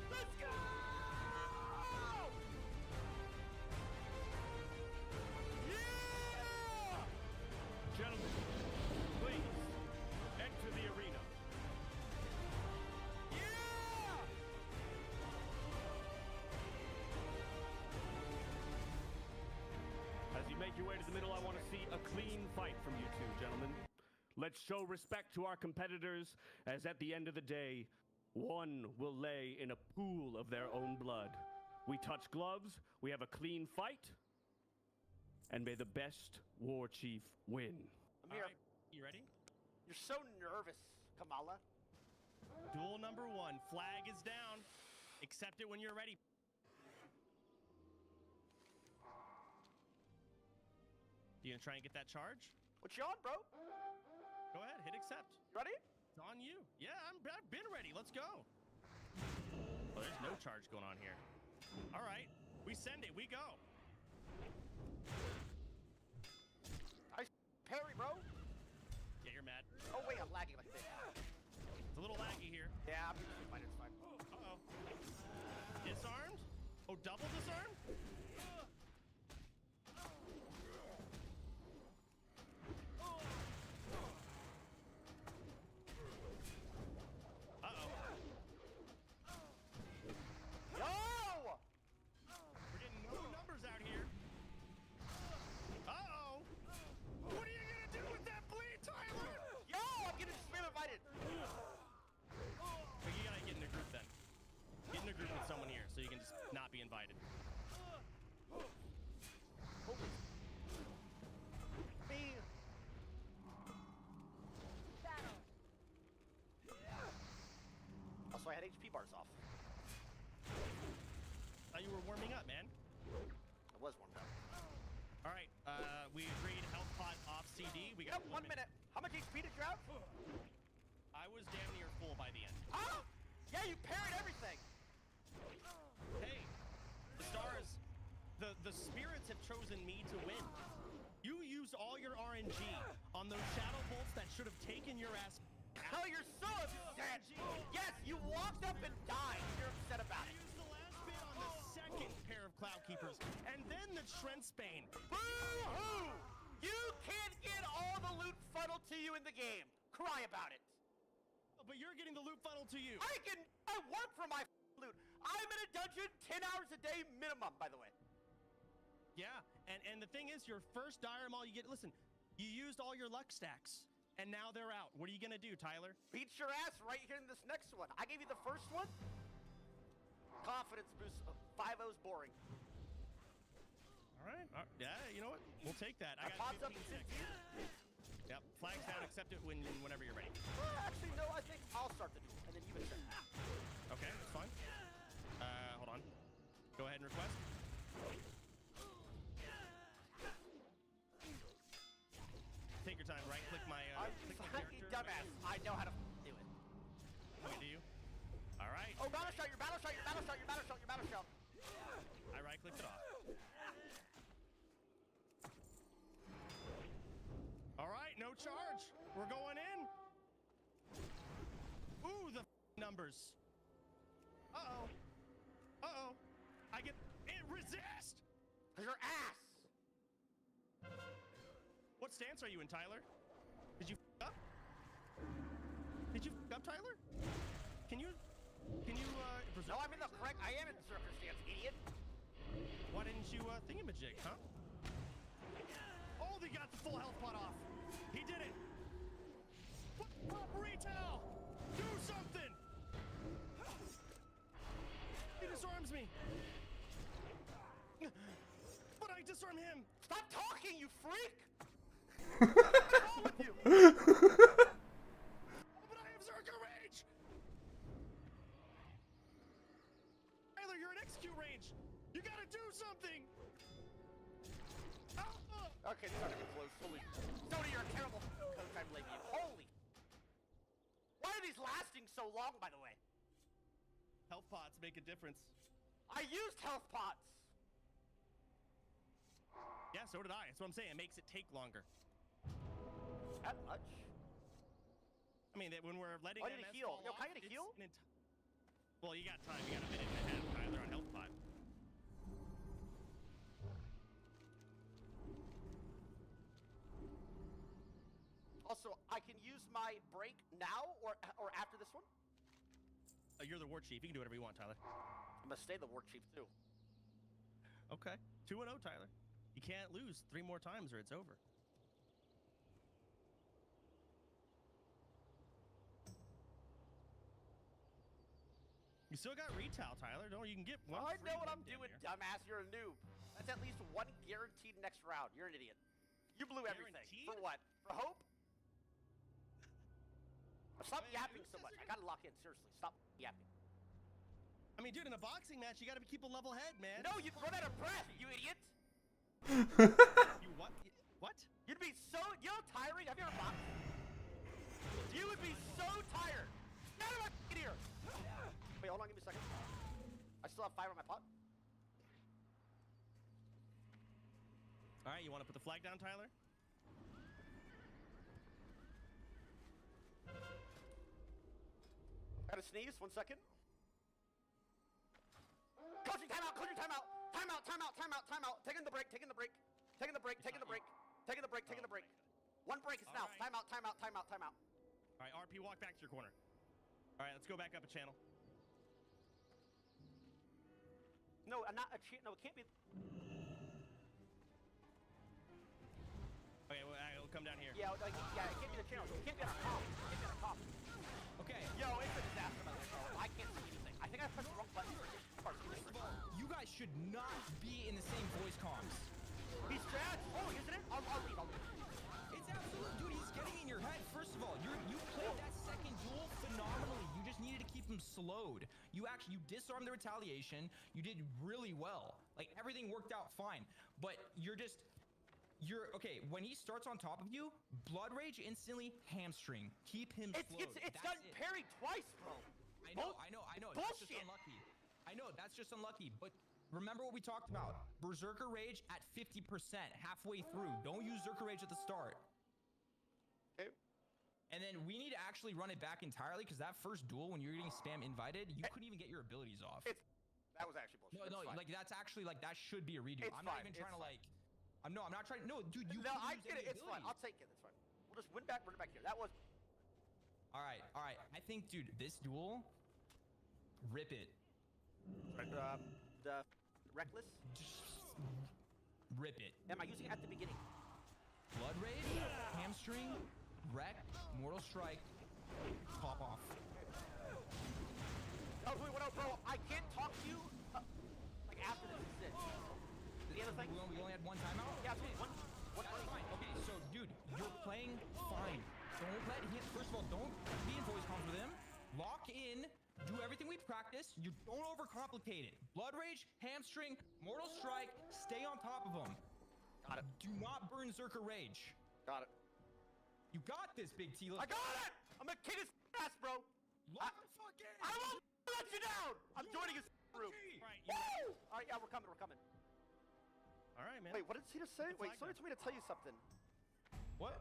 N: Let's go! make your way to the middle. I want to see a clean fight from you two, gentlemen. Let's show respect to our competitors, as at the end of the day, one will lay in a pool of their own blood. We touch gloves, we have a clean fight, and may the best war chief win.
J: I'm here.
F: You ready?
J: You're so nervous, Kamala.
A: Duel number 1. Flag is down. Accept it when you're ready. You gonna try and get that charge?
J: What you on, bro?
A: Go ahead, hit accept.
J: You ready?
A: It's on you. Yeah, I've been ready. Let's go. Oh, there's no charge going on here. All right, we send it. We go.
J: I parry, bro.
A: Yeah, you're mad.
J: Oh wait, I'm lagging like this.
A: It's a little laggy here.
J: Yeah, I'm fine. It's fine.
A: Uh-oh. Disarmed? Oh, double disarmed? Invited.
J: Also, I had HP bars off.
A: Thought you were warming up, man.
J: I was warmed up.
A: All right, we agreed health pot off CD. We got
J: 1 minute. How much HP did you have?
A: I was damn near full by the end.
J: Huh? Yeah, you parried everything.
A: Hey. The stars, the spirits have chosen me to win. You used all your RNG on those shadow bolts that should have taken your ass.
J: Hell, you're so upset. Yes, you walked up and died. You're upset about it.
A: I used the last bit on the second pair of Cloud Keepers, and then the Trenchbane.
J: Boo-hoo! You can't get all the loot funneled to you in the game. Cry about it.
A: Oh, but you're getting the loot funnel to you.
J: I work for my loot. I'm in a dungeon 10 hours a day minimum, by the way.
A: Yeah, and the thing is, your first dire maul you get, listen, you used all your luck stacks, and now they're out. What are you gonna do, Tyler?
J: Beat your ass right here in this next one. I gave you the first one. Confidence boost. 5-0's boring.
A: All right. Yeah, you know what? We'll take that. I got
J: popped up
A: 15-6. Yep, flags down, accept it whenever you're ready.
J: Actually, no, I think I'll start the duel, and then you can start.
A: Okay, that's fine. Hold on. Go ahead and request. Take your time, right? Click my, click my character.
J: Dumbass. I know how to do it.
A: Okay, do you? All right.
J: Oh, battle shot, your battle shot, your battle shot, your battle shot, your battle shot.
A: I right-clicked it off. All right, no charge. We're going in. Ooh, the numbers. Uh-oh. Uh-oh. I get it. Resist.
J: Cause your ass.
A: What stance are you in, Tyler? Did you up? Did you up, Tyler? Can you
J: No, I'm in the correct. I am in the circus stance, idiot.
A: Why didn't you thingamajig, huh? Oh, they got the full health pot off. He did it. What? Retail! Do something! He disarms me. But I disarm him.
J: Stop talking, you freak!
A: What's wrong with you? But I have Zerka Rage! Tyler, you're in execute range. You gotta do something!
J: Okay, this is not even close. Holy. Sony, you're a terrible coach, I blame you. Holy. Why are these lasting so long, by the way?
A: Health pots make a difference.
J: I used health pots!
A: Yeah, so did I. That's what I'm saying. It makes it take longer.
J: That much?
A: I mean, that when we're letting
J: I need a heal. Yo, can I get a heal?
A: Well, you got time. You got a minute and a half, Tyler, on health pot.
J: Also, I can use my break now or after this one?
A: You're the war chief. You can do whatever you want, Tyler.
J: I'm gonna stay the war chief too.
A: Okay. 2-0, Tyler. You can't lose 3 more times or it's over. You still got retail, Tyler. Don't you can get one.
J: I know
A: free
J: what
A: win
J: I'm
A: down
J: doing,
A: here.
J: dumbass. You're a noob. That's at least 1 guaranteed next round. You're an idiot. You blew everything.
A: Guaranteed?
J: For what? For hope? Stop yapping so much. I gotta lock in. Seriously, stop yapping.
A: I mean, dude, in a boxing match, you gotta keep a level head, man.
J: No, you'd run out of breath, you idiot.
A: You what? What?
J: You'd be so, you know, tiring. Have you ever boxed? You would be so tired. Get out of my f***ing ear. Wait, hold on, give me a second. I still have 5 on my pot.
A: All right, you want to put the flag down, Tyler?
J: Gotta sneeze, 1 second. Coaching timeout, coaching timeout. Timeout, timeout, timeout, timeout. Taking the break, taking the break. Taking the break, taking the break. Taking the break, taking the break. 1 break is now. Timeout, timeout, timeout, timeout.
A: All right, RP, walk back to your corner. All right, let's go back up a channel.
J: No, not a no, it can't be.
A: Okay, well, I'll come down here.
J: Yeah, like, yeah, it can't be the channel. It can't be on our comp. It can't be on our comp.
F: Okay.
J: Yo, it's a disaster by the way, bro. I can't see anything. I think I pressed the wrong button.
F: First of all, you guys should not be in the same voice comms.
J: He's trash. Oh, isn't it? I'll leave. I'll leave.
F: It's absolute, dude. He's getting in your head. First of all, you played that second duel phenomenally. You just needed to keep him slowed. You disarmed the retaliation. You did really well. Like everything worked out fine. But you're okay. When he starts on top of you, Blood Rage instantly hamstring. Keep him slowed.
J: It's done parried twice, bro.
F: I know. That's just unlucky. I know, that's just unlucky. But remember what we talked about. Berserker Rage at 50% halfway through. Don't use Berserker Rage at the start.
J: Okay.
F: And then we need to actually run it back entirely because that first duel when you're getting spam invited, you couldn't even get your abilities off.
J: That was actually bullshit.
F: No, like that's actually like that should be a redo.
J: It's
F: I'm not
J: fine,
F: even trying to
J: fine.
F: like. I'm not trying. No, dude, you.
J: No, I
F: couldn't use
J: get it.
F: any
J: It's fine.
F: abilities.
J: I'll take it. It's fine. We'll just run it back here. That was.
F: All right. I think, dude, this duel, rip it.
J: The Reckless?
F: Rip it.
J: Am I using it at the beginning?
F: Blood Rage, Hamstring, Wreck, Mortal Strike, pop off.
J: Oh, wait, what, bro? I can't talk to you like after this is it. The other thing?
F: We only had 1 timeout?
J: Yeah, it's one.
F: That's fine. Okay, so, dude, you're playing fine. Don't let him, first of all, don't be in voice comms with him. Lock in. Do everything we practice. You don't overcomplicate it. Blood Rage, Hamstring, Mortal Strike. Stay on top of him.
J: Got it.
F: Do not burn Berserker Rage.
J: Got it.
F: You got this, Big T.
J: I got it! I'm gonna kick his ass, bro.
F: Lock the fuck in.
J: I won't let you down. I'm joining his room.
A: Right,
J: Woo! All right, yeah, we're coming.
A: All right, man.
J: Wait, what did he just say? Wait, somebody told me to tell you something.
F: What?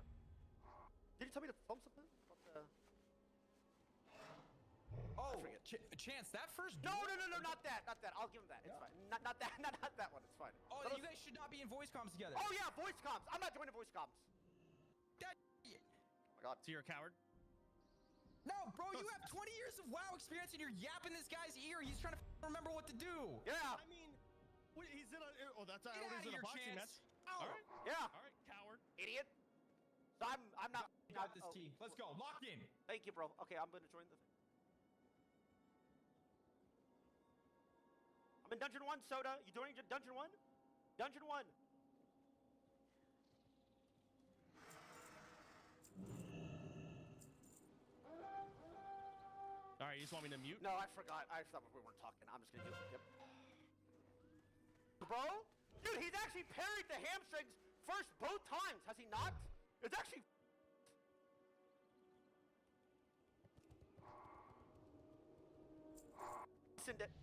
J: Did he tell me to tell him something? About the...
F: Oh, Chance, that first
J: No,
F: duel-
J: not that. I'll give him that. It's fine. Not that. Not that one. It's fine.
F: Oh, you guys should not be in voice comms together.
J: Oh yeah, voice comms. I'm not joining voice comms.
F: That...
J: Oh my God.
A: So you're a coward?
F: No, bro, you have 20 years of WoW experience and you're yapping this guy's ear. He's trying to remember what to do.
J: Yeah.
A: I mean, he's in a. Oh, that's
F: Get
A: how
F: out
A: he's in
F: of
A: a
F: here,
A: boxing
F: Chance.
A: match.
F: Oh.
A: All right.
J: Yeah.
A: All right, coward.
J: Idiot. So I'm not.
F: You got this, T. Let's go. Lock in.
J: Thank you, bro. Okay, I'm gonna join the thing. I'm in Dungeon 1, Soda. You joining Dungeon 1? Dungeon 1.
A: All right, you just want me to mute?
J: No, I forgot. I thought we weren't talking. I'm just gonna do it. Yep. Bro? Dude, he's actually parried the hamstrings first both times. Has he not? It's actually... Send it.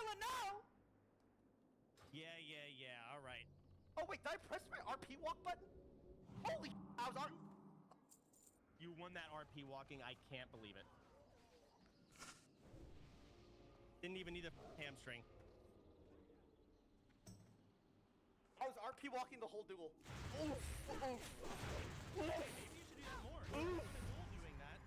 J: feeling now!
A: Yeah. All right.
J: Oh wait, did I press my RP walk button? Holy I was on.
A: You won that RP walking. I can't believe it. Didn't even need a hamstring.
J: I was RP walking the whole duel. Oof.
A: Maybe you should do that more. Doing that.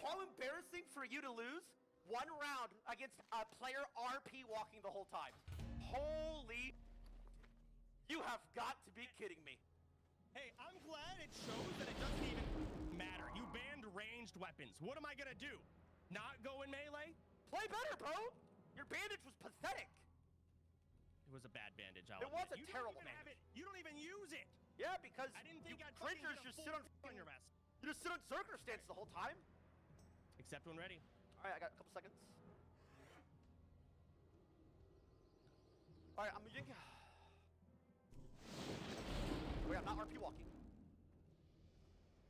J: How embarrassing for you to lose one round against a player RP walking the whole time. Holy. You have got to be kidding me.
A: Hey, I'm glad it shows that it doesn't even matter. You banned ranged weapons. What am I gonna do? Not go in melee?
J: Play better, bro. Your bandage was pathetic.
A: It was a bad bandage.
J: It was a terrible bandage.
A: You don't even use it.
J: Yeah, because
A: I didn't think I'd
J: cringers just sit on
A: your vest.
J: You just sit on Zerker stance the whole time.
A: Except when ready.
J: All right, I got a couple seconds. All right, I'm using. Wait, I'm not RP walking.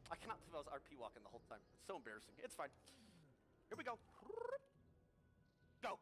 J: I cannot believe I was RP walking the whole time. It's so embarrassing. It's fine. Here we go. Go.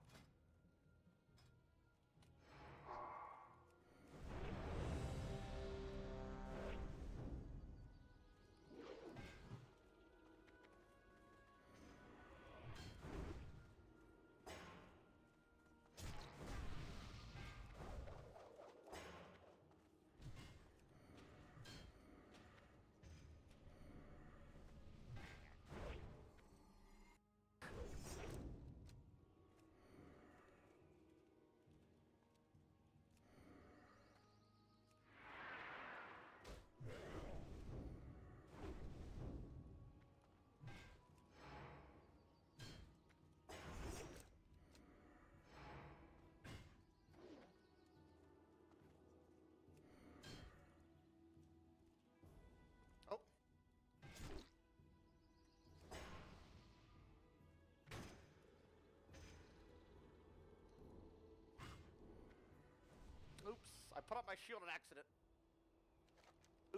J: Oops, I put up my shield on accident.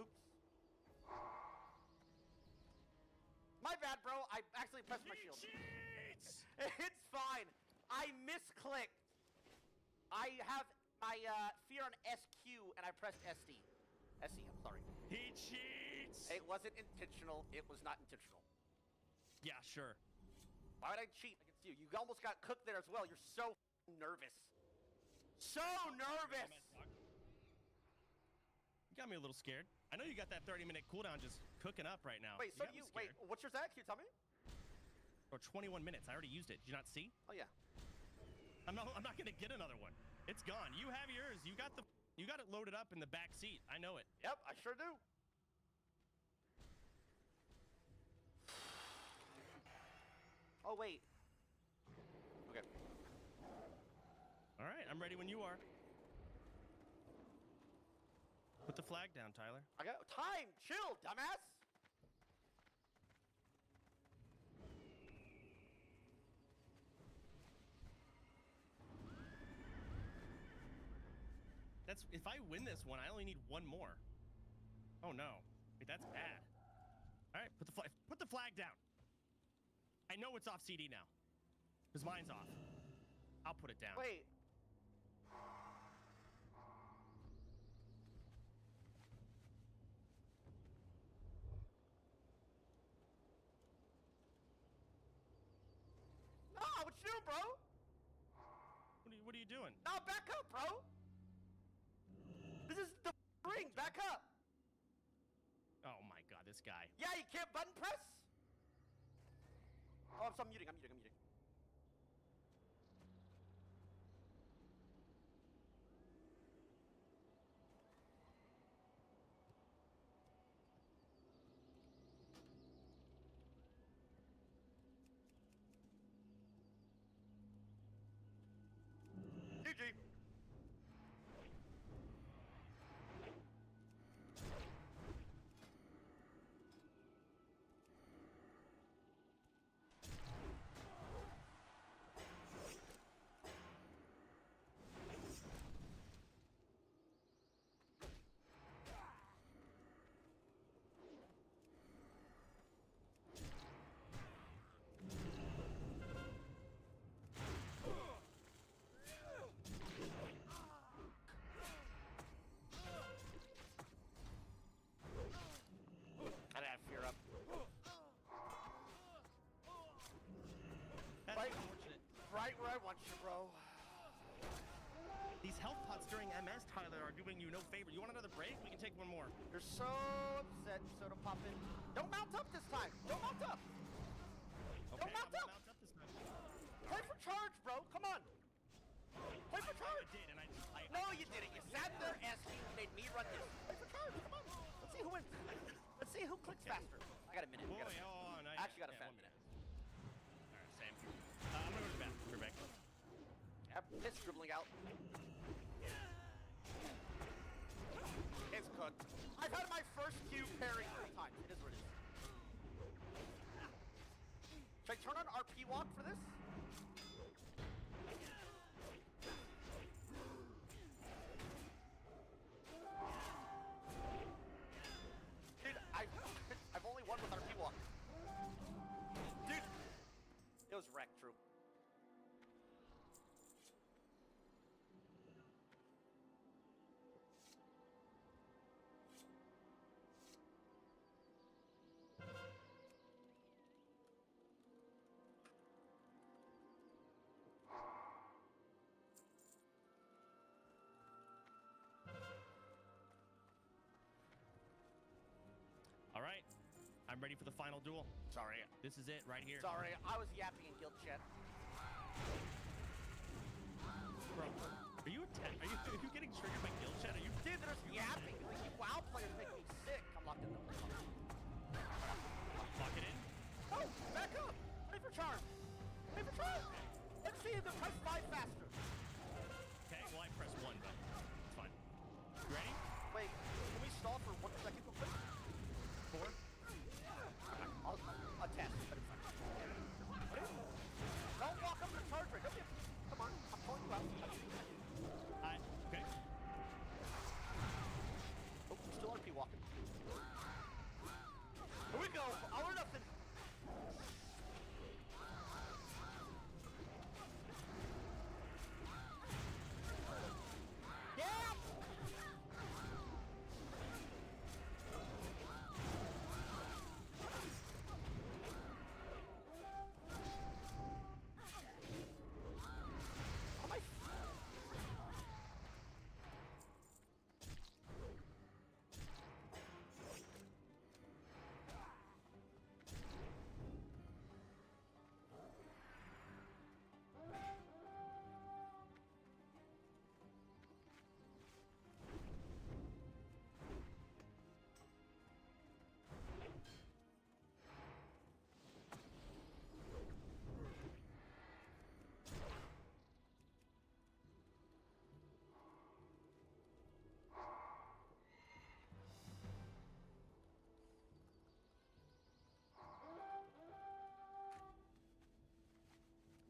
J: Oops. My bad, bro. I accidentally pressed my shield. It's fine. I misclicked. I have my fear on SQ and I pressed SD. SE, I'm sorry.
A: He cheats!
J: It wasn't intentional. It was not intentional.
A: Yeah, sure.
J: Why would I cheat against you? You almost got cooked there as well. You're so nervous. So nervous!
A: You got me a little scared. I know you got that 30-minute cooldown just cooking up right now.
J: Wait, so do you, wait, what's your Zach? Can you tell me?
A: Or 21 minutes. I already used it. Did you not see?
J: Oh, yeah.
A: I'm not gonna get another one. It's gone. You have yours. You got it loaded up in the back seat. I know it.
J: Yep, I sure do. Oh, wait. Okay.
A: All right, I'm ready when you are. Put the flag down, Tyler.
J: I got time. Chill, dumbass.
A: That's if I win this one, I only need one more. Oh no. Wait, that's bad. All right, put the flag down. I know it's off CD now. Because mine's off. I'll put it down.
J: Wait. Nah, what you doing, bro?
A: What are you doing?
J: Nah, back up, bro. This is the ring. Back up.
A: Oh my god, this guy.
J: Yeah, you can't button press? Oh, I'm muting. GG. right where I want you, bro.
A: These health pots during MS, Tyler, are doing you no favor. You want another break? We can take one more.
J: You're so upset, soda poppin'. Don't mount up this time. Don't mount up.
A: Okay,
J: Don't mount up.
A: Mount up this time.
J: Play for charge, bro. Come on. Play for charge.
A: I did, and I
J: No, you didn't. You sat there, SQ, made me run this. Play for charge. Come on. Let's see who wins. Let's see who clicks faster. I got a minute.
A: Boy,
J: I actually got a fat minute.
A: Alright, same. I'm gonna go to the bathroom. You're back.
J: Yeah, piss dribbling out. It's cooked. I've had my first Q parry 3 times. It is what it is. Should I turn on RP walk for this? Dude, I've only won with RP walk. Dude, it was wrecked, true.
A: All right, I'm ready for the final duel.
J: Sorry.
A: This is it right here.
J: Sorry, I was yapping in guild chat.
A: Bro, are you getting triggered by guild chat? Are you?
J: Dude, there's yapping. Like, you WoW players make me sick. I'm locked in though.
A: Lock it in.
J: Oh, back up. Play for charm. Play for charm. Let's see the press 5 faster.
A: Okay, well I pressed 1, but it's fine. You ready?
J: Wait, can we stall for 1 second real quick?
A: 4.
J: I'll test, but it's fine. Don't walk up to the charge rate. Don't you? Come on, I'm calling you out.
A: Okay.
J: Oh, still RP walking. Here we go. All or nothing. Yeah! Oh my.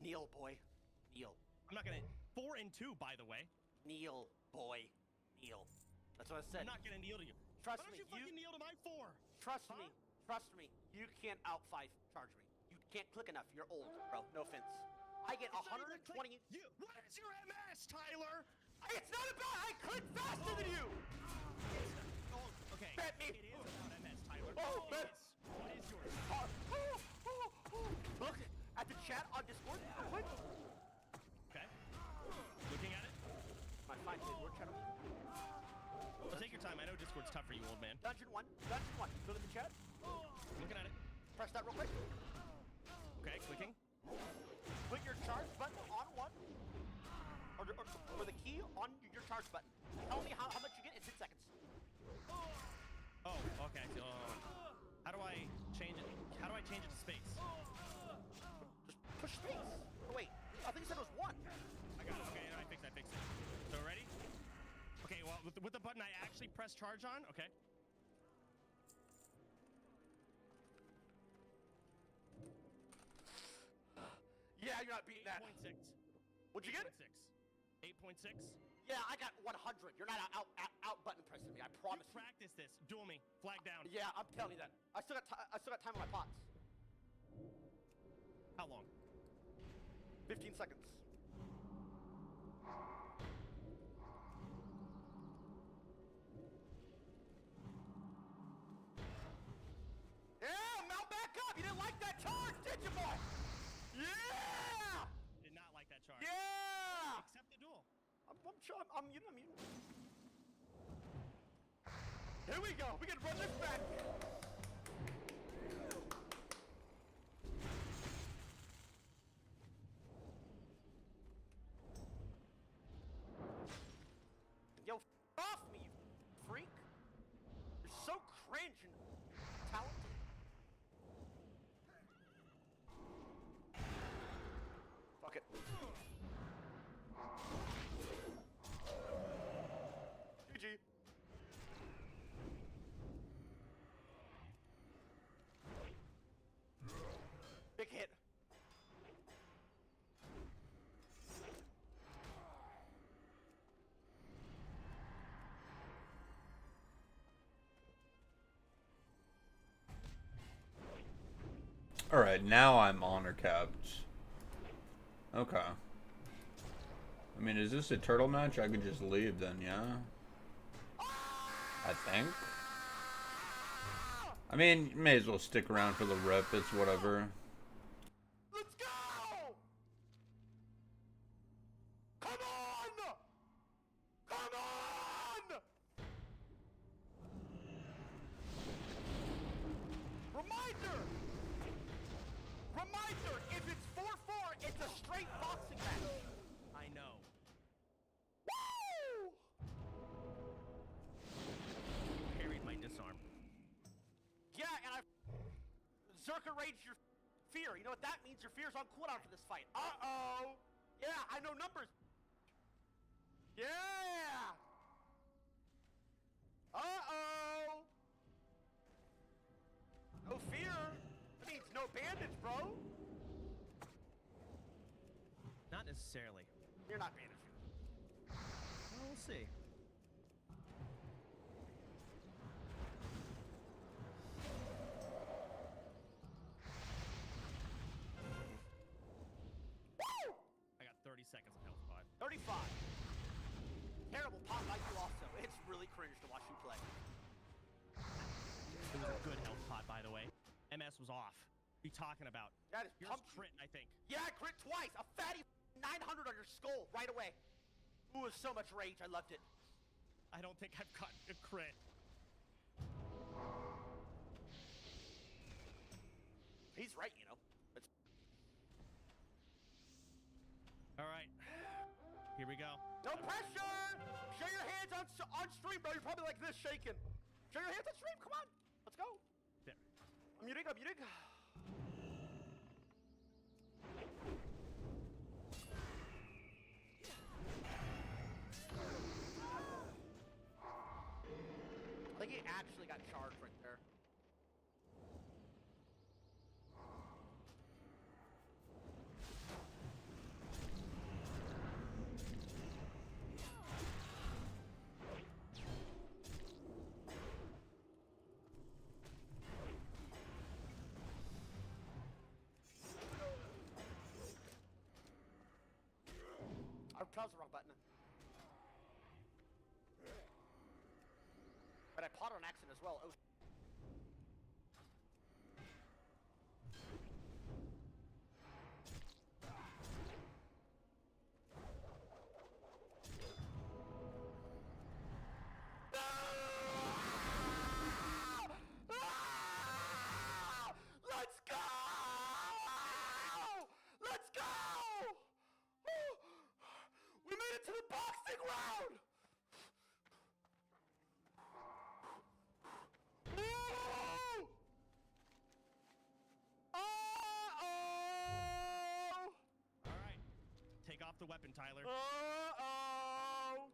J: Kneel, boy. Kneel.
A: I'm not gonna. 4 and 2, by the way.
J: Kneel, boy. Kneel. That's what I said.
A: I'm not gonna kneel to you.
J: Trust
A: Why don't
J: me.
A: you fucking kneel to my 4?
J: Trust me. Trust me. You can't out 5 charge me. You can't click enough. You're old, bro. No offense. I get 120.
A: What is your MS, Tyler?
J: It's not about. I click faster than you.
A: Okay.
J: Bet me.
A: It is about MS, Tyler.
J: Oh, bet.
A: What is yours?
J: Look at the chat on Discord. Quick.
A: Okay. Looking at it.
J: My fine Discord chat.
A: Well, take your time. I know Discord's tough for you, old man.
J: Dungeon 1. Dungeon 1. Look at the chat.
A: Looking at it.
J: Press that real quick.
A: Okay, clicking.
J: Put your charge button on 1. Or the key on your charge button. Tell me how much you get in 10 seconds.
A: Oh, okay. How do I change it? How do I change it to space?
J: Just push space. Oh, wait. I think you said it was 1.
A: I got it. Okay, no, I fixed it. So ready? Okay, well, with the button I actually press charge on. Okay.
J: Yeah, you're not beating that.
A: 8.6.
J: What'd you get?
A: 8.6.
J: Yeah, I got 100. You're not out button pressing me. I promise.
A: You practice this. Duel me. Flag down.
J: Yeah, I'm telling you that. I still got time on my pots.
A: How long?
J: 15 seconds. Yeah, mount back up. You didn't like that charge, did you, boy? Yeah!
A: Did not like that
J: I'm muting. Here we go. We can run this back. Yo, off me, you freak. You're so cringe and talented. Fuck it. GG. Big hit.
B: Alright, now I'm honor capped. Okay. I mean, is this a turtle match? I could just leave then, yeah? I think. I mean, may as well stick around for the rep, it's whatever.
J: Let's go! Come on! Come on! Reminder, if it's 4-4, it's a straight boxing match.
A: I know.
J: Woo!
A: Parried my disarm.
J: Yeah, and I Zerka raged your fear. You know what that means? Your fear's on cooldown for this fight. Uh-oh! Yeah, I know numbers. Yeah! Uh-oh! No fear. That means no bandage, bro.
A: Not necessarily.
J: You're not bandaged.
A: Well, we'll see.
J: Woo!
A: I got 30 seconds of health pod.
J: 35. Terrible pop like you also. It's really cringe to watch you play.
A: It was a good health pod, by the way. MS was off. What are you talking about?
J: That is
A: Yours
J: pumped.
A: crit, I think.
J: Yeah, crit twice. A fatty 900 on your skull right away. Ooh, it was so much rage. I loved it.
A: I don't think I've gotten a crit.
J: He's right, you know. It's...
A: All right. Here we go.
J: No pressure! Show your hands on stream, bro. You're probably like this, shaking. Show your hands on stream. Come on. Let's go.
A: There.
J: I'm muting. I think he actually got charged right there. I pressed the wrong button. But I potted on accident as well. Oh. Let's go! Let's go! We made it to the boxing round! Woo! Uh-oh!
A: All right. Take off the weapon, Tyler.
J: Uh-oh!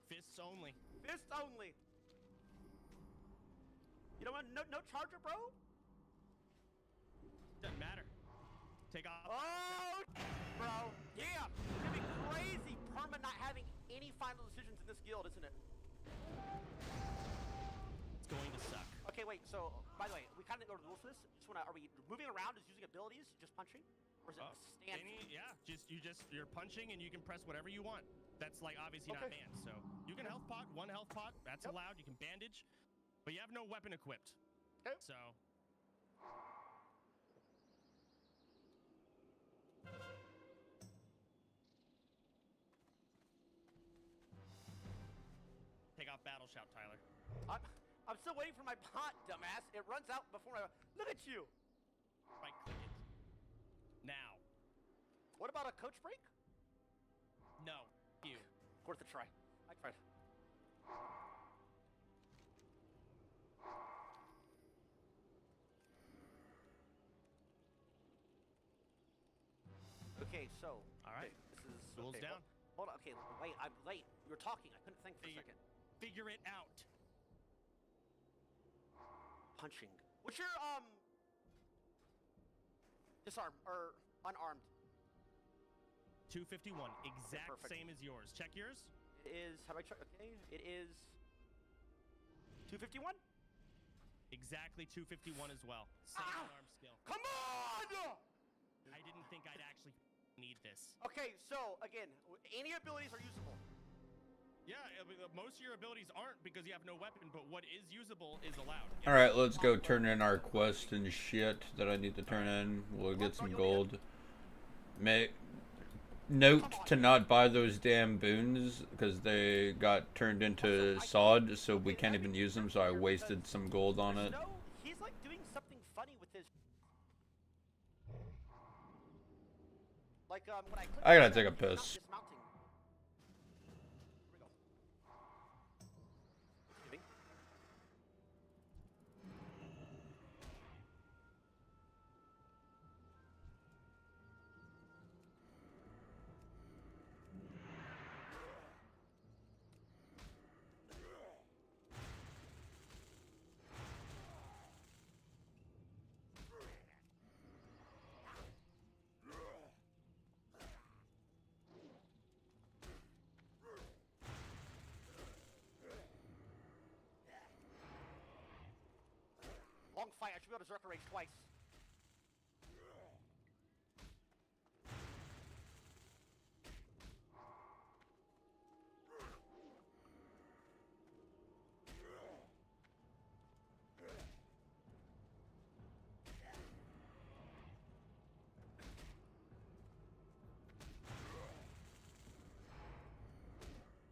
A: Fists only.
J: Fists only. You know what? No charger, bro?
A: Doesn't matter. Take off.
J: Oh, bro. Yeah. It's gonna be crazy perma not having any final decisions in this guild, isn't it?
A: It's going to suck.
J: Okay, wait. So, by the way, we kind of go to the rules for this. Just wanna, are we moving around, just using abilities, just punching? Or is it a stand?
A: Yeah, you're punching and you can press whatever you want. That's like obviously not banned. So you can health pot, one health pot, that's allowed. You can bandage, but you have no weapon equipped.
J: Okay.
A: So. battle shout, Tyler.
J: I'm still waiting for my pot, dumbass. It runs out before I... Look at you!
A: Right click it. Now.
J: What about a coach break?
A: No. You.
J: Worth a try. I tried. Okay, so...
A: All right.
J: This is...
A: Duel's
J: okay,
A: down.
J: Hold on, okay, wait, I'm late. You were talking. I couldn't think for a second.
A: Figure it out.
J: Punching. What's your, disarm, or unarmed?
A: 251. Exact
J: perfect.
A: same as yours. Check yours.
J: It is, how do I check? Okay, it is 251?
A: Exactly 251 as well. Same arm skill.
J: Come on!
A: I didn't think I'd actually need this.
J: Okay, so, again, any abilities are usable.
A: Yeah, most of your abilities aren't because you have no weapon, but what is usable is allowed.
B: Alright, let's go turn in our quest and shit that I need to turn in. We'll get some gold. Note to not buy those damn boons because they got turned into sod, so we can't even use them, so I wasted some gold on it.
J: He's like doing something funny with his... Like, when I click
B: I gotta
J: on
B: take a
J: it, he's not
B: piss.
J: dismounting. Here we go. Long fight. I should be able to Zerker Rage twice.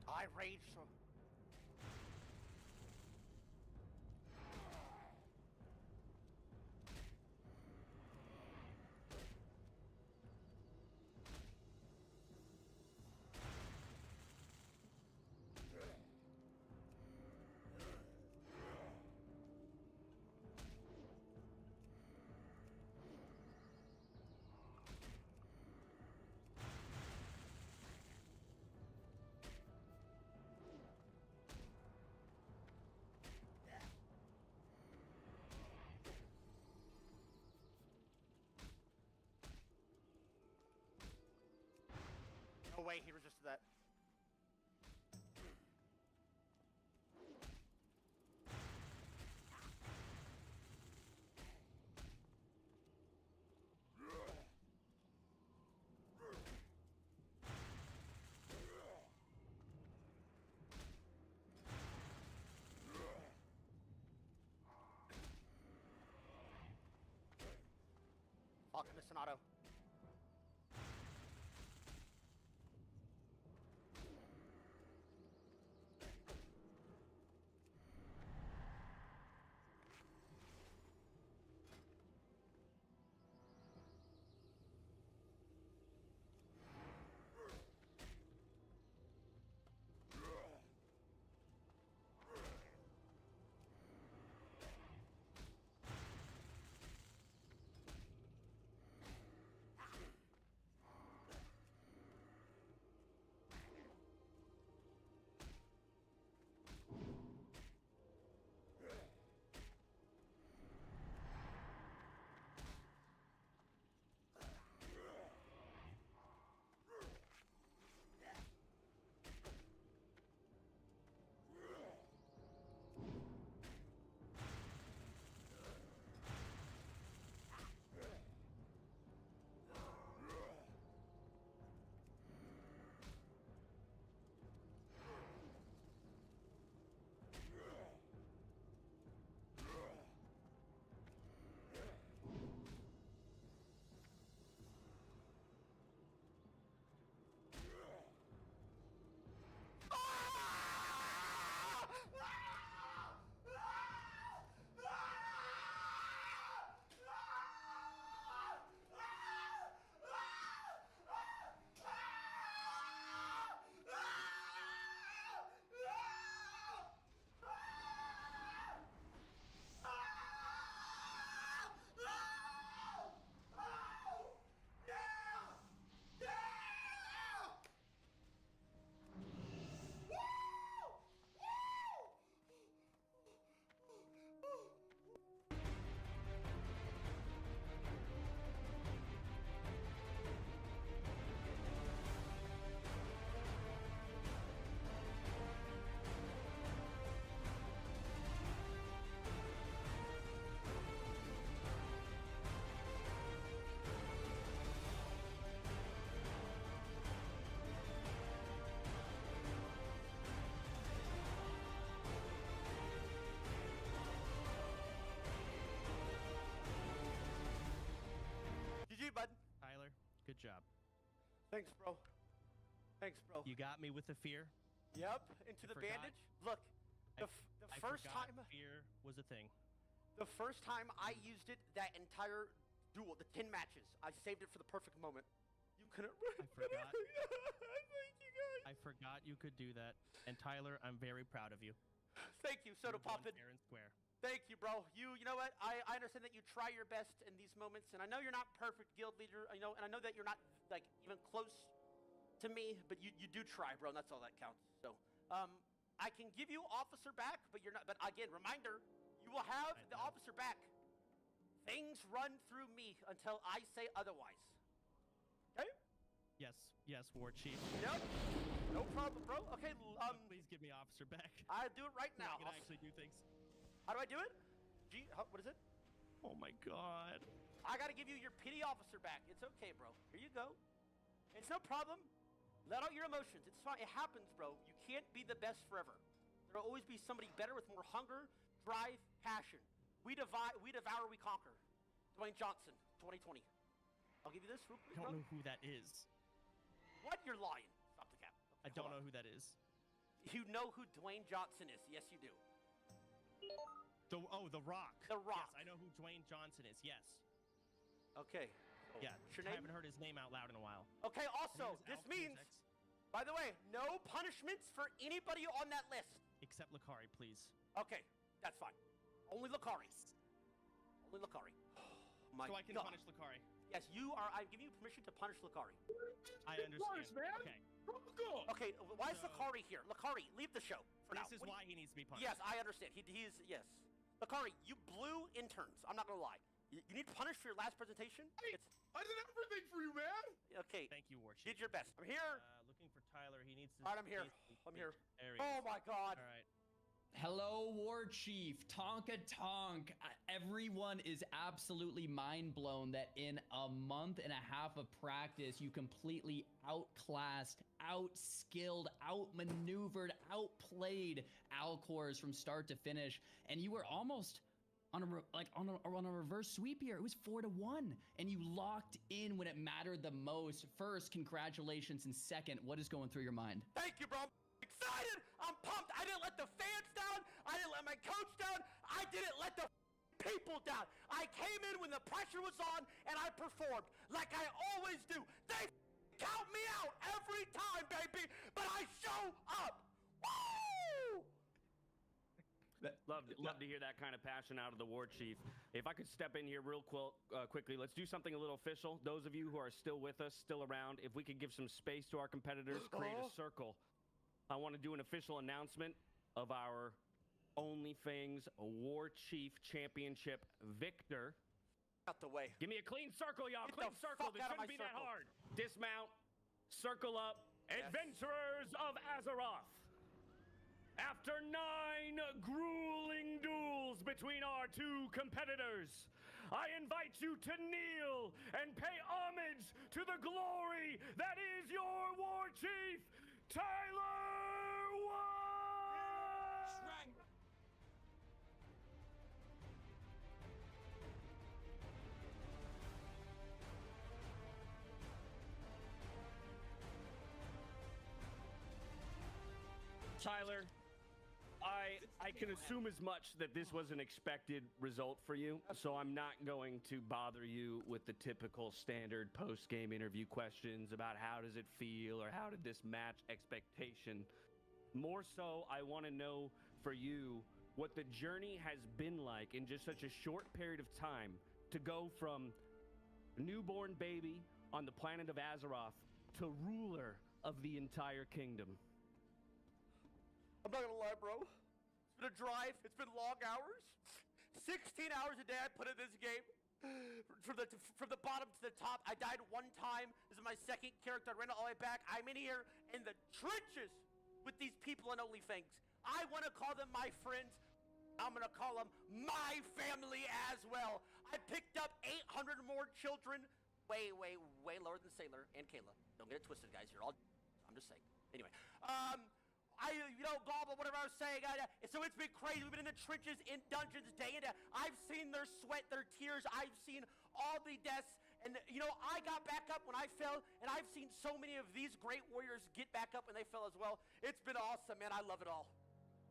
J: I rage so... No way he resisted that. Alchemist Sonato.
A: job.
J: Thanks, bro. Thanks, bro.
A: You got me with the fear.
J: Yep, into the bandage. Look, the first
A: forgot
J: time
A: fear was a thing.
J: The first time I used it, that entire duel, the 10 matches, I saved it for the perfect moment. You couldn't.
A: I forgot.
J: Thank you guys.
A: I forgot you could do that. And Tyler, I'm very proud of you.
J: Thank you, Soda Poppin.
A: Fair and square.
J: Thank you, bro. You know what? I understand that you try your best in these moments, and I know you're not perfect guild leader. And I know that you're not like even close to me, but you do try, bro. And that's all that counts. So, I can give you officer back, but you're not. But again, reminder, you will have the officer back. Things run through me until I say otherwise. Okay?
A: Yes, War Chief.
J: Yep. No problem, bro. Okay.
A: Please give me officer back.
J: I'll do it right now.
A: I can actually do things.
J: How do I do it? What is it?
A: Oh my God.
J: I gotta give you your pity officer back. It's okay, bro. Here you go. It's no problem. Let out your emotions. It's fine. It happens, bro. You can't be the best forever. There'll always be somebody better with more hunger, drive, passion. We devour, we conquer. Dwayne Johnson, 2020. I'll give you this real quick,
A: I don't know who that is.
J: What? You're lying. Stop the cap.
A: I don't know who that is.
J: You know who Dwayne Johnson is. Yes, you do.
A: The Rock.
J: The Rock.
A: Yes, I know who Dwayne Johnson is. Yes.
J: Okay.
A: Yeah.
J: What's your
A: I
J: name?
A: haven't heard his name out loud in a while.
J: Okay, also, this means, by the way, no punishments for anybody on that list.
A: Except Lucari, please.
J: Okay, that's fine. Only Lucari. Only Lucari. Oh my
A: so I can
J: God.
A: punish Lucari.
J: Yes, you are. I'm giving you permission to punish Lucari.
A: I understand.
J: man.
A: Okay.
J: Okay, why is Lucari here? Lucari, leave the show for now.
A: This is why he needs to be punished.
J: Yes, I understand. He's yes. Lucari, you blew interns. I'm not gonna lie. You need punished for your last presentation.
P: Hey, I did everything for you, man.
J: Okay.
A: Thank you, War Chief.
J: Did your best. I'm here.
A: Looking for Tyler. He needs to.
J: All right, I'm here. I'm here.
A: There he
J: Oh
A: is.
J: my God.
A: All right.
F: Hello, War Chief. Tonka Tonk. Everyone is absolutely mind blown that in a month and a half of practice, you completely outclassed, outskilled, outmaneuvered, outplayed Alcors from start to finish, and you were almost on a reverse sweep here. It was 4-1, and you locked in when it mattered the most. First, congratulations, and second, what is going through your mind?
J: Thank you, bro. I'm excited. I'm pumped. I didn't let the fans down. I didn't let my coach down. I didn't let the people down. I came in when the pressure was on, and I performed like I always do. They count me out every time, baby, but I show up. Woo!
N: Love to hear that kind of passion out of the War Chief. If I could step in here real quickly, let's do something a little official. Those of you who are still with us, still around, if we could give some space to our competitors, create a circle. I want to do an official announcement of our OnlyFans War Chief Championship victor.
J: Out the way.
N: Give me a clean circle, y'all.
J: Get
N: Clean
J: the
N: circle.
J: fuck
N: This
J: out of
N: shouldn't
J: my
N: be that
J: circle.
N: hard. Dismount. Circle up.
J: Yes.
N: Adventurers of Azeroth. After 9 grueling duels between our two competitors, I invite you to kneel and pay homage to the glory that is your War Chief, Tyler White! Tyler, I can assume as much that this was an expected result for you, so I'm not going to bother you with the typical standard post-game interview questions about how does it feel or how did this match expectation. More so, I want to know for you what the journey has been like in just such a short period of time to go from newborn baby on the planet of Azeroth to ruler of the entire kingdom.
J: I'm not gonna lie, bro. It's been a drive. It's been long hours. 16 hours a day I put in this game. From the bottom to the top. I died one time. This is my second character. I ran it all the way back. I'm in here in the trenches with these people in OnlyFans. I want to call them my friends. I'm gonna call them my family as well. I picked up 800 more children. Way lower than Sailor and Kayla. Don't get it twisted, guys. You're all. I'm just saying. Anyway, blah, blah, whatever I was saying. So it's been crazy. We've been in the trenches, in dungeons, day and day. I've seen their sweat, their tears. I've seen all the deaths, And, you know, I got back up when I fell, and I've seen so many of these great warriors get back up when they fell as well. It's been awesome, man. I love it all.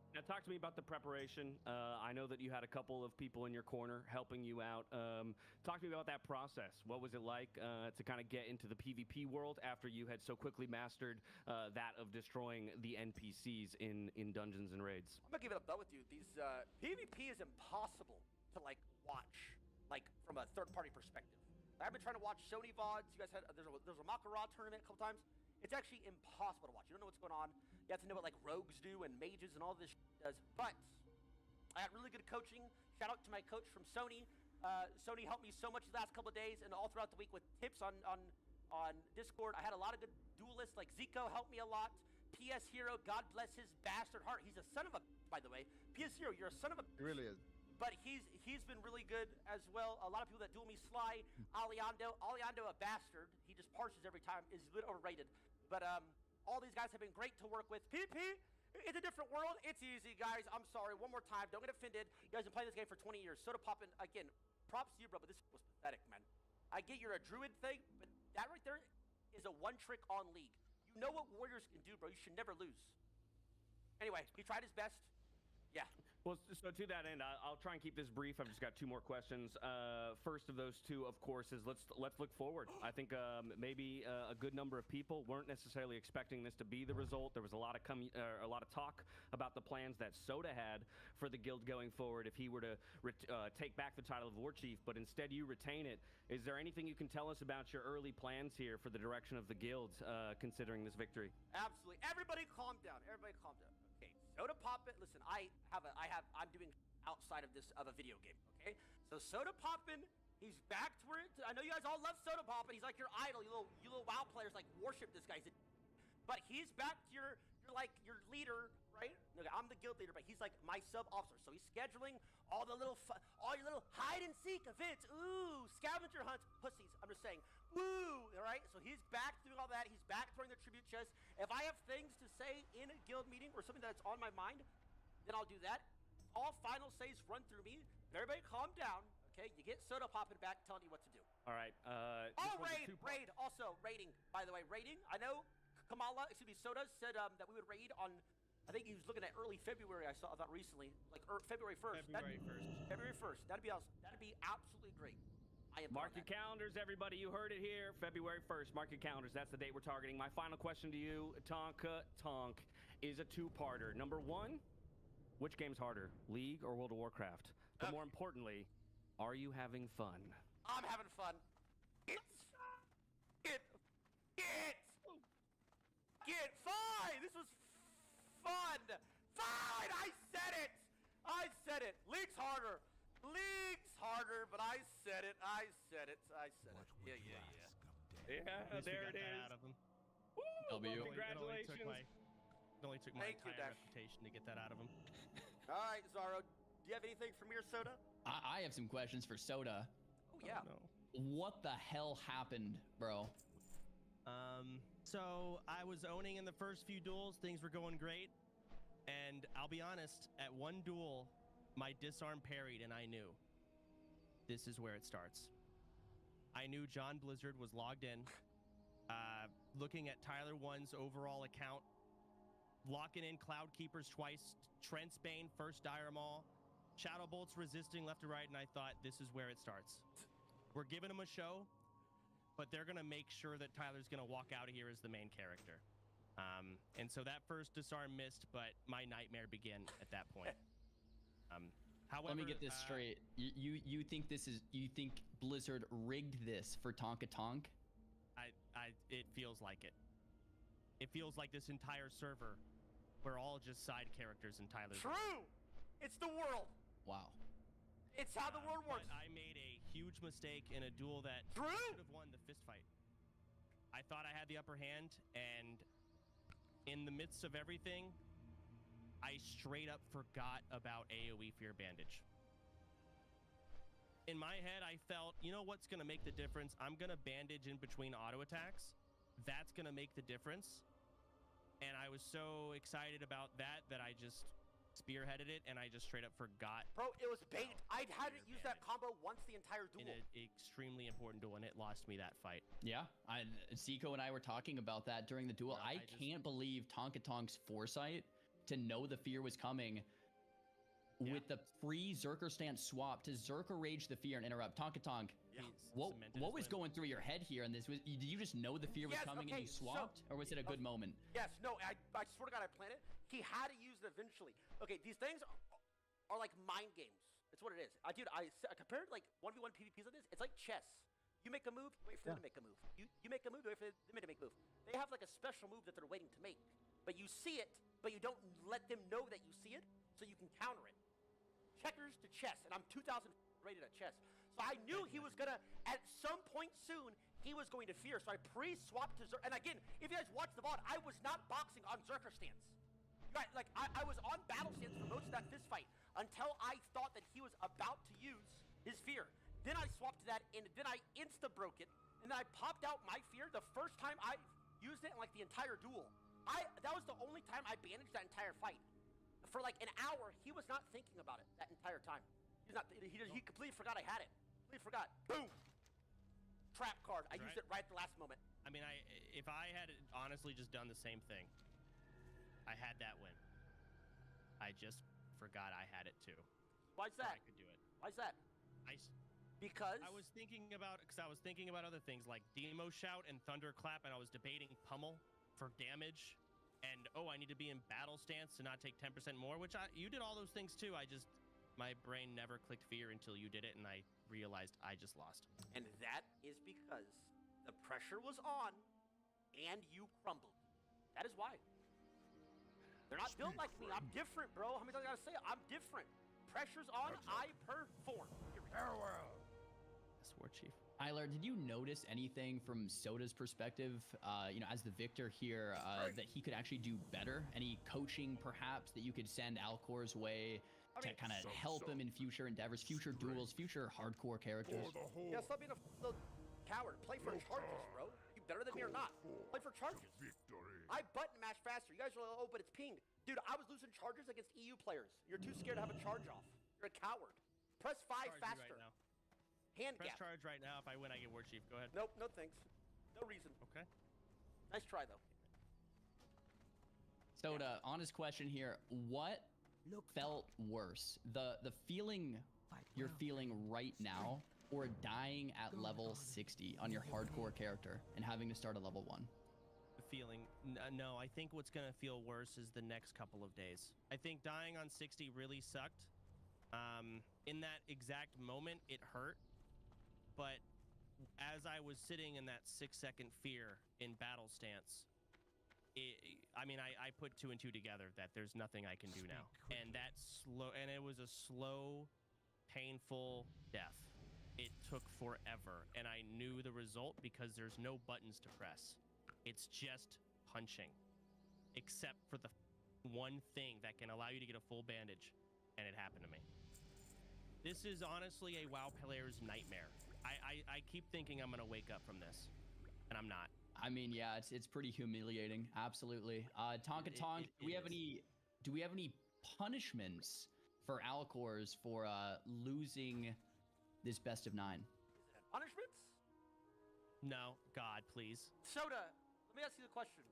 N: Now, talk to me about the preparation. I know that you had a couple of people in your corner helping you out. Talk to me about that process. What was it like to kind of get into the PvP world after you had so quickly mastered that of destroying the NPCs in Dungeons and Raids?
J: I'm gonna give it a bet with you. These PvP is impossible to like watch, like from a third-party perspective. I've been trying to watch Sony VODs. You guys had there's a Majora tournament a couple times. It's actually impossible to watch. You don't know what's going on. You have to know what like rogues do and mages and all this does. But I had really good coaching. Shout out to my coach from Sony. Sony helped me so much the last couple of days and all throughout the week with tips on Discord. I had a lot of good duelists like Zico helped me a lot. PS Hero, God bless his bastard heart. He's a son of a, by the way. PS Hero, you're a son of a.
K: He really is.
J: But he's been really good as well. A lot of people that duel me, Sly, Aliando, a bastard. He just parses every time. Is a bit overrated. But all these guys have been great to work with. PvP, it's a different world. It's easy, guys. I'm sorry. One more time. Don't get offended. You guys have been playing this game for 20 years. Soda Poppin', again, props to you, bro, but this was pathetic, man. I get you're a druid thing, but that right there is a one-trick on league. You know what warriors can do, bro. You should never lose. Anyway, he tried his best. Yeah.
N: Well, so to that end, I'll try and keep this brief. I've just got 2 more questions. First of those 2, of course, is let's look forward. I think maybe a good number of people weren't necessarily expecting this to be the result. There was a lot of talk about the plans that Soda had for the guild going forward if he were to take back the title of War Chief, but instead you retain it. Is there anything you can tell us about your early plans here for the direction of the guild, considering this victory?
J: Absolutely. Everybody calm down. Everybody calm down. Okay, Soda Poppin', listen, I'm doing outside of a video game, okay? So Soda Poppin', he's back to where I know you guys all love Soda Poppin'. He's like your idol. You little WoW players like worship this guy. But he's back to your leader, right? Okay, I'm the guild leader, but he's like my sub-officer. So he's scheduling all your little hide and seek events. Ooh, scavenger hunts, pussies. I'm just saying. Woo, all right? So he's back doing all that. He's back throwing the tribute chest. If I have things to say in a guild meeting or something that's on my mind, then I'll do that. All final says run through me. Everybody calm down, okay? You get Soda Poppin' back telling you what to do.
N: All right.
J: Raid. Also, raiding. By the way, raiding. I know Soda said that we would raid on, I think he was looking at early February. I saw that recently. Like February 1st. February 1st. That'd be awesome. That'd be absolutely great.
N: Mark your calendars, everybody. You heard it here. February 1st. Mark your calendars. That's the date we're targeting. My final question to you, Tonk, is a 2-parter. Number 1, which game's harder, League or World of Warcraft? But more importantly, are you having fun?
J: I'm having fun. Get fine. This was fun. Fine. I said it. League's harder. But I said it. Yeah, there it is.
A: Out of him.
N: Woo,
F: W.
N: Congratulations.
A: It only took my entire reputation to get that out of him.
J: All right, Zaro. Do you have anything from your Soda?
F: I have some questions for Soda.
J: Oh, yeah.
A: No.
F: What the hell happened, bro?
A: So I was owning in the first few duels. Things were going great. And I'll be honest, at one duel, my disarm parried and I knew. This is where it starts. I knew John Blizzard was logged in. Looking at Tyler 1's overall account, locking in Cloud Keepers twice, Trent's Bane, first Dire Maul, Shadow Bolts resisting left to right, and I thought, this is where it starts. We're giving him a show, but they're going to make sure that Tyler's going to walk out of here as the main character. And so that first disarm missed, but my nightmare began at that point. However,
F: let me get this straight. You think Blizzard rigged this for Tonka Tonk?
A: It feels like it. It feels like this entire server, we're all just side characters in Tyler's.
J: True. It's the world.
F: Wow.
J: It's how the world works.
A: I made a huge mistake in a duel that
J: True.
A: should have won the fist fight. I thought I had the upper hand, and in the midst of everything, I straight up forgot about AoE Fear Bandage. In my head, I felt, you know what's going to make the difference? I'm going to bandage in between auto attacks. That's going to make the difference. And I was so excited about that I just spearheaded it, and I just straight up forgot.
J: Bro, it was bait. I hadn't used that combo once the entire duel.
A: In an extremely important duel, and it lost me that fight.
F: Yeah, Zico and I were talking about that during the duel. I can't believe Tonka Tonk's foresight to know the fear was coming with the free Zerker stance swap to Zerker rage the fear and interrupt. Tonka Tonk, what was going through your head here? And did you just know the fear was coming and you swapped, or was it a good moment?
J: Yes, no, I swear to God, I planned it. He had to use it eventually. Okay, these things are like mind games. It's what it is. Dude, I compared like 1v1 PvPs like this. It's like chess. You make a move, you wait for them to make a move. You make a move, you wait for them to make a move. They have like a special move that they're waiting to make. But you see it, but you don't let them know that you see it, so you can counter it. Checkers to chess, and I'm 2,000 rated at chess. So I knew he was gonna, at some point soon, he was going to fear. So I pre-swapped to Zerker. And again, if you guys watch the VOD, I was not boxing on Zerker stance. Right, like I was on battle stance for most of that fist fight until I thought that he was about to use his fear. Then I swapped to that, and then I insta-broke it, and then I popped out my fear the first time I used it in like the entire duel. That was the only time I bandaged that entire fight. For like an hour, he was not thinking about it that entire time. He completely forgot I had it. Completely forgot. Boom! Trap card. I used it right at the last moment.
A: I mean, if I had honestly just done the same thing, I had that win. I just forgot I had it too.
J: Why's that?
A: I could do it.
J: Why's that? Because
A: I was thinking about other things like Demo Shout and Thunderclap, and I was debating Pummel for damage, and I need to be in battle stance to not take 10% more, which you did all those things too. My brain never clicked fear until you did it, and I realized I just lost.
J: And that is because the pressure was on, and you crumbled. That is why. They're not built like me. I'm different, bro. How many times I gotta say it? I'm different. Pressure's on, I perform.
A: Farewell. Yes, War Chief.
F: Eiler, did you notice anything from Soda's perspective, as the victor here, that he could actually do better? Any coaching, perhaps, that you could send Alcor's way to kind of help him in future endeavors, future duels, future hardcore characters?
J: Yeah, stop being a little coward. Play for charges, bro. You better than me or not? Play for charges. I button mash faster. You guys are like, but it's pinged. Dude, I was losing charges against EU players. You're too scared to have a charge off. You're a coward. Press 5 faster.
A: Right now.
J: Hand
A: Press
J: gap.
A: charge right now. If I win, I get War Chief. Go ahead.
J: Nope, no thanks. No reason.
A: Okay.
J: Nice try, though.
F: Soda, honest question here. What felt worse? The feeling you're feeling right now, or dying at level 60 on your hardcore character and having to start at level 1?
A: Feeling no, I think what's gonna feel worse is the next couple of days. I think dying on 60 really sucked. In that exact moment, it hurt, but as I was sitting in that 6-second fear in battle stance, I put 2 and 2 together that there's nothing I can do now, and it was a slow, painful death. It took forever, and I knew the result because there's no buttons to press. It's just punching, except for the one thing that can allow you to get a full bandage, and it happened to me. This is honestly a WoW player's nightmare. I keep thinking I'm gonna wake up from this, and I'm not.
F: I mean, yeah, it's pretty humiliating. Absolutely. Tonka Tonk, do we have any punishments for Alcors for losing this best of 9?
J: Punishments?
A: No, God, please.
J: Soda, let me ask you the question.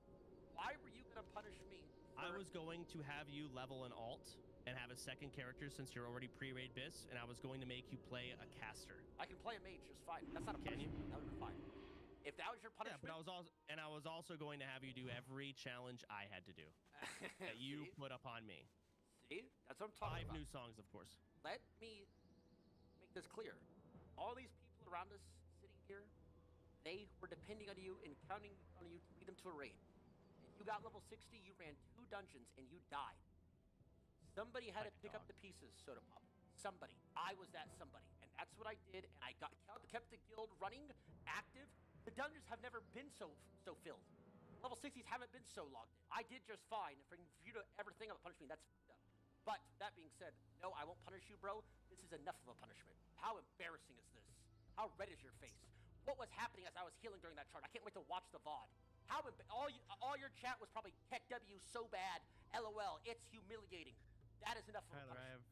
J: Why were you gonna punish me?
A: I was going to have you level an alt and have a second character since you're already pre-raid bis, and I was going to make you play a caster.
J: I can play a mage just fine. That's not a punishment. That would be fine. If that was your punishment.
A: Yeah, but I was also going to have you do every challenge I had to do that you put upon me.
J: See? That's what I'm talking about.
A: 5 new songs, of course.
J: Let me make this clear. All these people around us sitting here, they were depending on you and counting on you to lead them to a raid. And you got level 60, you ran 2 dungeons, and you died. Somebody had to pick up the pieces, Soda Pop. Somebody. I was that somebody. And that's what I did, and I kept the guild running, active. The dungeons have never been so filled. Level 60s haven't been so logged in. I did just fine. For you to ever think of punishing me, that's f***ed up. But, that being said, no, I won't punish you, bro. This is enough of a punishment. How embarrassing is this? How red is your face? What was happening as I was healing during that chart? I can't wait to watch the VOD. All your chat was probably Heck W so bad. LOL, it's humiliating. That is enough of a
A: Tyler, I
J: punishment.
A: have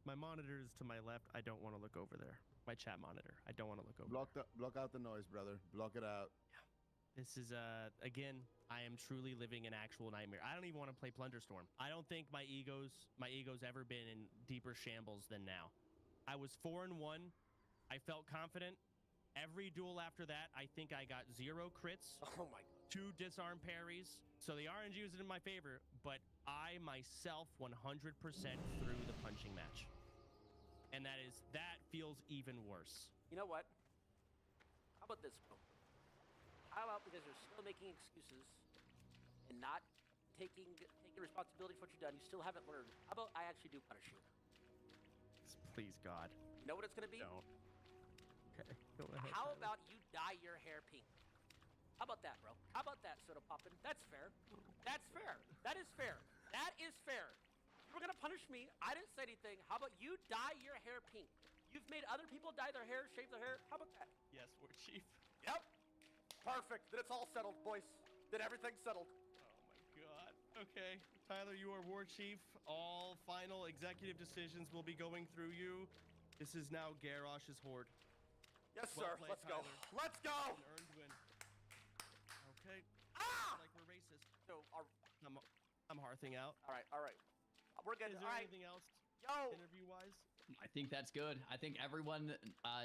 A: my monitors to my left. I don't want to look over there. My chat monitor. I don't want to look over.
P: Block out the noise, brother. Block it out.
A: This is again, I am truly living an actual nightmare. I don't even want to play Plunderstorm. I don't think my ego's ever been in deeper shambles than now. I was 4-1. I felt confident. Every duel after that, I think I got 0 crits.
J: Oh my god.
A: 2 disarm parries. So the RNG was in my favor, but I myself 100% threw the punching match. And that feels even worse.
J: You know what? How about this, bro? How about, because you're still making excuses and not taking responsibility for what you've done, you still haven't learned. How about I actually do punish you?
A: Please, God.
J: You know what it's gonna be?
A: Don't. Okay, go ahead.
J: How
A: Tyler.
J: about you dye your hair pink? How about that, bro? How about that, Soda Poppin'? That's fair. That's fair. That is fair. That is fair. You were gonna punish me. I didn't say anything. How about you dye your hair pink? You've made other people dye their hair, shave their hair. How about that?
A: Yes, War Chief.
J: Yep. Perfect. Then it's all settled, boys. Then everything's settled.
A: Oh my God. Okay, Tyler, you are War Chief. All final executive decisions will be going through you. This is now Garrosh's horde.
J: Yes,
A: Well
J: sir.
A: played,
J: Let's go.
A: Tyler.
J: Let's go.
A: An earned win. Okay.
J: Ah!
A: Like we're racist.
J: So,
A: I'm hearthing out.
J: all right, all right. We're good.
A: Is there
J: All right.
A: anything else
J: Yo.
A: interview-wise?
F: I think that's good. I think everyone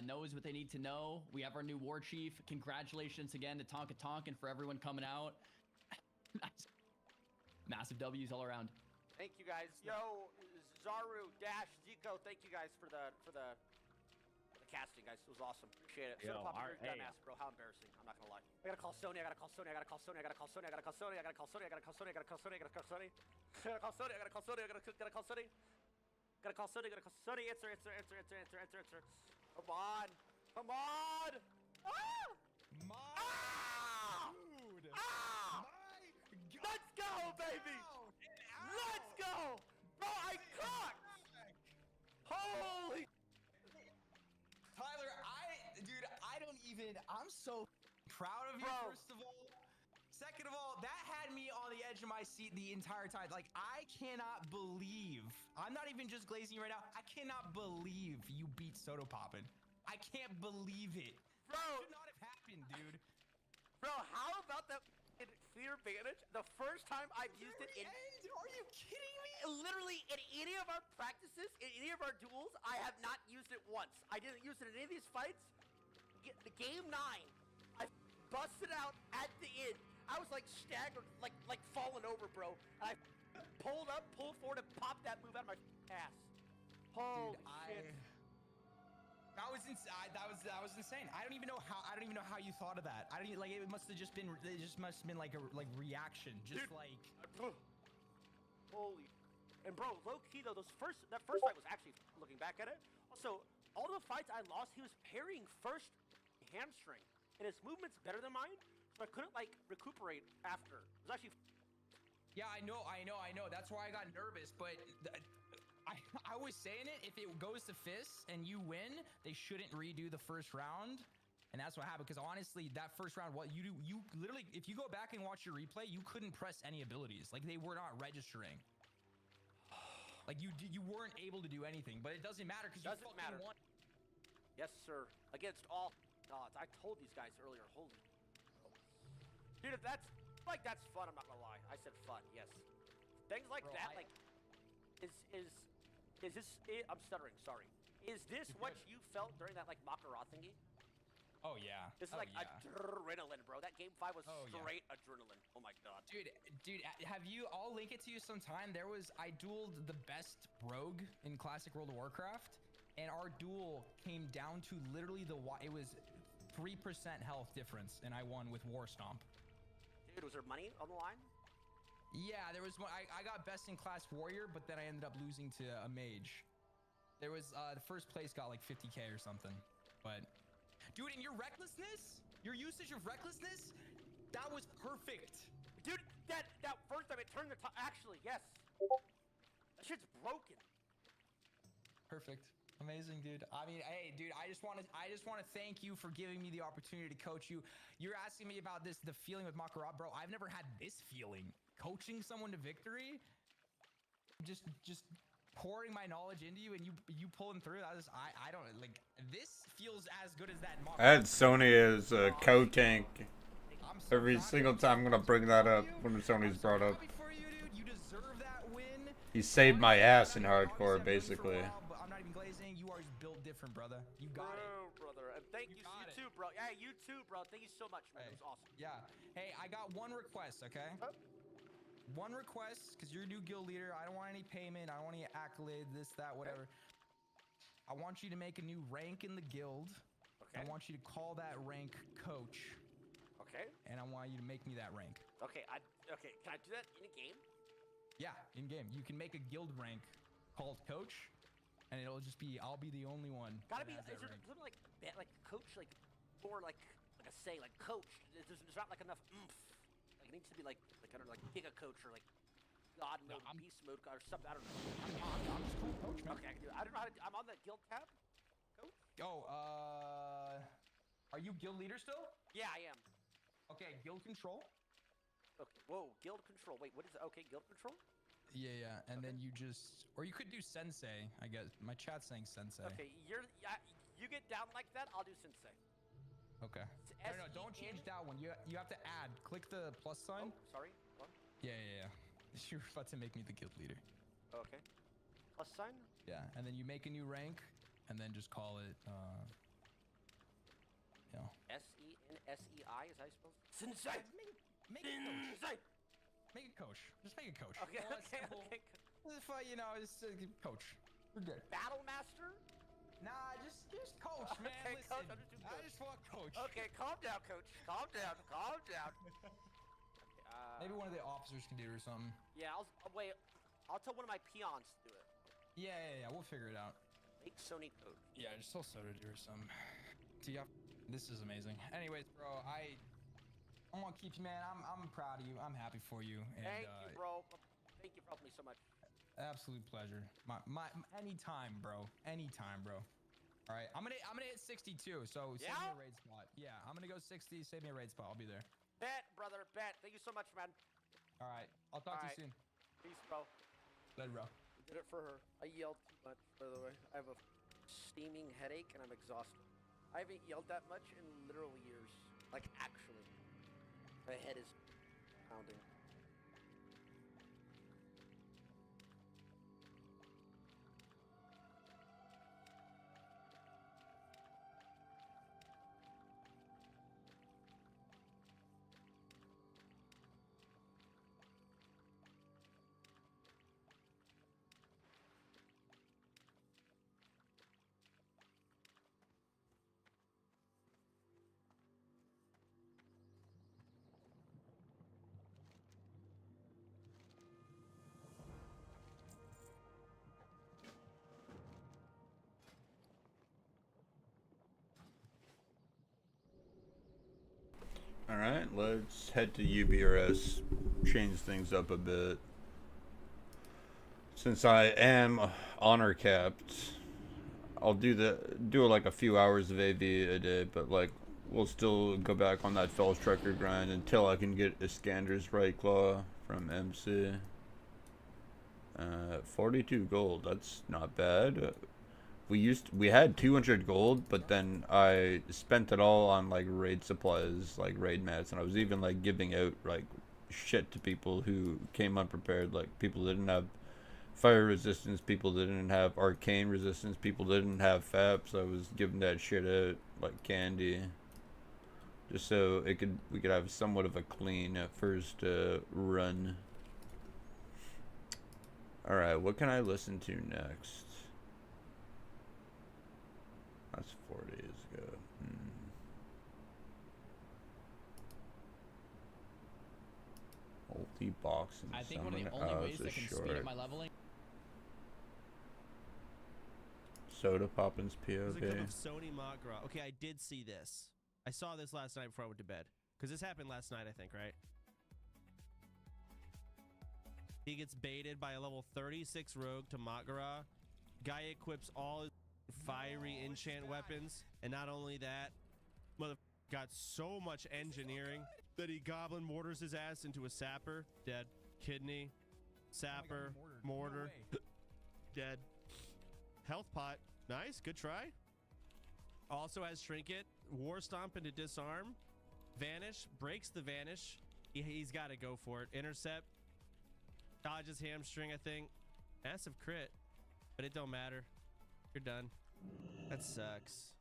F: knows what they need to know. We have our new war chief. Congratulations again to Tonka Tonk and for everyone coming out. Massive W's all around.
J: Thank you guys. Yo, Zaru, Dash, Zico, thank you guys for the casting, guys. It was awesome. Appreciate it.
C: Yo,
J: Soda Pop, you're a
C: hey.
J: dumbass, bro. How embarrassing. I'm not gonna lie. I gotta call Sony. I gotta call Sony. I gotta call Sony. I gotta call Sony. I gotta call Sony. I gotta call Sony. I gotta call Sony. I gotta call Sony. I gotta call Sony. I gotta call Sony. I gotta call Sony. I gotta call Sony. Gotta call Sony. Gotta call Sony. Answer. Come on. Come on. Ah!
C: Dude.
J: Ah! Let's go, baby. Let's go. Bro, I cooked. Holy.
C: Tyler, I'm so proud of you,
J: Bro.
C: first of all. Second of all, that had me on the edge of my seat the entire time. Like, I cannot believe, I'm not even just glazing you right now, I cannot believe you beat Soda Poppin'. I can't believe it.
J: Bro.
C: That should not have happened, dude.
J: Bro, how about that in Fear Advantage? The first time I've used it in...
C: Are you kidding me?
J: Literally, in any of our practices, in any of our duels, I have not used it once. I didn't use it in any of these fights. The game 9, I busted out at the end. I was like staggered, like falling over, bro. And I pulled forward and popped that move out of my ass. Holy shit.
C: That was insane. That was insane. I don't even know how you thought of that. I don't even, like, it must have just been like a reaction, just
J: Dude.
C: like
J: Holy. And bro, low key though, that first fight was actually, looking back at it. Also, all the fights I lost, he was parrying first hamstring, and his movement's better than mine, so I couldn't like recuperate after. It was actually.
C: Yeah, I know. That's why I got nervous, but I was saying it, if it goes to fists and you win, they shouldn't redo the first round. And that's what happened, because honestly, that first round, what you literally, if you go back and watch your replay, you couldn't press any abilities. Like, they were not registering. Like, you weren't able to do anything, but it doesn't matter because you fucking won.
J: Yes, sir. Against all odds. I told these guys earlier, holy. Dude, if that's fun, I'm not gonna lie. I said fun, yes. Things like
C: Bro,
J: that, like, is this, I'm stuttering, sorry. Is this what you felt during that, like, Makara thingy?
C: Oh, yeah.
J: This is like adrenaline, bro. That game 5 was straight adrenaline. Oh my god.
C: Dude, have you, I'll link it to you sometime. I dueled the best rogue in Classic World of Warcraft, and our duel came down to literally it was 3% health difference, and I won with War Stomp.
J: Dude, was there money on the line?
C: Yeah, there was one. I got best in class warrior, but then I ended up losing to a mage. There was, the first place got like 50K or something, but... Dude, and your recklessness, your usage of recklessness, that was perfect.
J: Dude, that first time it turned the top, actually, yes. That shit's broken.
C: Perfect. Amazing, dude. I mean, hey, dude, I just want to thank you for giving me the opportunity to coach you. You're asking me about the feeling with Makara, bro. I've never had this feeling. Coaching someone to victory, just pouring my knowledge into you and you pulling through. I don't like. This feels as good as that.
B: I had Sony as a co-tank. Every single time I'm gonna bring that up when Sony's brought up.
C: You deserve that win.
B: He saved my ass in hardcore, basically.
C: I'm not even glazing. You are built different, brother. You got it,
J: brother. And thank you too, bro. Yeah, you too, bro. Thank you so much, man. It was awesome.
C: Yeah. Hey, I got one request, okay? One request, because you're a new guild leader. I don't want any payment. I don't want any accolades, this, that, whatever. I want you to make a new rank in the guild.
J: Okay.
C: I want you to call that rank coach.
J: Okay.
C: And I want you to make me that rank.
J: Okay. Okay. Can I do that in a game?
C: Yeah, in game. You can make a guild rank called coach, and it'll just be I'll be the only one.
J: Gotta be. Is there something like coach, like or like a say like coach? There's not like enough oomph. Like it needs to be like I don't know, like giga coach or like god mode, beast mode or something. I don't know.
C: I'm just called coach, man.
J: Okay, I can do it. I don't know how to. I'm on that guild tab. Coach.
C: Oh, are you guild leader still?
J: Yeah, I am.
C: Okay, guild control.
J: Okay. Whoa, guild control. Wait, what is it? Okay, guild control.
C: Yeah, and then you just, or you could do sensei. I guess my chat's saying sensei.
J: Okay, you get down like that. I'll do sensei.
C: Okay. No, don't change that one. You have to add. Click the plus sign.
J: Oh, sorry. What?
C: Yeah. You're about to make me the guild leader.
J: Okay. Plus sign.
C: Yeah, and then you make a new rank, and then just call it.
J: SENSEI is how you spell sensei.
C: Make it coach. Make it coach. Just make it coach.
J: Okay.
C: Okay. If it's coach. We're good.
J: Battle master.
C: Nah, just coach, man.
J: Okay,
C: Listen,
J: coach, I'm just doing
C: I
J: coach.
C: just want coach.
J: Okay, calm down, coach. Calm down. Calm down.
C: Maybe one of the officers can do it or something.
J: Yeah, I'll wait. I'll tell one of my peons to do it.
C: Yeah. We'll figure it out.
J: Make Sony coach.
C: Yeah, just tell Soda to do or something. This is amazing. Anyways, bro, I want to keep you, man. I'm proud of you. I'm happy for you. And,
J: Thank you, bro. Thank you for helping me so much.
C: Absolute pleasure. My anytime, bro. Anytime, bro. All right, I'm gonna hit 62. So save me a raid spot. Yeah, I'm gonna go 60. Save me a raid spot. I'll be there.
J: Bet, brother. Bet. Thank you so much, man.
C: All right, I'll talk to you soon.
J: Peace, bro.
C: Later, bro.
J: We did it for her. I yelled too much, by the way. I have a steaming headache and I'm exhausted. I haven't yelled that much in literal years. Like, actually. My head is pounding.
B: Alright, let's head to UBRS, change things up a bit. Since I am honor capped, I'll do like a few hours of AV a day, but like we'll still go back on that Fells Trucker grind until I can get Iskander's Right Claw from MC. 42 gold, that's not bad. We had 200 gold, but then I spent it all on like raid supplies, like raid mats, and I was even like giving out like shit to people who came unprepared. Like people didn't have fire resistance, people didn't have arcane resistance, people didn't have FAPs. I was giving that shit out like candy, just so we could have somewhat of a clean first run. All right, what can I listen to next? That's 4 days ago. Multi-box and
F: I think one of the
B: summon.
F: only ways
B: It's a
F: that can
B: short.
F: speed up my leveling.
B: Soda Poppins
A: There's a clip
B: POV.
A: of Sony Majora. Okay, I did see this. I saw this last night before I went to bed. Because this happened last night, I think, right? He gets baited by a level 36 rogue to Majora. Guy equips all his fiery enchant weapons, and not only that, mother got so much engineering that he goblin mortars his ass into a sapper. Dead. Kidney. Sapper. Mortar. Dead. Health pot. Nice. Good try. Also has Trinket. War Stomp into Disarm. Vanish. Breaks the Vanish. He's got to go for it. Intercept. Dodges Hamstring, I think. Massive crit. But it don't matter. You're done. That sucks.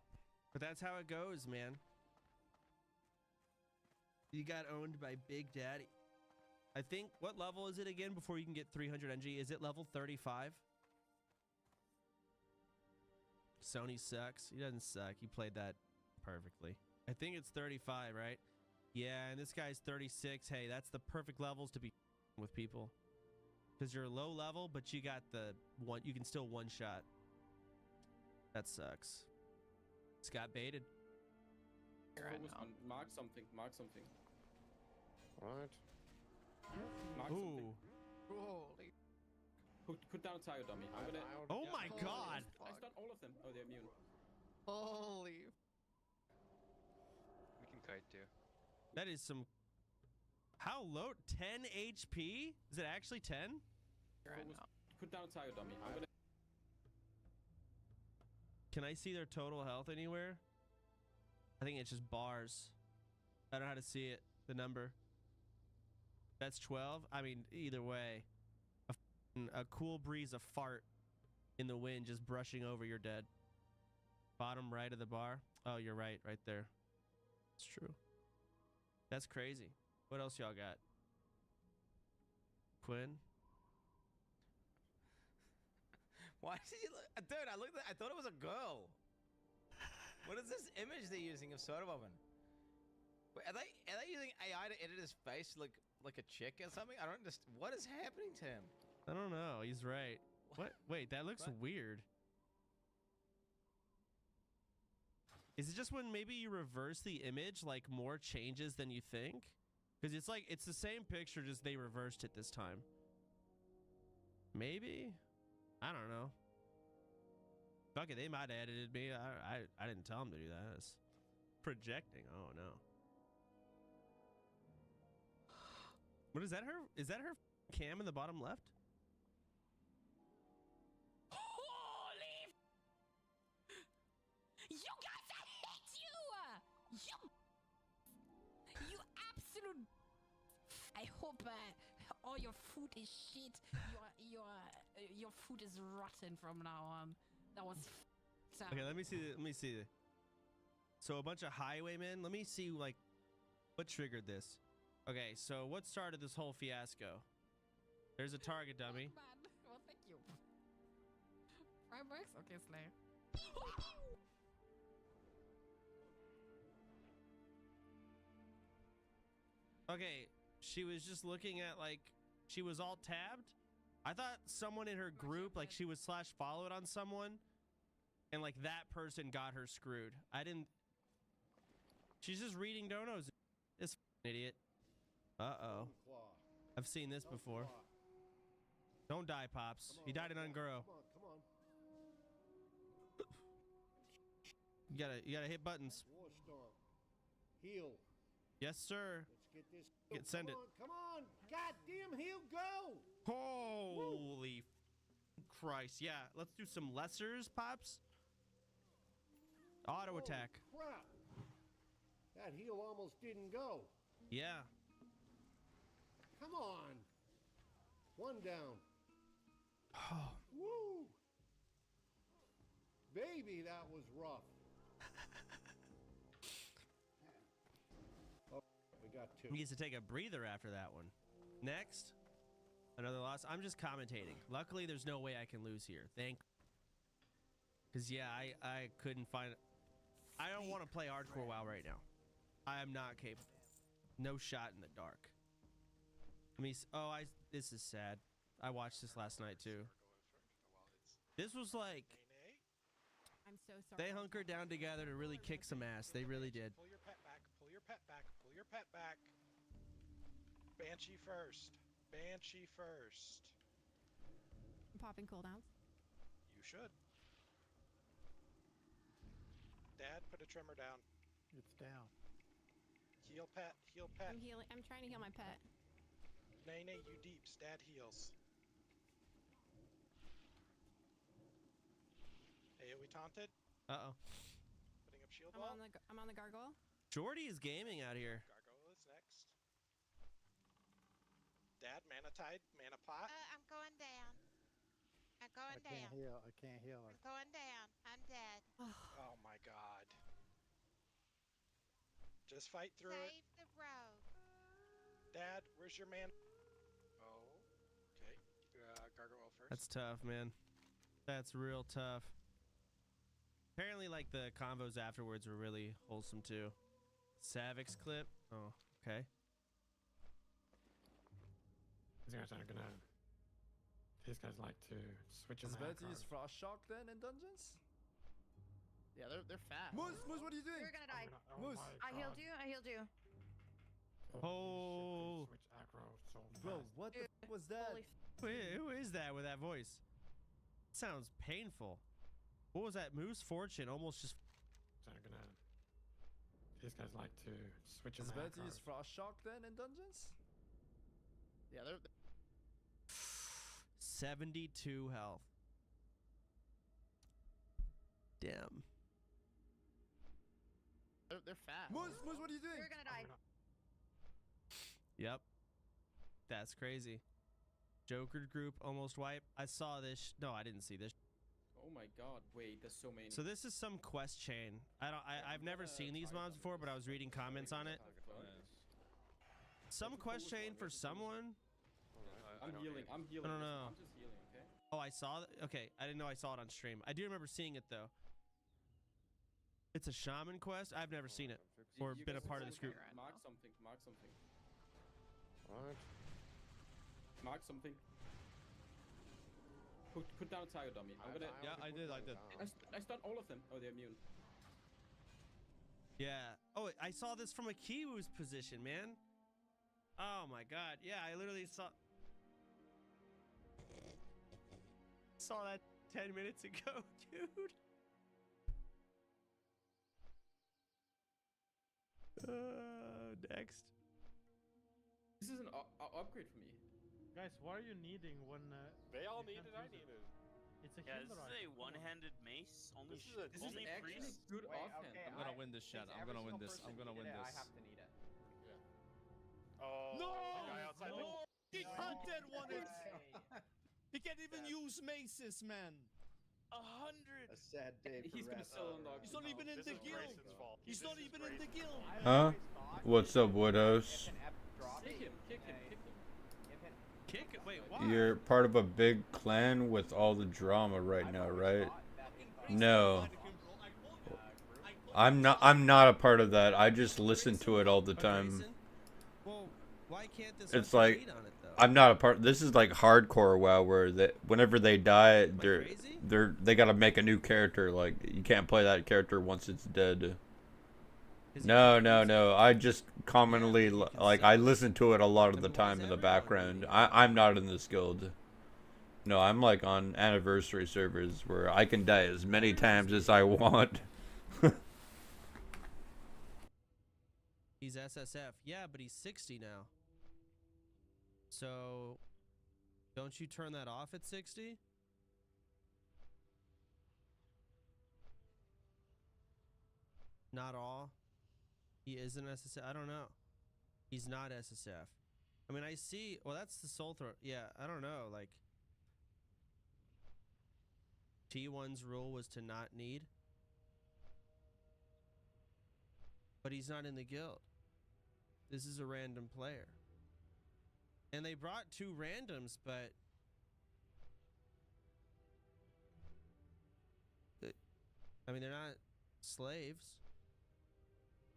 A: But that's how it goes, man. You got owned by Big Daddy. I think, what level is it again before you can get 300 NG? Is it level 35? Sony sucks. He doesn't suck. He played that perfectly. I think it's 35, right? Yeah, and this guy's 36. Hey, that's the perfect levels to be with people. Because you're low level, but you got the one. You can still one shot. That sucks. It's got baited.
G: Mark something. Mark something.
P: What?
G: Mark
A: Ooh.
G: something. Put down a tire dummy. I'm gonna.
A: Oh my god!
G: I stun all of them. Oh, they're immune.
D: Holy. We can kite too.
A: That is some. How low? 10 HP? Is it actually 10?
G: Put down a tire dummy. I'm gonna.
A: Can I see their total health anywhere? I think it's just bars. I don't know how to see it. The number. That's 12. I mean, either way. A cool breeze, a fart in the wind just brushing over your dead. Bottom right of the bar. Oh, you're right. Right there. It's true. That's crazy. What else y'all got? Quinn?
H: Why did you look? Dude, I thought it was a girl. What is this image they're using of Soda Bobbin? Wait, are they using AI to edit his face to look like a chick or something? I don't understand. What is happening to him?
A: I don't know. He's right. What? Wait, that looks weird. Is it just when maybe you reverse the image, like more changes than you think? Because it's like, it's the same picture, just they reversed it this time. Maybe? I don't know. Fuck it, they might have edited me. I didn't tell them to do that. It's projecting. Oh no. What is that her? Is that her cam in the bottom left?
T: Holy! You guys, I hate you! You absolute. I hope all your food is shit. Your food is rotten from now on. That was.
A: Okay, let me see. Let me see. So a bunch of highwaymen. Let me see like what triggered this. Okay, so what started this whole fiasco? There's a target dummy.
T: Well, thank you. Frameworks? Okay, Slay.
A: Okay, she was just looking at like, she was all tabbed. I thought someone in her group, like she was /followed on someone and like that person got her screwed. I didn't. She's just reading donos. This idiot. Uh-oh. I've seen this before. Don't die, Pops. He died in Unguro.
P: Come on.
A: You gotta hit buttons.
P: War Stomp. Heal.
A: Yes, sir.
P: Let's get this.
A: Send it.
P: Come on. Goddamn heal, go.
A: Holy Christ. Yeah, let's do some lessers, Pops. Auto attack.
P: Crap. That heal almost didn't go.
A: Yeah.
P: Come on. One down.
A: Oh.
P: Woo. Baby, that was rough. Oh, we got two.
A: He needs to take a breather after that one. Next. Another loss. I'm just commentating. Luckily, there's no way I can lose here. Because, yeah, I couldn't find... I don't want to play hardcore WoW right now. I am not capable. No shot in the dark. I mean, this is sad. I watched this last night, too. This was like...
T: I'm so sorry.
A: They hunkered down together to really kick some ass. They really did.
R: Pull your pet back. Pull your pet back. Pull your pet back. Banshee first. Banshee first.
T: I'm popping cooldowns.
R: You should. Dad, put a trimmer down.
O: It's down.
R: Heal pet. Heal pet.
T: I'm healing. I'm trying to heal my pet.
R: Nay, you deeps. Dad heals. AoE taunted.
A: Uh-oh.
R: Putting up shield
T: I'm
R: wall.
T: I'm on the gargoyle.
A: Jordy is gaming out here.
R: Gargoyle is next. Dad, mana tide, mana pot.
J: I'm going down. I'm going down.
K: I can't heal her.
J: I'm going down. I'm dead.
R: Oh my god. Just fight through it.
J: Save the road.
R: Dad, where's your man? Oh, okay. Gargoyle first.
A: That's tough, man. That's real tough. Apparently, like, the combos afterwards were really wholesome, too. Savix clip. Oh, okay.
Q: These guys like to switch
O: Is better to use Frost Shock then in dungeons?
D: Yeah, they're fast.
O: Moose, what are you doing?
L: You're gonna die.
O: Moose.
L: I healed you. I healed you.
A: Oh.
Q: Switch aggro so
O: Bro, what the f was that?
A: Wait, who is that with that voice? Sounds painful. What was that? Moose Fortune almost just...
Q: These guys like to switch
O: Is better to use Frost Shock then in dungeons?
D: Yeah, they're
A: 72 health. Damn.
D: they're fast.
O: Moose, what are you doing?
L: You're gonna die.
A: Yep. That's crazy. Joker group almost wipe. I saw this. No, I didn't see this.
G: Oh my god, wait, there's so many.
A: So this is some quest chain. I've never seen these mobs before, but I was reading comments on it. Some quest chain for someone.
G: I'm healing.
A: I don't know.
G: I'm just healing, okay?
A: Oh, I saw that. Okay, I didn't know I saw it on stream. I do remember seeing it though. It's a shaman quest. I've never seen it or
G: You
A: been a
G: guys
A: part of
G: can
A: this group.
G: Mark something. Mark something.
P: What?
G: Mark something. Put down a tiger dummy. I'm gonna.
P: Yeah, I did.
G: I stunned all of them. Oh, they're immune.
A: Yeah. Oh, I saw this from a Kiwu's position, man. Oh my god. Yeah, I literally saw that 10 minutes ago, dude. Next.
G: This is an upgrade for me.
S: Guys, why are you needing one?
R: They all need it. I need it.
S: It's a
U: Yeah,
S: healer
U: this is a
S: item.
U: one-handed mace. Only
G: This is actually
U: priest.
G: good offhand.
V: I'm gonna win this, chat. I'm gonna win this. I'm gonna win this.
D: I have to need it.
R: Oh,
V: No!
R: the guy outside the...
V: No! He hunted one it! He can't even use maces, man! 100!
K: A sad day for
G: He's gonna
K: rap.
G: sell unlock.
V: He's not even in the guild! He's not even in the guild!
B: Huh? What's up, Widows?
G: Kick him. Kick him. Kick him.
A: Kick it. Wait, why?
B: You're part of a big clan with all the drama right now, right? No. I'm not a part of that. I just listen to it all the time.
A: Well, why can't this
B: It's
A: one
B: like
A: compete on it, though?
B: I'm not a part. This is like hardcore WoW, where whenever they die, they gotta make a new character. Like you can't play that character once it's dead. No. I just commonly like I listen to it a lot of the time in the background. I'm not in this guild. No, I'm like on anniversary servers where I can die as many times as I want.
A: He's SSF. Yeah, but he's 60 now. So, don't you turn that off at 60? Not all. He isn't SSF. I don't know. He's not SSF. I mean, I see. Well, that's the soul throw. Yeah, I don't know. Like, T1's rule was to not need. But he's not in the guild. This is a random player. And they brought 2 randoms, but I mean, they're not slaves.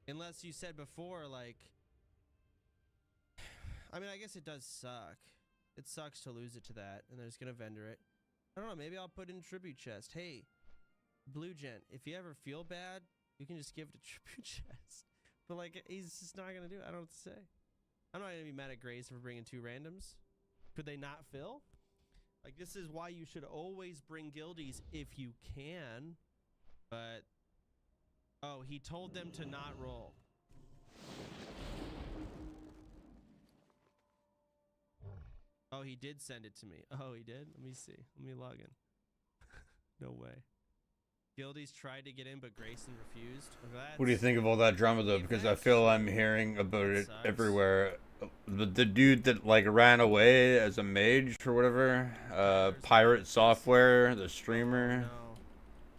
A: Unless you said before, like, I mean, I guess it does suck. It sucks to lose it to that, and they're just gonna vendor it. I don't know, maybe I'll put in tribute chest. Hey, Blue Gent, if you ever feel bad, you can just give it a tribute chest. But like, he's just not gonna do it. I don't know what to say. I'm not gonna be mad at Grace for bringing 2 randoms. Could they not fill? Like, this is why you should always bring guildies if you can. But oh, he told them to not roll. Oh, he did send it to me. Oh, he did? Let me see. Let me log in. No way. Guildies tried to get in, but Grayson refused. Well,
B: What do you think of all that drama though? Because I feel I'm hearing about it
A: sucks.
B: everywhere. The dude that like ran away as a mage or whatever, Pirate Software, the streamer.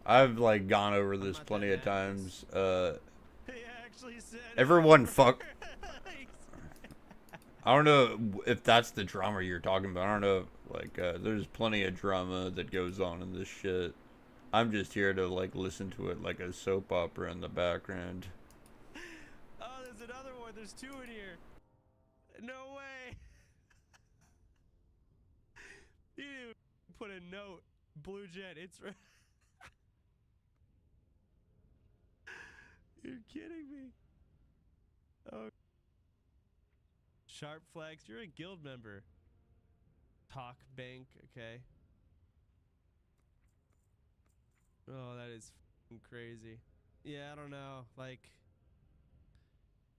B: I've like gone over this plenty of times. Everyone fuck. I don't know if that's the drama you're talking about. I don't know. Like, there's plenty of drama that goes on in this shit. I'm just here to like listen to it like a soap opera in the background.
A: Oh, there's another one. There's two in here. No way. You put a note. Blue Jet. It's. You're kidding me. Oh. Sharp Flags. You're a guild member. Talk Bank. Okay. Oh, that is crazy. Yeah, I don't know. Like,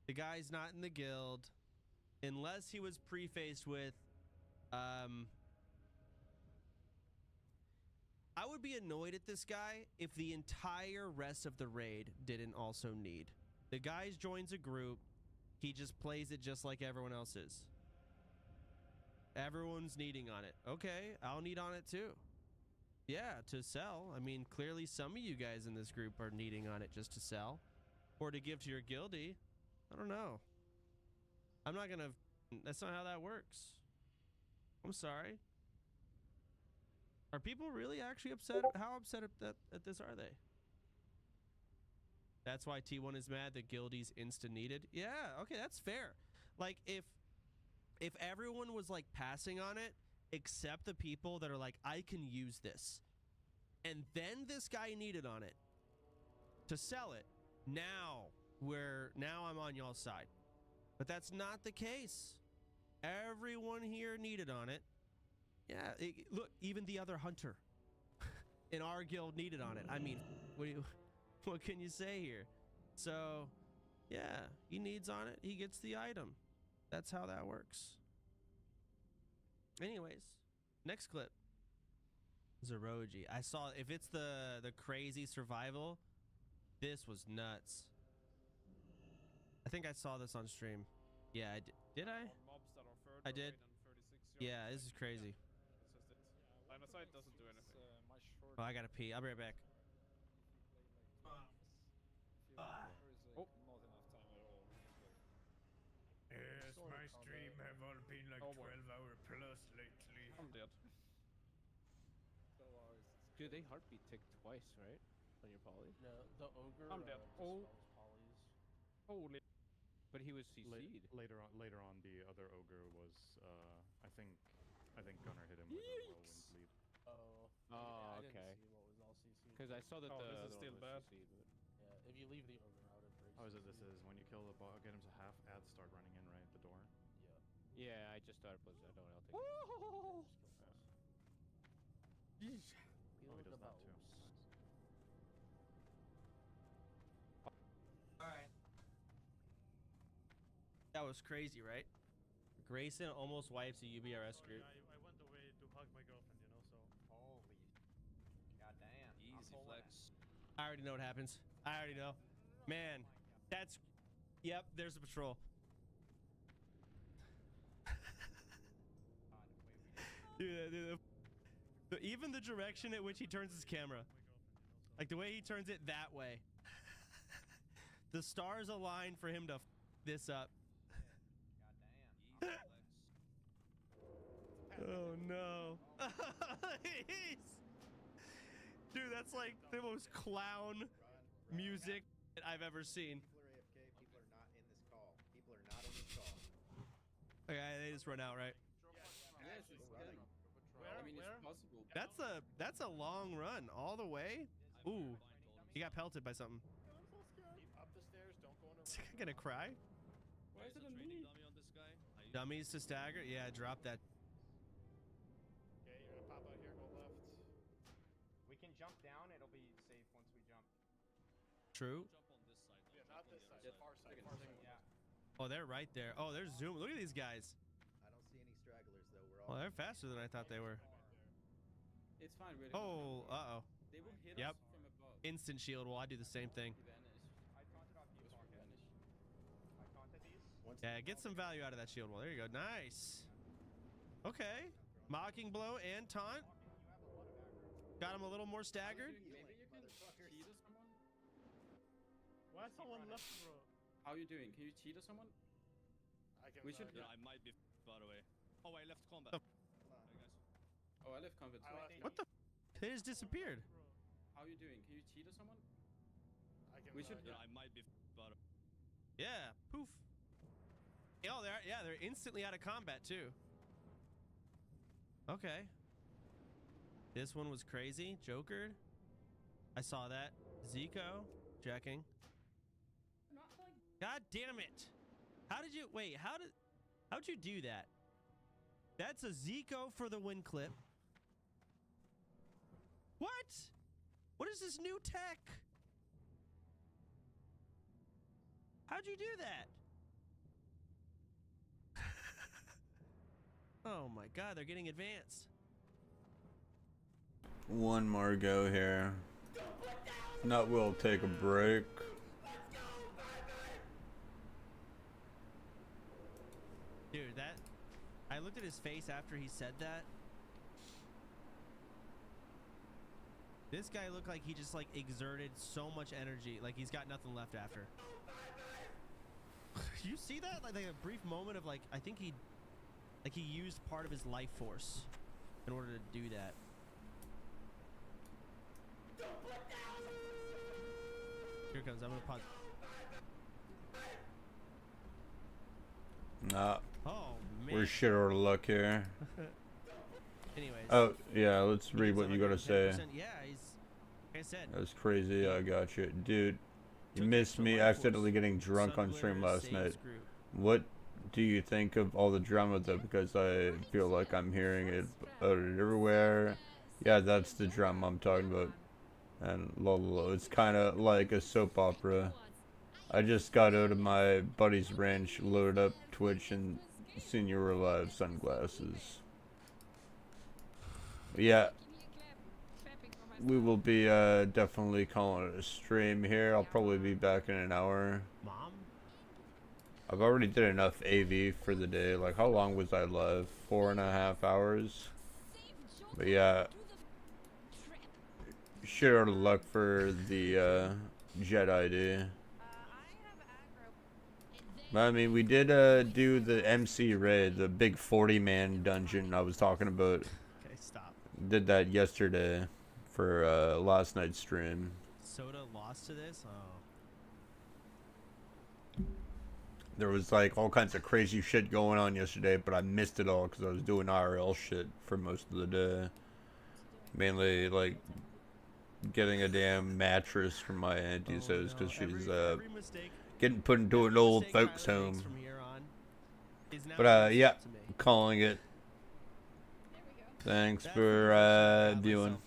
A: the guy's not in the guild. Unless he was prefaced with, I would be annoyed at this guy if the entire rest of the raid didn't also need. The guy joins a group. He just plays it just like everyone else is. Everyone's needing on it. Okay, I'll need on it too. Yeah, to sell. I mean, clearly some of you guys in this group are needing on it just to sell. Or to give to your guildie. I don't know. I'm not gonna... That's not how that works. I'm sorry. Are people really actually upset? How upset at this are they? That's why T1 is mad that guildies insta-needed? Yeah, okay, that's fair. Like, if everyone was, like, passing on it, except the people that are like, I can use this. And then this guy needed on it to sell it. Now I'm on y'all's side. But that's not the case. Everyone here needed on it. Yeah, look, even the other hunter in our guild needed on it. I mean, what can you say here? So, yeah, he needs on it. He gets the item. That's how that works. Anyways, next clip. Zeroji. I saw, if it's the crazy survival, this was nuts. I think I saw this on stream. Yeah, I did. Did I? I did. Yeah, this is crazy.
I: Line of sight doesn't do anything.
A: Oh, I gotta pee. I'll be right back.
I: Oh. Not enough time at all.
M: Yes, my stream have all been like 12-hour plus lately.
I: I'm dead.
G: Do they heartbeat tick twice, right? On your poly?
D: No, the ogre.
I: I'm dead.
D: Oh.
I: Holy.
G: But he was CC'd.
U: Later on, the other ogre was, I think Gunner hit him with a whirlwind lead.
D: Oh.
G: Oh,
D: I
G: okay.
D: didn't see what was all CC.
G: Because I saw that the
I: this is
G: other
I: still
G: one was
I: bad.
G: CC'd, but...
D: Yeah, if you leave the ogre out, it breaks.
U: How is it? This is when you kill the bot, get him to half, ads start running in, right? The door.
G: Yeah, I just started plus that. I'll take it.
U: Oh, he does that too.
A: Alright. That was crazy, right? Grayson almost wipes a UBRS group.
S: I went away to hug my girlfriend, you know, so.
H: Holy. Goddamn.
G: Easy flex.
A: I already know what happens. I already know. Man, that's... Yep, there's a patrol. Dude, even the direction at which he turns his camera. Like the way he turns it that way. The stars align for him to f this up. Oh no. Dude, that's like the most clown music I've ever seen.
H: People are not in this call. People are not in this call.
A: Okay, they just run out, right?
I: Yes, it's running. I mean, it's possible.
A: That's a long run all the way. Ooh, he got pelted by something.
I: Keep up the stairs. Don't go on
A: Is he gonna cry?
I: Why is it on me?
A: Dummies to stagger. Yeah, drop that.
I: Okay, you're gonna pop out here. Go left.
H: We can jump down. It'll be safe once we jump.
A: True.
I: Yeah, not this side. Far side.
H: Yeah.
A: Oh, they're right there. Oh, there's zoom. Look at these guys.
H: I don't see any stragglers though. We're all.
A: Well, they're faster than I thought they were.
I: It's fine. Really.
A: Oh, uh-oh.
I: They will hit
A: Yep.
I: us from above.
A: Instant shield wall. I do the same thing. Yeah, get some value out of that shield wall. There you go. Nice. Okay. Mocking blow and taunt. Got him a little more staggered.
G: Maybe you can cheat or someone?
S: Why someone left, bro?
G: How you doing? Can you cheat or someone? We should.
E: Yeah, I might be, by the way. Oh, I left combat.
G: Oh, I left combat too.
A: What the? It just disappeared.
G: How you doing? Can you cheat or someone? We should.
E: Yeah, I might be, by the way.
A: Yeah. Poof. Oh, they're instantly out of combat too. Okay. This one was crazy. Jokered. I saw that. Zico. Checking. God damn it. How did you... Wait, how'd you do that? That's a Zico for the win clip. What? What is this new tech? How'd you do that? Oh my god, they're getting advanced.
B: One more go here. Not we'll take a break.
A: Dude, I looked at his face after he said that. This guy looked like he just like exerted so much energy, like he's got nothing left after. You see that? Like a brief moment of like, I think he used part of his life force in order to do that. Here it comes. I'm gonna pause.
B: Nah.
A: Oh man.
B: We're shit out of luck here.
A: Anyways.
B: Oh yeah, let's read what you gotta say.
A: Yeah, he's like I said.
B: That's crazy. I got you, dude. You missed me accidentally getting drunk on stream last night. What do you think of all the drama though? Because I feel like I'm hearing it everywhere. Yeah, that's the drama I'm talking about. And lol, it's kind of like a soap opera. I just got out of my buddy's ranch, loaded up Twitch, and seen you were live. Sunglasses. Yeah. We will be definitely calling it a stream here. I'll probably be back in an hour.
A: Mom?
B: I've already did enough AV for the day. Like, how long was I live? 4.5 hours? But yeah. Shit out of luck for the Jet ID. But I mean, we did do the MC raid, the big 40-man dungeon I was talking about.
A: Okay, stop.
B: Did that yesterday for last night's stream.
A: Soda lost to this? Oh.
B: There was like all kinds of crazy shit going on yesterday, but I missed it all because I was doing IRL shit for most of the day. Mainly like getting a damn mattress from my auntie's house because she's getting put into an old folks home. But yeah, calling it. Thanks for viewing.